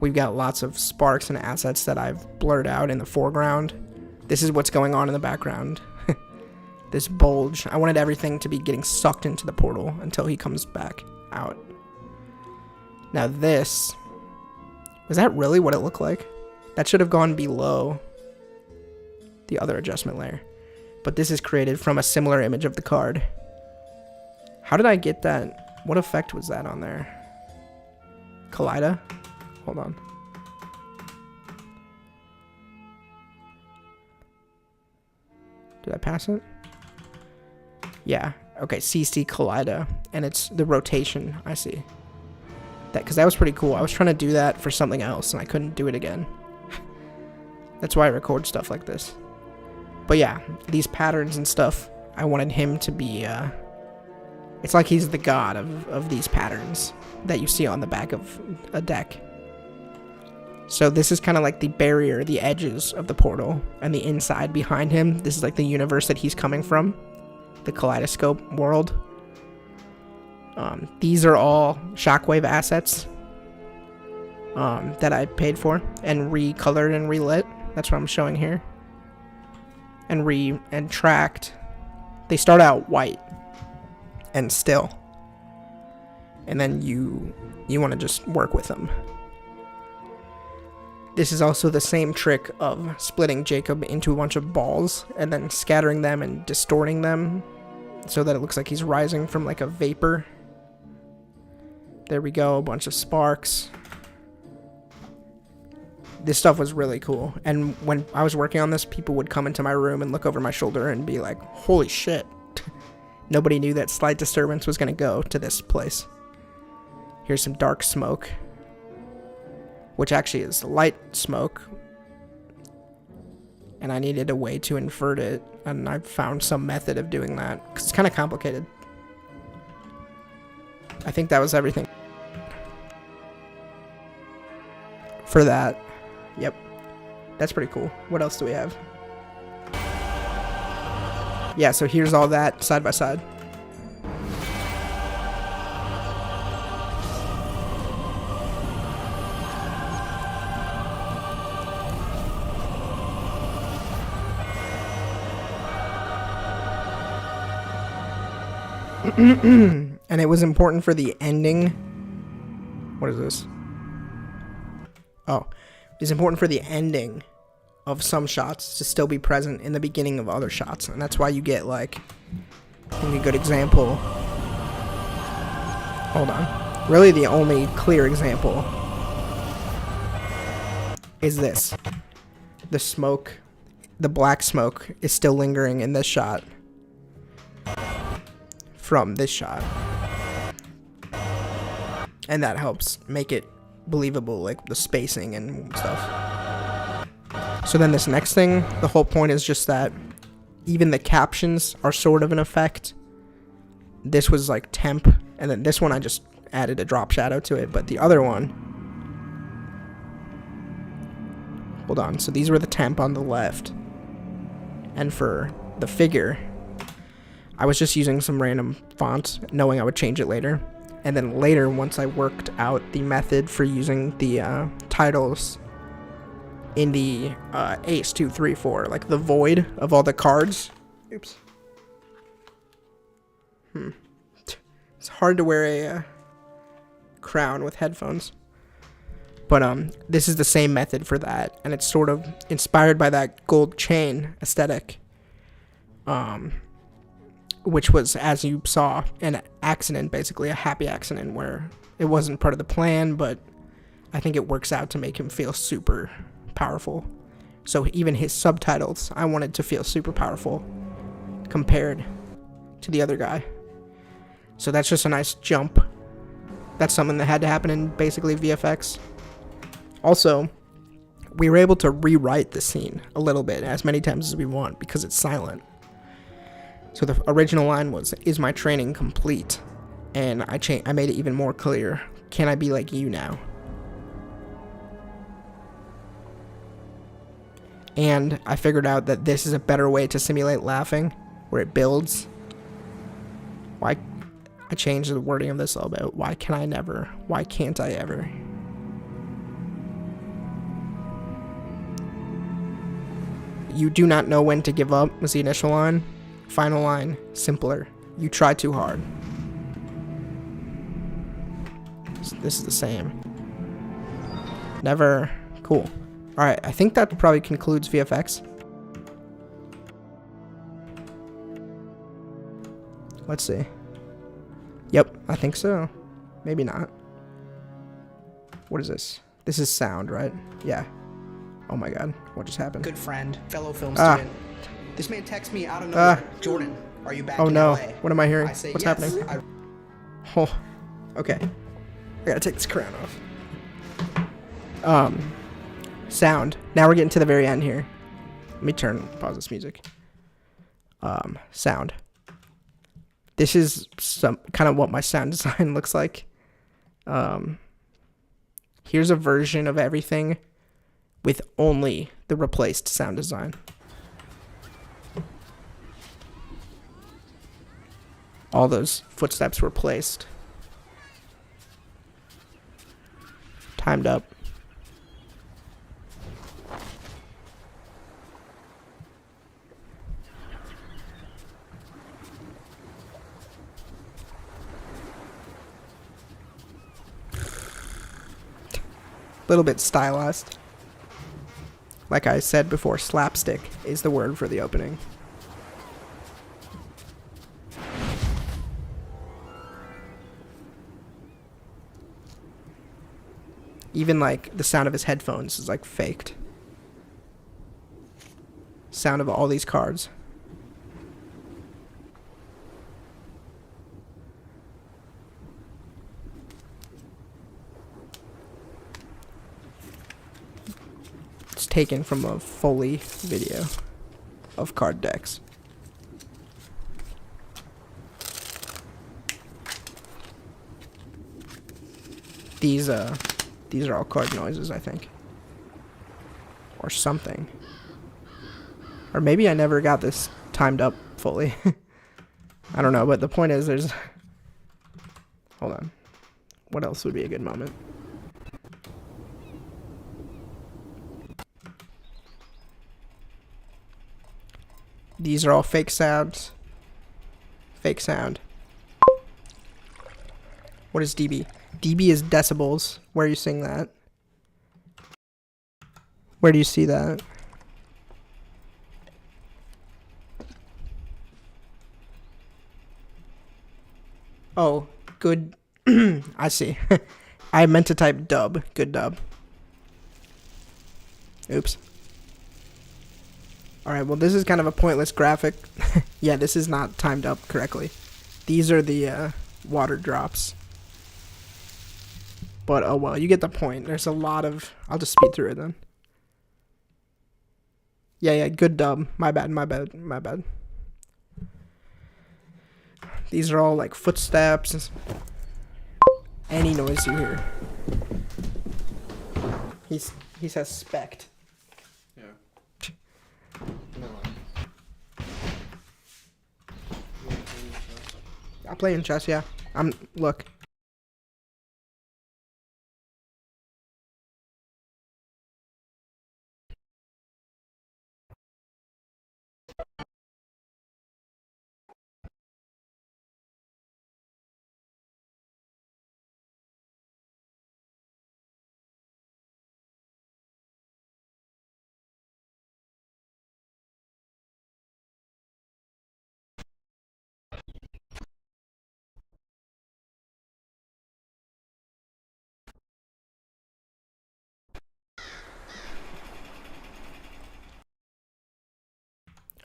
We've got lots of sparks and assets that I've blurred out in the foreground. This is what's going on in the background. This bulge. I wanted everything to be getting sucked into the portal until he comes back out. Now this, was that really what it looked like? That should have gone below the other adjustment layer. But this is created from a similar image of the card. How did I get that? What effect was that on there? Collida? Hold on. Did I pass it? Yeah. Okay, CC Collida. And it's the rotation, I see. Because that was pretty cool. I was trying to do that for something else, and I couldn't do it again. That's why I record stuff like this. But yeah, these patterns and stuff, I wanted him to be, it's like he's the god of these patterns that you see on the back of a deck. So this is kind of like the barrier, the edges of the portal, and the inside behind him. This is like the universe that he's coming from, the kaleidoscope world. These are all shockwave assets that I paid for and recolored and relit. That's what I'm showing here. And tracked. They start out white and still, and then you want to just work with them. This is also the same trick of splitting Jacob into a bunch of balls and then scattering them and distorting them so that it looks like he's rising from like a vapor. There we go, a bunch of sparks. This stuff was really cool. And when I was working on this, people would come into my room and look over my shoulder and be like, holy shit. Nobody knew that Sleight Disturbance was going to go to this place. Here's some dark smoke, which actually is light smoke. And I needed a way to invert it, and I found some method of doing that, because it's kind of complicated. I think that was everything for that. Yep. That's pretty cool. What else do we have? Yeah, so here's all that side by side. And it was important for the ending. What is this? Oh, it's important for the ending of some shots to still be present in the beginning of other shots, and that's why you get, like, I think a good example. Hold on. Really, the only clear example is this. The smoke, the black smoke, is still lingering in this shot from this shot, and that helps make it believable, like the spacing and stuff. So then this next thing, the whole point is just that even the captions are sort of an effect. This was like temp, and then this one I just added a drop shadow to it, but the other one, hold on, so these were the temp on the left, and for the figure I was just using some random font, knowing I would change it later. And then later, once I worked out the method for using the titles in the Ace 2, 3, 4, like the void of all the cards. Oops. It's hard to wear a crown with headphones. But this is the same method for that, and it's sort of inspired by that gold chain aesthetic. Which was, as you saw, an accident, basically a happy accident where it wasn't part of the plan, but I think it works out to make him feel super powerful. So even his subtitles, I wanted to feel super powerful compared to the other guy. So that's just a nice jump. That's something that had to happen in basically VFX. Also, we were able to rewrite the scene a little bit, as many times as we want, because it's silent. So the original line was, "Is my training complete?" And I made it even more clear. "Can I be like you now?" And I figured out that this is a better way to simulate laughing, where it builds. Why? I changed the wording of this a little bit. Why can I never? Why can't I ever? "You do not know when to give up" was the initial line. Final line, simpler. "You try too hard." This is the same. Never. Cool. Alright, I think that probably concludes VFX. Let's see. Yep, I think so. Maybe not. What is this? This is sound, right? Yeah. Oh my god, what just happened? Good friend, fellow film student. This man texts me out of nowhere. "Jordan, are you back in no. LA? What am I hearing? I say, What's "Yes." happening? Oh, okay. I gotta take this crown off. Sound. Now we're getting to the very end here. Let me pause this music. Sound. This is some kind of what my sound design looks like. Here's a version of everything with only the replaced sound design. All those footsteps were placed. Timed up. Little bit stylized. Like I said before, slapstick is the word for the opening. Even like the sound of his headphones is like faked. Sound of all these cards. It's taken from a Foley video of card decks. These are all card noises, I think. Or something. Or maybe I never got this timed up fully. I don't know, but the point is there's... Hold on. What else would be a good moment? These are all fake sounds. Fake sound. What is dB? dB is decibels. Where are you seeing that? Where do you see that? Oh, good. I see. I meant to type dub. Good dub. Oops. Alright, well this is kind of a pointless graphic. Yeah, this is not timed up correctly. These are the water drops. But oh well, you get the point. There's a lot of... I'll just speed through it then. Yeah, good dub. My bad. These are all like footsteps. Any noise you hear. He says spect. Yeah. I'm playing chess, yeah. Look.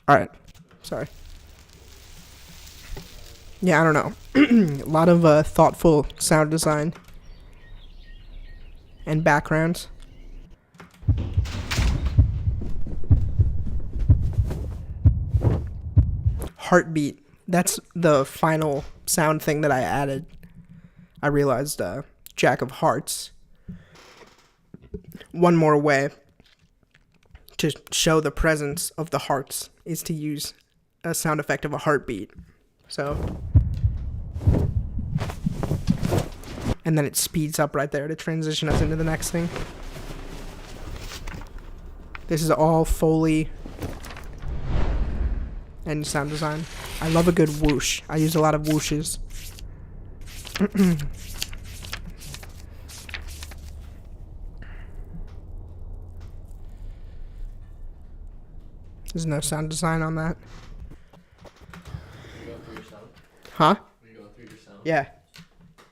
Alright. Sorry. Yeah, I don't know. A lot of thoughtful sound design and backgrounds. Heartbeat. That's the final sound thing that I added. I realized Jack of Hearts. One more way to show the presence of the hearts is to use a sound effect of a heartbeat. So, and then it speeds up right there to transition us into the next thing. This is all Foley and sound design. I love a good whoosh. I use a lot of whooshes. There's no sound design on that. You going through your sound? Huh? Are you going through your sound? Yeah. You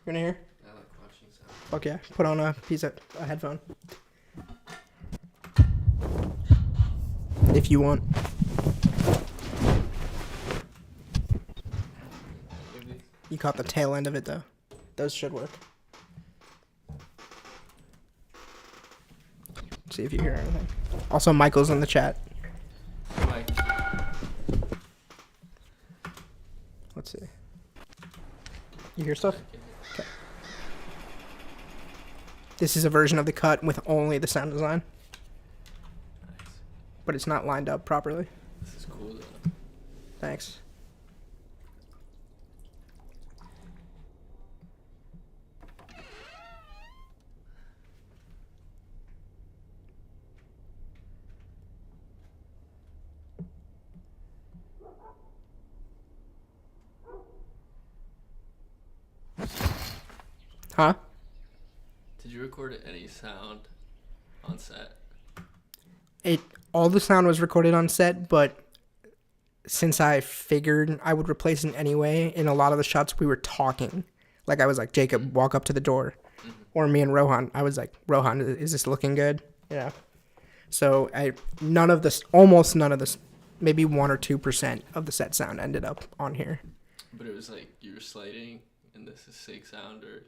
wanna hear? I like watching sound. Fuck yeah. Put on a headphone. If you want. You caught the tail end of it though. Those should work. See if you hear anything. Also, Michael's in the chat. Mike. Let's see. You hear stuff? Okay. This is a version of the cut with only the sound design. Nice. But it's not lined up properly. This is cool though. Thanks. Huh? Did you record any sound on set? All the sound was recorded on set, but since I figured I would replace it anyway, in a lot of the shots we were talking. Like I was like, Jacob, walk up to the door. Mm-hmm. Or me and Rohan, I was like, Rohan, is this looking good? Yeah. So almost none of this, maybe 1 or 2% of the set sound ended up on here. But it was like you were slating and this is sync sound, or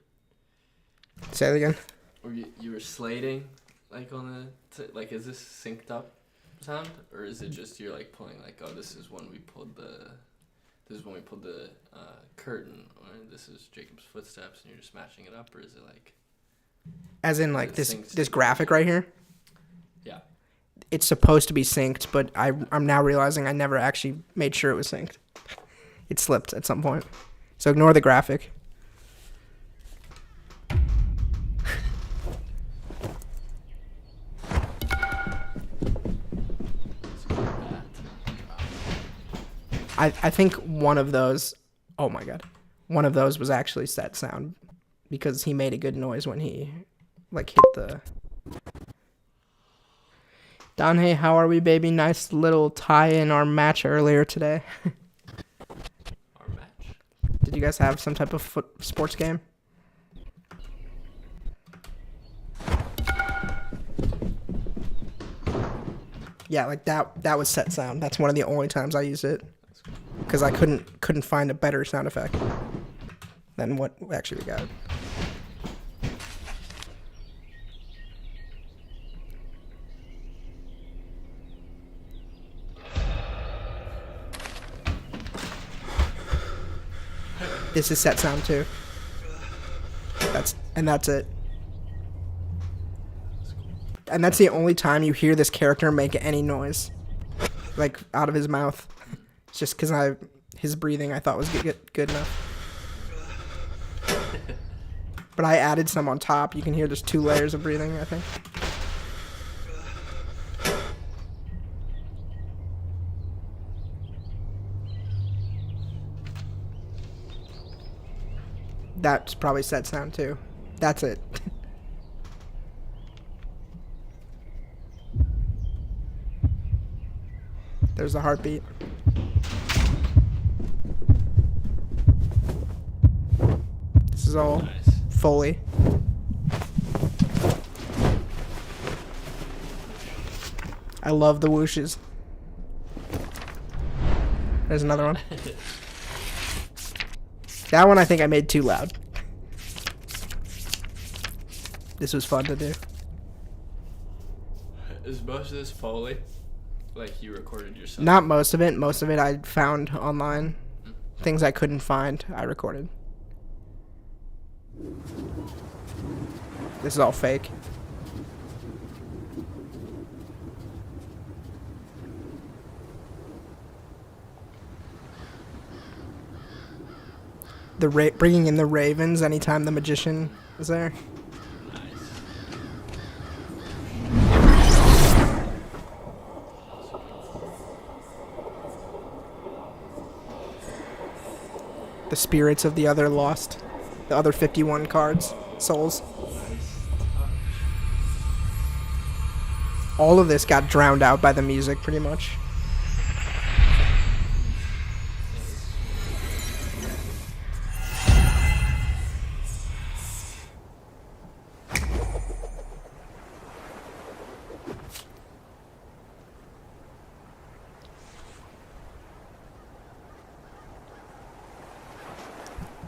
say it again. Or you were slating like on the like, is this synced up sound, or is it just you're like pulling like, oh, this is when we pulled the curtain, or this is Jacob's footsteps, and you're just matching it up, or is it like as in like this graphic right here? Yeah. It's supposed to be synced, but I'm now realizing I never actually made sure it was synced. It slipped at some point. So ignore the graphic. I think one of those, oh my god, one of those was actually set sound because he made a good noise when he like hit the. Don, hey, how are we, baby? Nice little tie in our match earlier today. Our match? Did you guys have some type of sports game? Yeah, like that was set sound. That's one of the only times I used it. Because I couldn't find a better sound effect than what actually we got. This is set sound too. That's it. And that's the only time you hear this character make any noise, like out of his mouth. It's just because his breathing I thought was good enough. But I added some on top. You can hear there's 2 layers of breathing, I think. That's probably set sound too. That's it. There's the heartbeat. This is all nice. Foley. I love the whooshes. There's another one. That one I think I made too loud. This was fun to do. Is most of this Foley? Like you recorded yourself? Not most of it. Most of it I found online. Things I couldn't find, I recorded. This is all fake. Bringing in the ravens anytime the magician is there. The spirits of the other 51 cards, souls. All of this got drowned out by the music, pretty much.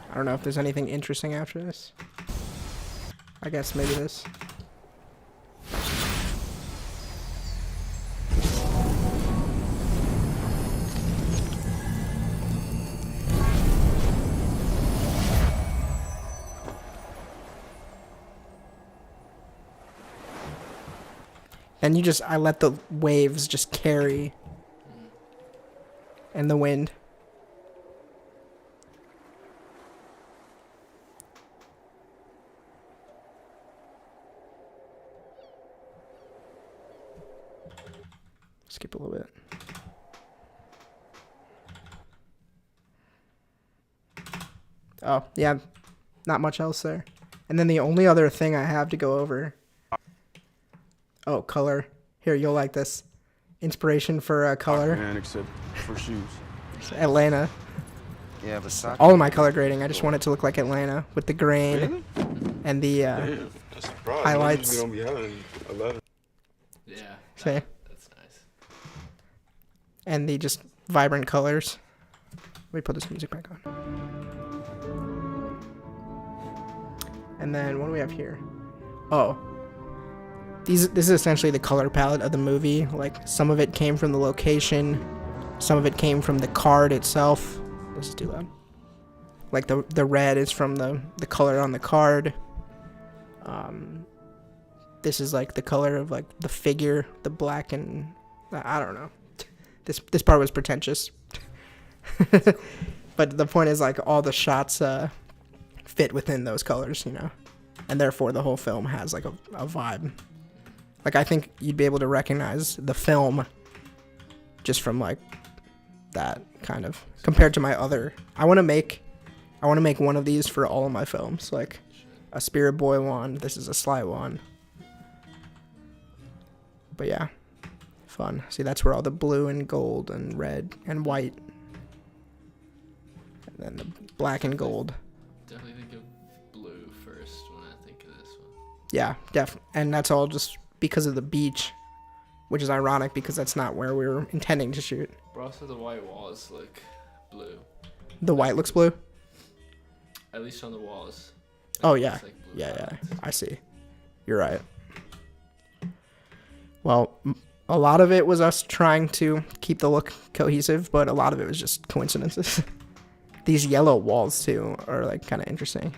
I don't know if there's anything interesting after this. I guess maybe this. And I let the waves just carry. And the wind. Skip a little bit. Oh, yeah. Not much else there. And then the only other thing I have to go over. Oh, color. Here, you'll like this. Inspiration for color. Man, except for shoes. Atlanta. Yeah, but all of my color grading, I just want it to look like Atlanta with the grain and the highlights. Don't be having 11. Yeah. See? That's nice. And the just vibrant colors. Let me put this music back on. And then what do we have here? Oh. This is essentially the color palette of the movie. Like, some of it came from the location. Some of it came from the card itself. This is too loud. Like, the red is from the color on the card. This is, like, the color of, like, the figure. The black and... I don't know. This part was pretentious. But the point is, like, all the shots fit within those colors, you know? And therefore, the whole film has, like, a vibe. Like, I think you'd be able to recognize the film just from, like, that kind of compared to my other. I want to make one of these for all of my films, like a Spirit Boy one. This is a Sly one. But yeah, fun. See, that's where all the blue and gold and red and white, and then the black and gold. Definitely think of blue first when I think of this one. Yeah, and that's all just because of the beach, which is ironic because that's not where we were intending to shoot. But also the white walls look blue. The white looks blue? At least on the walls. Oh, yeah. Like yeah. I see. You're right. Well, a lot of it was us trying to keep the look cohesive, but a lot of it was just coincidences. These yellow walls, too, are, like, kind of interesting.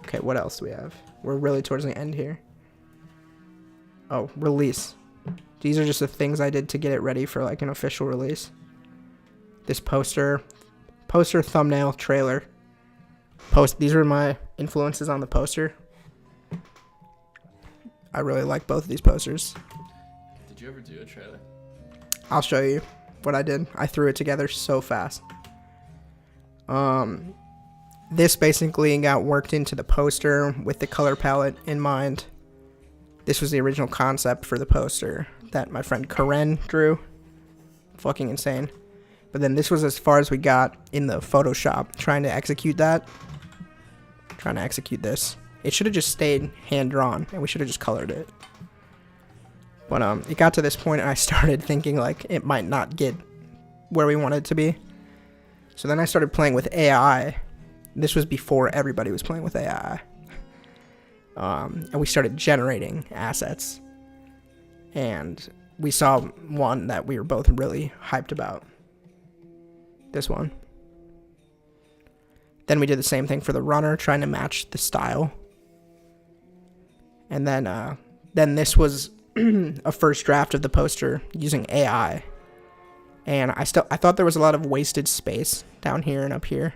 Okay, what else do we have? We're really towards the end here. Oh, release. These are just the things I did to get it ready for, like, an official release. This poster, thumbnail, trailer. These were my influences on the poster. I really like both of these posters. Did you ever do a trailer? I'll show you what I did. I threw it together so fast. This basically got worked into the poster with the color palette in mind. This was the original concept for the poster that my friend Karen drew. Fucking insane. But then this was as far as we got in the Photoshop trying to execute that. Trying to execute this. It should have just stayed hand-drawn, and we should have just colored it. But it got to this point and I started thinking like it might not get where we wanted it to be. So then I started playing with AI. This was before everybody was playing with AI. And we started generating assets. And we saw one that we were both really hyped about. This one. Then we did the same thing for the runner, trying to match the style. And then this was a first draft of the poster using AI. And I thought there was a lot of wasted space down here and up here.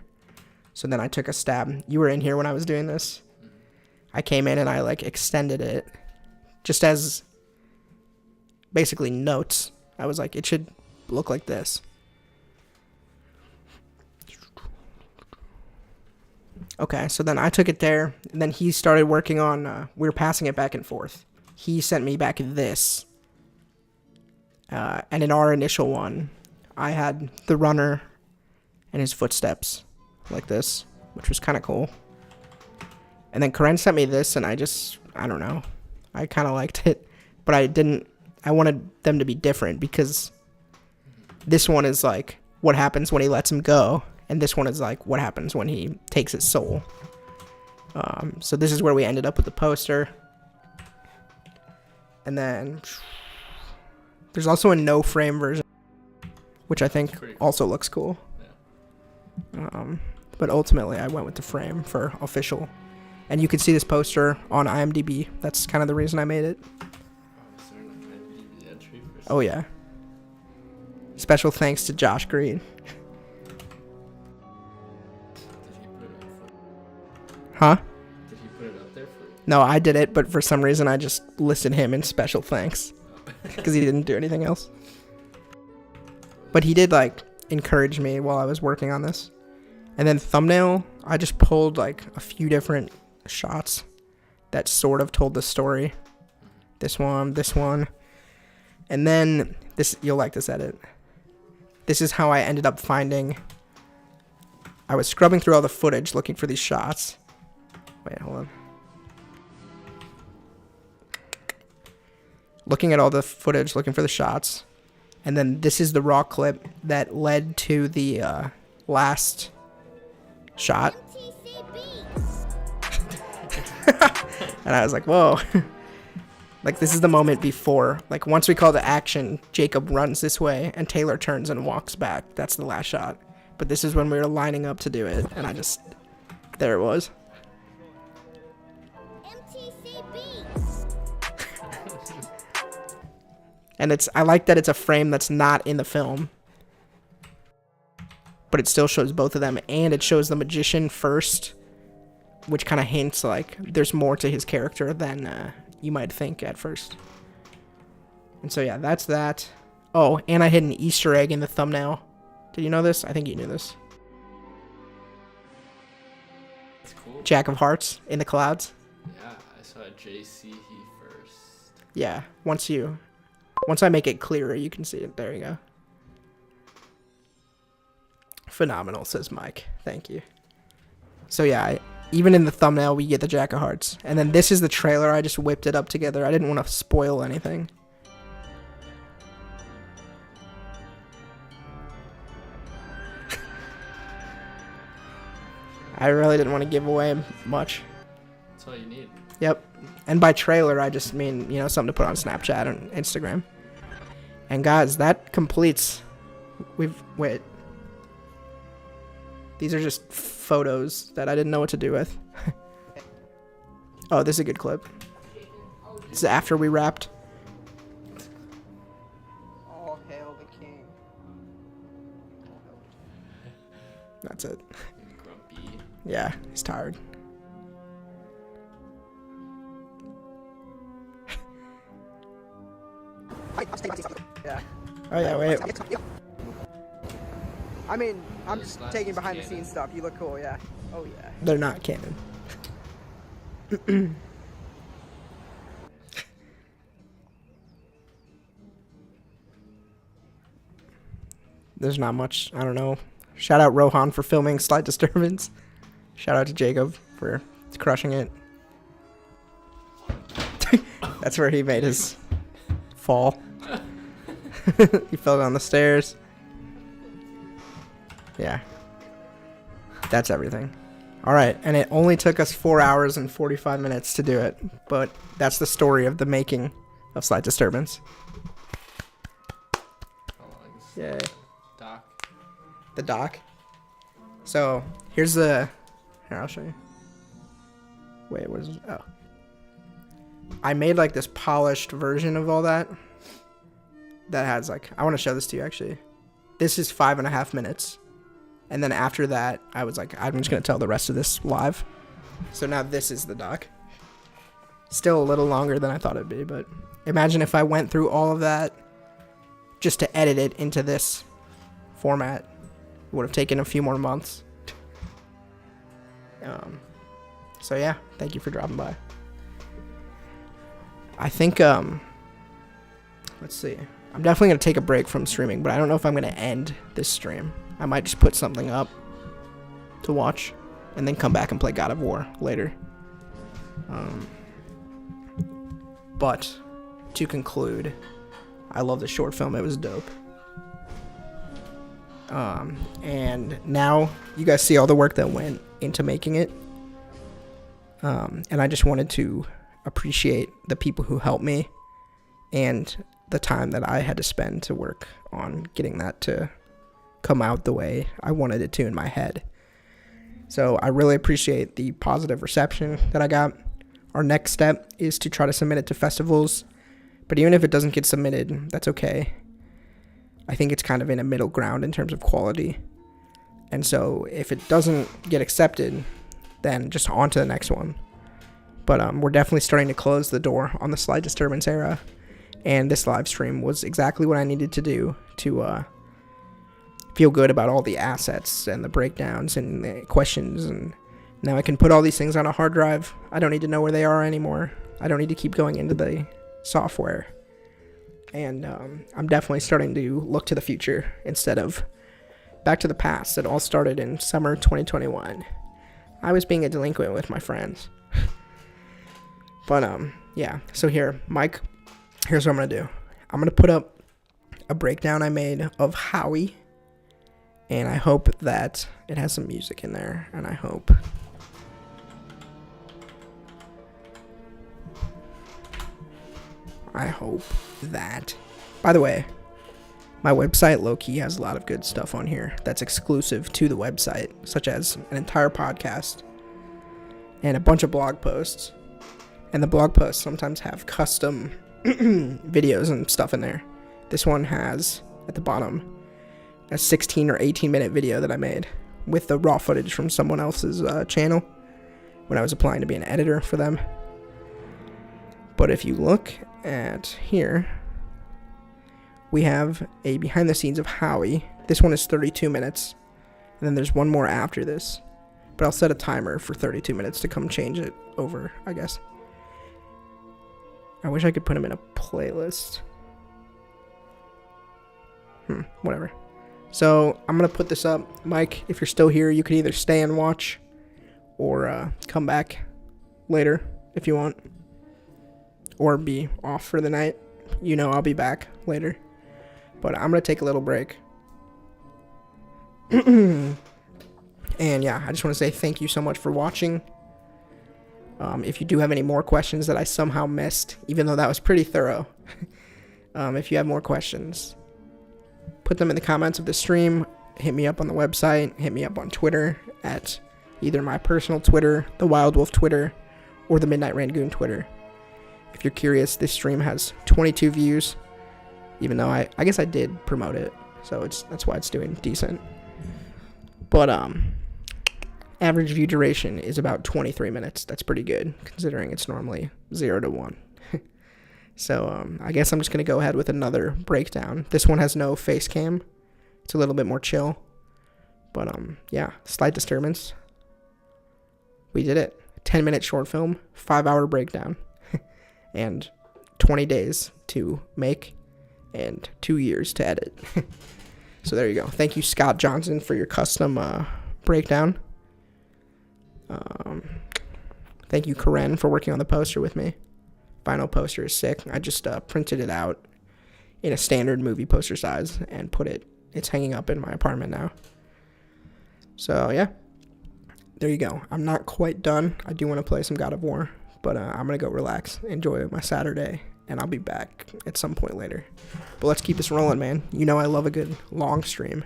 So then I took a stab. You were in here when I was doing this. I came in and I like extended it just as basically notes. I was like, it should look like this. Okay, so then I took it there, and then he started working on, we were passing it back and forth. He sent me back this. And in our initial one, I had the runner and his footsteps like this, which was kind of cool. And then Karen sent me this, and I don't know. I kind of liked it, but I wanted them to be different because this one is like what happens when he lets him go, and this one is like what happens when he takes his soul. So this is where we ended up with the poster. And then there's also a no frame version, which I think also looks cool. Yeah. But ultimately I went with the frame for official. And you can see this poster on IMDb. That's kind of the reason I made it. Oh yeah. Special thanks to Josh Green. Huh? Did he put it up there for you? No, I did it, but for some reason I just listed him in special thanks. Because he didn't do anything else. But he did like encourage me while I was working on this. And then thumbnail, I just pulled like a few different shots that sort of told the story. This one. And then this, you'll like this edit. This is how I ended up finding. I was scrubbing through all the footage looking for these shots. Wait, hold on. Looking at all the footage, looking for the shots. And then this is the raw clip that led to the last shot. And I was like, whoa. Like, this is the moment before. Like, once we call to action, Jacob runs this way, and Taylor turns and walks back. That's the last shot. But this is when we were lining up to do it, and I just... There it was. And I like that it's a frame that's not in the film. But it still shows both of them, and it shows the magician first, which kind of hints like there's more to his character than you might think at first. And so yeah, that's that. Oh, and I hid an Easter egg in the thumbnail. Did you know this? I think you knew this. That's cool. Jack of Hearts in the clouds. Yeah, I saw JC he first. Yeah, once I make it clearer, you can see it. There you go. Phenomenal, says Mike. Thank you. So yeah, even in the thumbnail, we get the Jack of Hearts. And then this is the trailer. I just whipped it up together. I didn't want to spoil anything. I really didn't want to give away much. That's all you need. Yep. And by trailer, I just mean, you know, something to put on Snapchat and Instagram. And guys, that completes... Wait. These are just photos that I didn't know what to do with. Oh, this is a good clip. This is after we wrapped. All hail the king. That's it. Grumpy. Yeah, he's tired. Yeah. Oh yeah, wait. I mean, I'm just taking behind the scenes stuff. You look cool, yeah. Oh yeah. They're not canon. There's not much, I don't know. Shout out Rohan for filming Sleight Disturbance. Shout out to Jacob for crushing it. That's where he made his fall. He fell down the stairs. Yeah. That's everything. Alright, and it only took us 4 hours and 45 minutes to do it. But that's the story of the making of Sleight Disturbance. Yay. Doc. The doc. So, here's the... Here, I'll show you. Wait, what is it? Oh. I made like this polished version of all that. That has like... I want to show this to you actually. This is 5.5 minutes. And then after that, I was like, I'm just going to tell the rest of this live. So now this is the doc. Still a little longer than I thought it'd be, but imagine if I went through all of that just to edit it into this format. It would have taken a few more months. So yeah, thank you for dropping by. I think, let's see. I'm definitely going to take a break from streaming, but I don't know if I'm going to end this stream. I might just put something up to watch and then come back and play God of War later. But to conclude, I love the short film. It was dope. And now you guys see all the work that went into making it. And I just wanted to appreciate the people who helped me and the time that I had to spend to work on getting that to come out the way I wanted it to in my head. So I really appreciate the positive reception that I got. Our next step is to try to submit it to festivals, but even if it doesn't get submitted, that's okay. I think it's kind of in a middle ground in terms of quality. And so if it doesn't get accepted, then just on to the next one. But we're definitely starting to close the door on the Sleight Disturbance era, and this live stream was exactly what I needed to do to feel good about all the assets and the breakdowns and the questions, and now I can put all these things on a hard drive. I don't need to know where they are anymore. I don't need to keep going into the software. And I'm definitely starting to look to the future instead of back to the past. It all started in summer 2021. I was being a delinquent with my friends. But yeah, so here, Mike, here's what I'm going to do. I'm going to put up a breakdown I made of Howie. And I hope that it has some music in there. And I hope... that... By the way, my website, low-key, has a lot of good stuff on here that's exclusive to the website, such as an entire podcast and a bunch of blog posts. And the blog posts sometimes have custom videos and stuff in there. This one has, at the bottom, a 16 or 18 minute video that I made with the raw footage from someone else's channel when I was applying to be an editor for them. But if you look at here, we have a behind the scenes of Howie. This one is 32 minutes, and then there's one more after this, but I'll set a timer for 32 minutes to come change it over, I guess. I wish I could put them in a playlist. Whatever. So I'm going to put this up. Mike, if you're still here, you could either stay and watch or come back later if you want. Or be off for the night. You know I'll be back later. But I'm going to take a little break. And yeah, I just want to say thank you so much for watching. If you do have any more questions that I somehow missed, even though that was pretty thorough. If you have more questions, put them in the comments of the stream. Hit me up on the website. Hit me up on Twitter at either my personal Twitter, the Wild Wolf Twitter, or the Midnight Rangoon Twitter. If you're curious, this stream has 22 views, even though I guess I did promote it, so that's why it's doing decent. But average view duration is about 23 minutes. That's pretty good, considering it's normally 0 to 1. So I guess I'm just going to go ahead with another breakdown. This one has no face cam. It's a little bit more chill. But yeah, Sleight Disturbance. We did it. 10-minute short film, 5-hour breakdown. And 20 days to make and 2 years to edit. So there you go. Thank you, Scott Johnson, for your custom breakdown. Thank you, Karen, for working on the poster with me. Final poster is sick. I just printed it out in a standard movie poster size and it's hanging up in my apartment now. So yeah, there you go. I'm not quite done. I do want to play some God of War, but I'm going to go relax, enjoy my Saturday, and I'll be back at some point later. But let's keep this rolling, man. You know I love a good long stream.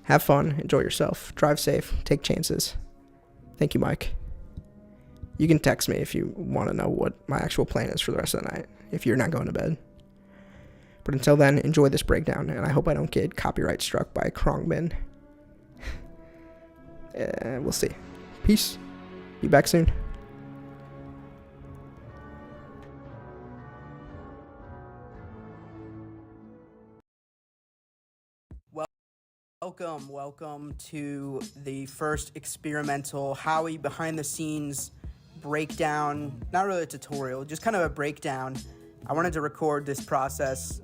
Have fun, enjoy yourself, drive safe, take chances. Thank you, Mike. You can text me if you want to know what my actual plan is for the rest of the night, if you're not going to bed. But until then, enjoy this breakdown, and I hope I don't get copyright struck by Krongman. We'll see. Peace. Be back soon. Welcome to the first experimental Howie behind the scenes breakdown. Not really a tutorial, just kind of a breakdown. I wanted to record this process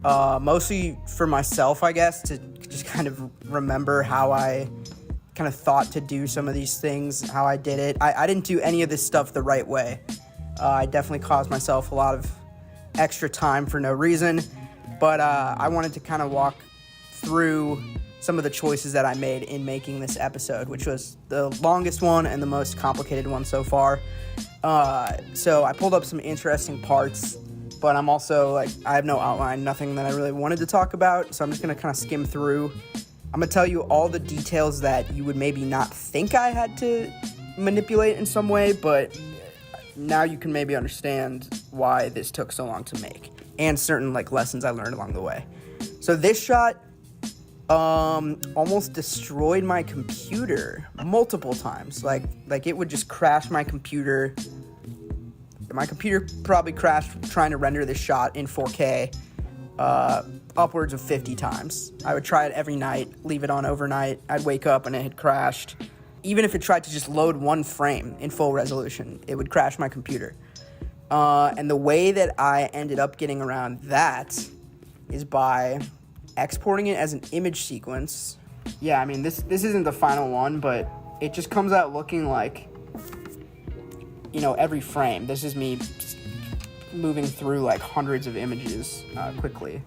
mostly for myself, I guess, to just kind of remember how I kind of thought to do some of these things, how I did it. I didn't do any of this stuff the right way. I definitely caused myself a lot of extra time for no reason, but I wanted to kind of walk through some of the choices that I made in making this episode, which was the longest one and the most complicated one so far. So I pulled up some interesting parts, but I'm also like, I have no outline, nothing that I really wanted to talk about, so I'm just going to kind of skim through. I'm going to tell you all the details that you would maybe not think I had to manipulate in some way, but now you can maybe understand why this took so long to make, and certain like lessons I learned along the way. So this shot almost destroyed my computer multiple times. Like it would just crash my computer. My computer probably crashed trying to render this shot in 4K upwards of 50 times. I would try it every night, leave it on overnight. I'd wake up and it had crashed. Even if it tried to just load one frame in full resolution, it would crash my computer. And the way that I ended up getting around that is by exporting it as an image sequence. Yeah, I mean, this isn't the final one, but it just comes out looking like, you know, every frame. This is me moving through like hundreds of images quickly.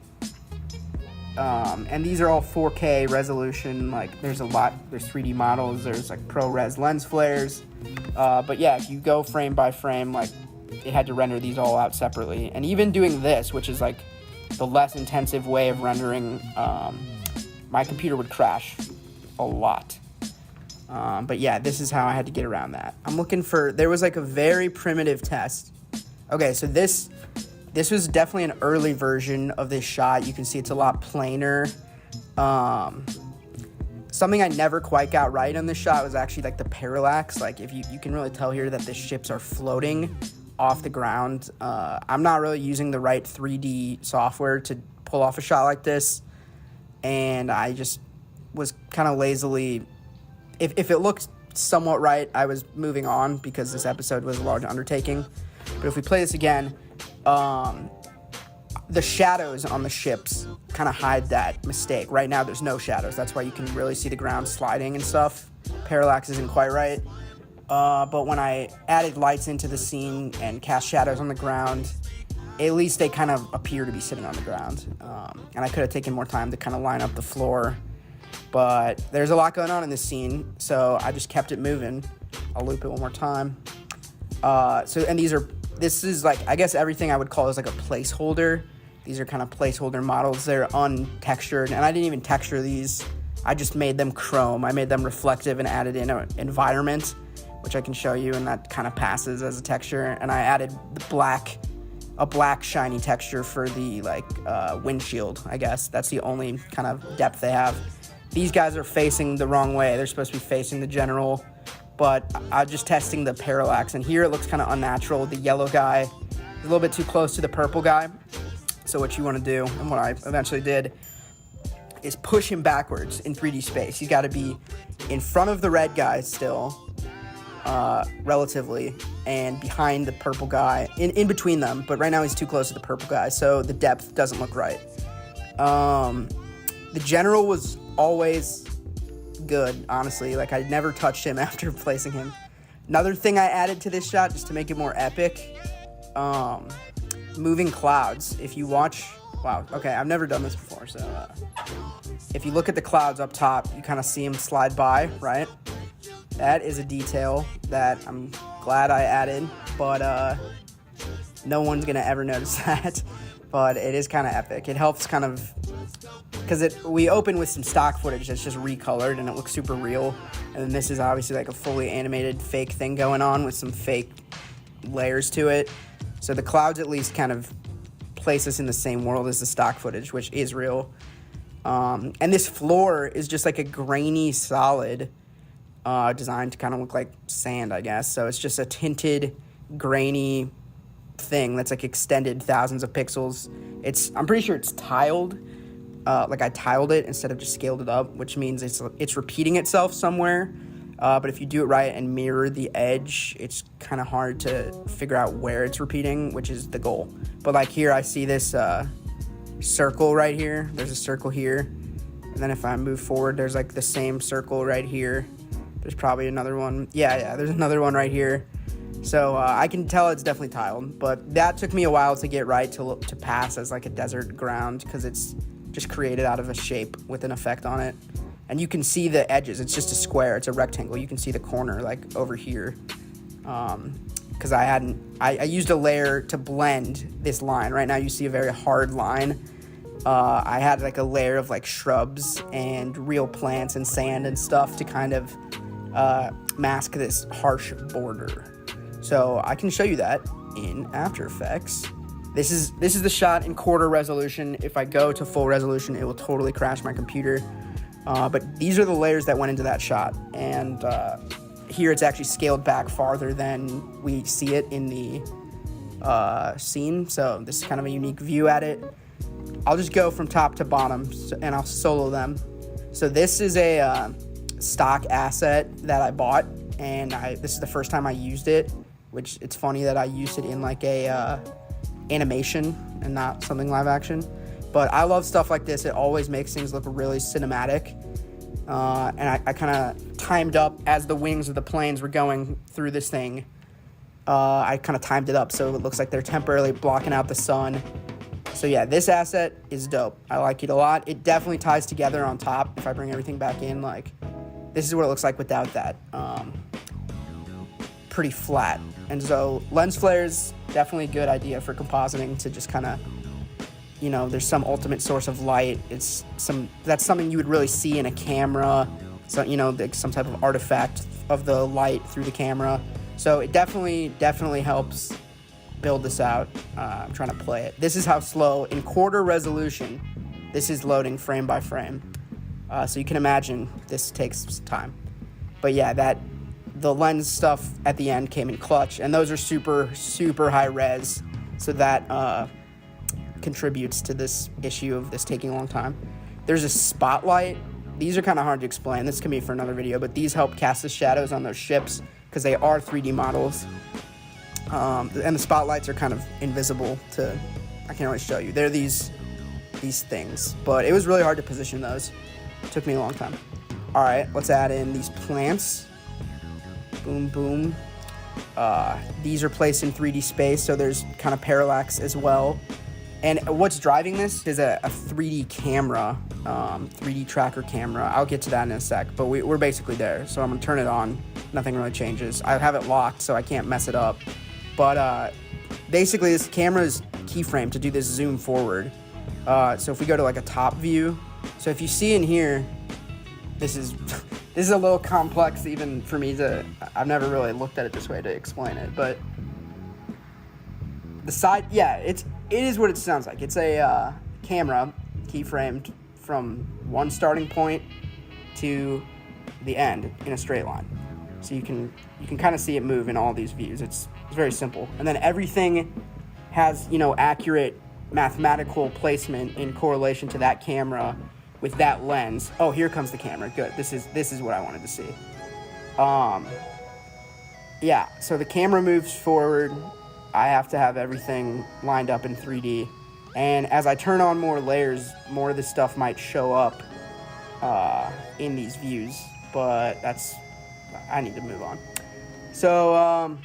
And these are all 4K resolution. Like there's 3D models, there's like ProRes lens flares. But yeah, if you go frame by frame, like it had to render these all out separately. And even doing this, which is like the less intensive way of rendering, my computer would crash a lot. But yeah, this is how I had to get around that. There was like a very primitive test. Okay, so this was definitely an early version of this shot. You can see it's a lot plainer. Something I never quite got right on this shot was actually like the parallax. Like if you can really tell here that the ships are floating off the ground. I'm not really using the right 3D software to pull off a shot like this, and I just was kind of lazily, if it looked somewhat right, I was moving on because this episode was a large undertaking. But if we play this again, the shadows on the ships kind of hide that mistake. Right now there's no shadows, that's why you can really see the ground sliding and stuff. Parallax isn't quite right. But when I added lights into the scene and cast shadows on the ground, at least they kind of appear to be sitting on the ground. And I could have taken more time to kind of line up the floor. But there's a lot going on in this scene, so I just kept it moving. I'll loop it one more time. This is like, I guess everything I would call is like a placeholder. These are kind of placeholder models. They're untextured, and I didn't even texture these. I just made them chrome. I made them reflective and added in an environment, which I can show you, and that kind of passes as a texture. And I added a black shiny texture for the windshield, I guess. That's the only kind of depth they have. These guys are facing the wrong way. They're supposed to be facing the general, but I'm just testing the parallax. And here it looks kind of unnatural. The yellow guy is a little bit too close to the purple guy. So what you want to do, and what I eventually did, is push him backwards in 3D space. He's got to be in front of the red guy still, relatively, and behind the purple guy, in between them. But right now he's too close to the purple guy, so the depth doesn't look right. The general was always good, honestly. Like, I never touched him after placing him. Another thing I added to this shot, just to make it more epic, moving clouds. If you watch Wow. Okay, I've never done this before, so if you look at the clouds up top, you kind of see them slide by, right? That is a detail that I'm glad I added, but no one's gonna ever notice that. But it is kind of epic. It helps kind of, because we open with some stock footage that's just recolored and it looks super real. And then this is obviously like a fully animated fake thing going on with some fake layers to it. So the clouds at least kind of place us in the same world as the stock footage, which is real. And this floor is just like a grainy solid designed to kind of look like sand, I guess. So it's just a tinted, grainy thing that's like extended thousands of pixels. I'm pretty sure it's tiled. Like I tiled it instead of just scaled it up, which means it's repeating itself somewhere. But if you do it right and mirror the edge, it's kind of hard to figure out where it's repeating, which is the goal. But like here, I see this circle right here. There's a circle here. And then if I move forward, there's like the same circle right here. There's probably another one. Yeah, there's another one right here. So I can tell it's definitely tiled, but that took me a while to get right to pass as like a desert ground, because it's just created out of a shape with an effect on it. And you can see the edges. It's just a square. It's a rectangle. You can see the corner like over here. Because I used a layer to blend this line. Right now you see a very hard line. I had like a layer of like shrubs and real plants and sand and stuff to kind of mask this harsh border. So I can show you that in After Effects. This is the shot in quarter resolution. If I go to full resolution, it will totally crash my computer. But these are the layers that went into that shot. And here it's actually scaled back farther than we see it in the scene. So this is kind of a unique view at it. I'll just go from top to bottom and I'll solo them. So this is a stock asset that I bought, and this is the first time I used it, which it's funny that I used it in like a animation and not something live action. But I love stuff like this. It always makes things look really cinematic. And I kind of timed up as the wings of the planes were going through this thing. I kind of timed it up so it looks like they're temporarily blocking out the sun. So yeah, this asset is dope. I like it a lot. It definitely ties together on top. If I bring everything back in, like, this is what it looks like without that. Pretty flat. And so lens flares, definitely a good idea for compositing, to just kind of, you know, there's some ultimate source of light. That's something you would really see in a camera. So, you know, like some type of artifact of the light through the camera. So it definitely helps build this out. I'm trying to play it. This is how slow, in quarter resolution, this is loading frame by frame. So you can imagine this takes time. But yeah, the lens stuff at the end came in clutch, and those are super, super high res. So that contributes to this issue of this taking a long time. There's a spotlight. These are kind of hard to explain. This can be for another video, but these help cast the shadows on those ships because they are 3D models. And the spotlights are kind of invisible I can't really show you. They're these things, but it was really hard to position those. It took me a long time. All right, let's add in these plants. Boom, boom. These are placed in 3D space, so there's kind of parallax as well. And what's driving this is a 3D camera, 3D tracker camera. I'll get to that in a sec, but we're basically there. So I'm gonna turn it on. Nothing really changes. I have it locked, so I can't mess it up. But basically, this camera is keyframed to do this zoom forward. So if we go to like a top view, so if you see in here, this is a little complex even for me I've never really looked at it this way to explain it, but the side, yeah, it is what it sounds like. It's a camera keyframed from one starting point to the end in a straight line. So you can kind of see it move in all these views. It's very simple. And then everything has, you know, accurate mathematical placement in correlation to that camera with that lens. Oh, here comes the camera. Good. This is what I wanted to see. Yeah, so the camera moves forward. I have to have everything lined up in 3D. And as I turn on more layers, more of this stuff might show up in these views. But I need to move on. So,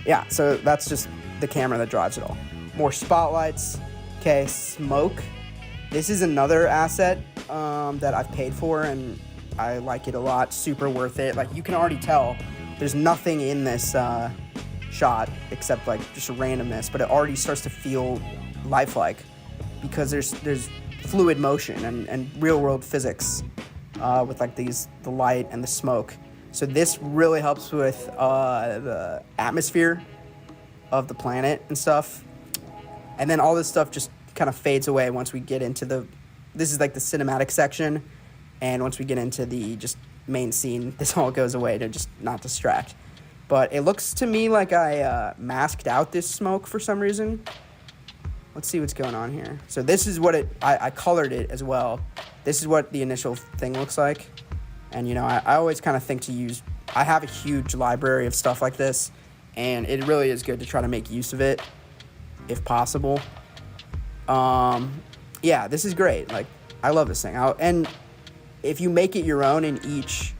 yeah, so that's just the camera that drives it all. More spotlights, Okay, smoke. This is another asset that I've paid for, and I like it a lot. Super worth it. Like, you can already tell there's nothing in this shot except like just randomness, but it already starts to feel lifelike because there's fluid motion and real world physics with like the light and the smoke. So this really helps with the atmosphere of the planet and stuff. And then all this stuff just kind of fades away once we get into this is like the cinematic section. And once we get into the just main scene, this all goes away to just not distract. But it looks to me like I masked out this smoke for some reason. Let's see what's going on here. So this is what I colored it as well. This is what the initial thing looks like. And, you know, I always kind of think to use, I have a huge library of stuff like this, and it really is good to try to make use of it if possible. Yeah, this is great. Like, I love this thing. And if you make it your own in each,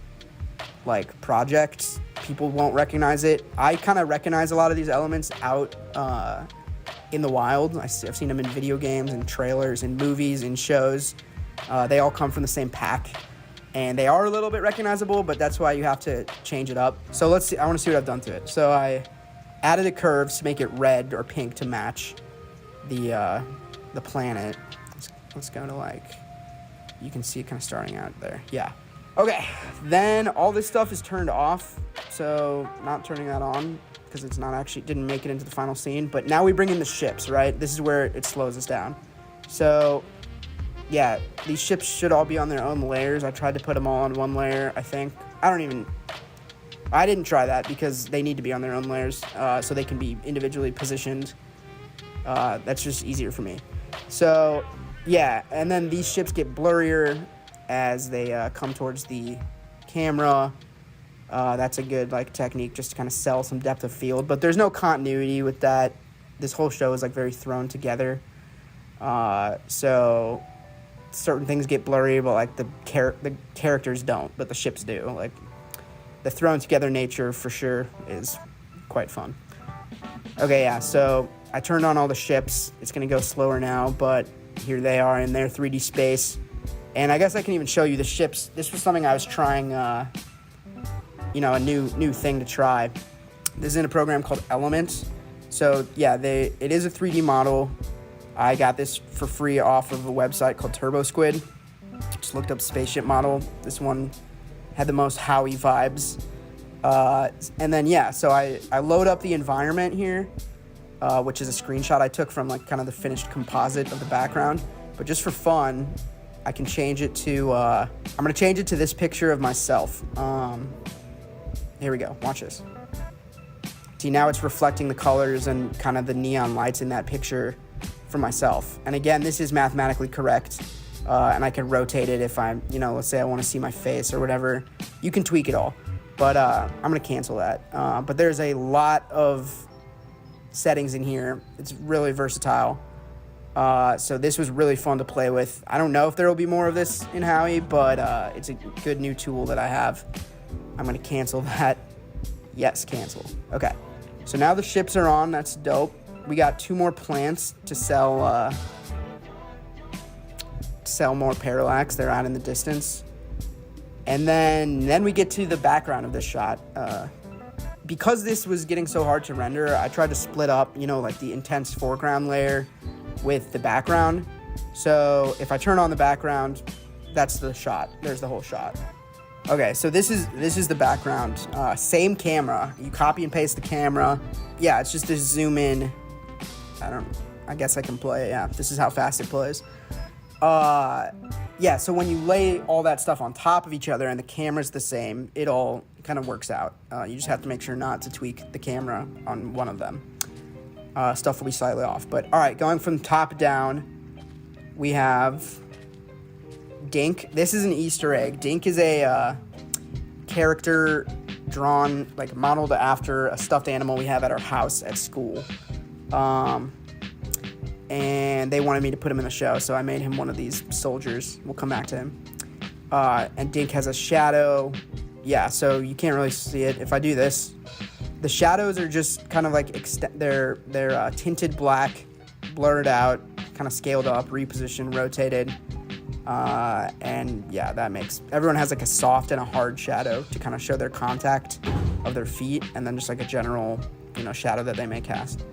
like, project, people won't recognize it. I kind of recognize a lot of these elements out in the wild. I've seen them in video games and trailers and movies and shows. They all come from the same pack, and they are a little bit recognizable, but that's why you have to change it up. So let's see. I want to see what I've done to it. So I added the curves to make it red or pink to match the planet. Let's go to, like, you can see it kind of starting out there. Yeah. Okay. Then all this stuff is turned off. So not turning that on because it's not actually, didn't make it into the final scene. But now we bring in the ships, right? This is where it slows us down. So yeah, these ships should all be on their own layers. I tried to put them all on one layer, I think. I didn't try that because they need to be on their own layers so they can be individually positioned. That's just easier for me. So yeah, and then these ships get blurrier as they come towards the camera. That's a good, like, technique just to kind of sell some depth of field. But there's no continuity with that. This whole show is, like, very thrown together. So certain things get blurry, but, like, the characters don't, but the ships do. Like, the thrown together nature for sure is quite fun. Okay, yeah, so I turned on all the ships. It's going to go slower now, but here they are in their 3D space. And I guess I can even show you the ships. This was something I was trying, you know, a new thing to try. This is in a program called Element. So yeah, it is a 3D model. I got this for free off of a website called Turbo Squid. Just looked up spaceship model. This one had the most Howie vibes. And then yeah, so I load up the environment here, which is a screenshot I took from, like, kind of the finished composite of the background. But just for fun, I can change it to, I'm going to change it to this picture of myself. Here we go. Watch this. See, now it's reflecting the colors and kind of the neon lights in that picture for myself. And again, this is mathematically correct. And I can rotate it if I'm, you know, let's say I want to see my face or whatever. You can tweak it all. But I'm going to cancel that. But there's a lot of settings in here. It's really versatile. So this was really fun to play with. I don't know if there will be more of this in Howie, but it's a good new tool that I have. I'm going to cancel that. Yes, cancel. Okay. So now the ships are on. That's dope. We got 2 more plants to sell more parallax. They're out in the distance. And then we get to the background of this shot. Because this was getting so hard to render, I tried to split up, you know, like the intense foreground layer with the background. So if I turn on the background, that's the shot. There's the whole shot. Okay, so this is the background. Same camera. You copy and paste the camera. Yeah, it's just to zoom in. I guess I can play it. Yeah, this is how fast it plays. Yeah, so when you lay all that stuff on top of each other and the camera's the same, it all kind of works out. You just have to make sure not to tweak the camera on one of them. Stuff will be slightly off. But all right, going from top down, we have Dink. This is an Easter egg. Dink is a character drawn, like, modeled after a stuffed animal we have at our house at school. And they wanted me to put him in the show, so I made him one of these soldiers. We'll come back to him. And Dink has a shadow. Yeah, so you can't really see it. If I do this, the shadows are just kind of like they're tinted black, blurred out, kind of scaled up, repositioned, rotated. And yeah, that makes everyone has like a soft and a hard shadow to kind of show their contact of their feet, and then just like a general, shadow that they may cast.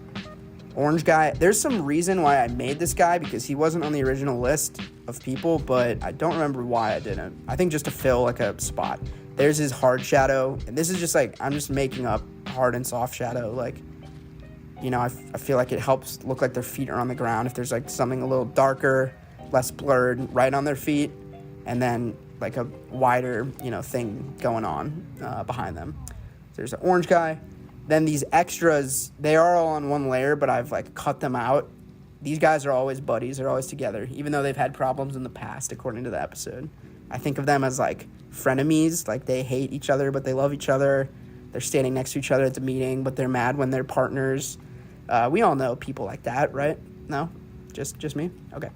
Orange guy, there's some reason why I made this guy, because he wasn't on the original list of people, but I don't remember why I didn't. I think just to fill like a spot. There's his hard shadow, and this is just like, I'm just making up hard and soft shadow. Like, I feel like it helps look like their feet are on the ground if there's like something a little darker, less blurred right on their feet, and then like a wider, thing going on behind them. So there's an orange guy. Then these extras, they are all on one layer, but I've like cut them out. These guys are always buddies. They're always together, even though they've had problems in the past, according to the episode. I think of them as like frenemies. Like they hate each other, but they love each other. They're standing next to each other at the meeting, but they're mad when they're partners. We all know people like that, right? No? Just me? Okay.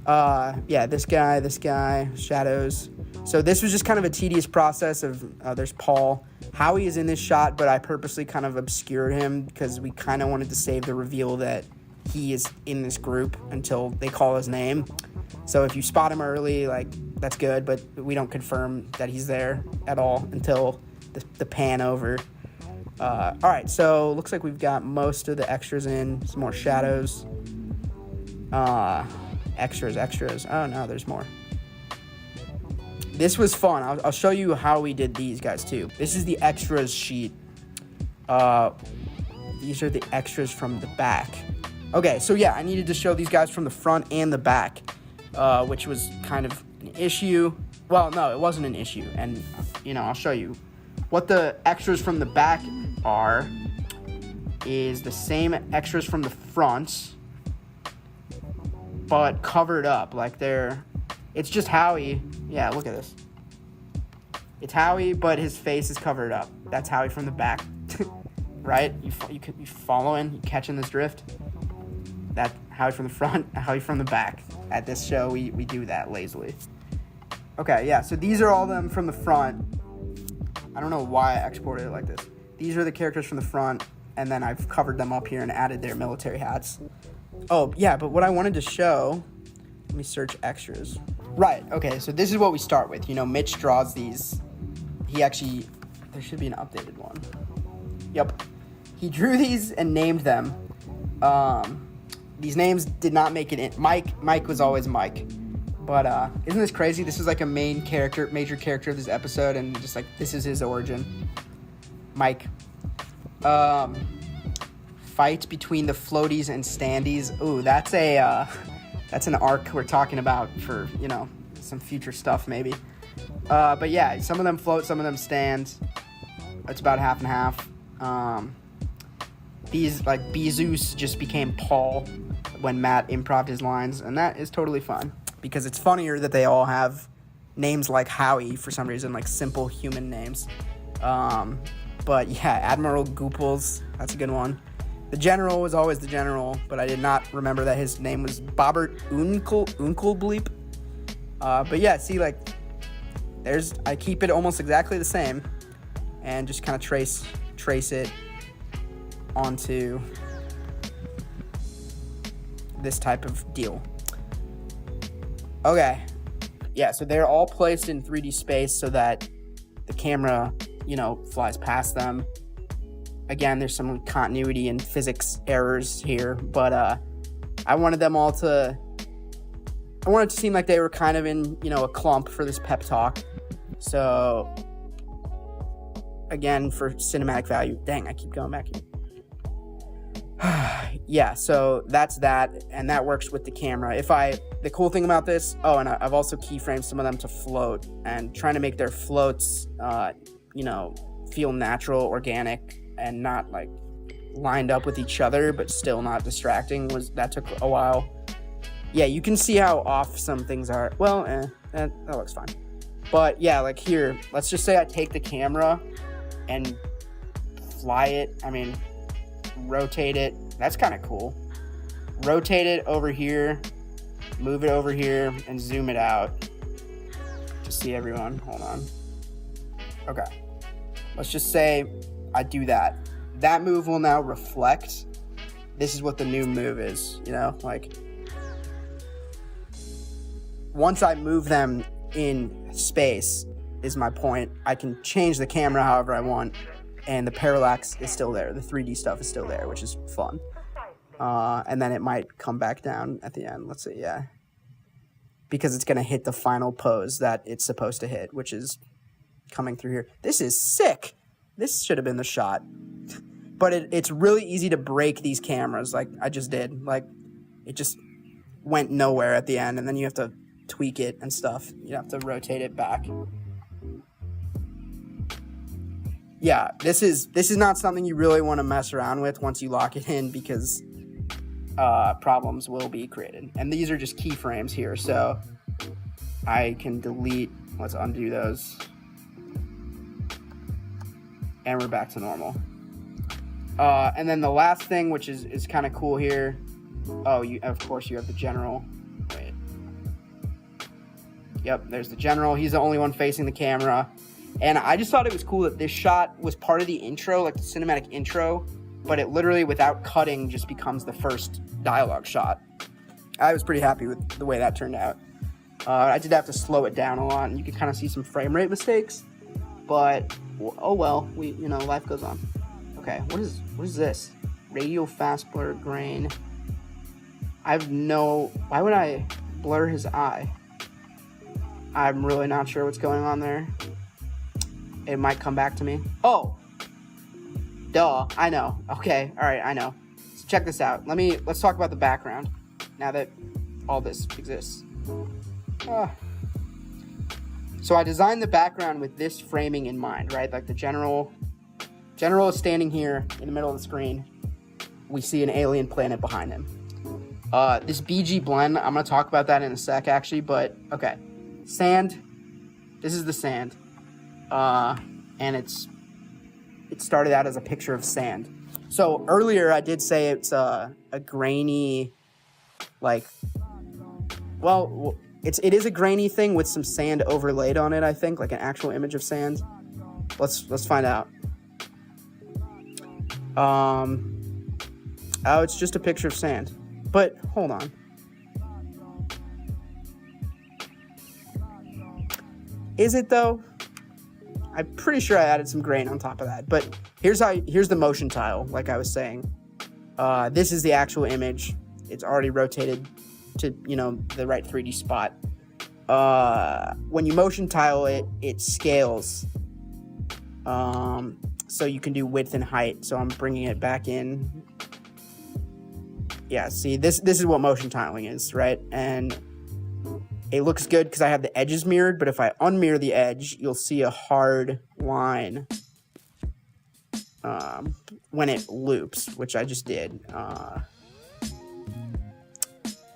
Yeah, this guy, shadows. So this was just kind of a tedious process of, there's Paul. Howie is in this shot, but I purposely kind of obscured him because we kind of wanted to save the reveal that he is in this group until they call his name. So if you spot him early, like, that's good, but we don't confirm that he's there at all until the pan over. All right, so looks like we've got most of the extras in. Some more shadows. Extras. Oh, no, there's more. This was fun. I'll show you how we did these guys, too. This is the extras sheet. These are the extras from the back. Okay, so yeah, I needed to show these guys from the front and the back, which was kind of an issue. Well, no, it wasn't an issue. And, I'll show you. What the extras from the back are is the same extras from the front, but covered up. Like it's just Howie. Yeah, look at this. It's Howie, but his face is covered up. That's Howie from the back, right? You following? You catching this drift? That Howie from the front, Howie from the back. At this show, we do that lazily. Okay, yeah. So these are all them from the front. I don't know why I exported it like this. These are the characters from the front, and then I've covered them up here and added their military hats. Oh, yeah, but what I wanted to show, let me search extras. Right, okay, so this is what we start with. Mitch draws these. There should be an updated one. Yep. He drew these and named them. These names did not make it in. Mike was always Mike. But isn't this crazy? This is like a major character of this episode, and just like this is his origin. Mike. Fight between the floaties and standees. Ooh, that's an arc we're talking about for, some future stuff maybe. But yeah, some of them float, some of them stand. It's about half and half. These, like, Bezoos just became Paul when Matt improv'd his lines, and that is totally fun. Because it's funnier that they all have names like Howie for some reason, like simple human names. But yeah, Admiral Goopels, that's a good one. The General was always the General, but I did not remember that his name was Bobbert Unkelbleep. But yeah, see, like, I keep it almost exactly the same, and just kind of trace it onto this type of deal. Okay, yeah, so they're all placed in 3D space so that the camera, flies past them. Again, there's some continuity and physics errors here, but I wanted it to seem like they were kind of in, a clump for this pep talk. So, again, for cinematic value. Dang, I keep going back here. Yeah, so that's that, and that works with the camera. The cool thing about this, and I've also keyframed some of them to float, and trying to make their floats, feel natural, organic, and not like lined up with each other, but still not distracting. That took a while. Yeah, you can see how off some things are. Well, that looks fine. But yeah, like here, let's just say I take the camera and rotate it. That's kind of cool. Rotate it over here, move it over here, and zoom it out to see everyone. Hold on. Okay. Let's just say I do that. That move will now reflect. This is what the new move is, like once I move them in space, is my point, I can change the camera however I want, and the parallax is still there. The 3D stuff is still there, which is fun. And then it might come back down at the end. Let's see, yeah. Because it's going to hit the final pose that it's supposed to hit, which is coming through here. This is sick. This should have been the shot. But it's really easy to break these cameras like I just did. Like, it just went nowhere at the end, and then you have to tweak it and stuff. You have to rotate it back. Yeah, this is not something you really want to mess around with once you lock it in, because problems will be created. And these are just keyframes here, so I can delete. Let's undo those. And we're back to normal. And then the last thing, which is kind of cool here. Oh, of course you have the general. Wait. Yep, there's the general. He's the only one facing the camera. And I just thought it was cool that this shot was part of the intro, like the cinematic intro, but it literally, without cutting, just becomes the first dialogue shot. I was pretty happy with the way that turned out. I did have to slow it down a lot, and you can kind of see some frame rate mistakes, but oh well, life goes on. Okay, what is this? Radial fast blur grain. Why would I blur his eye? I'm really not sure what's going on there. It might come back to me. Oh! Duh, I know. Okay, alright, I know. So check this out. Let's talk about the background, now that all this exists. So I designed the background with this framing in mind, right? Like the general is standing here in the middle of the screen. We see an alien planet behind him. This BG blend, I'm going to talk about that in a sec, actually, but okay. Sand. This is the sand. And it started out as a picture of sand. So earlier I did say it's a grainy, like, well, it is a grainy thing with some sand overlaid on it, I think, like an actual image of sand. Let's find out. Oh, it's just a picture of sand. But hold on. Is it though? I'm pretty sure I added some grain on top of that. But here's the motion tile, like I was saying. This is the actual image. It's already rotated to, the right 3D spot. When you motion tile it, it scales. So you can do width and height. So I'm bringing it back in. Yeah, see, this is what motion tiling is, right? And it looks good because I have the edges mirrored, but if I unmirror the edge, you'll see a hard line when it loops, which I just did.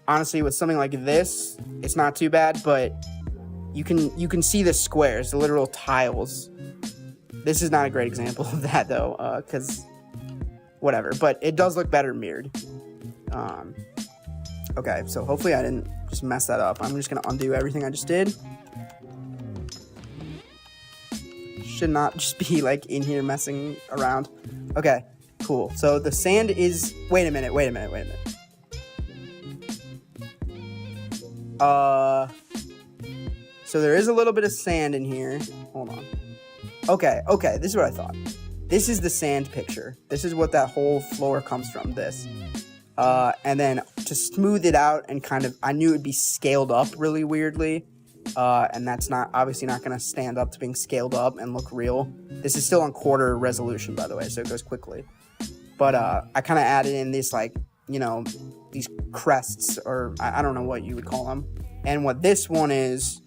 Honestly, with something like this, it's not too bad, but you can see the squares, the literal tiles. This is not a great example of that, though, because whatever. But it does look better mirrored. Okay, so hopefully I didn't just mess that up. I'm just going to undo everything I just did. Should not just be, like, in here messing around. Okay, cool. So the sand is... Wait a minute. So there is a little bit of sand in here. Hold on. Okay, this is what I thought. This is the sand picture. This is what that whole floor comes from, this. And then to smooth it out and kind of, I knew it would be scaled up really weirdly. And that's obviously not going to stand up to being scaled up and look real. This is still on quarter resolution, by the way, so it goes quickly. But I kind of added in these, like, these crests, or I don't know what you would call them. And what this one is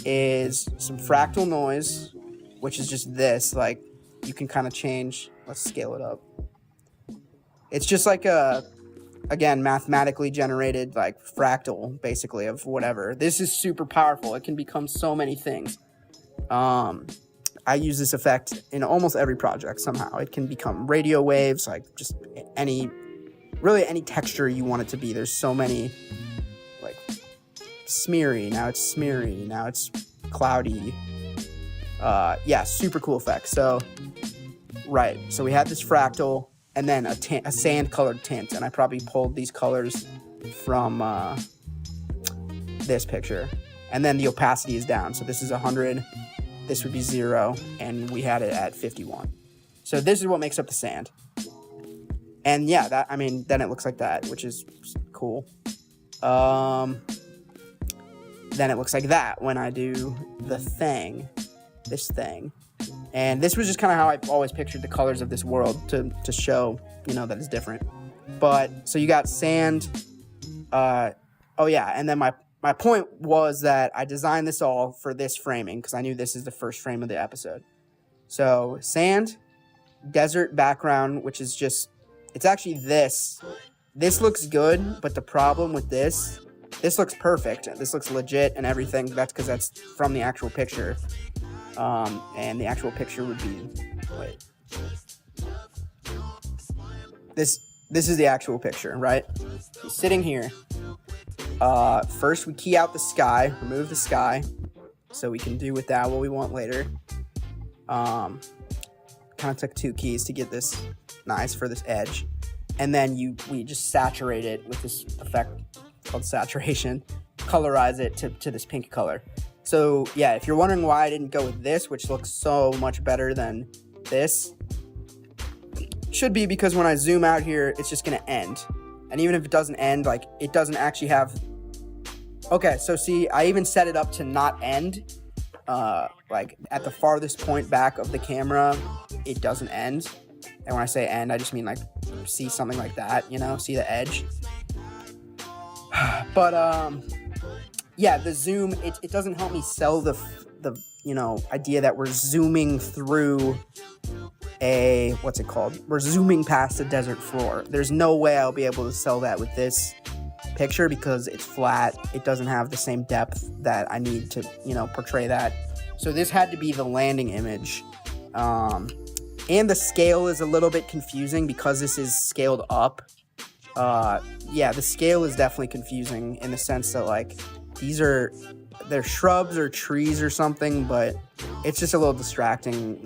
some fractal noise, which is just this, like, you can kind of change. Let's scale it up. It's just like again, mathematically generated, like, fractal, basically, of whatever. This is super powerful. It can become so many things. I use this effect in almost every project somehow. It can become radio waves, like, just any texture you want it to be. There's so many, like, smeary, now it's cloudy. Yeah, super cool effect. So, right, so we had this fractal, and then a sand-colored tint, and I probably pulled these colors from this picture. And then the opacity is down. So this is 100, this would be 0, and we had it at 51. So this is what makes up the sand. And yeah, then it looks like that, which is cool. Then it looks like that when I do this thing. And this was just kind of how I always pictured the colors of this world to show, that it's different. But, so you got sand. And then my point was that I designed this all for this framing because I knew this is the first frame of the episode. So, sand, desert background, which is just, it's actually this. This looks good, but the problem with this looks perfect. This looks legit and everything. That's because that's from the actual picture. And the actual picture would be, This is the actual picture, right? He's sitting here. First we key out the sky, remove the sky, so we can do with that what we want later. Kind of took 2 keys to get this nice for this edge. And then we just saturate it with this effect called saturation, colorize it to this pink color. So yeah, if you're wondering why I didn't go with this, which looks so much better than this, should be because when I zoom out here, it's just gonna end. And even if it doesn't end, it doesn't actually have... Okay, so see, I even set it up to not end. At the farthest point back of the camera, it doesn't end. And when I say end, I just mean see something like that, see the edge. But yeah, the zoom, it doesn't help me sell the idea that we're zooming through what's it called? We're zooming past a desert floor. There's no way I'll be able to sell that with this picture because it's flat. It doesn't have the same depth that I need to, portray that. So this had to be the landing image. And the scale is a little bit confusing because this is scaled up. Yeah, the scale is definitely confusing in the sense that they're shrubs or trees or something, but it's just a little distracting,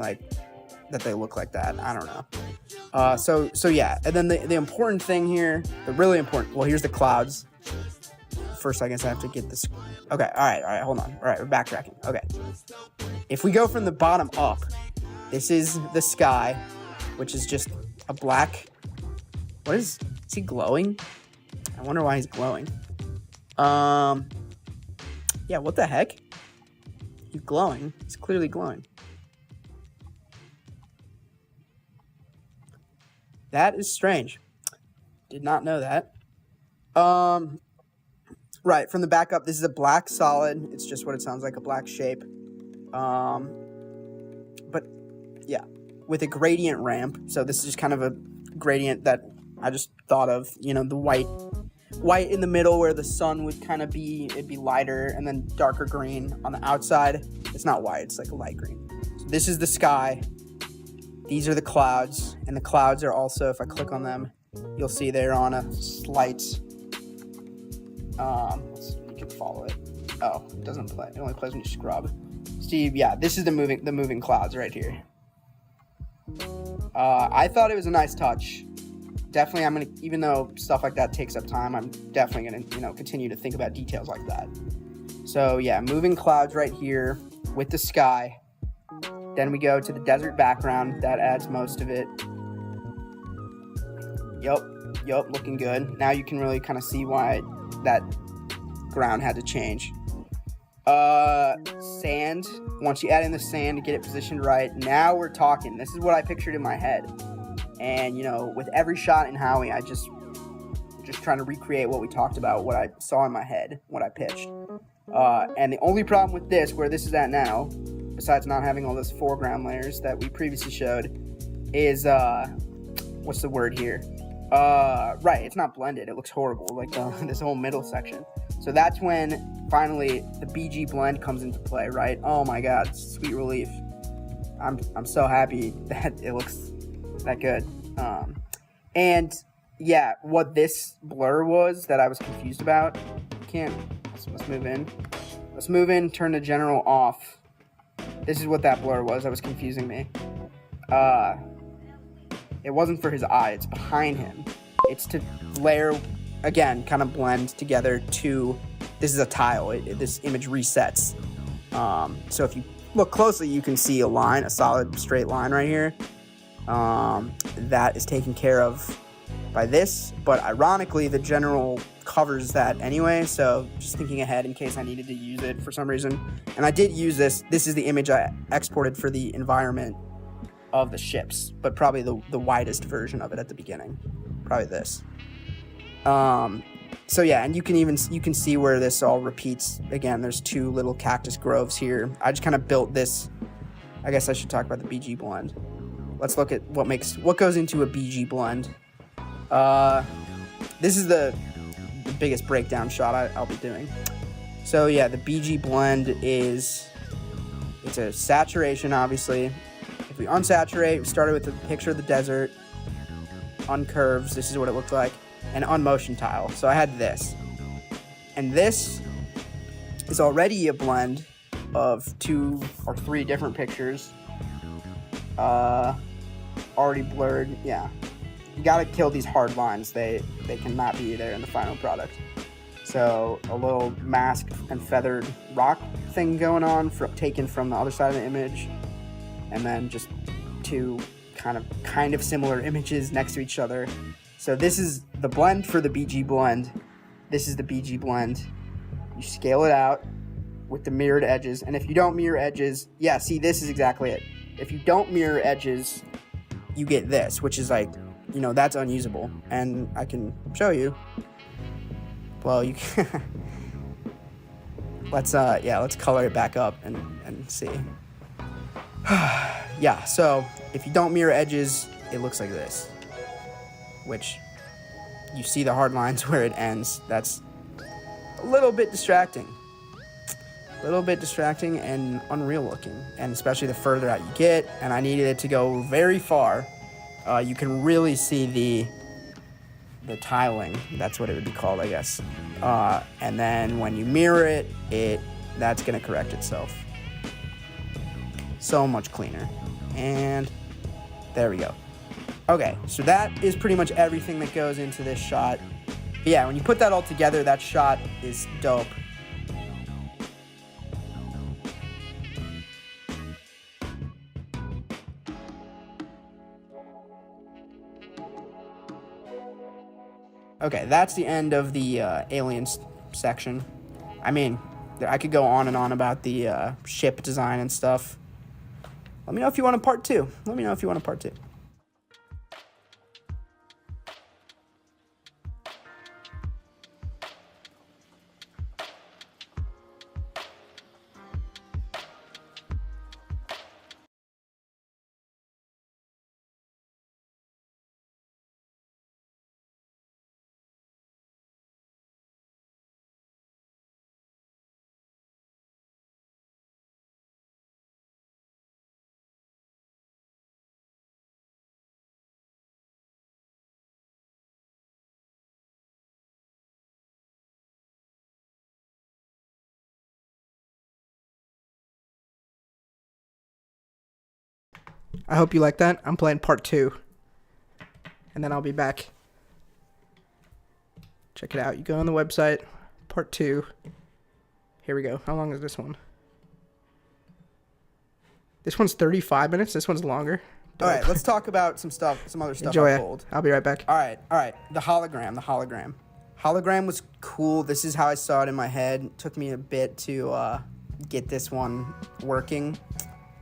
that they look like that. I don't know. So yeah, and then the important thing here, the really important, well, here's the clouds. First, I guess I have to get this. Okay, all right, hold on. All right, we're backtracking. Okay. If we go from the bottom up, this is the sky, which is just a black, is he glowing? I wonder why he's glowing. Yeah, what the heck? He's glowing. He's clearly glowing. That is strange. Did not know that. Right, from the back up, this is a black solid. It's just what it sounds like, a black shape. But, yeah, with a gradient ramp. So this is just kind of a gradient that I just thought of. The white in the middle where the sun would kind of be, it'd be lighter, and then darker green on the outside. It's not white, it's like a light green. So this is the sky. These are the clouds, and the clouds are also, if I click on them, you'll see they're on a slight, you can follow it. Oh, it doesn't play. It only plays when you scrub. See, yeah, this is the moving clouds right here. I thought it was a nice touch. Definitely, I'm gonna, even though stuff like that takes up time, I'm definitely gonna, continue to think about details like that. So yeah, moving clouds right here with the sky. Then we go to the desert background. That adds most of it. Yup, looking good. Now you can really kind of see why that ground had to change. Sand. Once you add in the sand to get it positioned right, now we're talking. This is what I pictured in my head. And, with every shot in Howie, I just trying to recreate what we talked about, what I saw in my head, what I pitched. And the only problem with this, where this is at now, besides not having all those foreground layers that we previously showed, is, what's the word here? Right, it's not blended. It looks horrible, this whole middle section. So that's when, finally, the BG blend comes into play, right? Oh my god, sweet relief. I'm so happy that it looks that good. And, yeah, what this blur was that I was confused about, let's move in. Let's move in, turn the general off. This is what that blur was that was confusing me. It wasn't for his eye, it's behind him. It's to layer, again, kind of blend together to this is a tile. This image resets. So if you look closely, you can see a line, a solid straight line right here. That is taken care of by this, but ironically, the general covers that anyway, so just thinking ahead in case I needed to use it for some reason. And I did use this. This is the image I exported for the environment of the ships, but probably the widest version of it at the beginning. Probably this. So yeah, and you can see where this all repeats. Again, there's 2 little cactus groves here. I just kind of built this. I guess I should talk about the BG blend. Let's look at what goes into a BG blend. This is the biggest breakdown shot I'll be doing. So yeah, the BG blend it's a saturation, obviously. If we unsaturate, we started with a picture of the desert, uncurves, this is what it looked like, and unmotion tile. So I had this. And this is already a blend of 2 or 3 different pictures. Already blurred, yeah. You gotta kill these hard lines. They cannot be there in the final product. So a little masked and feathered rock thing going on, taken from the other side of the image, and then just 2 kind of similar images next to each other. So this is the blend for the BG blend. This is the BG blend. You scale it out with the mirrored edges, and if you don't mirror edges, yeah, see, this is exactly it. If you don't mirror edges, you get this, which is like, that's unusable. And I can show you. Well, you can. Let's color it back up and see. Yeah, so if you don't mirror edges, it looks like this, which you see the hard lines where it ends. That's a little bit distracting. And unreal looking, and especially the further out you get, and I needed it to go very far. You can really see the tiling. That's what it would be called, I guess. And then when you mirror it, that's gonna correct itself. So much cleaner. And there we go. Okay, so that is pretty much everything that goes into this shot. But yeah, when you put that all together, that shot is dope. Okay, that's the end of the aliens section. I mean, I could go on and on about the ship design and stuff. Let me know if you want a part 2. I hope you like that. I'm playing part 2. And then I'll be back. Check it out. You go on the website. Part 2. Here we go. How long is this one? This one's 35 minutes. This one's longer. Dope. All right, let's talk about some other stuff. Enjoy I pulled. I'll be right back. All right. The hologram. Hologram was cool. This is how I saw it in my head. It took me a bit to get this one working.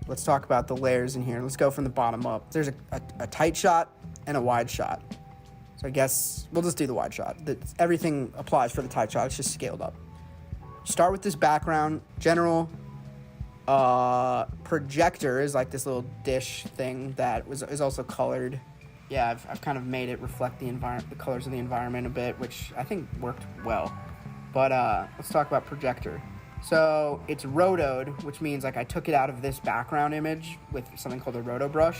Let's talk about the layers in here. Let's go from the bottom up. There's a tight shot and a wide shot. So I guess we'll just do the wide shot. Everything applies for the tight shot. It's just scaled up. Start with this background. General projector is like this little dish thing that is also colored. Yeah, I've kind of made it reflect the colors of the environment a bit, which I think worked well. But let's talk about projector. So it's rotoed, which means like I took it out of this background image with something called a roto brush,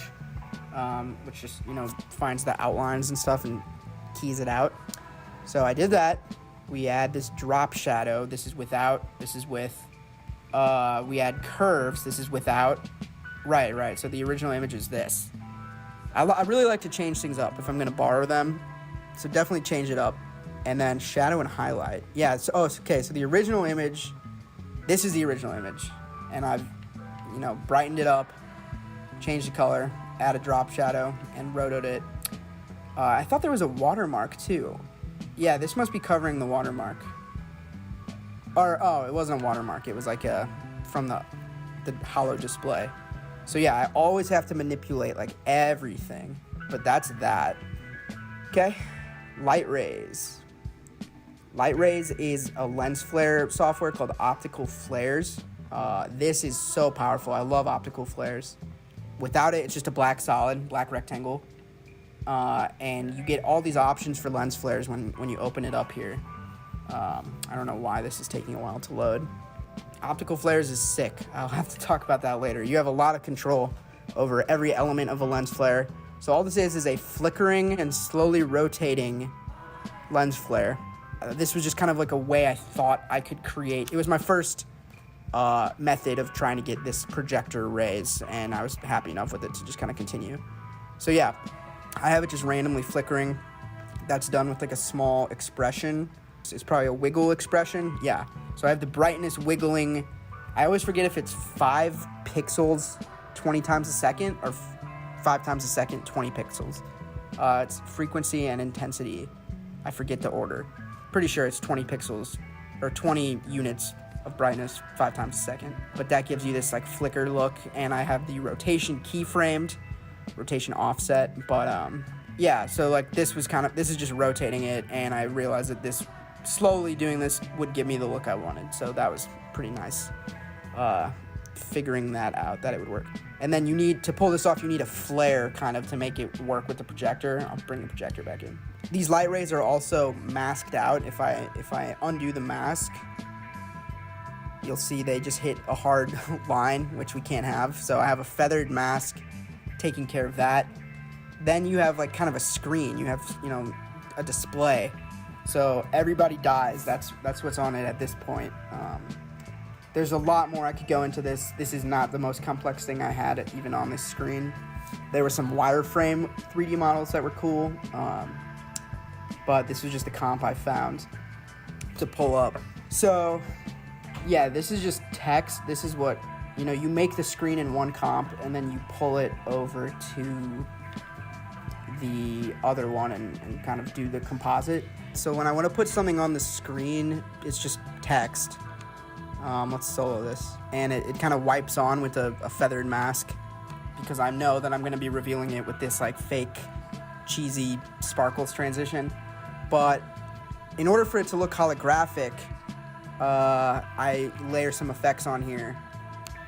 which just, finds the outlines and stuff and keys it out. So I did that. We add this drop shadow. This is without, this is with. We add curves. This is without. Right. So the original image is this. I really like to change things up if I'm going to borrow them. So definitely change it up. And then shadow and highlight. Yeah, so, okay, so the original image, this is the original image. And I've, brightened it up, changed the color, added drop shadow, and rotoed it. I thought there was a watermark, too. Yeah, this must be covering the watermark. It wasn't a watermark. It was like from the hollow display. So yeah, I always have to manipulate like everything. But that's that. Okay, Light Rays. Light Rays is a lens flare software called Optical Flares. This is so powerful. I love optical flares. Without it, it's just a black solid, black rectangle. And you get all these options for lens flares when you open it up here. I don't know why this is taking a while to load. Optical flares is sick. I'll have to talk about that later. You have a lot of control over every element of a lens flare. So all this is a flickering and slowly rotating lens flare. This was just kind of like a way I thought I could create. It was my first method of trying to get this projector rays, and I was happy enough with it to just kind of continue. So yeah, I have it just randomly flickering. That's done with like a small expression. It's probably a wiggle expression. Yeah. So I have the brightness wiggling. I always forget if it's 5 pixels 20 times a second or 5 times a second 20 pixels. It's frequency and intensity. I forget the order. Pretty sure it's 20 pixels or 20 units of brightness 5 times a second. But that gives you this like flicker look, and I have the rotation keyframed, rotation offset. But yeah, so like this is just rotating it, and I realized that this slowly doing this would give me the look I wanted. So that was pretty nice. Figuring that out, that it would work. And then you need to pull this off, you need a flare kind of to make it work with the projector. I'll bring the projector back in. These light rays are also masked out. If I undo the mask, you'll see they just hit a hard line, which we can't have. So I have a feathered mask taking care of that. Then you have like kind of a screen. You have, a display. So everybody dies. That's what's on it at this point. There's a lot more I could go into this. This is not the most complex thing I had even on this screen. There were some wireframe 3D models that were cool. But this was just the comp I found to pull up. So yeah, this is just text. This is what, you make the screen in one comp and then you pull it over to the other one and kind of do the composite. So when I want to put something on the screen, it's just text. Let's solo this. And it kind of wipes on with a feathered mask because I know that I'm going to be revealing it with this like fake cheesy sparkles transition. But in order for it to look holographic, I layer some effects on here.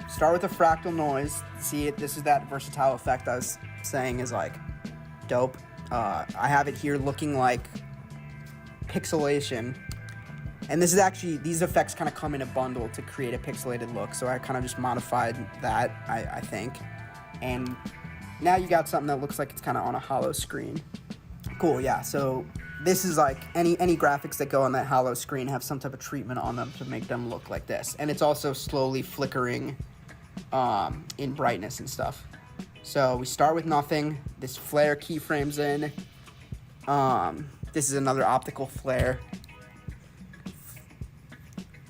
Start with a fractal noise. See it? This is that versatile effect I was saying is like dope. I have it here looking like pixelation. And this is actually, these effects kind of come in a bundle to create a pixelated look. So I kind of just modified that, I think. And now you got something that looks like it's kind of on a hollow screen. Cool, yeah. So this is like any graphics that go on that hollow screen have some type of treatment on them to make them look like this. And it's also slowly flickering in brightness and stuff. So we start with nothing. This flare keyframes in. This is another optical flare.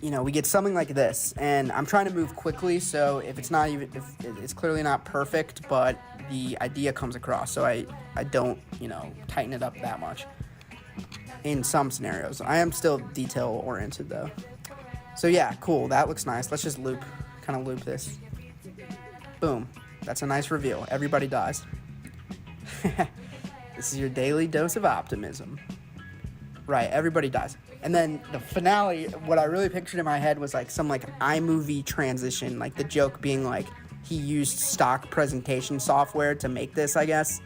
We get something like this, and I'm trying to move quickly, so if it's clearly not perfect, but the idea comes across, so I don't, tighten it up that much in some scenarios. I am still detail-oriented, though. So yeah, cool, that looks nice. Let's just loop this. Boom. That's a nice reveal. Everybody dies. This is your daily dose of optimism. Right, everybody dies. And then the finale, what I really pictured in my head was like some like iMovie transition, like the joke being like he used stock presentation software to make this, I guess.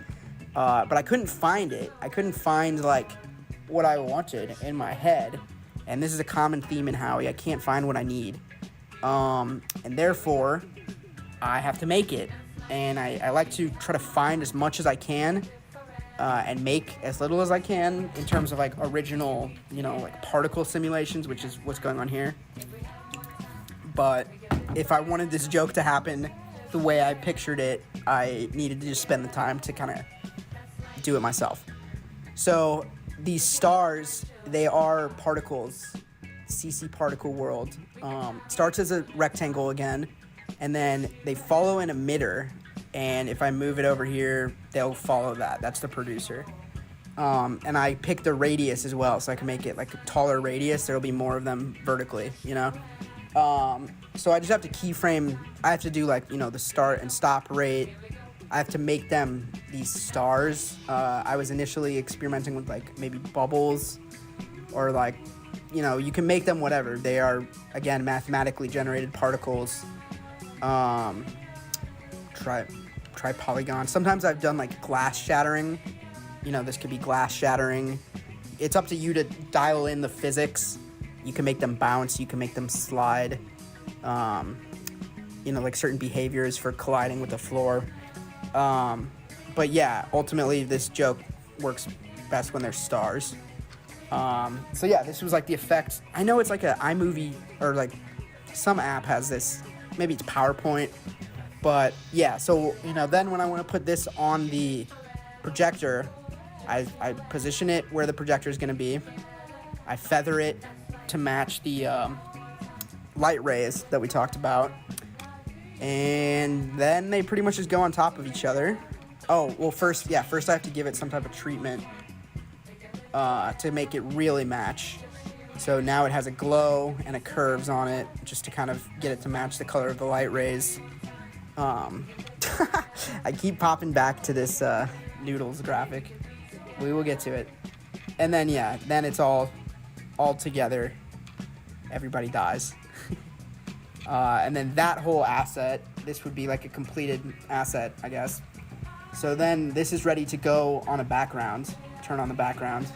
But I couldn't find it. I couldn't find like what I wanted in my head. And this is a common theme in Howie. I can't find what I need. And therefore, I have to make it. And I like to try to find as much as I can. And make as little as I can in terms of like original, like particle simulations, which is what's going on here. But if I wanted this joke to happen the way I pictured it, I needed to just spend the time to kind of do it myself. So these stars, they are particles. CC particle world. Starts as a rectangle again, and then they follow an emitter, and if I move it over here, they'll follow that. That's the producer. And I picked the radius as well, so I can make it like a taller radius. There'll be more of them vertically, you know? So I just have to keyframe. I have to do like, you know, the start and stop rate. I have to make them these stars. I was initially experimenting with like maybe bubbles or like, you know, you can make them whatever. They are, again, mathematically generated particles. Try polygon. Sometimes I've done like glass shattering. You know, this could be glass shattering. It's up to you to dial in the physics. You can make them bounce. You can make them slide. You know, like certain behaviors for colliding with the floor. But yeah, ultimately this joke works best when there's stars. So yeah, this was like the effect. I know it's like a iMovie or like some app has this. Maybe it's PowerPoint. But yeah, so, you know, then when I want to put this on the projector, I position it where the projector is going to be. I feather it to match the light rays that we talked about. And then they pretty much just go on top of each other. Oh, well, first I have to give it some type of treatment to make it really match. So now it has a glow and a curves on it just to kind of get it to match the color of the light rays. I keep popping back to this Noodles graphic. We will get to it. And then, yeah, then it's all together. Everybody dies. And then that whole asset, this would be like a completed asset, I guess. So then this is ready to go on a background. Turn on the background.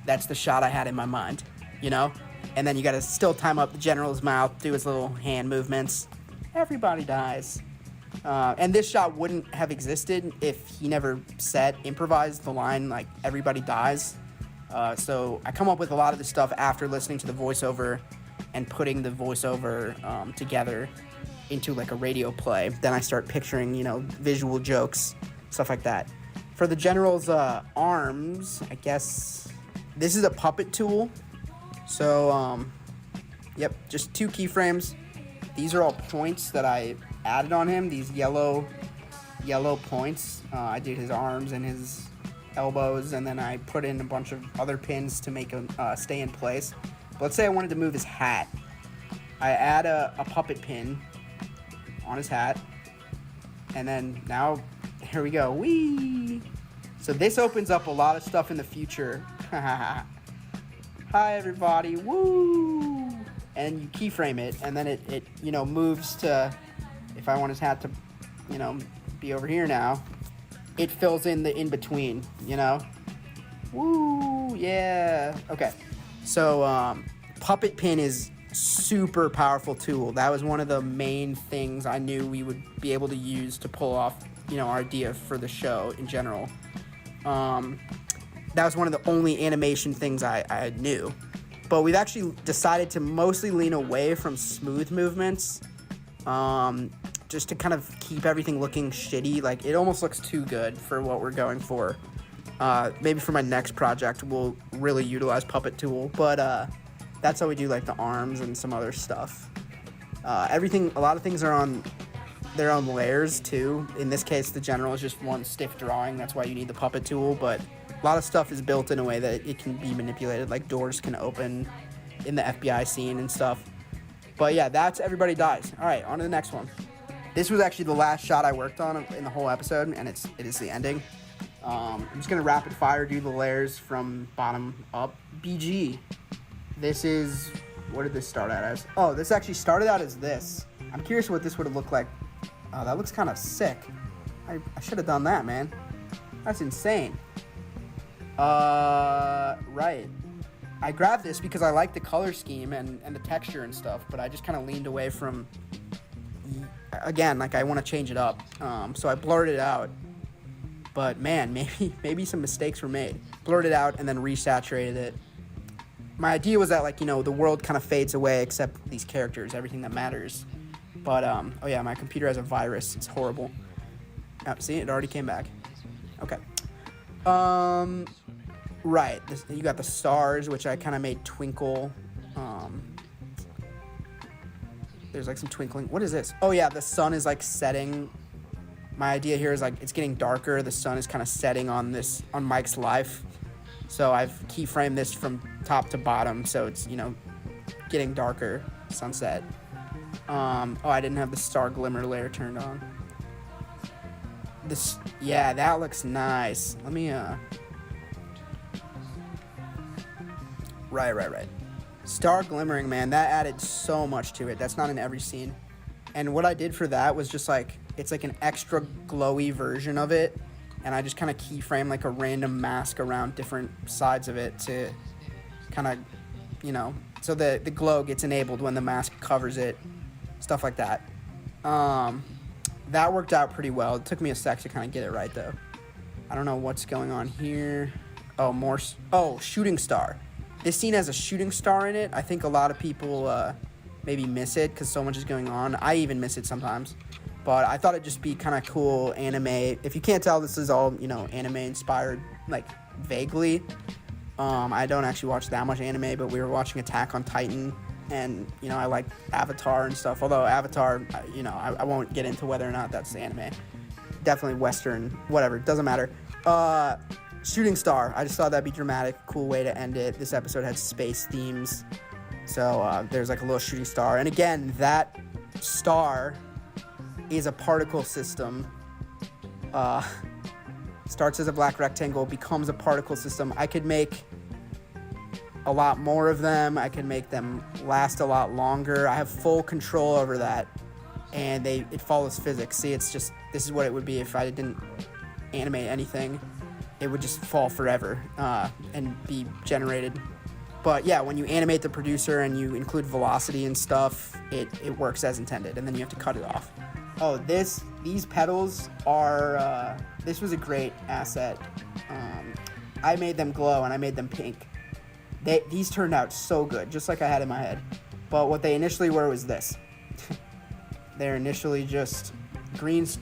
That's the shot I had in my mind, you know? And then you gotta still time up the general's mouth, do his little hand movements. Everybody dies. And this shot wouldn't have existed if he never improvised the line, like, everybody dies. So I come up with a lot of this stuff after listening to the voiceover and putting the voiceover together into, like, a radio play. Then I start picturing, you know, visual jokes, stuff like that. For the general's arms, I guess this is a puppet tool. So, yep, just 2 keyframes. These are all points that I added on him, these yellow points. I did his arms and his elbows, and then I put in a bunch of other pins to make him stay in place. But let's say I wanted to move his hat. I add a puppet pin on his hat, and then now, here we go. Whee! So this opens up a lot of stuff in the future. Hi, everybody. Woo! And you keyframe it, and then it you know, moves to, if I want his hat to, you know, be over here now, it fills in the in-between, you know? Woo, yeah. Okay, so puppet pin is super powerful tool. That was one of the main things I knew we would be able to use to pull off, you know, our idea for the show in general. That was one of the only animation things I knew. But we've actually decided to mostly lean away from smooth movements, just to kind of keep everything looking shitty. Like, it almost looks too good for what we're going for. Maybe for my next project, we'll really utilize Puppet Tool, but that's how we do, like, the arms and some other stuff. A lot of things are on their own layers, too. In this case, the general is just one stiff drawing. That's why you need the Puppet Tool, but a lot of stuff is built in a way that it can be manipulated, like doors can open in the FBI scene and stuff. But yeah, that's Everybody Dies. All right, on to the next one. This was actually the last shot I worked on in the whole episode, and it is the ending. I'm just going to rapid fire do the layers from bottom up. BG. This is, what did this start out as? Oh, this actually started out as this. I'm curious what this would have looked like. Oh, that looks kind of sick. I should have done that, man. That's insane. Right. I grabbed this because I like the color scheme and the texture and stuff, but I just kind of leaned away from, again, like, I want to change it up. So I blurred it out. But man, maybe some mistakes were made. Blurred it out and then resaturated it. My idea was that, like, you know, the world kind of fades away except these characters, everything that matters. But, oh yeah, my computer has a virus. It's horrible. Oh, see, it already came back. Okay. Right. You got the stars, which I kind of made twinkle. There's like some twinkling. What is this? Oh yeah, the sun is like setting. My idea here is like it's getting darker. The sun is kind of setting on Mike's life. So I've keyframed this from top to bottom, so it's, you know, getting darker, sunset. Oh, I didn't have the star glimmer layer turned on. Yeah, that looks nice. Let me, Right. Star glimmering, man, that added so much to it. That's not in every scene. And what I did for that was just like, it's like an extra glowy version of it. And I just kind of keyframe like a random mask around different sides of it to kind of, you know, so the glow gets enabled when the mask covers it. Stuff like that. That worked out pretty well. It took me a sec to kind of get it right, though. I don't know what's going on here. Oh, shooting star. This scene has a shooting star in it. I think a lot of people maybe miss it because so much is going on. I even miss it sometimes. But I thought it'd just be kind of cool anime. If you can't tell, this is all, you know, anime inspired, like, vaguely. I don't actually watch that much anime, but we were watching Attack on Titan. And, you know, I like Avatar and stuff. Although Avatar, you know, I won't get into whether or not that's anime. Definitely Western, whatever. Doesn't matter. Shooting star. I just thought that'd be dramatic. Cool way to end it. This episode had space themes. So there's like a little shooting star. And again, that star is a particle system. Starts as a black rectangle, becomes a particle system. I could make a lot more of them. I can make them last a lot longer. I have full control over that, and it follows physics. See, it's just, this is what it would be if I didn't animate anything. It would just fall forever and be generated. But yeah, when you animate the producer and you include velocity and stuff, it works as intended, and then you have to cut it off. Oh, these pedals are, this was a great asset. I made them glow and I made them pink. These turned out so good, just like I had in my head. But what they initially were was this. They're initially just greens,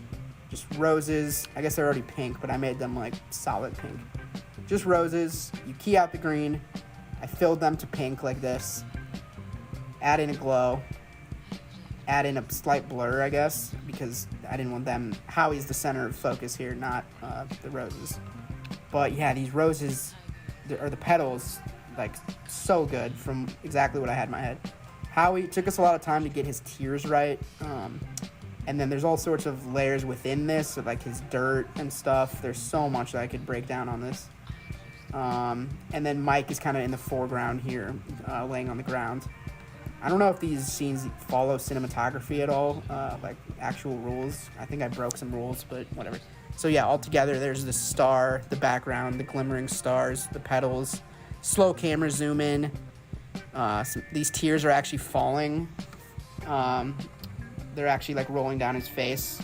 just roses. I guess they're already pink, but I made them like solid pink. Just roses. You key out the green. I filled them to pink like this. Add in a glow. Add in a slight blur, I guess, because I didn't want them. Howie's the center of focus here, not the roses. But yeah, these roses, or the petals, like so good from exactly what I had in my head. Howie took us a lot of time to get his tears right. And then there's all sorts of layers within this, with like his dirt and stuff. There's so much that I could break down on this. And then Mike is kind of in the foreground here, laying on the ground. I don't know if these scenes follow cinematography at all, like actual rules. I think I broke some rules, but whatever. So yeah, all together, there's the star, the background, the glimmering stars, the petals, slow camera zoom in. These tears are actually falling. They're actually like rolling down his face.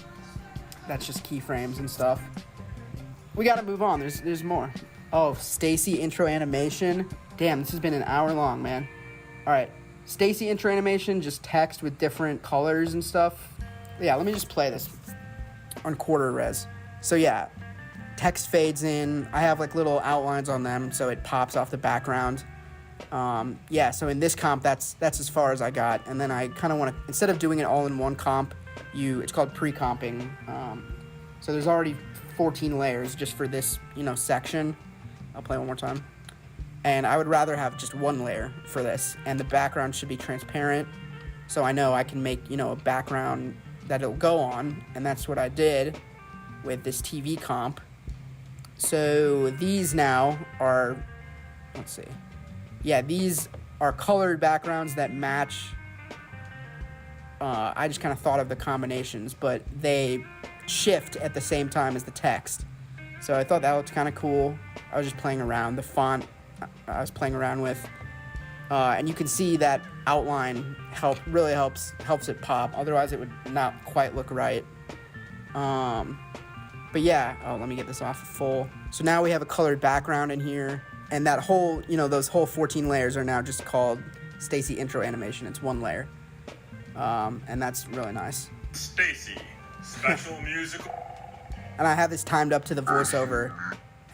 That's just keyframes and stuff. We gotta move on. There's more. Oh, Stacy intro animation. Damn, this has been an hour long, man. All right, Stacy intro animation, just text with different colors and stuff. Yeah, let me just play this on quarter res. So yeah, text fades in. I have like little outlines on them, so it pops off the background. Yeah, so in this comp, that's as far as I got. And then I kind of want to, instead of doing it all in one comp, it's called pre-comping. So there's already 14 layers just for this, section. I'll play one more time. And I would rather have just one layer for this. And the background should be transparent. So I know I can make, a background that it'll go on. And that's what I did with this TV comp. So these now are, let's see. Yeah, these are colored backgrounds that match. I just kind of thought of the combinations, but they shift at the same time as the text. So I thought that looked kind of cool. I was just playing around. The font I was playing around with. And you can see that outline really helps it pop. Otherwise, it would not quite look right. But yeah, let me get this off full. So now we have a colored background in here. And that whole, those whole 14 layers are now just called Stacy intro animation. It's one layer. And that's really nice. Stacy, special musical. And I have this timed up to the voiceover.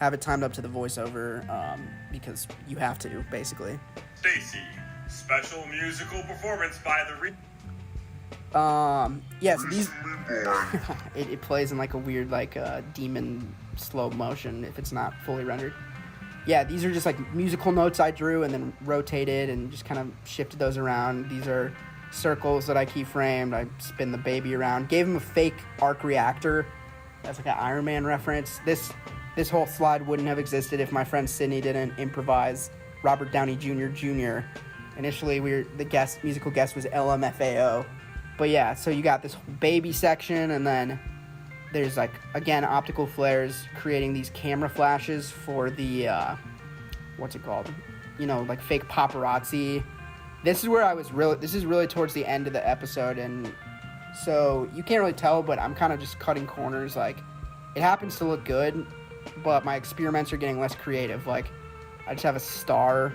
have it timed up to the voiceover because you have to, basically. Stacy, special musical performance by the yeah, so these it plays in like a weird like demon slow motion if it's not fully rendered. Yeah, these are just like musical notes I drew and then rotated and just kind of shifted those around. These are circles that I keyframed. I spin the baby around. Gave him a fake arc reactor. That's like an Iron Man reference. This whole slide wouldn't have existed if my friend Sydney didn't improvise Robert Downey Jr. Initially, the musical guest was LMFAO. But yeah, so you got this baby section, and then there's like, again, optical flares creating these camera flashes for the, what's it called? You know, like fake paparazzi. This is where this is really towards the end of the episode, and so you can't really tell, but I'm kind of just cutting corners. Like, it happens to look good, but my experiments are getting less creative. Like, I just have a star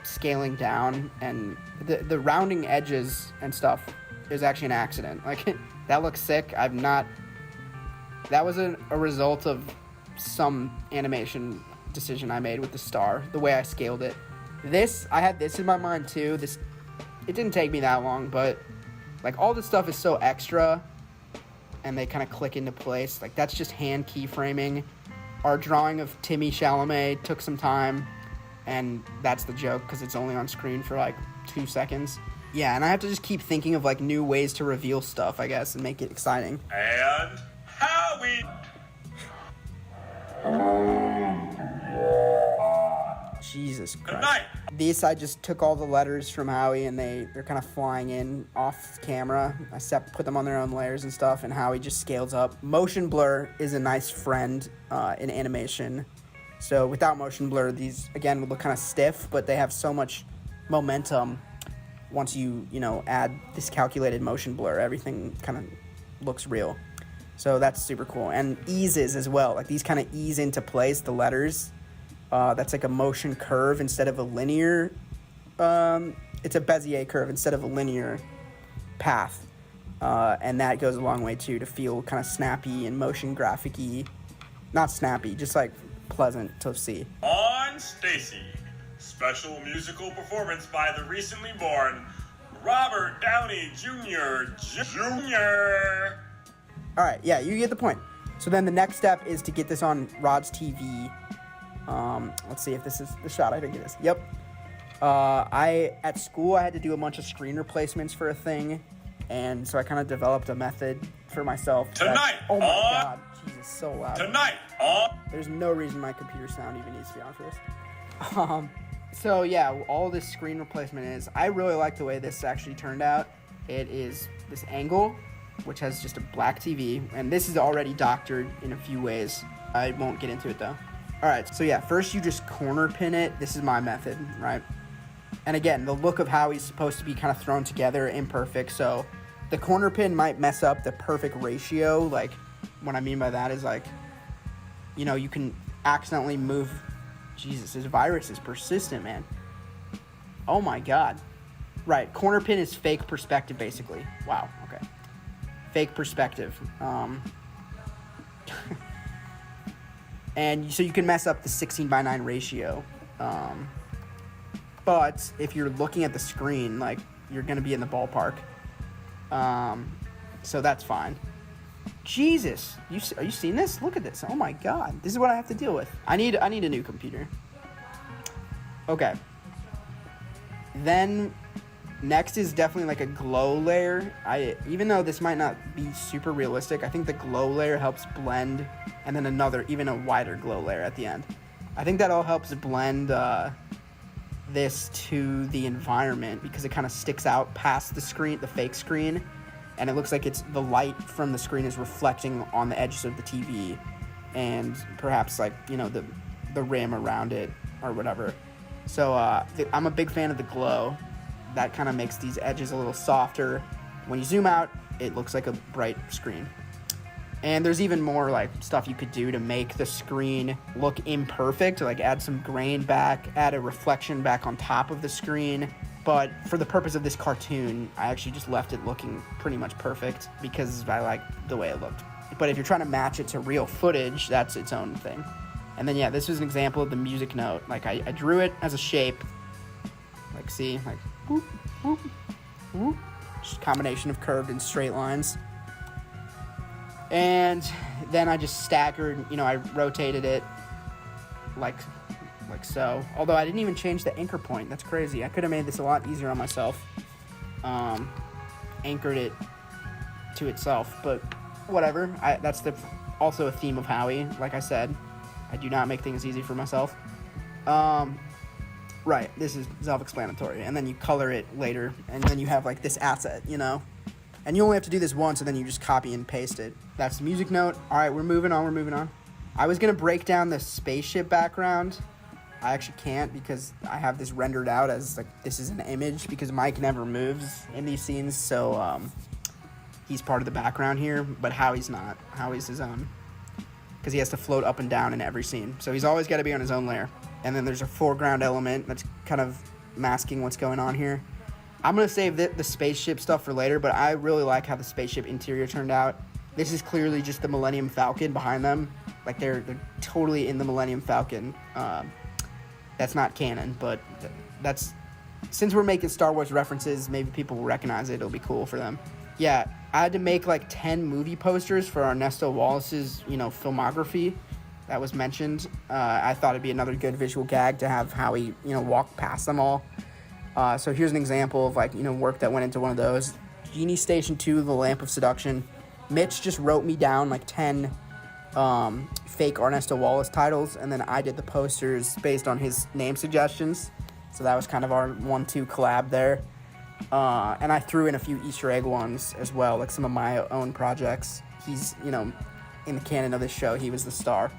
scaling down, and the rounding edges and stuff is actually an accident. Like, that looks sick. That was a result of some animation decision I made with the star, the way I scaled it. I had this in my mind too. It didn't take me that long, but like all this stuff is so extra and they kind of click into place. Like, that's just hand keyframing. Our drawing of Timmy Chalamet took some time, and that's the joke because it's only on screen for like 2 seconds. Yeah, and I have to just keep thinking of like new ways to reveal stuff, I guess, and make it exciting. And Howie. Jesus Christ. Good night. These, I just took all the letters from Howie, and they're kind of flying in off camera. I put them on their own layers and stuff, and Howie just scales up. Motion blur is a nice friend in animation. So without motion blur, these, again, would look kind of stiff, but they have so much momentum. Once you add this calculated motion blur, everything kind of looks real. So that's super cool. And eases as well. Like, these kind of ease into place, the letters. That's like a motion curve instead of a linear. It's a Bezier curve instead of a linear path. And that goes a long way, too, to feel kind of snappy and motion graphic-y. Not snappy, just like pleasant to see. On Stacy, special musical performance by the recently born Robert Downey Jr. All right, yeah, you get the point. So then the next step is to get this on Rod's TV. Let's see if this is the shot. I think it is. Yep. At school, I had to do a bunch of screen replacements for a thing, and so I kind of developed a method for myself. Tonight. Oh my God, Jesus, so loud. Tonight. There's no reason my computer sound even needs to be on for this. So yeah, all this screen replacement is, I really like the way this actually turned out. It is this angle, which has just a black TV, and this is already doctored in a few ways. I won't get into it though. All right, so yeah, first you just corner pin it. This is my method, right? And again, the look of how he's supposed to be kind of thrown together, imperfect, so the corner pin might mess up the perfect ratio. Like, what I mean by that is, like, you can accidentally move. Jesus, this virus is persistent, man. Oh my God. Right, corner pin is fake perspective, basically. Wow, okay. Fake perspective. And so you can mess up the 16:9 ratio. But if you're looking at the screen, like, you're going to be in the ballpark. So that's fine. Jesus, are you seeing this? Look at this. Oh my God, this is what I have to deal with. I need a new computer. Okay. Then next is definitely like a glow layer. Even though this might not be super realistic, I think the glow layer helps blend, and then even a wider glow layer at the end. I think that all helps blend this to the environment because it kind of sticks out past the screen, the fake screen, and it looks like the light from the screen is reflecting on the edges of the TV, and perhaps like the rim around it or whatever. So I'm a big fan of the glow. That kind of makes these edges a little softer. When you zoom out, it looks like a bright screen. And there's even more like stuff you could do to make the screen look imperfect, like add some grain back, add a reflection back on top of the screen. But for the purpose of this cartoon, I actually just left it looking pretty much perfect because I like the way it looked. But if you're trying to match it to real footage, that's its own thing. And then, yeah, this was an example of the music note. Like, I drew it as a shape. Like, see? Like, whoop, whoop, whoop. Just a combination of curved and straight lines. And then I just staggered, you know, I rotated it like so. Although I didn't even change the anchor point. That's crazy. I could have made this a lot easier on myself. Anchored it to itself, but whatever. That's also a theme of Howie. Like I said, I do not make things easy for myself. Right, this is self-explanatory. And then you color it later, and then you have like this asset, you know? And you only have to do this once, and then you just copy and paste it. That's the music note. All right, we're moving on. I was going to break down the spaceship background. I actually can't because I have this rendered out as like this is an image because Mike never moves in these scenes, so he's part of the background here, but Howie's not. Howie's his own because he has to float up and down in every scene. So he's always got to be on his own layer. And then there's a foreground element that's kind of masking what's going on here. I'm going to save the spaceship stuff for later, but I really like how the spaceship interior turned out. This is clearly just the Millennium Falcon behind them. Like, they're totally in the Millennium Falcon. That's not canon, but that's... Since we're making Star Wars references, maybe people will recognize it. It'll be cool for them. Yeah, I had to make, like, 10 movie posters for Ernesto Wallace's, you know, filmography that was mentioned. I thought it'd be another good visual gag to have Howie, you know, walk past them all. So here's an example of, like, you know, work that went into one of those. Genie Station 2, The Lamp of Seduction. Mitch just wrote me down, like, 10 fake Ernesto Wallace titles, and then I did the posters based on his name suggestions. So that was kind of our 1-2 collab there. And I threw in a few Easter egg ones as well, like some of my own projects. He's, you know, in the canon of this show, he was the star.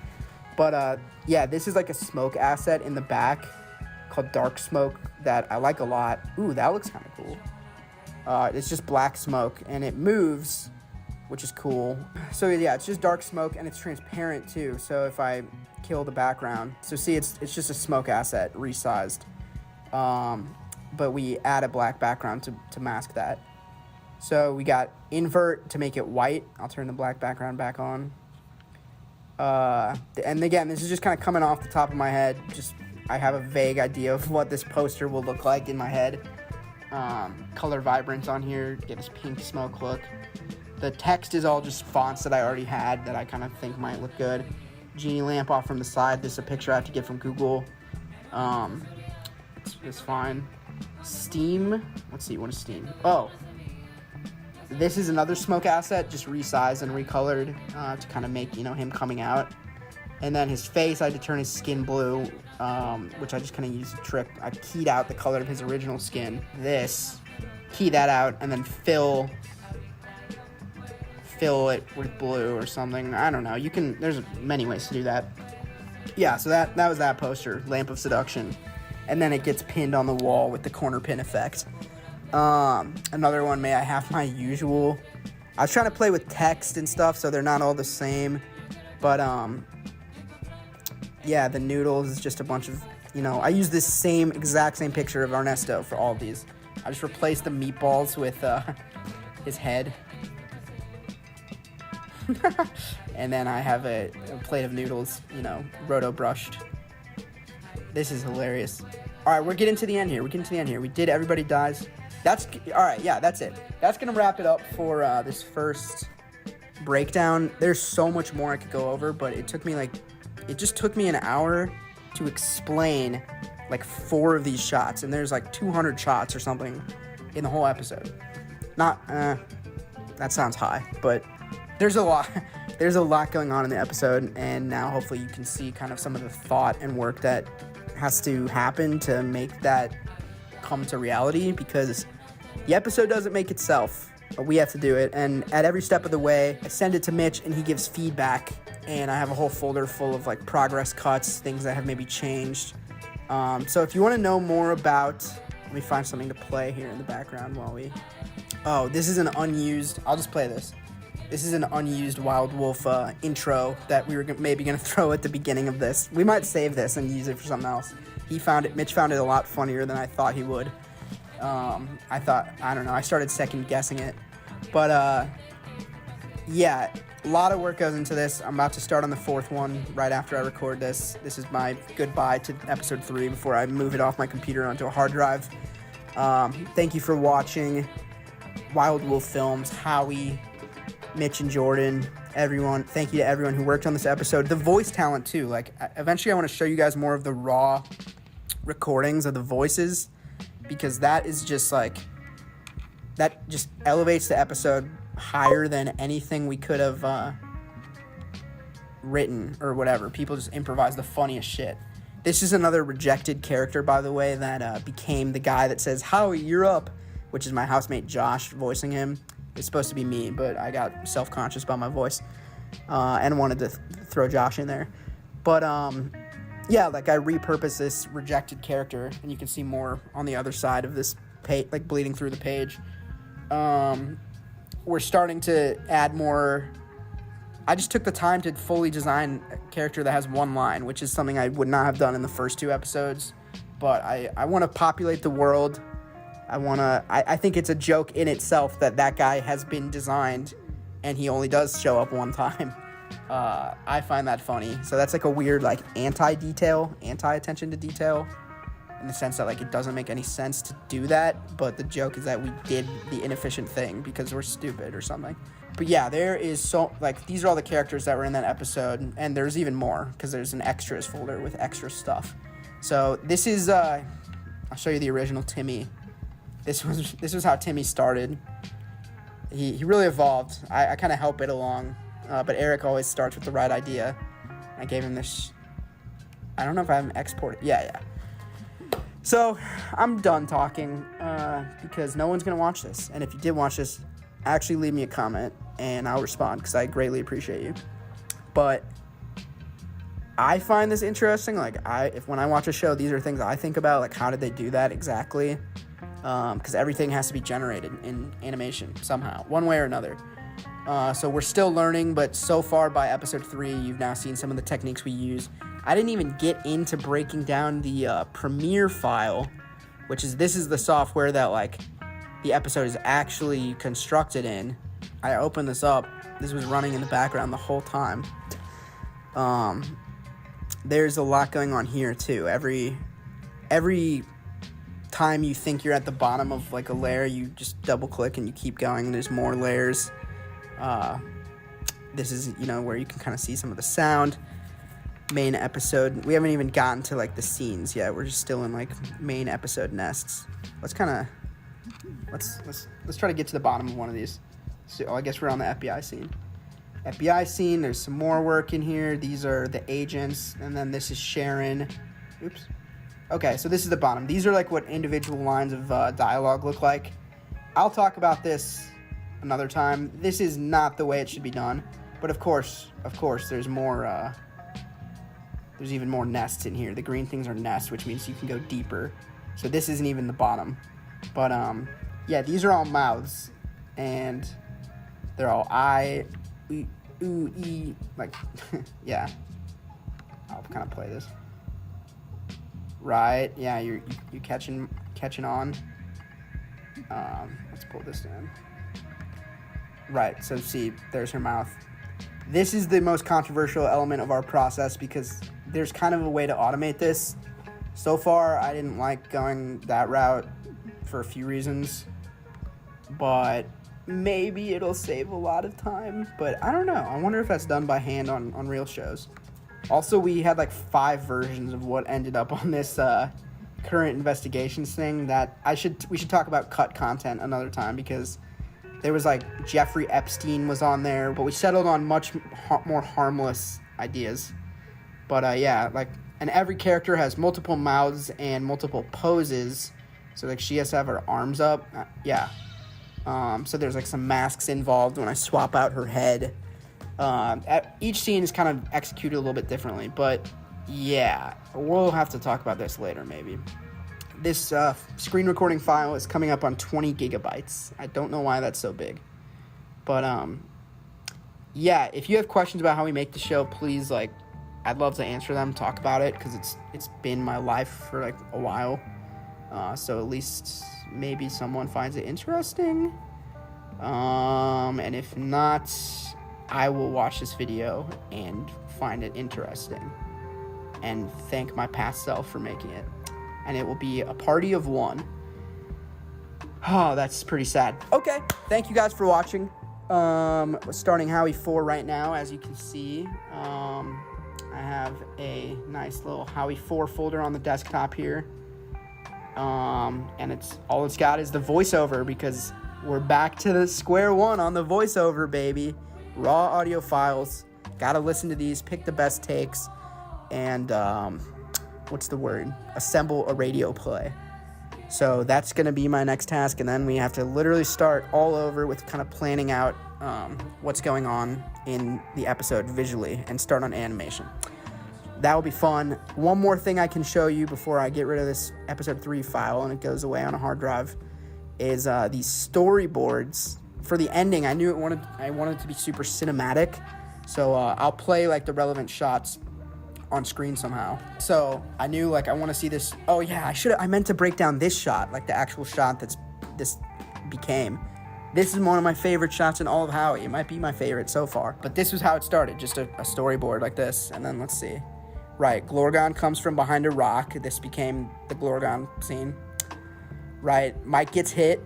But, yeah, this is like a smoke asset in the back called Dark Smoke that I like a lot. Ooh, that looks kind of cool. It's just black smoke, and it moves, which is cool. So, yeah, it's just dark smoke, and it's transparent, too. So if I kill the background... So, see, it's just a smoke asset, resized. But we add a black background to mask that. So we got invert to make it white. I'll turn the black background back on. And again, this is just kind of coming off the top of my head. Just I have a vague idea of what this poster will look like in my head. Color vibrance on here, get this pink smoke look. The text is all just fonts that I already had that I kind of think might look good. Genie lamp off from the side. This is a picture I have to get from Google. It's fine. Steam. Let's see, what is Steam? Oh. This is another smoke asset, just resized and recolored to kind of make, you know, him coming out. And then his face, I had to turn his skin blue, which I just kind of used a trick. I keyed out the color of his original skin. This, key that out, and then fill it with blue or something. I don't know. There's many ways to do that. Yeah, so that was that poster, Lamp of Seduction. And then it gets pinned on the wall with the corner pin effect. Another one, may I have my usual. I was trying to play with text and stuff, so they're not all the same. But, yeah, the noodles is just a bunch of, you know, I use this exact same picture of Ernesto for all of these. I just replaced the meatballs with his head. And then I have a plate of noodles, you know, roto-brushed. This is hilarious. All right, we're getting to the end here. We did Everybody Dies. All right, yeah, that's it. That's going to wrap it up for this first breakdown. There's so much more I could go over, but it just took me an hour to explain like 4 of these shots, and there's like 200 shots or something in the whole episode. That sounds high, but there's a lot. There's a lot going on in the episode, and now hopefully you can see kind of some of the thought and work that has to happen to make that come to reality, because the episode doesn't make itself, but we have to do it. And at every step of the way, I send it to Mitch and he gives feedback, and I have a whole folder full of like progress cuts, things that have maybe changed. So if you want to know more about, let me find something to play here in the background while this is an unused, I'll just play this. This is an unused Wild Wolf intro that we were maybe going to throw at the beginning of this. We might save this and use it for something else. Mitch found it a lot funnier than I thought he would. I started second guessing it. But, yeah, A lot of work goes into this. I'm about to start on the 4th one right after I record this. This is my goodbye to episode 3 before I move it off my computer onto a hard drive. Thank you for watching Wild Wolf Films, Howie, Mitch and Jordan, everyone. Thank you to everyone who worked on this episode. The voice talent too. Like, eventually I want to show you guys more of the raw recordings of the voices, because that is just like, that just elevates the episode higher than anything we could have written or whatever. People just improvise the funniest shit. This is another rejected character, by the way, that became the guy that says, Howie, you're up, which is my housemate Josh voicing him. It's supposed to be me, but I got self-conscious about my voice and wanted to throw Josh in there. But yeah, like, I repurposed this rejected character, and you can see more on the other side of this page, like bleeding through the page. We're starting to add more. I just took the time to fully design a character that has one line, which is something I would not have done in the first 2 episodes. But I want to populate the world. I think it's a joke in itself that guy has been designed and he only does show up one time. I find that funny. So that's like a weird, like, anti-attention to detail, in the sense that, like, it doesn't make any sense to do that, but the joke is that we did the inefficient thing because we're stupid or something. But yeah, there is these are all the characters that were in that episode, and there's even more because there's an extras folder with extra stuff. So this is I'll show you the original Timmy. This was how Timmy started. He really evolved. I kind of help it along, but Eric always starts with the right idea. I gave him this. I don't know if I'm exporting. Yeah. So I'm done talking because no one's gonna watch this. And if you did watch this, actually leave me a comment and I'll respond because I greatly appreciate you. But I find this interesting. Like, when I watch a show, these are things I think about. Like, how did they do that exactly? Because everything has to be generated in animation somehow, one way or another. So we're still learning, but so far by episode 3, you've now seen some of the techniques we use. I didn't even get into breaking down the Premiere file, which is, this is the software that, like, the episode is actually constructed in. I opened this up. This was running in the background the whole time. There's a lot going on here too. Every time you think you're at the bottom of, like, a layer, you just double click and you keep going. There's more layers. This is, where you can kind of see some of the sound. Main episode. We haven't even gotten to, like, the scenes yet. We're just still in, like, main episode nests. Let's try to get to the bottom of one of these. So I guess we're on the FBI scene. FBI scene. There's some more work in here. These are the agents, and then this is Sharon. Oops. Okay, so this is the bottom. These are, like, what individual lines of dialogue look like. I'll talk about this another time. This is not the way it should be done, but of course, there's more. There's even more nests in here. The green things are nests, which means you can go deeper. So this isn't even the bottom. But, yeah, these are all mouths. And they're all I, ooh, E, like, yeah. I'll kind of play this. Right, yeah, you're catching on. Let's pull this down. Right, so see, there's her mouth. This is the most controversial element of our process because there's kind of a way to automate this. So far, I didn't like going that route for a few reasons, but maybe it'll save a lot of time, but I don't know. I wonder if that's done by hand on real shows. Also, we had like 5 versions of what ended up on this current investigations thing that we should talk about cut content another time, because there was like Jeffrey Epstein was on there, but we settled on much more harmless ideas. But yeah, like, and every character has multiple mouths and multiple poses. So like she has to have her arms up. Yeah. So there's like some masks involved when I swap out her head. Each scene is kind of executed a little bit differently, but yeah, we'll have to talk about this later maybe. This screen recording file is coming up on 20 gigabytes. I don't know why that's so big. But yeah, if you have questions about how we make the show, please, like, I'd love to answer them, talk about it, because it's been my life for like a while. So at least maybe someone finds it interesting. And if not, I will watch this video and find it interesting and thank my past self for making it. And it will be a party of one. Oh, that's pretty sad. Okay, thank you guys for watching. We're starting Howie 4 right now, as you can see. I have a nice little Howie 4 folder on the desktop here. And all it's got is the voiceover, because we're back to the square one on the voiceover, baby. Raw audio files. Gotta listen to these, pick the best takes, and what's the word? Assemble a radio play. So that's gonna be my next task, and then we have to literally start all over with kind of planning out what's going on in the episode visually and start on animation. That will be fun. One more thing I can show you before I get rid of this episode 3 file and it goes away on a hard drive is these storyboards for the ending. I wanted it to be super cinematic, so I'll play like the relevant shots on screen somehow. So I knew like I want to see this. Oh yeah, I meant to break down this shot, like the actual shot this became. This is one of my favorite shots in all of Howie. It might be my favorite so far. But this was how it started, just a storyboard like this. And then let's see. Right, Glorgon comes from behind a rock. This became the Glorgon scene. Right, Mike gets hit.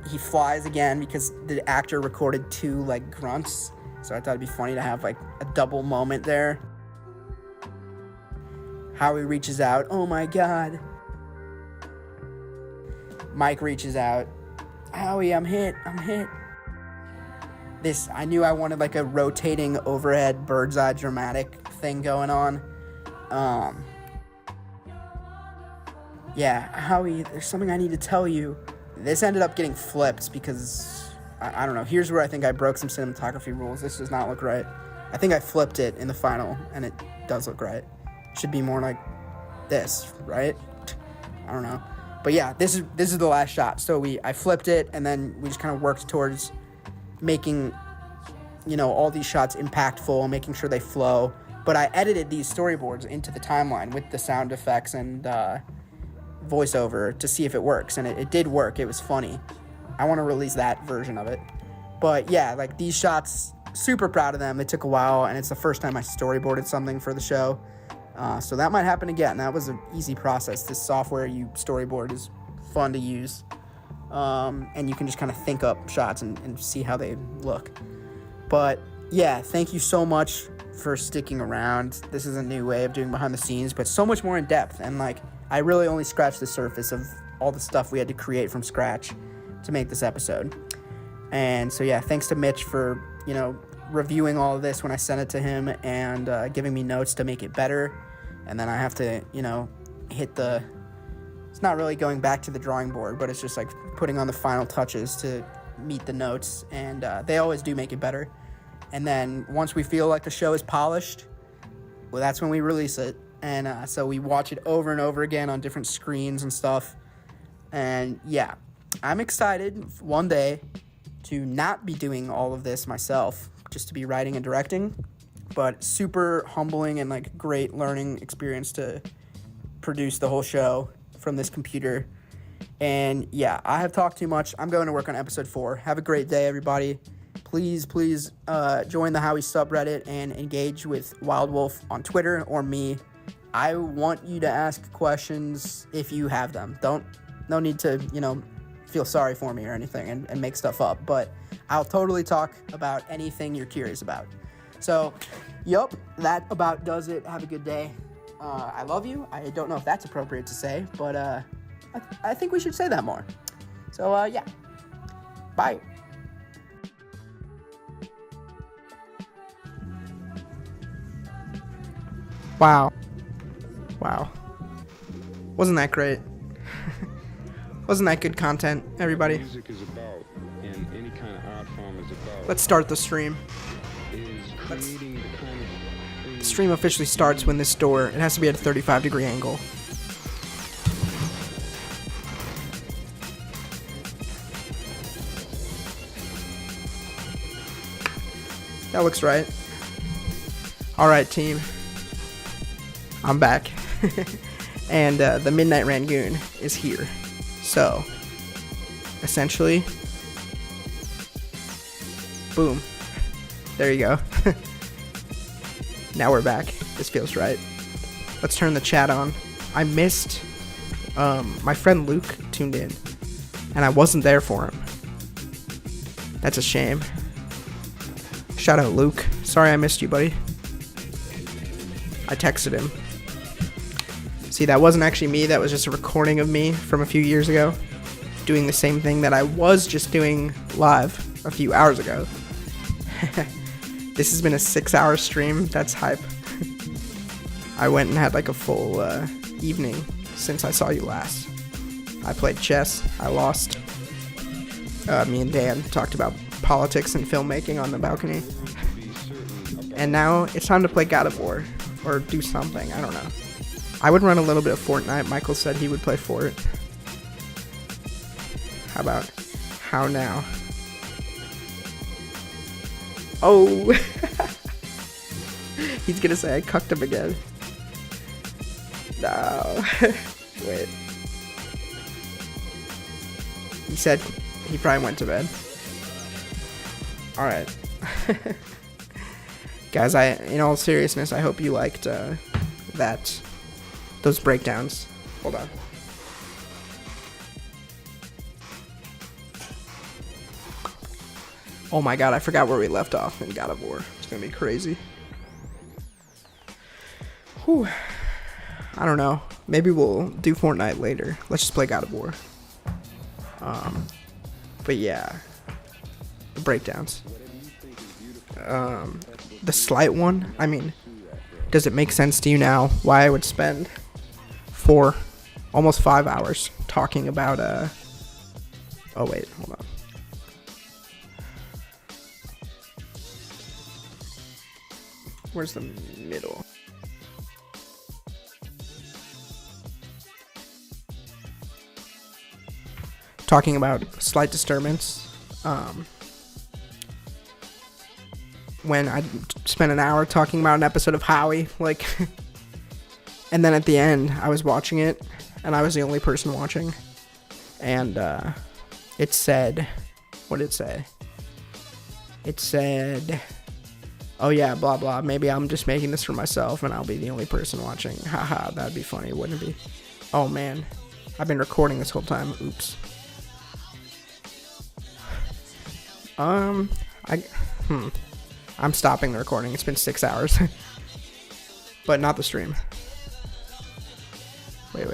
He flies again because the actor recorded 2 like grunts. So I thought it'd be funny to have like a double moment there. Howie reaches out. Oh my God. Mike reaches out. Howie, I'm hit. This, I knew I wanted like a rotating overhead bird's eye dramatic thing going on. Yeah, Howie, there's something I need to tell you. This ended up getting flipped because, I don't know. Here's where I think I broke some cinematography rules. This does not look right. I think I flipped it in the final, and it does look right. It should be more like this, right? I don't know. But yeah, this is the last shot. So I flipped it, and then we just kind of worked towards making, all these shots impactful, making sure they flow. But I edited these storyboards into the timeline with the sound effects and voiceover to see if it works, and it did work. It was funny. I want to release that version of it. But yeah, like these shots, super proud of them. They took a while, and it's the first time I storyboarded something for the show. So that might happen again. That was an easy process. This software you storyboard is fun to use. And you can just kind of think up shots and see how they look. But yeah, thank you so much for sticking around. This is a new way of doing behind the scenes, but so much more in depth. And like, I really only scratched the surface of all the stuff we had to create from scratch to make this episode. And so yeah, thanks to Mitch for, reviewing all of this when I sent it to him and giving me notes to make it better. And then I have to, it's not really going back to the drawing board, but it's just like putting on the final touches to meet the notes. And they always do make it better. And then once we feel like the show is polished, well, that's when we release it. And so we watch it over and over again on different screens and stuff. And yeah, I'm excited one day to not be doing all of this myself, just to be writing and directing, but super humbling and like great learning experience to produce the whole show from this computer. And yeah, I have talked too much. I'm going to work on episode 4. Have a great day, everybody. Please join the Howie subreddit and engage with Wild Wolf on Twitter or me. I want you to ask questions if you have them. No need to, feel sorry for me or anything and make stuff up, but I'll totally talk about anything you're curious about. So, yep, that about does it. Have a good day. I love you. I don't know if that's appropriate to say, but I think we should say that more. So, yeah. Bye. Wow. Wasn't that great? Wasn't that good content, everybody? Music is about, and any kind of art form is about. Let's start the stream. The stream officially starts when this door, it has to be at a 35-degree angle. That looks right. Alright, team. I'm back. And the Midnight Rangoon is here. So, essentially, Boom. There you go. Now we're back. This feels right. Let's turn the chat on. I missed... my friend Luke tuned in. And I wasn't there for him. That's a shame. Shout out Luke. Sorry I missed you, buddy. I texted him. See, that wasn't actually me. That was just a recording of me from a few years ago. Doing the same thing that I was just doing live a few hours ago. This has been a 6-hour stream. That's hype. I went and had like a full evening since I saw you last. I played chess. I lost. Me and Dan talked about politics and filmmaking on the balcony. And now it's time to play God of War. Or do something. I don't know. I would run a little bit of Fortnite. Michael said he would play Fort. How about... How now? Oh! He's gonna say I cucked him again. No. Wait. He said he probably went to bed. Alright. Guys, in all seriousness, I hope you liked those breakdowns. Hold on. Oh my god, I forgot where we left off in God of War. It's gonna be crazy. Whew. I don't know. Maybe we'll do Fortnite later. Let's just play God of War. But yeah. The breakdowns. The slight one, I mean, does it make sense to you now why I would spend almost 5 hours talking about, oh wait, hold on. Where's the middle? Talking about Sleight Disturbance, when I spent an hour talking about an episode of Howie, like, and then at the end, I was watching it, and I was the only person watching, and, it said, what did it say? It said, oh yeah, blah blah, maybe I'm just making this for myself, and I'll be the only person watching, haha, that'd be funny, wouldn't it be? Oh man, I've been recording this whole time, oops. I'm stopping the recording. It's been 6 hours. But not the stream. Wait.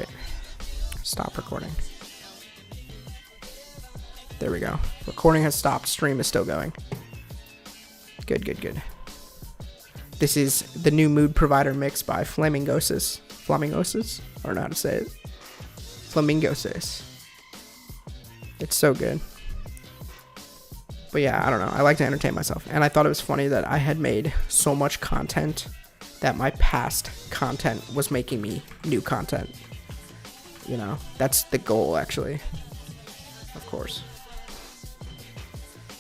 Stop recording. There we go. Recording has stopped. Stream is still going. Good. This is the new mood provider mix by Flamingosis. Flamingosis? I don't know how to say it. Flamingosis. It's so good. But yeah, I don't know. I like to entertain myself. And I thought it was funny that I had made so much content that my past content was making me new content. You know, that's the goal, actually. Of course.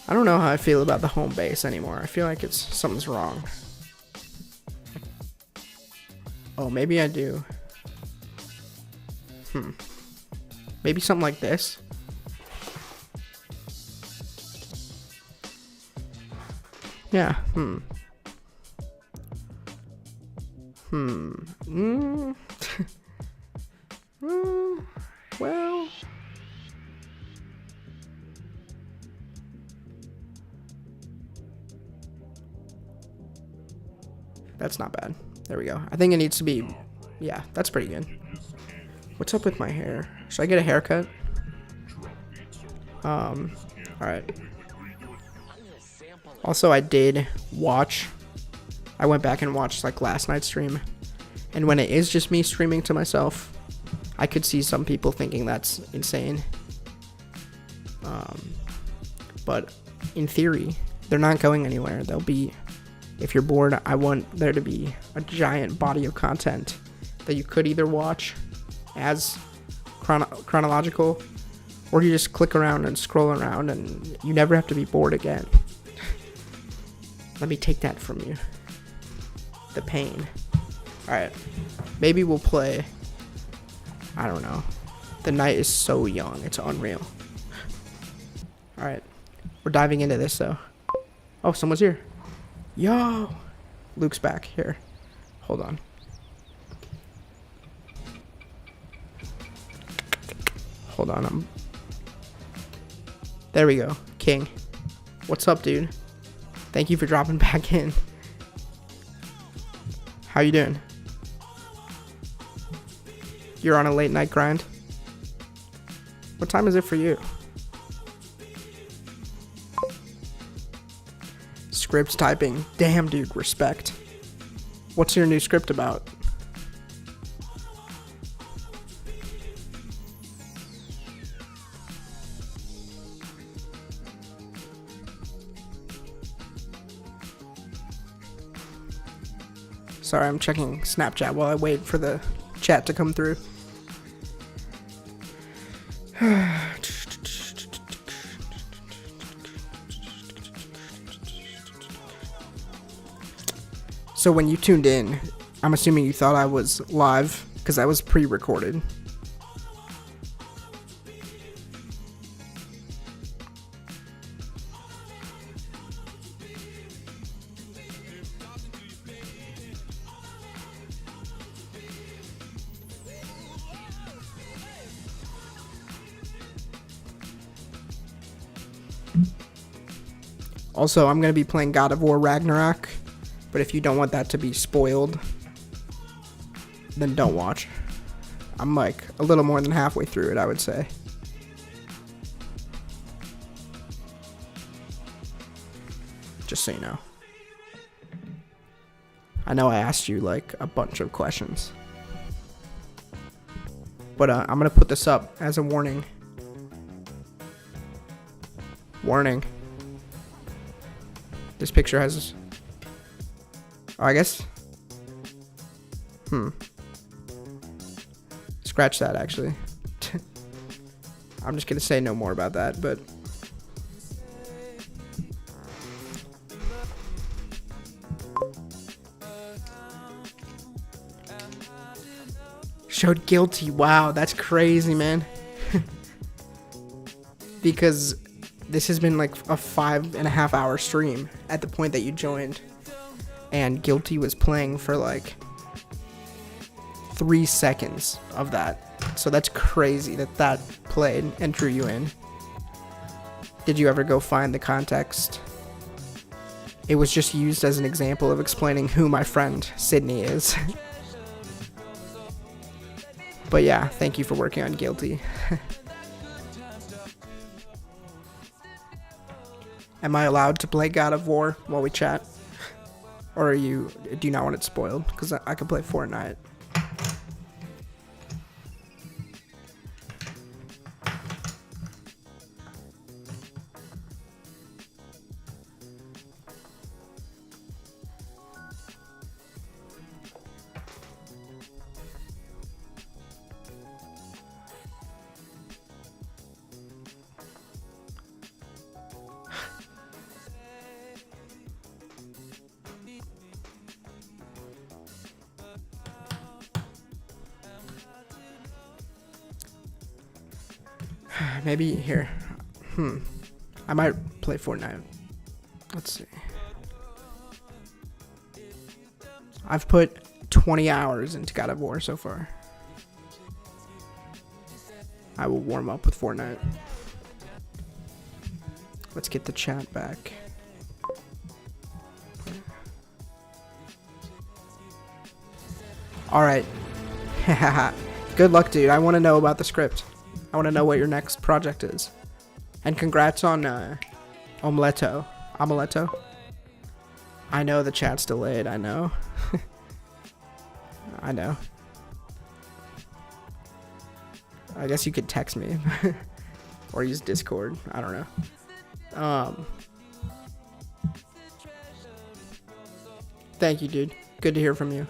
I don't know how I feel about the home base anymore. I feel like something's wrong. Oh, maybe I do. Maybe something like this. Yeah, well. That's not bad. There we go. I think it needs to be, yeah, that's pretty good. What's up with my hair? Should I get a haircut? Alright. Also, I went back and watched like last night's stream, and when it is just me streaming to myself, I could see some people thinking that's insane. But in theory, they're not going anywhere. They'll be, if you're bored, I want there to be a giant body of content that you could either watch as chronological, or you just click around and scroll around and you never have to be bored again. Let me take that from you. The pain. Alright. Maybe we'll play, I don't know. The night is so young. It's unreal. Alright. We're diving into this though. Oh, someone's here. Yo! Luke's back. Here. Hold on. Hold on. There we go. King. What's up, dude? Thank you for dropping back in. How you doing? You're on a late night grind? What time is it for you? Script typing. Damn, dude, respect. What's your new script about? Sorry, I'm checking Snapchat while I wait for the chat to come through. So when you tuned in, I'm assuming you thought I was live, because I was pre-recorded. Also, I'm going to be playing God of War Ragnarok, but if you don't want that to be spoiled, then don't watch. I'm like a little more than halfway through it, I would say. Just so you know. I know I asked you like a bunch of questions. But I'm going to put this up as a warning. Warning. This picture has... Oh, I guess... Scratch that, actually. I'm just gonna say no more about that, but... Showed guilty. Wow, that's crazy, man. Because this has been like a 5.5 hour stream at the point that you joined. And Guilty was playing for like 3 seconds of that. So that's crazy that that played and drew you in. Did you ever go find the context? It was just used as an example of explaining who my friend Sydney is. But yeah, thank you for working on Guilty. Am I allowed to play God of War while we chat? Or do you not want it spoiled? Because I could play Fortnite. Maybe here. I might play Fortnite. Let's see. I've put 20 hours into God of War so far. I will warm up with Fortnite. Let's get the chat back. Alright. Good luck, dude. I want to know about the script. I want to know what your next project is. And congrats on Omeletto. Omeletto? I know the chat's delayed, I know. I know. I guess you could text me. Or use Discord. I don't know. Thank you, dude. Good to hear from you.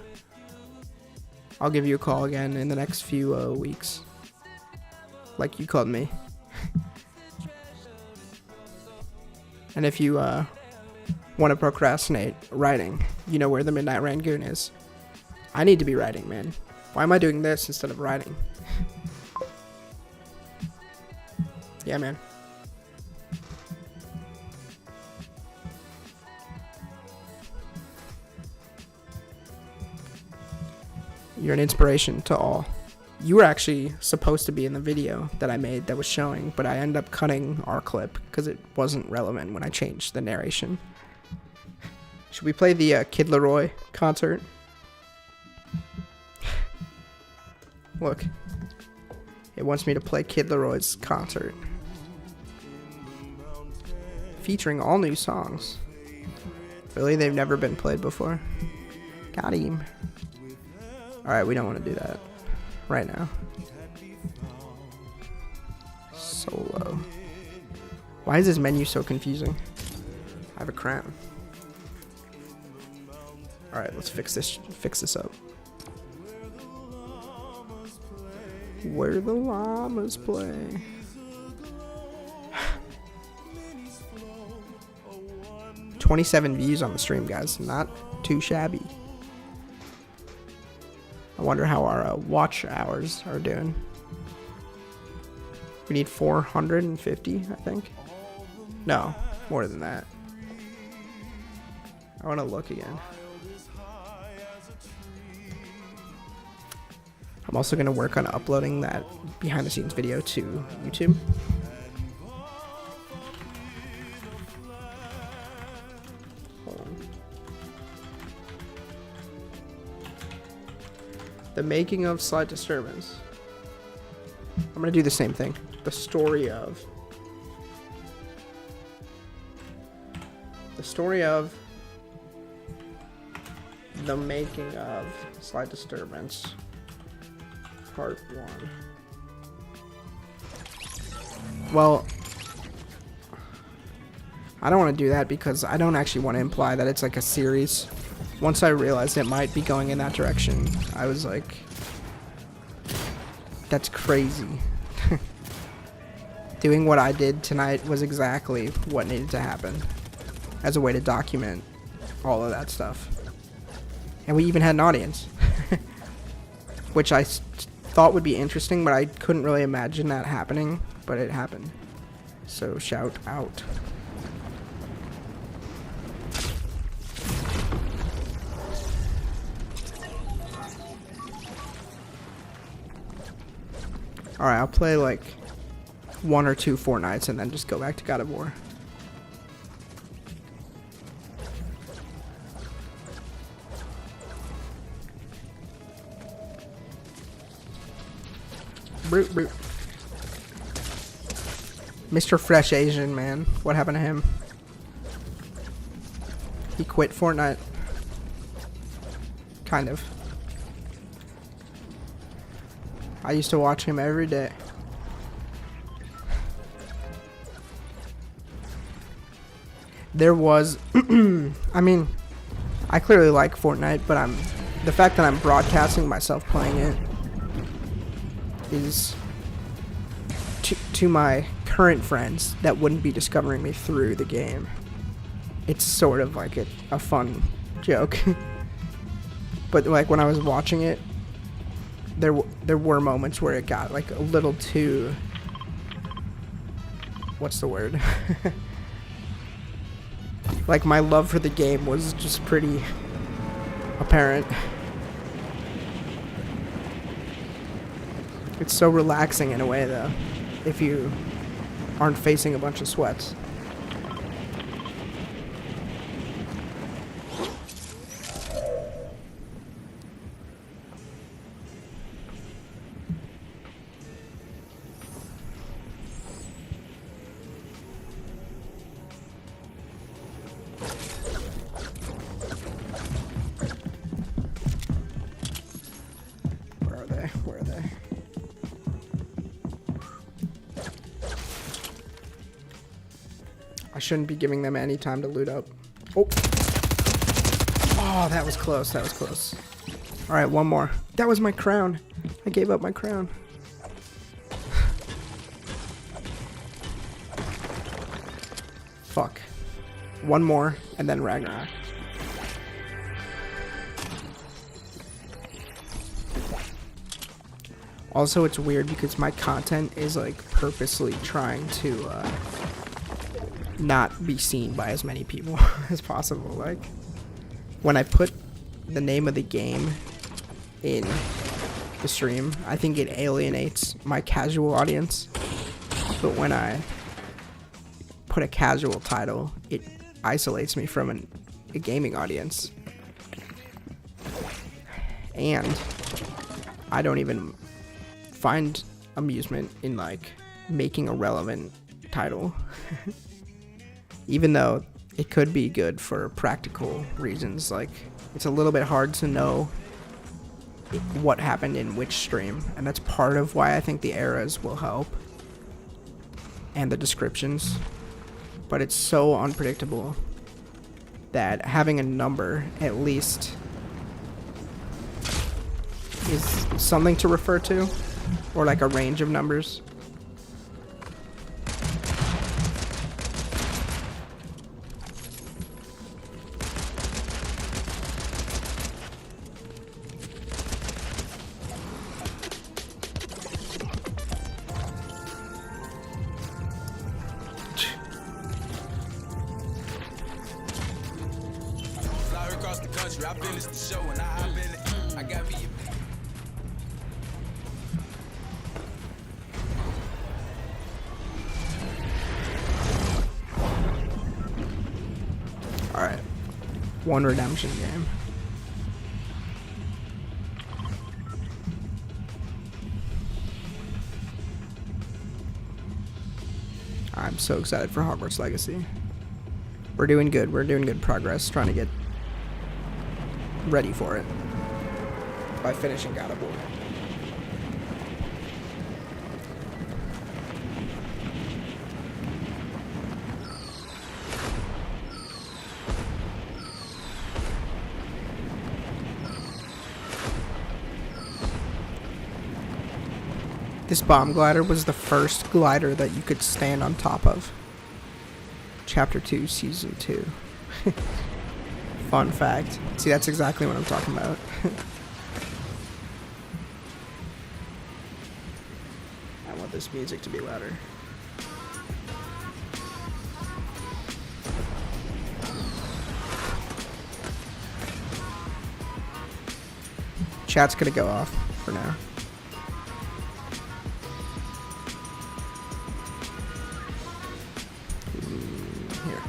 I'll give you a call again in the next few weeks. Like you called me. And if you want to procrastinate writing, you know where the Midnight Rangoon is. I need to be writing, man. Why am I doing this instead of writing? Yeah, man. You're an inspiration to all. You were actually supposed to be in the video that I made that was showing, but I ended up cutting our clip because it wasn't relevant when I changed the narration. Should we play the Kid Leroy concert? Look. It wants me to play Kid Leroy's concert. Featuring all new songs. Really? They've never been played before? Got him. Alright, we don't want to do that right now. Solo. Why is this menu so confusing? I have a crown. Alright, let's fix this up. Where the llamas play. $27 views on the stream, guys. Not too shabby. I wonder how our watch hours are doing. We need 450, I think. No, more than that. I want to look again. I'm also going to work on uploading that behind the scenes video to YouTube. The making of Sleight Disturbance. I'm going to do the same thing. The story of the making of Sleight Disturbance. Part 1. Well, I don't want to do that because I don't actually want to imply that it's like a series. Once I realized it might be going in that direction, I was like, that's crazy. Doing what I did tonight was exactly what needed to happen as a way to document all of that stuff. And we even had an audience, which I thought would be interesting, but I couldn't really imagine that happening, but it happened. So shout out. Alright, I'll play like 1 or 2 Fortnites and then just go back to God of War. Brute, brute. Mr. Fresh Asian, man. What happened to him? He quit Fortnite. Kind of. I used to watch him every day. There was, I mean, I clearly like Fortnite, but the fact that I'm broadcasting myself playing it is to my current friends that wouldn't be discovering me through the game. It's sort of like a fun joke. But like when I was watching it, there were moments where it got like a little too, what's the word? Like my love for the game was just pretty apparent. It's so relaxing in a way though, if you aren't facing a bunch of sweats. Where are they? I shouldn't be giving them any time to loot up. Oh, that was close. That was close. All right, one more. That was my crown. I gave up my crown. Fuck. One more, and then Ragnarok. Also, it's weird because my content is like purposely trying to not be seen by as many people as possible. Like when I put the name of the game in the stream. I think it alienates my casual audience. But when I put a casual title, it isolates me from a gaming audience. And I don't even find amusement in like making a relevant title. Even though it could be good for practical reasons, like it's a little bit hard to know what happened in which stream, and that's part of why I think the eras will help and the descriptions. But it's so unpredictable that having a number at least is something to refer to, or like a range of numbers. Alright. One redemption game. I'm so excited for Hogwarts Legacy. We're doing good. We're doing good progress trying to get ready for it by finishing God of War. This bomb glider was the first glider that you could stand on top of. Chapter 2, Season 2. Fun fact. See, that's exactly what I'm talking about. I want this music to be louder. Chat's gonna go off for now. Here.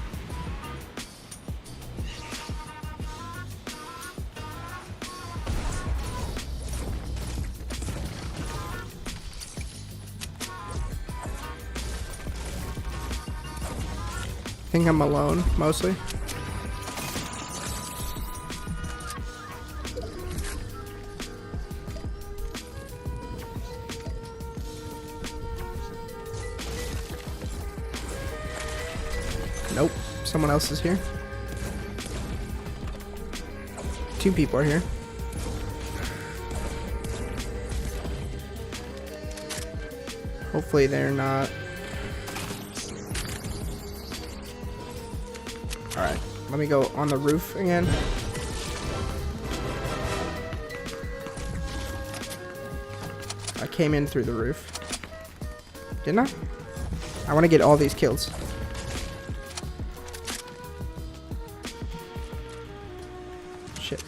I think I'm alone, mostly. Nope, someone else is here. 2 people are here. Hopefully they're not. Alright, let me go on the roof again. I came in through the roof. Didn't I? I want to get all these kills. Shit.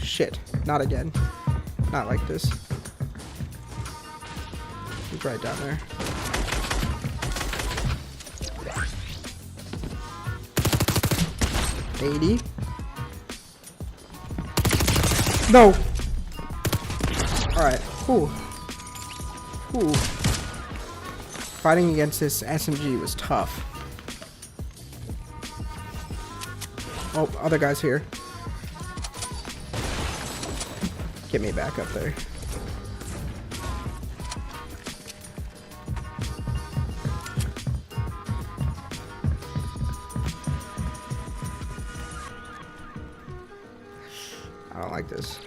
Shit. Not again. Not like this. He's right down there. $80. No. All right. Ooh. Ooh. Fighting against this SMG was tough. Oh, other guy's here. Get me back up there. I don't like this.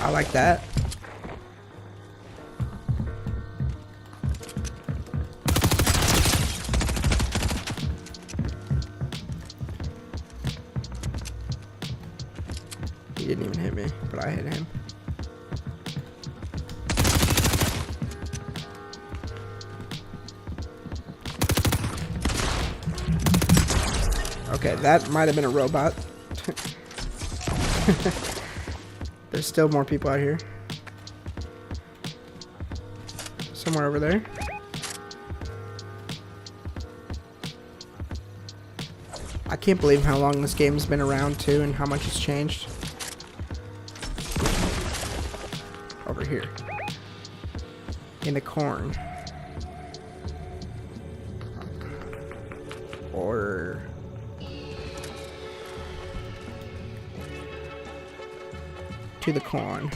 I like that. He didn't even hit me, but I hit him. Okay, that might have been a robot. There's still more people out here. Somewhere over there. I can't believe how long this game's been around too and how much it's changed. Over here. In the corn. Or... to the corn.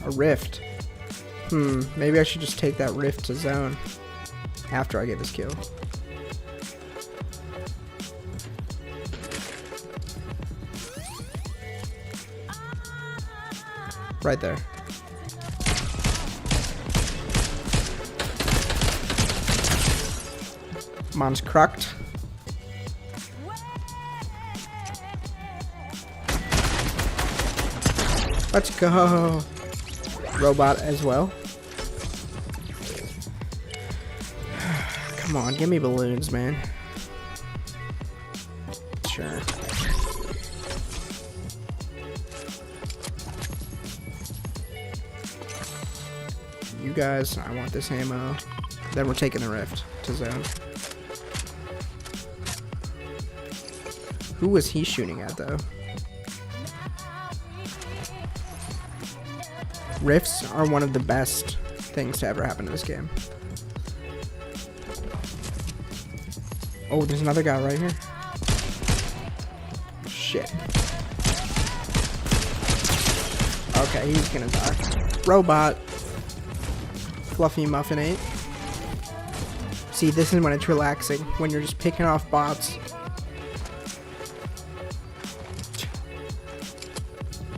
A rift. Maybe I should just take that rift to zone after I get this kill. Right there. Mom's cracked. Let's go. Robot as well. Come on, give me balloons, man. Sure. You guys, I want this ammo. Then we're taking the rift to zone. Who was he shooting at, though? Rifts are one of the best things to ever happen to this game. Oh, there's another guy right here. Shit. Okay, he's gonna die. Robot. Fluffy Muffin 8. See, this is when it's relaxing. When you're just picking off bots.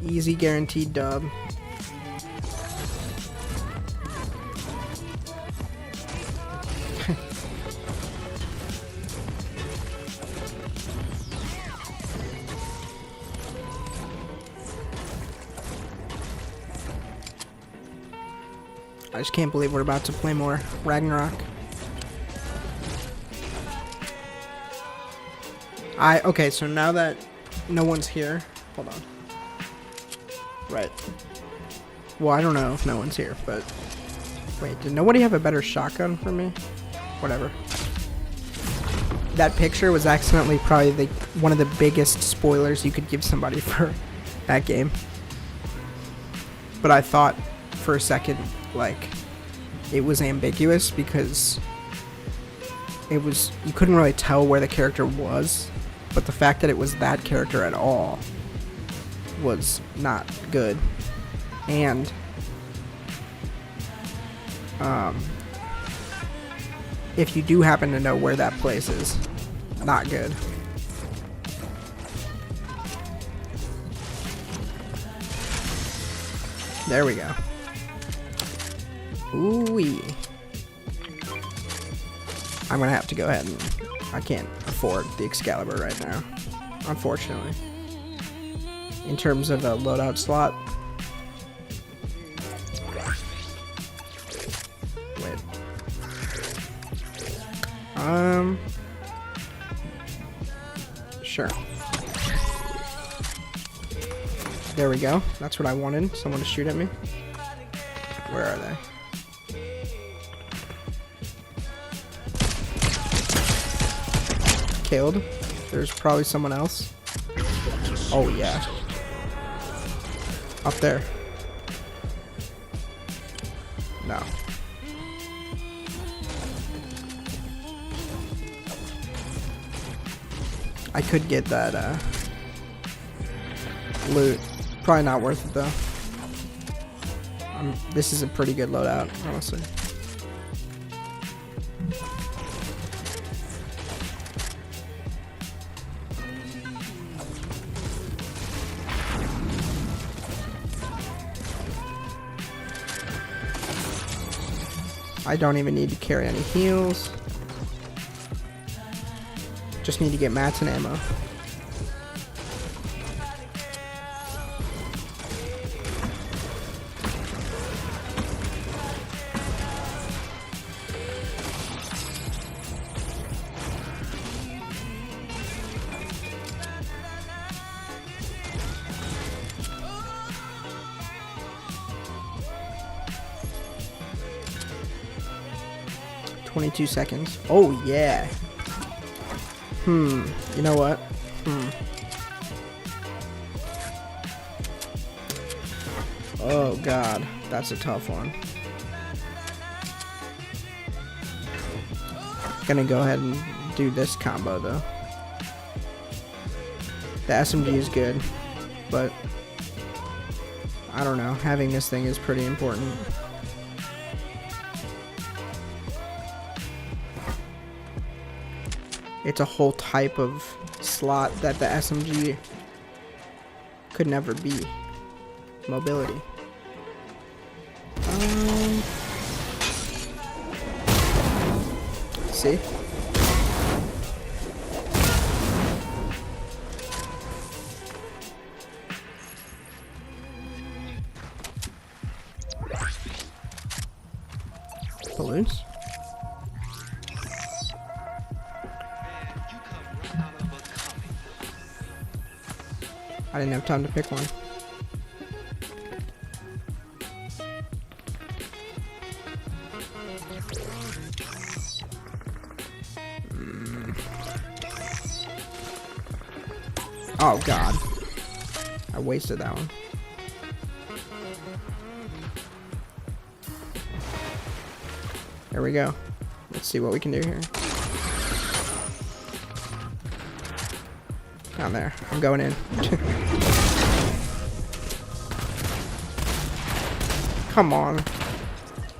Easy guaranteed dub. I just can't believe we're about to play more Ragnarok. Okay, so now that no one's here, hold on. Right. Well, I don't know if no one's here, but wait, did nobody have a better shotgun for me? Whatever. That picture was accidentally probably one of the biggest spoilers you could give somebody for that game. But I thought for a second, like, it was ambiguous because you couldn't really tell where the character was, but the fact that it was that character at all was not good. And if you do happen to know where that place is, not good. There we go. Ooh-wee. I'm gonna have to go ahead and... I can't afford the Excalibur right now, unfortunately. In terms of a loadout slot. Wait. Sure. There we go. That's what I wanted. Someone to shoot at me. Where are they? Killed. There's probably someone else. Oh yeah. Up there. No. I could get that loot. Probably not worth it though. This is a pretty good loadout, honestly. I don't even need to carry any heals. Just need to get mats and ammo. 22 seconds. Oh, yeah. You know what? Oh, God. That's a tough one. Gonna go ahead and do this combo, though. The SMG is good, but I don't know. Having this thing is pretty important. It's a whole type of slot that the SMG could never be. Mobility. See? Balloons? I didn't have time to pick one. Oh, God. I wasted that one. There we go. Let's see what we can do here. Down there. I'm going in. Come on.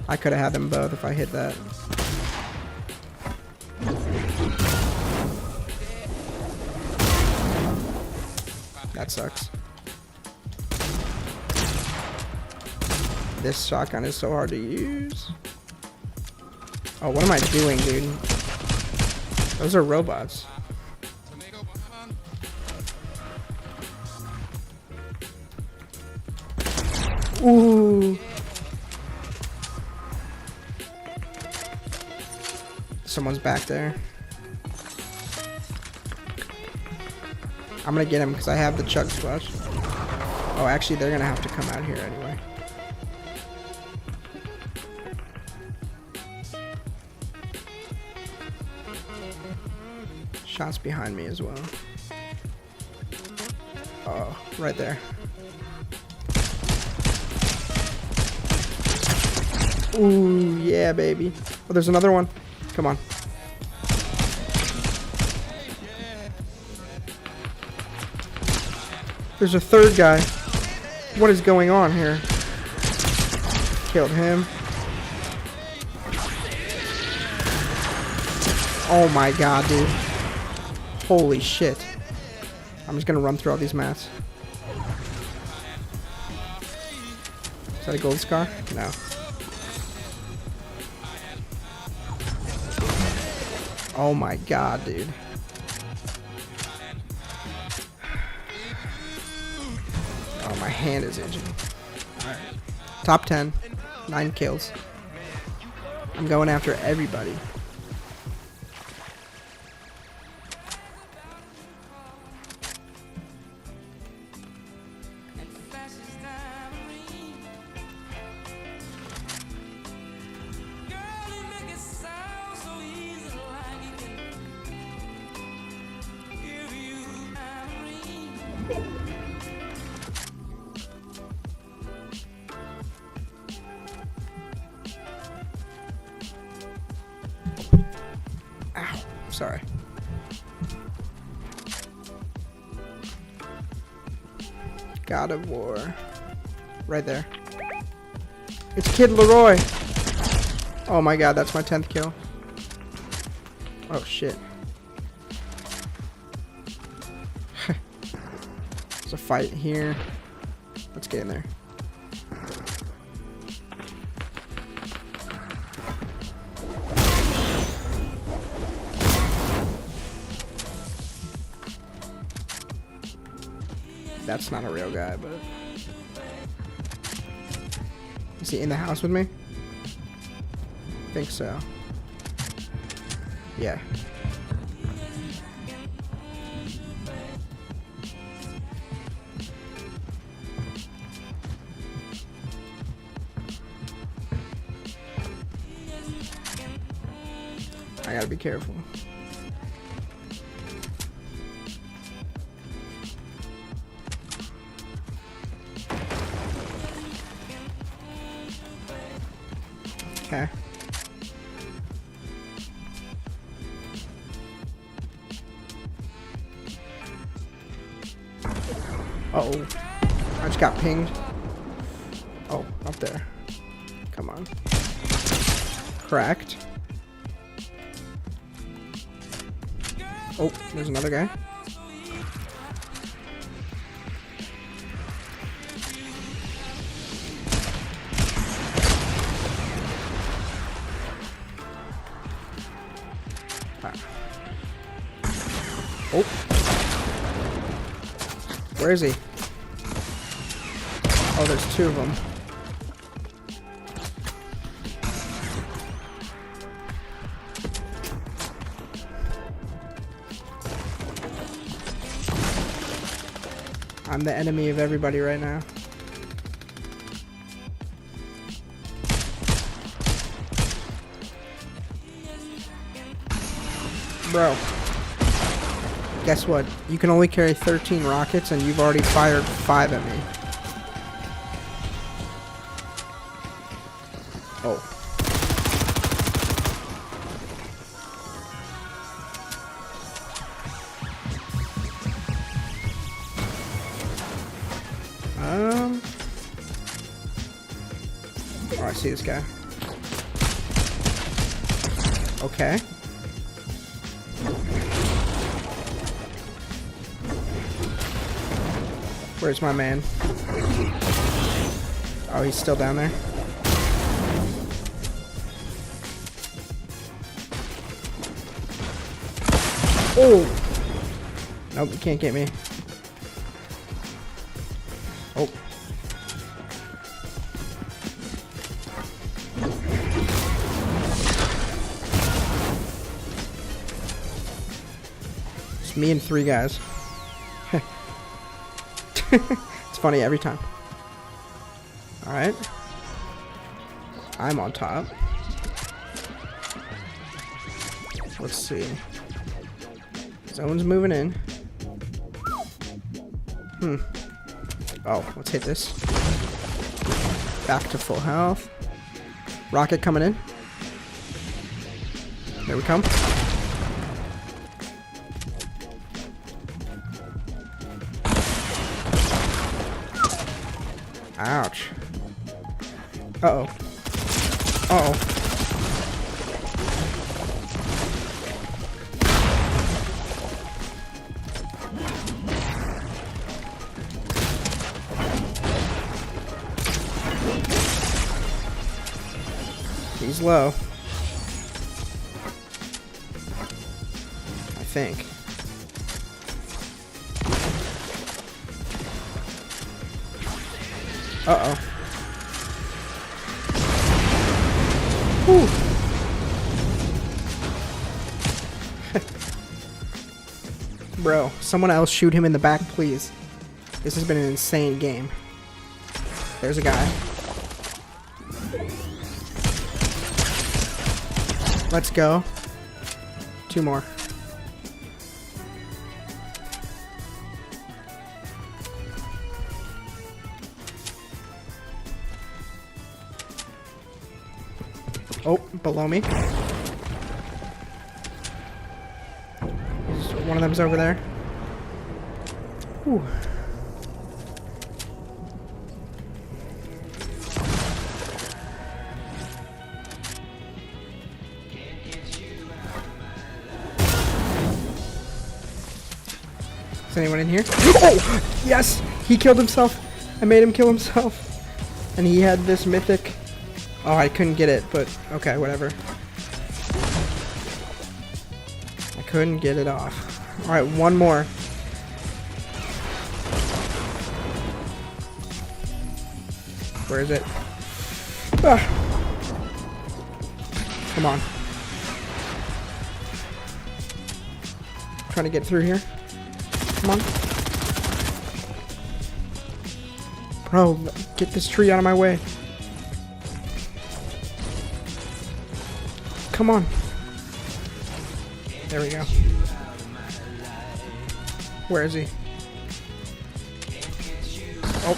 I could have had them both if I hit that. That sucks. This shotgun is so hard to use. Oh, what am I doing, dude? Those are robots. Ooh. Someone's back there. I'm gonna get him because I have the chug squash. Oh, actually, they're gonna have to come out here anyway. Shots behind me as well. Oh, right there. Ooh, yeah, baby. Oh, there's another one. Come on. There's a third guy. What is going on here? Killed him. Oh my god, dude. Holy shit. I'm just gonna run through all these mats. Is that a gold scar? No. Oh my god, dude. Oh, my hand is itching. Alright. Top 10. 9 kills. I'm going after everybody. Ow, sorry. God of War. Right there. It's Kid Leroy. Oh my god, that's my 10th kill. Oh shit. There's a fight here. Let's get in there. That's not a real guy, but... Is he in the house with me? I think so. Yeah. I gotta be careful. Okay. Uh-oh. I just got pinged. Oh, up there. Come on. Cracked. Oh, there's another guy. Oh. Where is he? Oh, there's two of them. I'm the enemy of everybody right now. Bro. Guess what? You can only carry 13 rockets and you've already fired 5 at me. Oh. Oh, I see this guy. Okay. Where's my man? Oh, he's still down there. Oh! Nope, you can't get me. Oh. It's me and 3 guys. It's funny every time. Alright. I'm on top. Let's see. Zone's moving in. Oh, let's hit this. Back to full health. Rocket coming in. There we come. Ouch. Uh-oh. Uh-oh. He's low. I think. Uh-oh. Whew. Bro, someone else shoot him in the back, please. This has been an insane game. There's a guy. Let's go. 2 more. Oh, below me. One of them's over there. Whew. Is anyone in here? Oh! Yes! He killed himself! I made him kill himself. And he had this mythic... Oh, I couldn't get it, but okay, whatever. I couldn't get it off. Alright, 1 more. Where is it? Ah. Come on. Trying to get through here. Come on. Bro, get this tree out of my way. Come on. There we go. Where is he? Oh.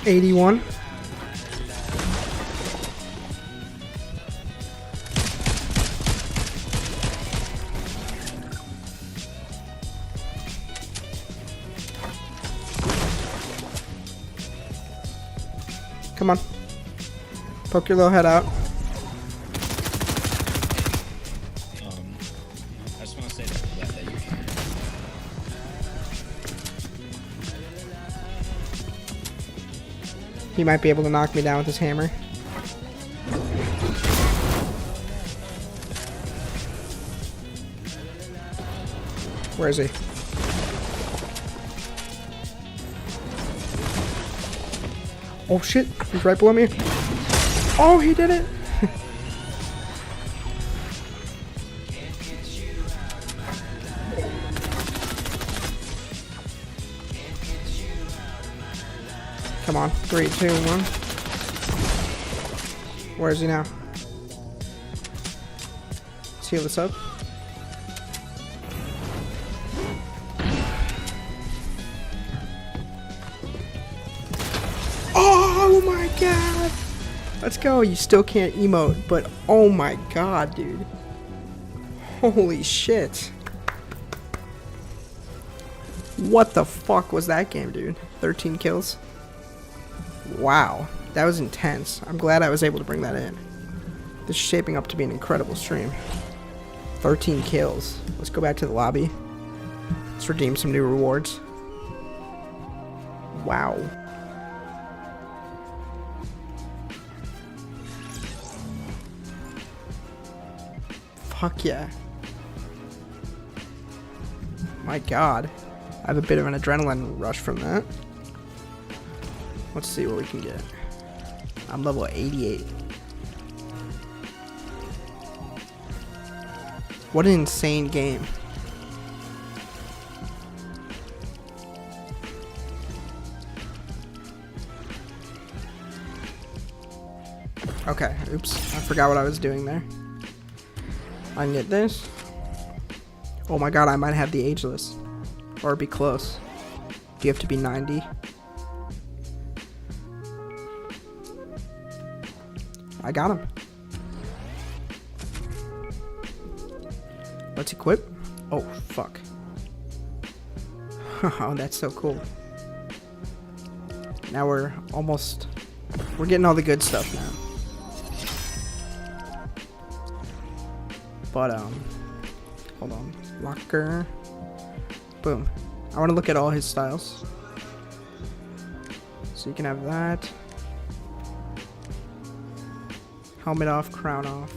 $81. Come on. Poke your little head out. I just want to say that you can. He might be able to knock me down with his hammer. Where is he? Oh shit, he's right below me. Oh, he did it! Come on, 3, 2, 1. Where is he now? Let's heal this up. Oh my god! Let's go. You still can't emote, but oh my god, dude. Holy shit. What the fuck was that game, dude? 13 kills? Wow. That was intense. I'm glad I was able to bring that in. This is shaping up to be an incredible stream. 13 kills. Let's go back to the lobby. Let's redeem some new rewards. Wow. Fuck yeah. My god. I have a bit of an adrenaline rush from that. Let's see what we can get. I'm level 88. What an insane game. Okay, oops. I forgot what I was doing there. I can get this. Oh my god, I might have the ageless. Or be close. Do you have to be 90? I got him. Let's equip. Oh, fuck. Oh, that's so cool. Now we're getting all the good stuff now. But, hold on. Locker. Boom. I want to look at all his styles. So you can have that. Helmet off, crown off.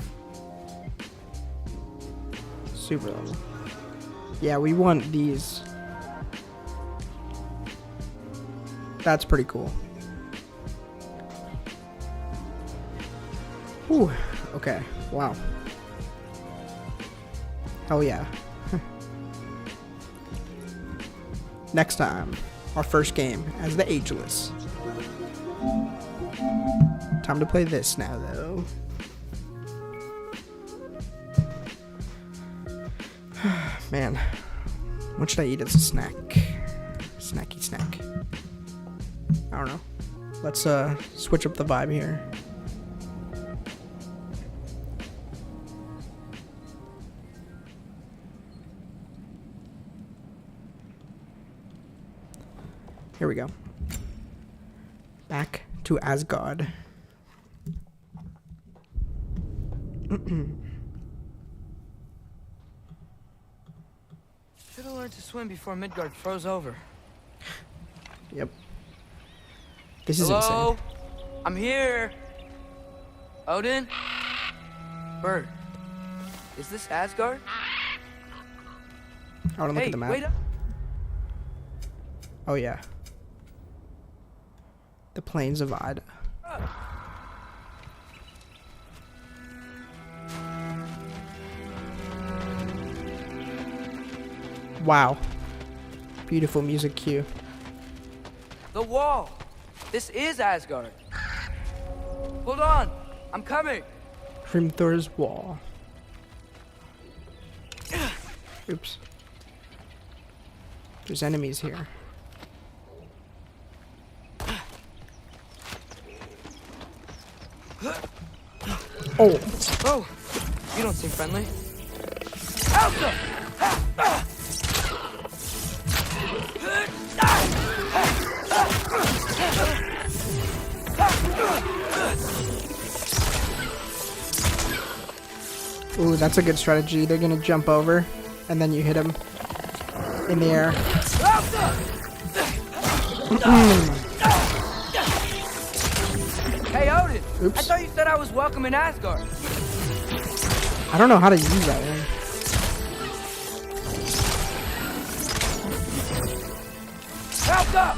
Super level. Yeah, we want these. That's pretty cool. Ooh, okay. Wow. Hell yeah. Next time, our first game as the Ageless. Time to play this now, though. Man, what should I eat as a snack? Snacky snack. I don't know. Let's switch up the vibe here. Here we go. Back to Asgard. Should have learned to swim before Midgard froze over. Yep. This is Hello? insane. I'm here. Odin? Bird. Is this Asgard? I want to look at the map. Wait up. Oh yeah. The Plains of Ida. Wow. Beautiful music cue. The wall. This is Asgard. Hold on. I'm coming. From Thor's wall. Oops. There's enemies here. Oh. Oh, you don't seem friendly. Ooh, that's a good strategy. They're gonna jump over, and then you hit them in the air. Hey, Odin. Oops. I thought you said I was welcome in Asgard. I don't know how to use that one. Help up!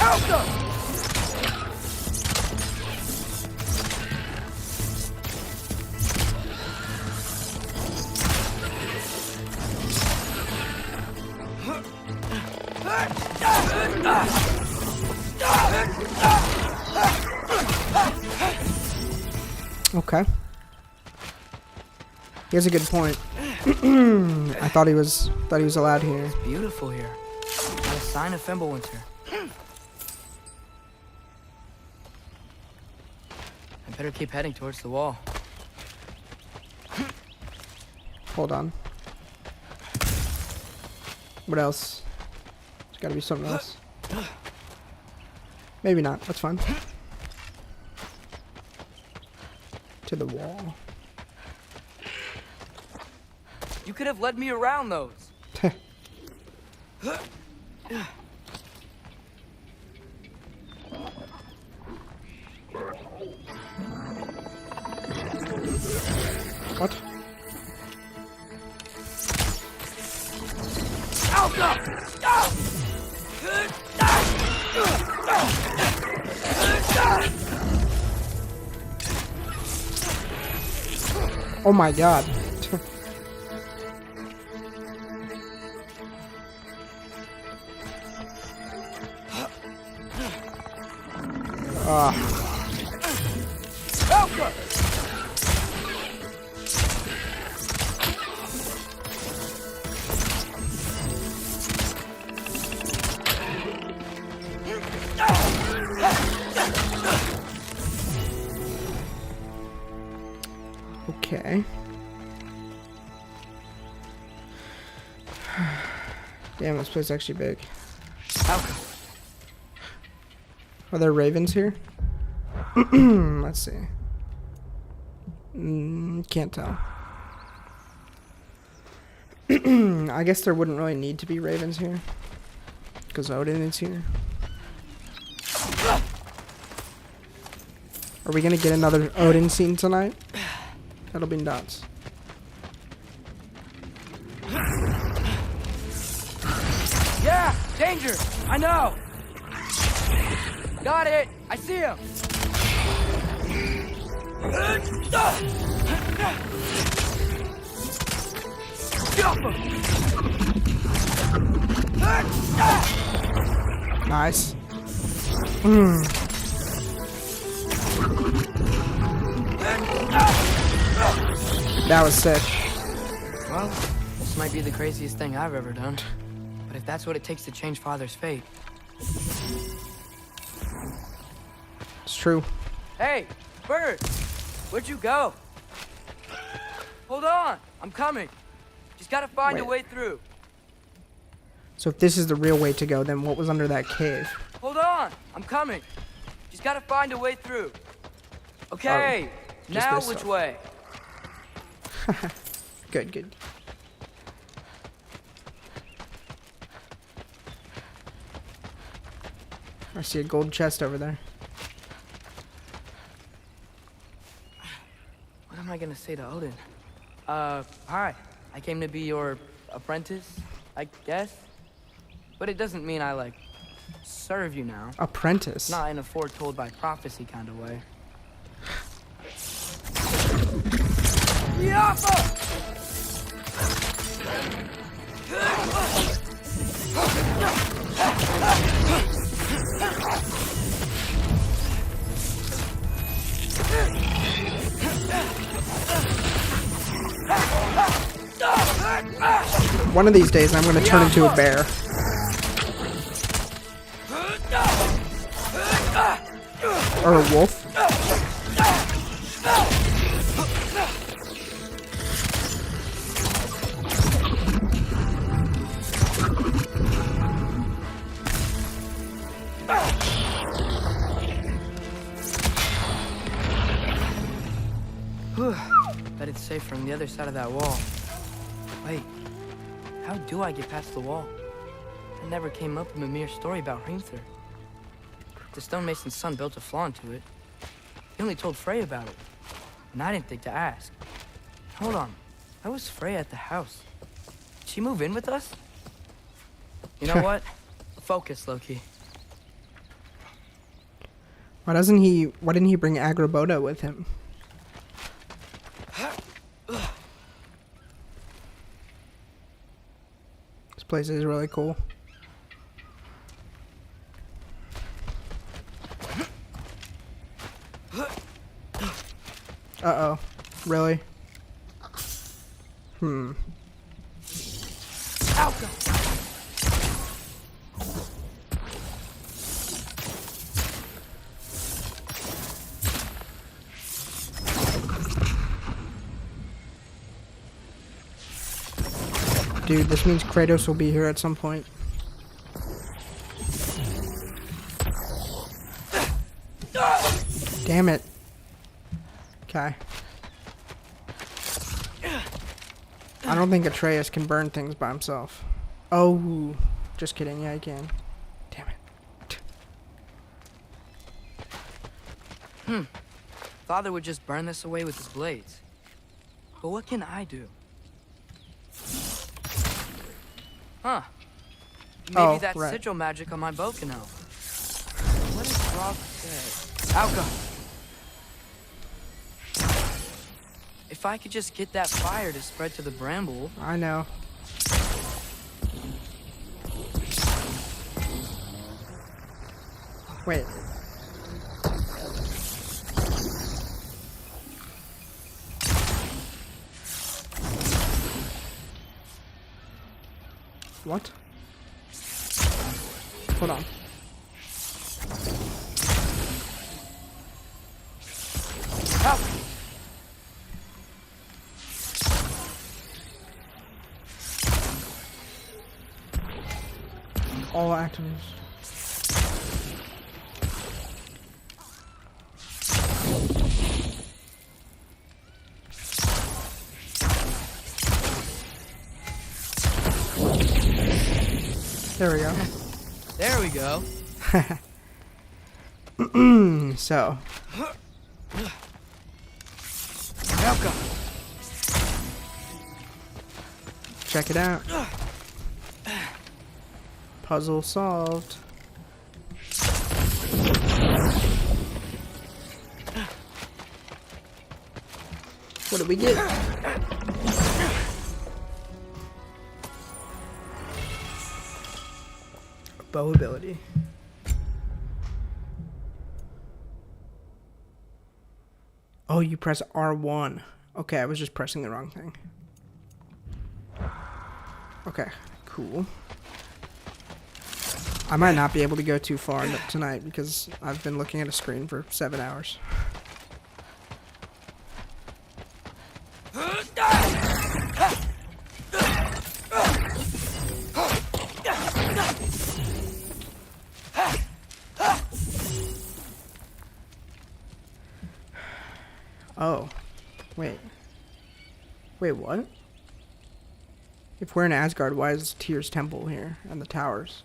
Help up! Okay. He has a good point. I thought he was allowed here. It's beautiful here. Not a sign of Fimbulwinter. I better keep heading towards the wall. Hold on. What else? There's gotta be something else. Maybe not. That's fine. To the wall. You could have led me around those. What? Oh my god. Okay. Damn, this place is actually big. Are there ravens here? Let's see. Can't tell. I guess there wouldn't really need to be ravens here, because Odin is here. Are we gonna get another Odin scene tonight? That'll be nuts. Yeah, danger! I know! Got it! I see him! Nice. That was sick. Well, this might be the craziest thing I've ever done. But if that's what it takes to change Father's fate. It's true. Hey, Bird! Where'd you go? Hold on! I'm coming. Just gotta find a way through. So if this is the real way to go, then what was under that cave? Hold on! I'm coming. Just gotta find a way through. Okay, Now this which stuff. way? Good, good. I see a gold chest over there. What am I gonna say to Odin? Hi. I came to be your apprentice, I guess. But it doesn't mean I, like, serve you now. Apprentice? Not in a foretold by prophecy kind of way. One of these days, I'm going to turn into a bear. Or a wolf. Bet it's safe from the other side of that wall. Wait, how do I get past the wall? It never came up in Mimir's story about Hrimthur. The stonemason's son built a flaw into it. He only told Frey about it, and I didn't think to ask. Hold on, how was Frey at the house? Did she move in with us? You know what? Focus, Loki. Why didn't he bring Agroboda with him? This place is really cool. Uh-oh. Really? Dude, this means Kratos will be here at some point. Damn it. Okay. I don't think Atreus can burn things by himself. Oh, just kidding. Yeah, he can. Damn it. Father would just burn this away with his blades. But what can I do? Huh. Maybe that right. sigil magic on my bow can help. What does Rob say? Alka! If I could just get that fire to spread to the bramble... I know. Wait. What? Hold on. Help! All actors. There we go. There we go. So. Welcome. Check it out. Puzzle solved. What did we get? Bow ability. Oh, you press R1. Okay, I was just pressing the wrong thing. Okay, cool. I might not be able to go too far tonight because I've been looking at a screen for 7 hours. Oh. Wait. Wait, what? If we're in Asgard, why is Tyr's temple here and the towers?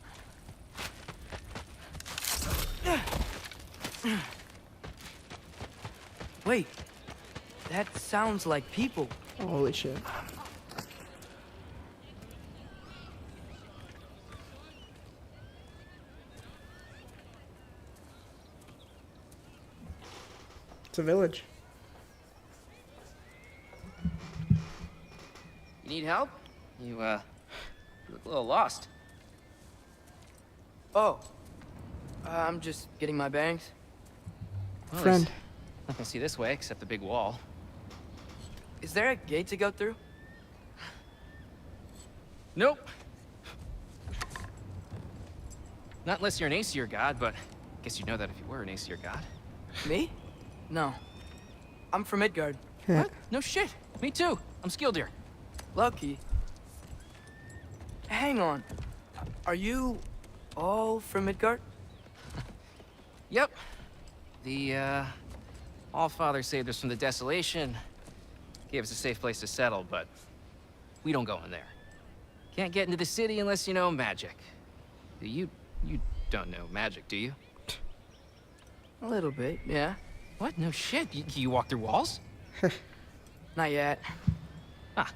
Wait. That sounds like people. Holy shit. It's a village. You need help? You look a little lost. Oh. I'm just getting my bangs. Well, Friend. there's nothing to see this way except the big wall. Is there a gate to go through? Nope. Not unless you're an Aesir god, but I guess you'd know that if you were an Aesir god. Me? No. I'm from Midgard. What? No shit. Me too. I'm skilled here. Lucky. Hang on. Are you all from Midgard? Yep. The, Allfather saved us from the desolation. Gave us a safe place to settle, but we don't go in there. Can't get into the city unless you know magic. You don't know magic, do you? A little bit, yeah. What? No shit. You walk through walls? Not yet. Ah.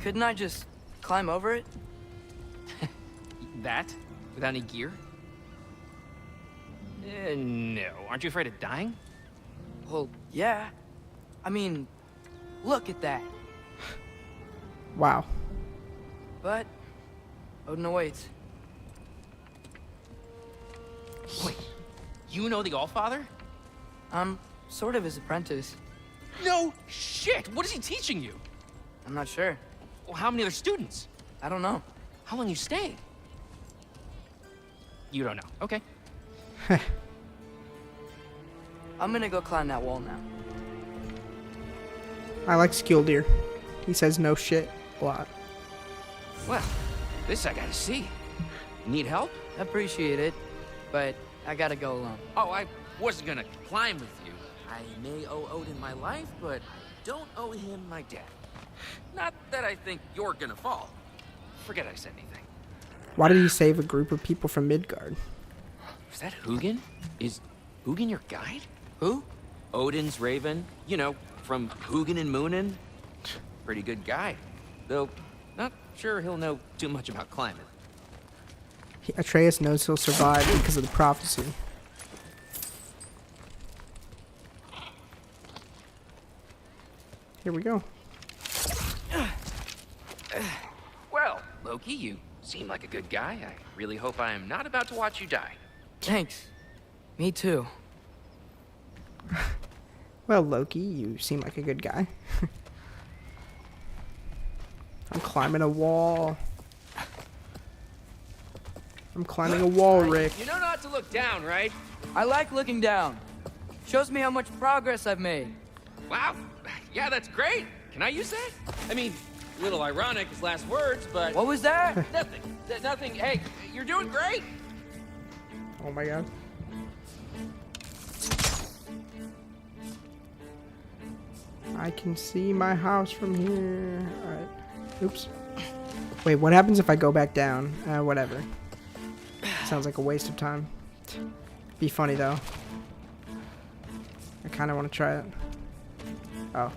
Couldn't I just climb over it? That? Without any gear? No. Aren't you afraid of dying? Well, yeah. I mean, look at that. Wow. But Odin awaits. Wait, you know the Allfather? I'm sort of his apprentice. No shit! What is he teaching you? I'm not sure. Well, how many other students? I don't know. How long you stay? You don't know. Okay. I'm gonna go climb that wall now. I like Skildir. He says no shit a lot. Well, this I gotta see. Need help? Appreciate it, but I gotta go alone. Oh, I wasn't gonna climb with you. I may owe Odin my life, but I don't owe him my death. Not that I think you're gonna fall. Forget I said anything. Why did he save a group of people from Midgard? Is that Hugin? Is Hugin your guide? Who? Odin's raven. You know, from Hugin and Moonin. Pretty good guy. Though, not sure he'll know too much about climbing. Atreus knows he'll survive because of the prophecy. Here we go. Well, Loki, you seem like a good guy. I really hope I am not about to watch you die. Thanks. Me too. Well, Loki, you seem like a good guy. I'm climbing a wall. I'm climbing a wall, Rick. You know not to look down, right? I like looking down. Shows me how much progress I've made. Wow. Yeah, that's great. Can I use that? I mean, a little ironic as last words, but... What was that? Nothing. Nothing. Hey, you're doing great. Oh my god. I can see my house from here. Alright. Oops. Wait, what happens if I go back down? Whatever. Sounds like a waste of time. Be funny though. I kind of want to try it. Oh.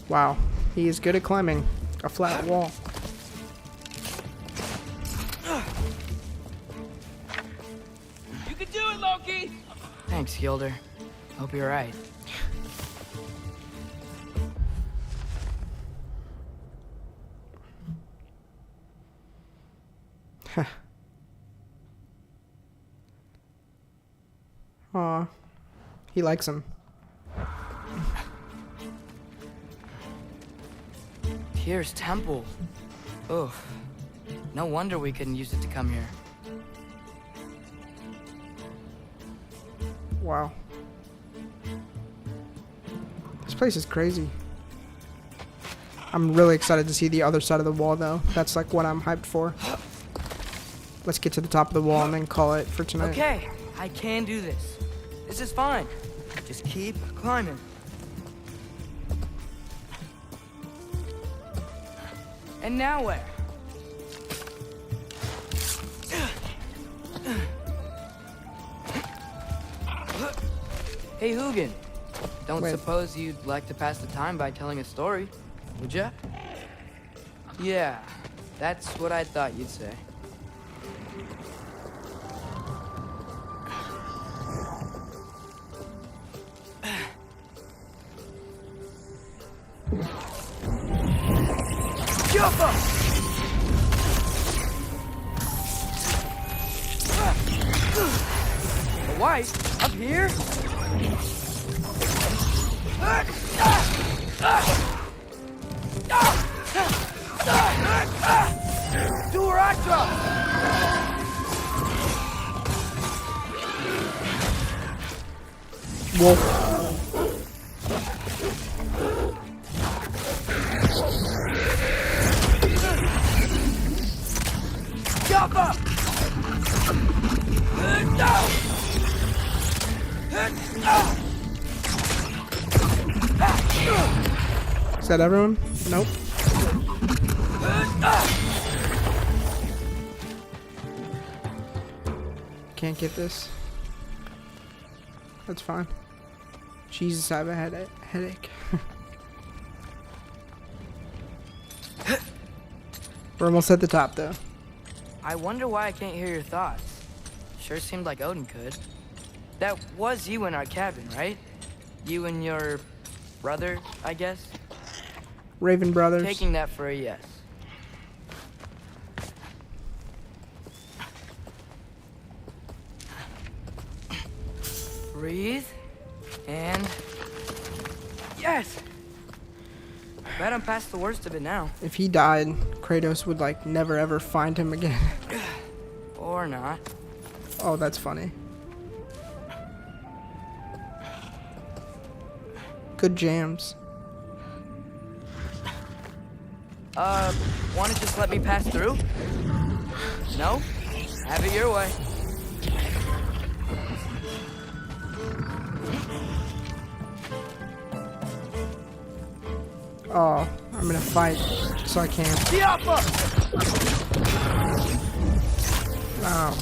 Wow, he is good at climbing a flat wall. You can do it, Loki! Thanks, Gilder. Hope you're right. Aw, he likes him. Tyr's temple. Oof. No wonder we couldn't use it to come here. Wow. This place is crazy. I'm really excited to see the other side of the wall, though. That's like what I'm hyped for. Let's get to the top of the wall and then call it for tonight. Okay, I can do this. This is fine. Just keep climbing. And now where? Hey, Hugin. Don't suppose you'd like to pass the time by telling a story, would ya? Yeah, that's what I thought you'd say. Jump up! The wife up here? Do a rock drop! Wolf. Jump up! Is that everyone? Nope. Can't get this. That's fine. Jesus, I have a headache. We're almost at the top, though. I wonder why I can't hear your thoughts. Sure seemed like Odin could. That was you in our cabin, right? You and your brother, I guess? Raven Brothers. Taking that for a yes. Breathe. And... yes! Bet I'm past the worst of it now. If he died, Kratos would, like, never ever find him again. Or not. Oh, that's funny. Good jams. Wanna just let me pass through? No? Have it your way. Oh, I'm gonna fight, so I can't. Wow.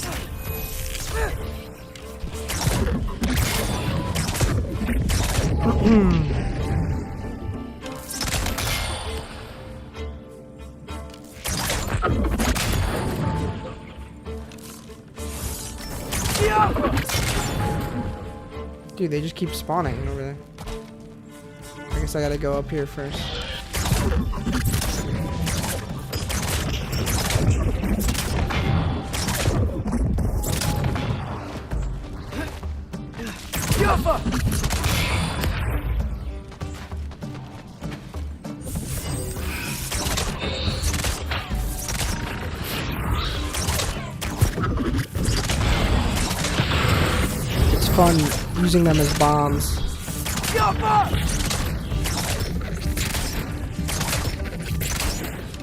Dude, they just keep spawning over there. I guess I gotta go up here first. It's fun using them as bombs.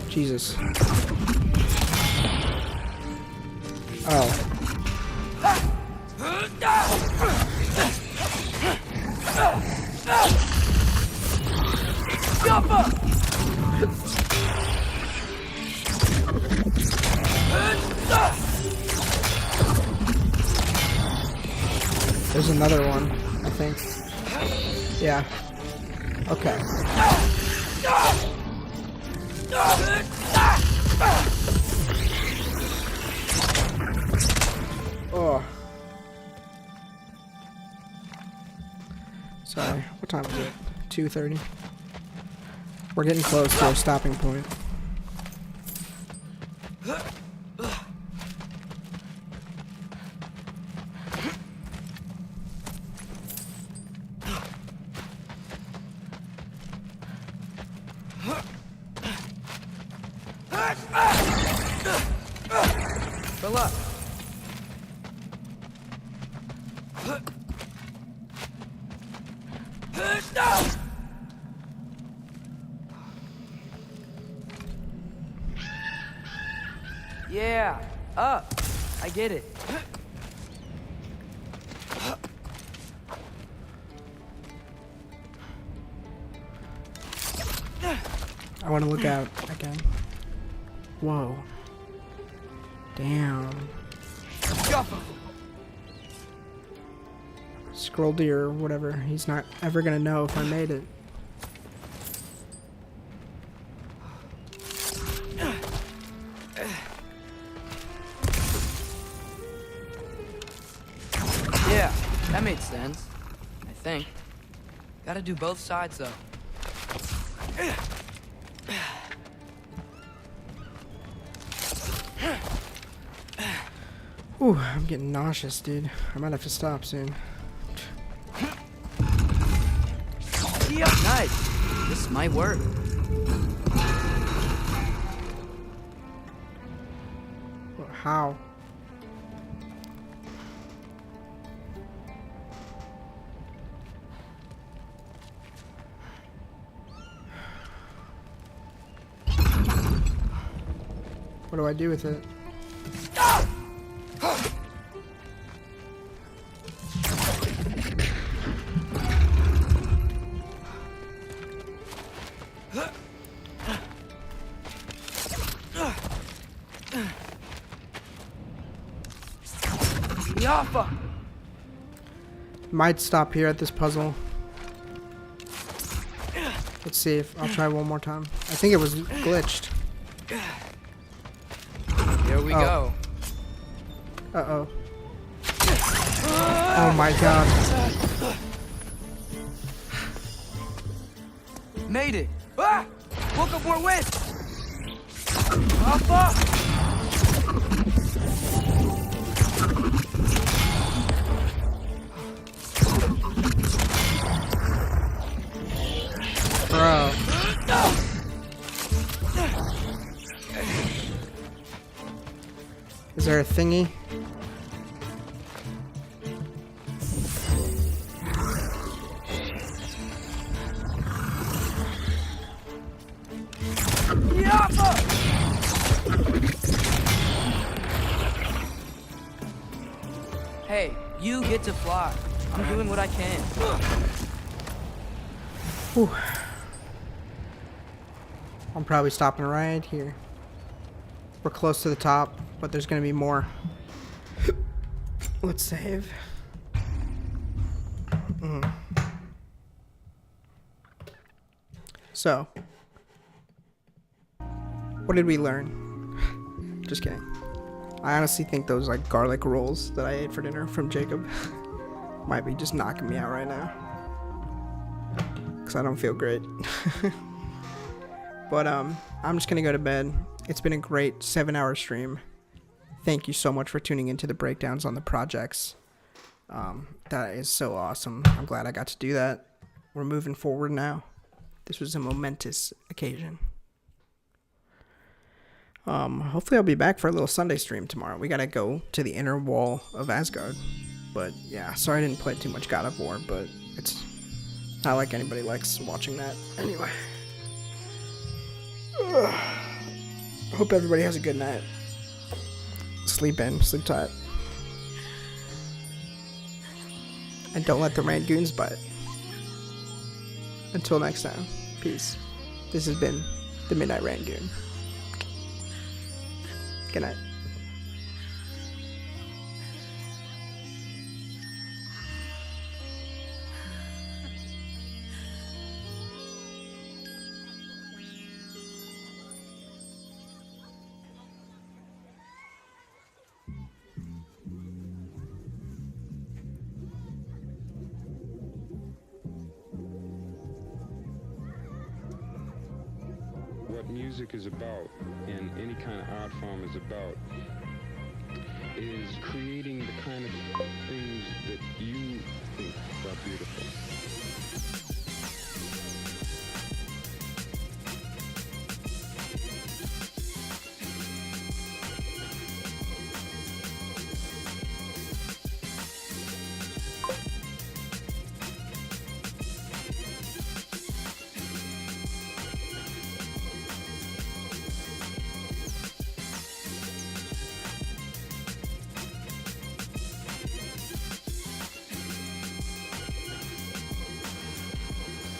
Jesus. Oh. There's another one, I think. Yeah. Okay. Oh. Sorry. What time is it? 2:30. We're getting close to a stopping point. Fill up. Yeah, up. I get it. I want to look out again. Whoa. Damn. Scroll deer or whatever. He's not ever gonna know if I made it. Yeah, that made sense. I think. Gotta do both sides though. Ooh, I'm getting nauseous, dude. I might have to stop soon. Nice. This might work. How? What do I do with it? Might stop here at this puzzle. Let's see if I'll try one more time. I think it was glitched. Here we go. Uh-oh. Oh my god. Made it. Ah! Woke up more wind. Oh, fuck. Bro. Is there a thingy? Hey, you get to fly. I'm doing what I can. Whew. I'm probably stopping right here. We're close to the top, but there's gonna be more. Let's save. So, what did we learn? Just kidding. I honestly think those like garlic rolls that I ate for dinner from Jacob might be just knocking me out right now. Cause I don't feel great. But I'm just gonna go to bed. It's been a great 7-hour stream. Thank you so much for tuning into the breakdowns on the projects. That is so awesome. I'm glad I got to do that. We're moving forward now. This was a momentous occasion. Hopefully I'll be back for a little Sunday stream tomorrow. We gotta go to the inner wall of Asgard. But yeah, sorry I didn't play too much God of War, but it's not like anybody likes watching that. Anyway. Hope everybody has a good night. Sleep in, sleep tight. And don't let the Rangoons bite. Until next time, peace. This has been the Midnight Rangoon. Good night. What music is about, and any kind of art form is about, is creating the kind of things that you think are beautiful.